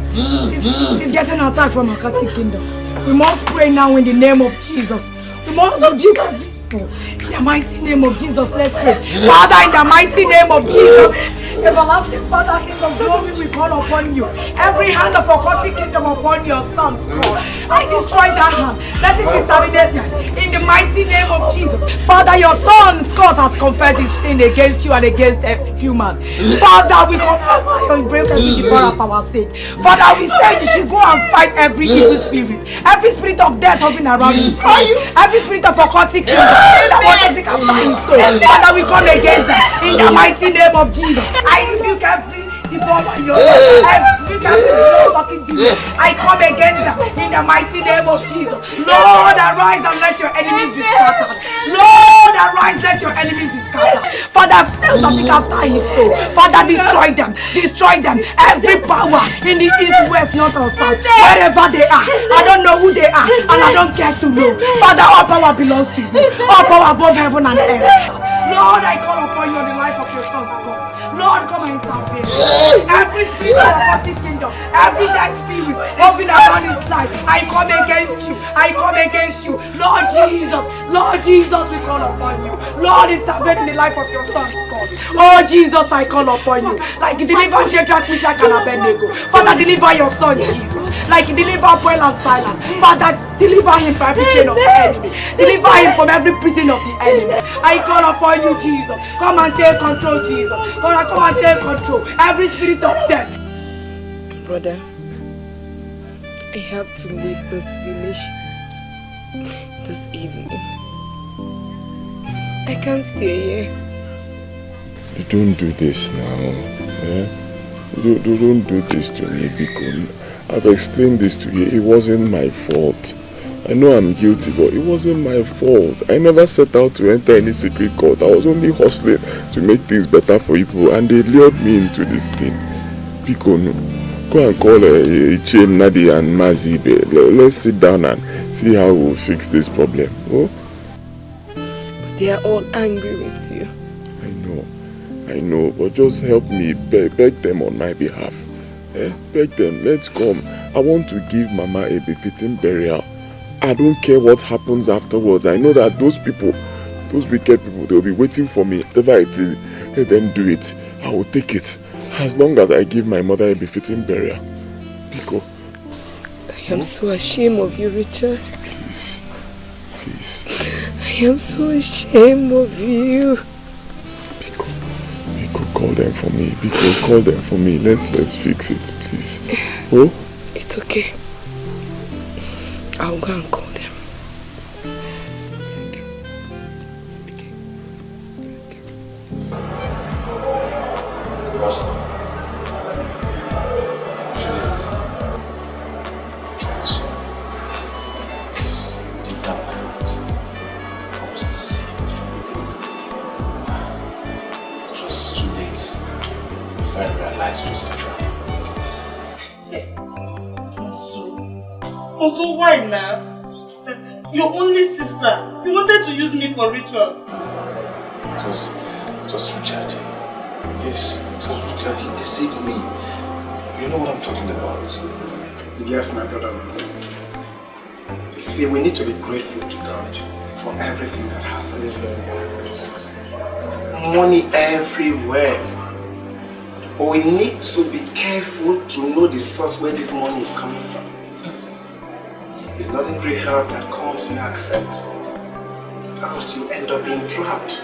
he's getting attacked from Akati Kingdom. We must pray now in the name of Jesus. We must rebuke every evil. In the mighty name of Jesus, let's pray. Father, in the mighty name of Jesus, everlasting Father, King of glory, we call upon you. Every hand of Akati Kingdom upon your sons, God. I destroy that hand. Let it be terminated. In the mighty name of Jesus. Father, your son Scott has confessed his sin against you and against every human. Father, we confess that you break every devourer for our sake. Father, we say you should go and fight every evil spirit. Every spirit of death hovering around his soul. Every spirit of occultic kingdom that wants to seek after his soul. Father, we come against that. In the mighty name of Jesus. I rebuke every devourer in your life. I rebuke every fucking demon. I come against that. In the mighty name of Jesus. Lord, arise and let your enemies be scattered. Lord, arise, let your enemies be scattered. Father, fail to seek after his soul. Father, destroy them. Destroy them. Every power in the east, west, north, or south, wherever they are. I don't know who they are, and I don't care to know. Father, all power belongs to you. All power above heaven and earth. Lord, I call upon you on the life of your son, Scott. Lord, come and intervene. Every spirit of the kingdom, every dead spirit moving around his life, I come against you. I come against you. Lord Jesus, we call upon you. Lord, intervene in the life of your son, Scott. Oh, Jesus, I call upon you. Like you deliver Shadrach, Meshach, and Abednego. Father, deliver your son, Jesus. Like you deliver Paul and Silas. Father, deliver him from every chain of the enemy. Deliver him from every prison of the enemy. I call upon you, Jesus. Come and take control, Jesus. Come and take control. Every spirit of death. Brother, I have to leave this village this evening. I can't stay here. You don't do this now. Eh? You don't do this to me, because I've explained this to you. It wasn't my fault. I know I'm guilty, but it wasn't my fault. I never set out to enter any secret court. I was only hustling to make things better for people, and they lured me into this thing. Pico, no. Go and call Chain, Nadi and Mazibe. Let's sit down and see how we'll fix this problem. Oh? They are all angry with you. I know, but just help me beg them on my behalf. Beg them, let's come. I want to give Mama a befitting burial. I don't care what happens afterwards. I know that those people, those wicked people, they'll be waiting for me. Whatever it is, let them do it. I will take it. As long as I give my mother a befitting burial. Pico. I am so ashamed of you, Richard. Please. I am so ashamed of you. Pico, call them for me. Pico, call them for me. Let's fix it, please. Oh? It's okay. I'll go and call them. Pastor, Juliet, please, deep down my heart, I was deceived. It was too late if I realized it was a trap. Also, why now? Your only sister. You wanted to use me for ritual. It was Richard. Yes, it was Richard. He deceived me. You know what I'm talking about? Yes, my brother Nancy. You see, we need to be grateful to God for everything that happened. Money everywhere. But we need to be careful to know the source where this money is coming from. It's not a great herb that comes and accepts. Else you end up being trapped.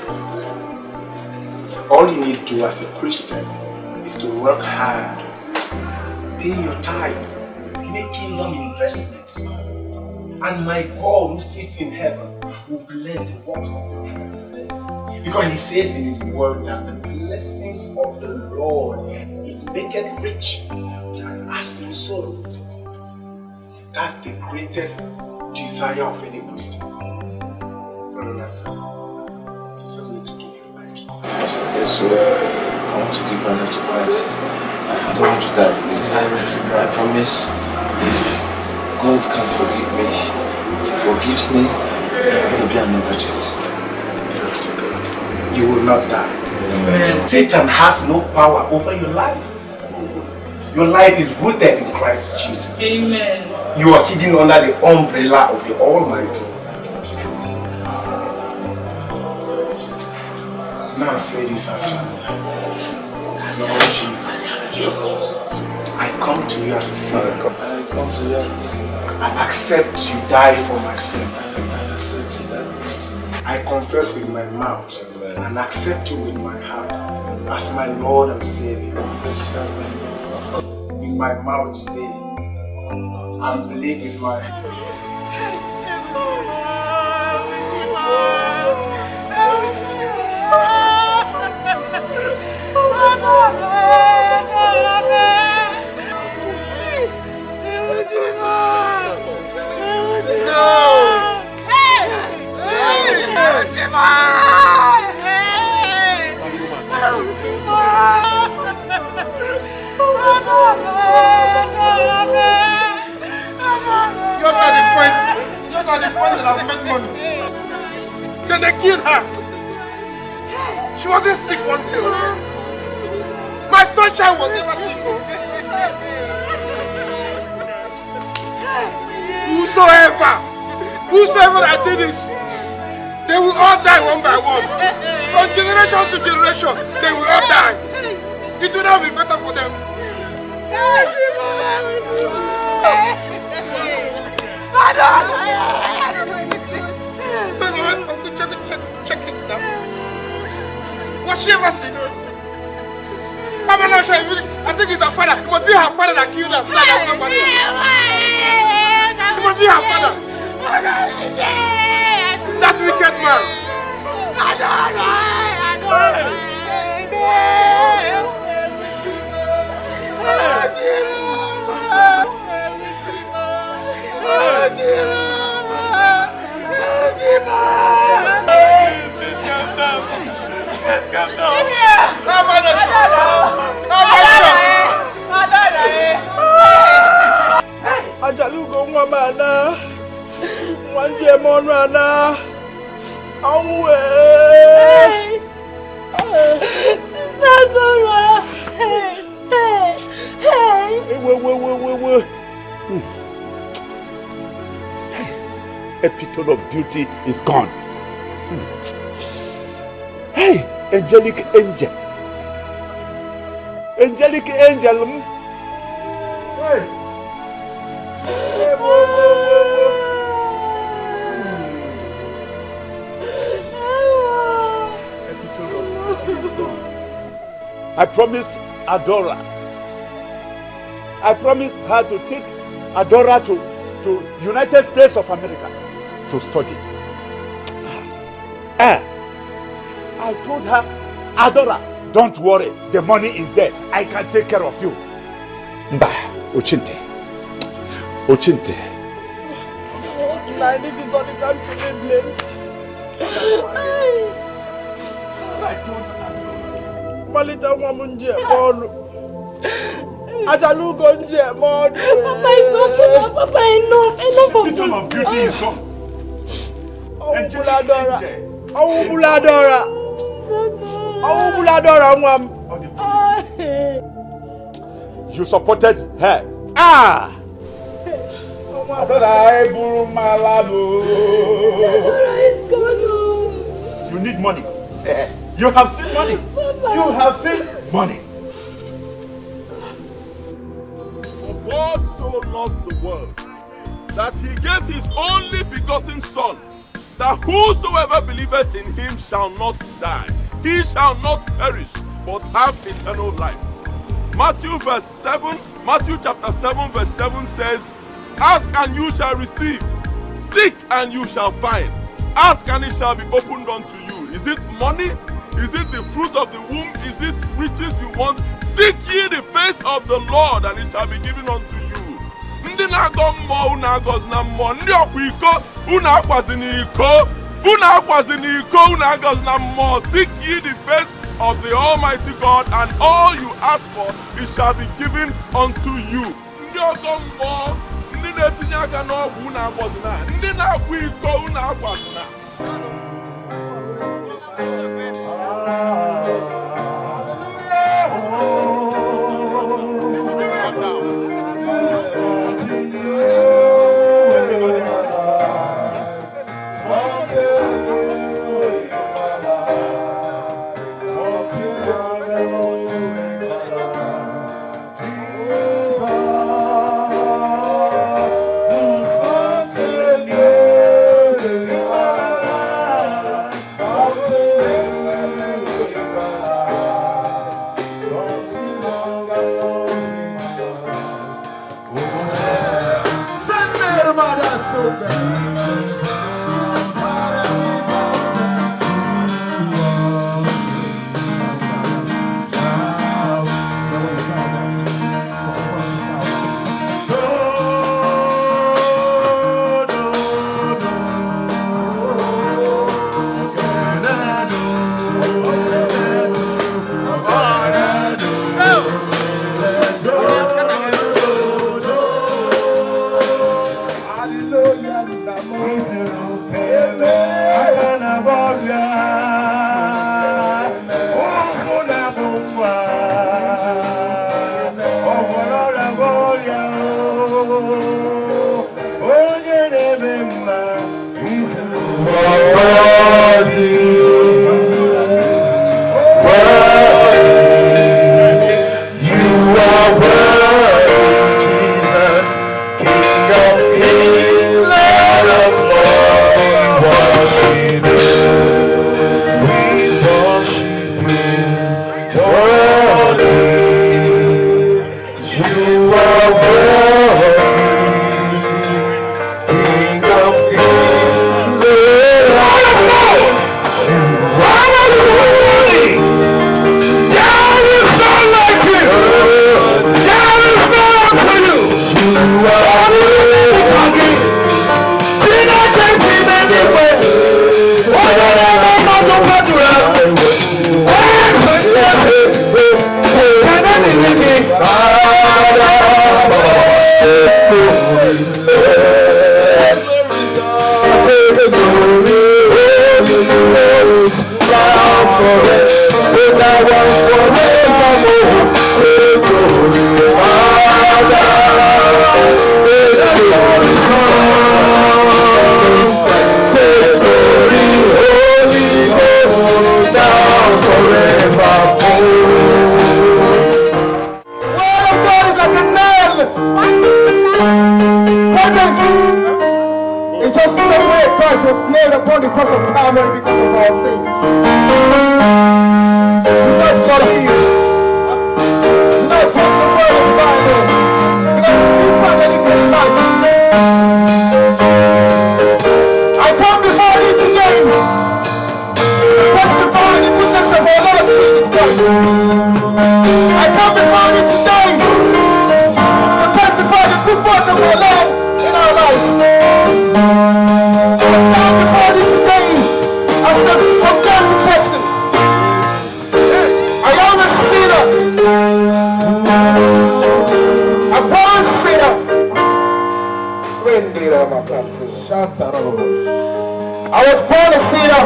All you need to do as a Christian is to work hard, pay your tithes, making long investments. And my God who sits in heaven will bless the works of your hands. Because he says in his word that the blessings of the Lord, it maketh rich and adds no sorrow with it. That's the greatest desire of any Christian. Brothers, you just need to give your life to Christ. Yes, sir. I want to give my life to Christ. I don't want to die, please. I promise, if God can forgive me, if He forgives me, I'm going to be an evangelist. Glory to God. You will not die. Amen. Satan has no power over your life. Your life is rooted in Christ Jesus. Amen. You are hidden under the umbrella of the Almighty. Now say this after me. Lord Jesus, I come to you as a son. I come to you as a son. I accept you die for my sins. I confess with my mouth and accept you with my heart as my Lord and Savior. In my mouth today, and believe in my heart. Yours are the point that I've made money. Then they killed her. She wasn't sick once day. My sunshine was never sick. Whosoever that did this, they will all die one by one. From generation to generation, they will all die. It will not be better for them. Check it now. Was she ever seen? I'm not sure. I think it's her father. It must be her father that killed her. It must be her father. That wicked man. Let's calm down. Ajalugo Mwamana, Wanje Monrana, Awe. Sister Dora. Hey. Wait. Epitome of beauty is gone. Hey, angelic angel. Angelic angel. Hey. I promised Adora. I promised her to take Adora to United States of America to study. I told her, Adora, don't worry, the money is there. I can take care of you. Mba, Ochinte. Nah, this is not the time to lay blames. I told her, Malita Wamunje, Ajalugo nje, Papa, enough. Papa, enough of this. Of beauty is gone. You supported her. You need money. You have seen money. You have seen money. For God so loved the world that he gave his only begotten Son, that whosoever believeth in him shall not die. He shall not perish, but have eternal life. Matthew chapter 7 verse 7 says, ask and you shall receive. Seek and you shall find. Ask and it shall be opened unto you. Is it money? Is it the fruit of the womb? Is it riches you want? Seek ye the face of the Lord and it shall be given unto you. Ndị na-agọ mmụọ unu agọzi na mmụọ. Ndị ọkwa iko unu akwazi n'iko. Unu akwazi n'iko unu agọzi na mmụọ. Seek ye the face of the Almighty God, and all you ask for, it shall be given unto you. Ndị ọgọ mmụọ, ndị na-etinye aka n'ọgwụ unu agọzi na. Ndị na-akwa iko unu agọzi na. I was born a sinner,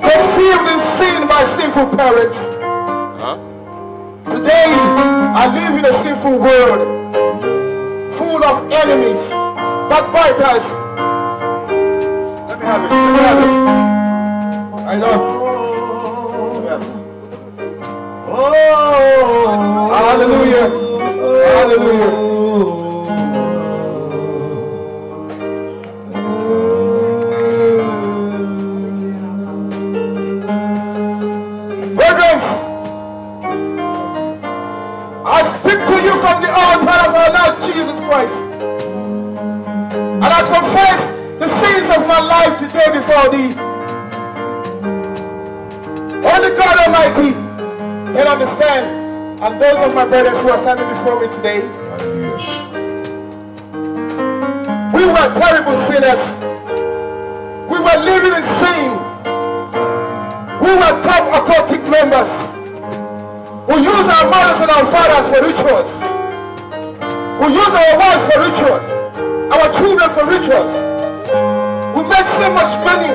conceived in sin by sinful parents. Today, I live in a sinful world, full of enemies, backbiters. Let me have it. Let me have it. I know. Oh, hallelujah. Hallelujah. From the altar of our Lord Jesus Christ, and I confess the sins of my life today before thee. Only God Almighty can understand, and those of my brothers who are standing before me today, We were terrible sinners. We were living in sin. We were top occultic members. We use our mothers and our fathers for rituals. We use our wives for rituals. Our children for rituals. We made so much money.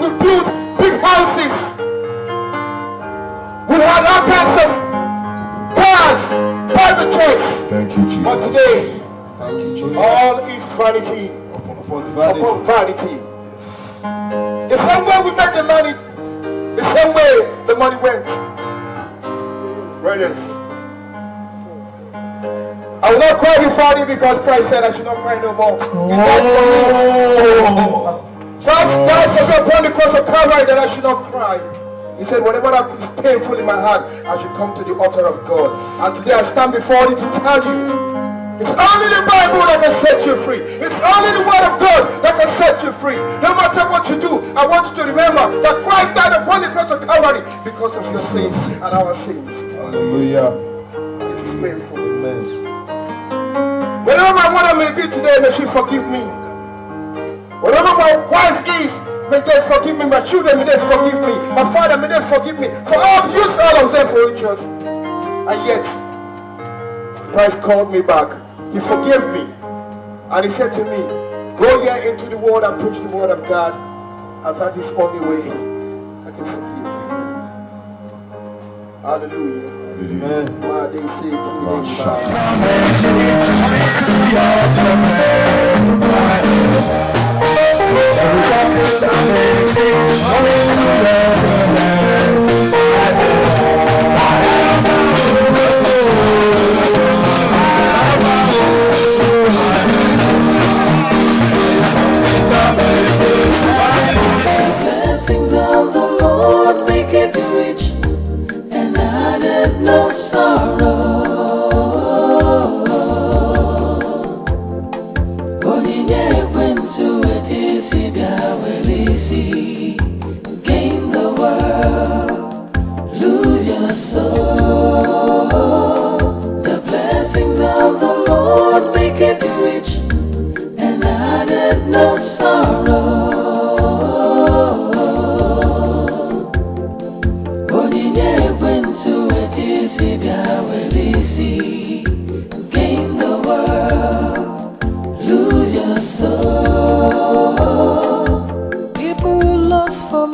We built big houses. We had all kinds of cars, private jets. Thank you, Jesus. But today, thank you, Jesus. all is vanity upon vanity. The same way we made the money, the same way the money went. Brothers, I will not cry before thee because Christ said I should not cry no more. He died for me. Christ died for me upon the cross of Calvary that I should not cry. He said, whatever that is painful in my heart, I should come to the altar of God. And today I stand before you to tell you, it's only the Bible that can set you free. It's only the Word of God that can set you free. No matter what you do, I want you to remember that Christ died upon the cross of Calvary because of your sins and our sins. Hallelujah. It's painful. Amen. Wherever my mother may be today, may she forgive me. Wherever my wife is, may they forgive me. My children, may they forgive me. My father, may they forgive me. For I've used all of them for rituals. And yet, Christ called me back. He forgave me. And he said to me, go here into the world and preach the word of God. And that is the only way I can forgive you. Hallelujah. Amen. Blessings of the Lord make it rich and added no sorrow. Onyinye ekwensu etisi bịa welisi. Gain the world, lose your soul. The blessings of the Lord make it rich and added no sorrow. Gain the world, lose your soul. People lost for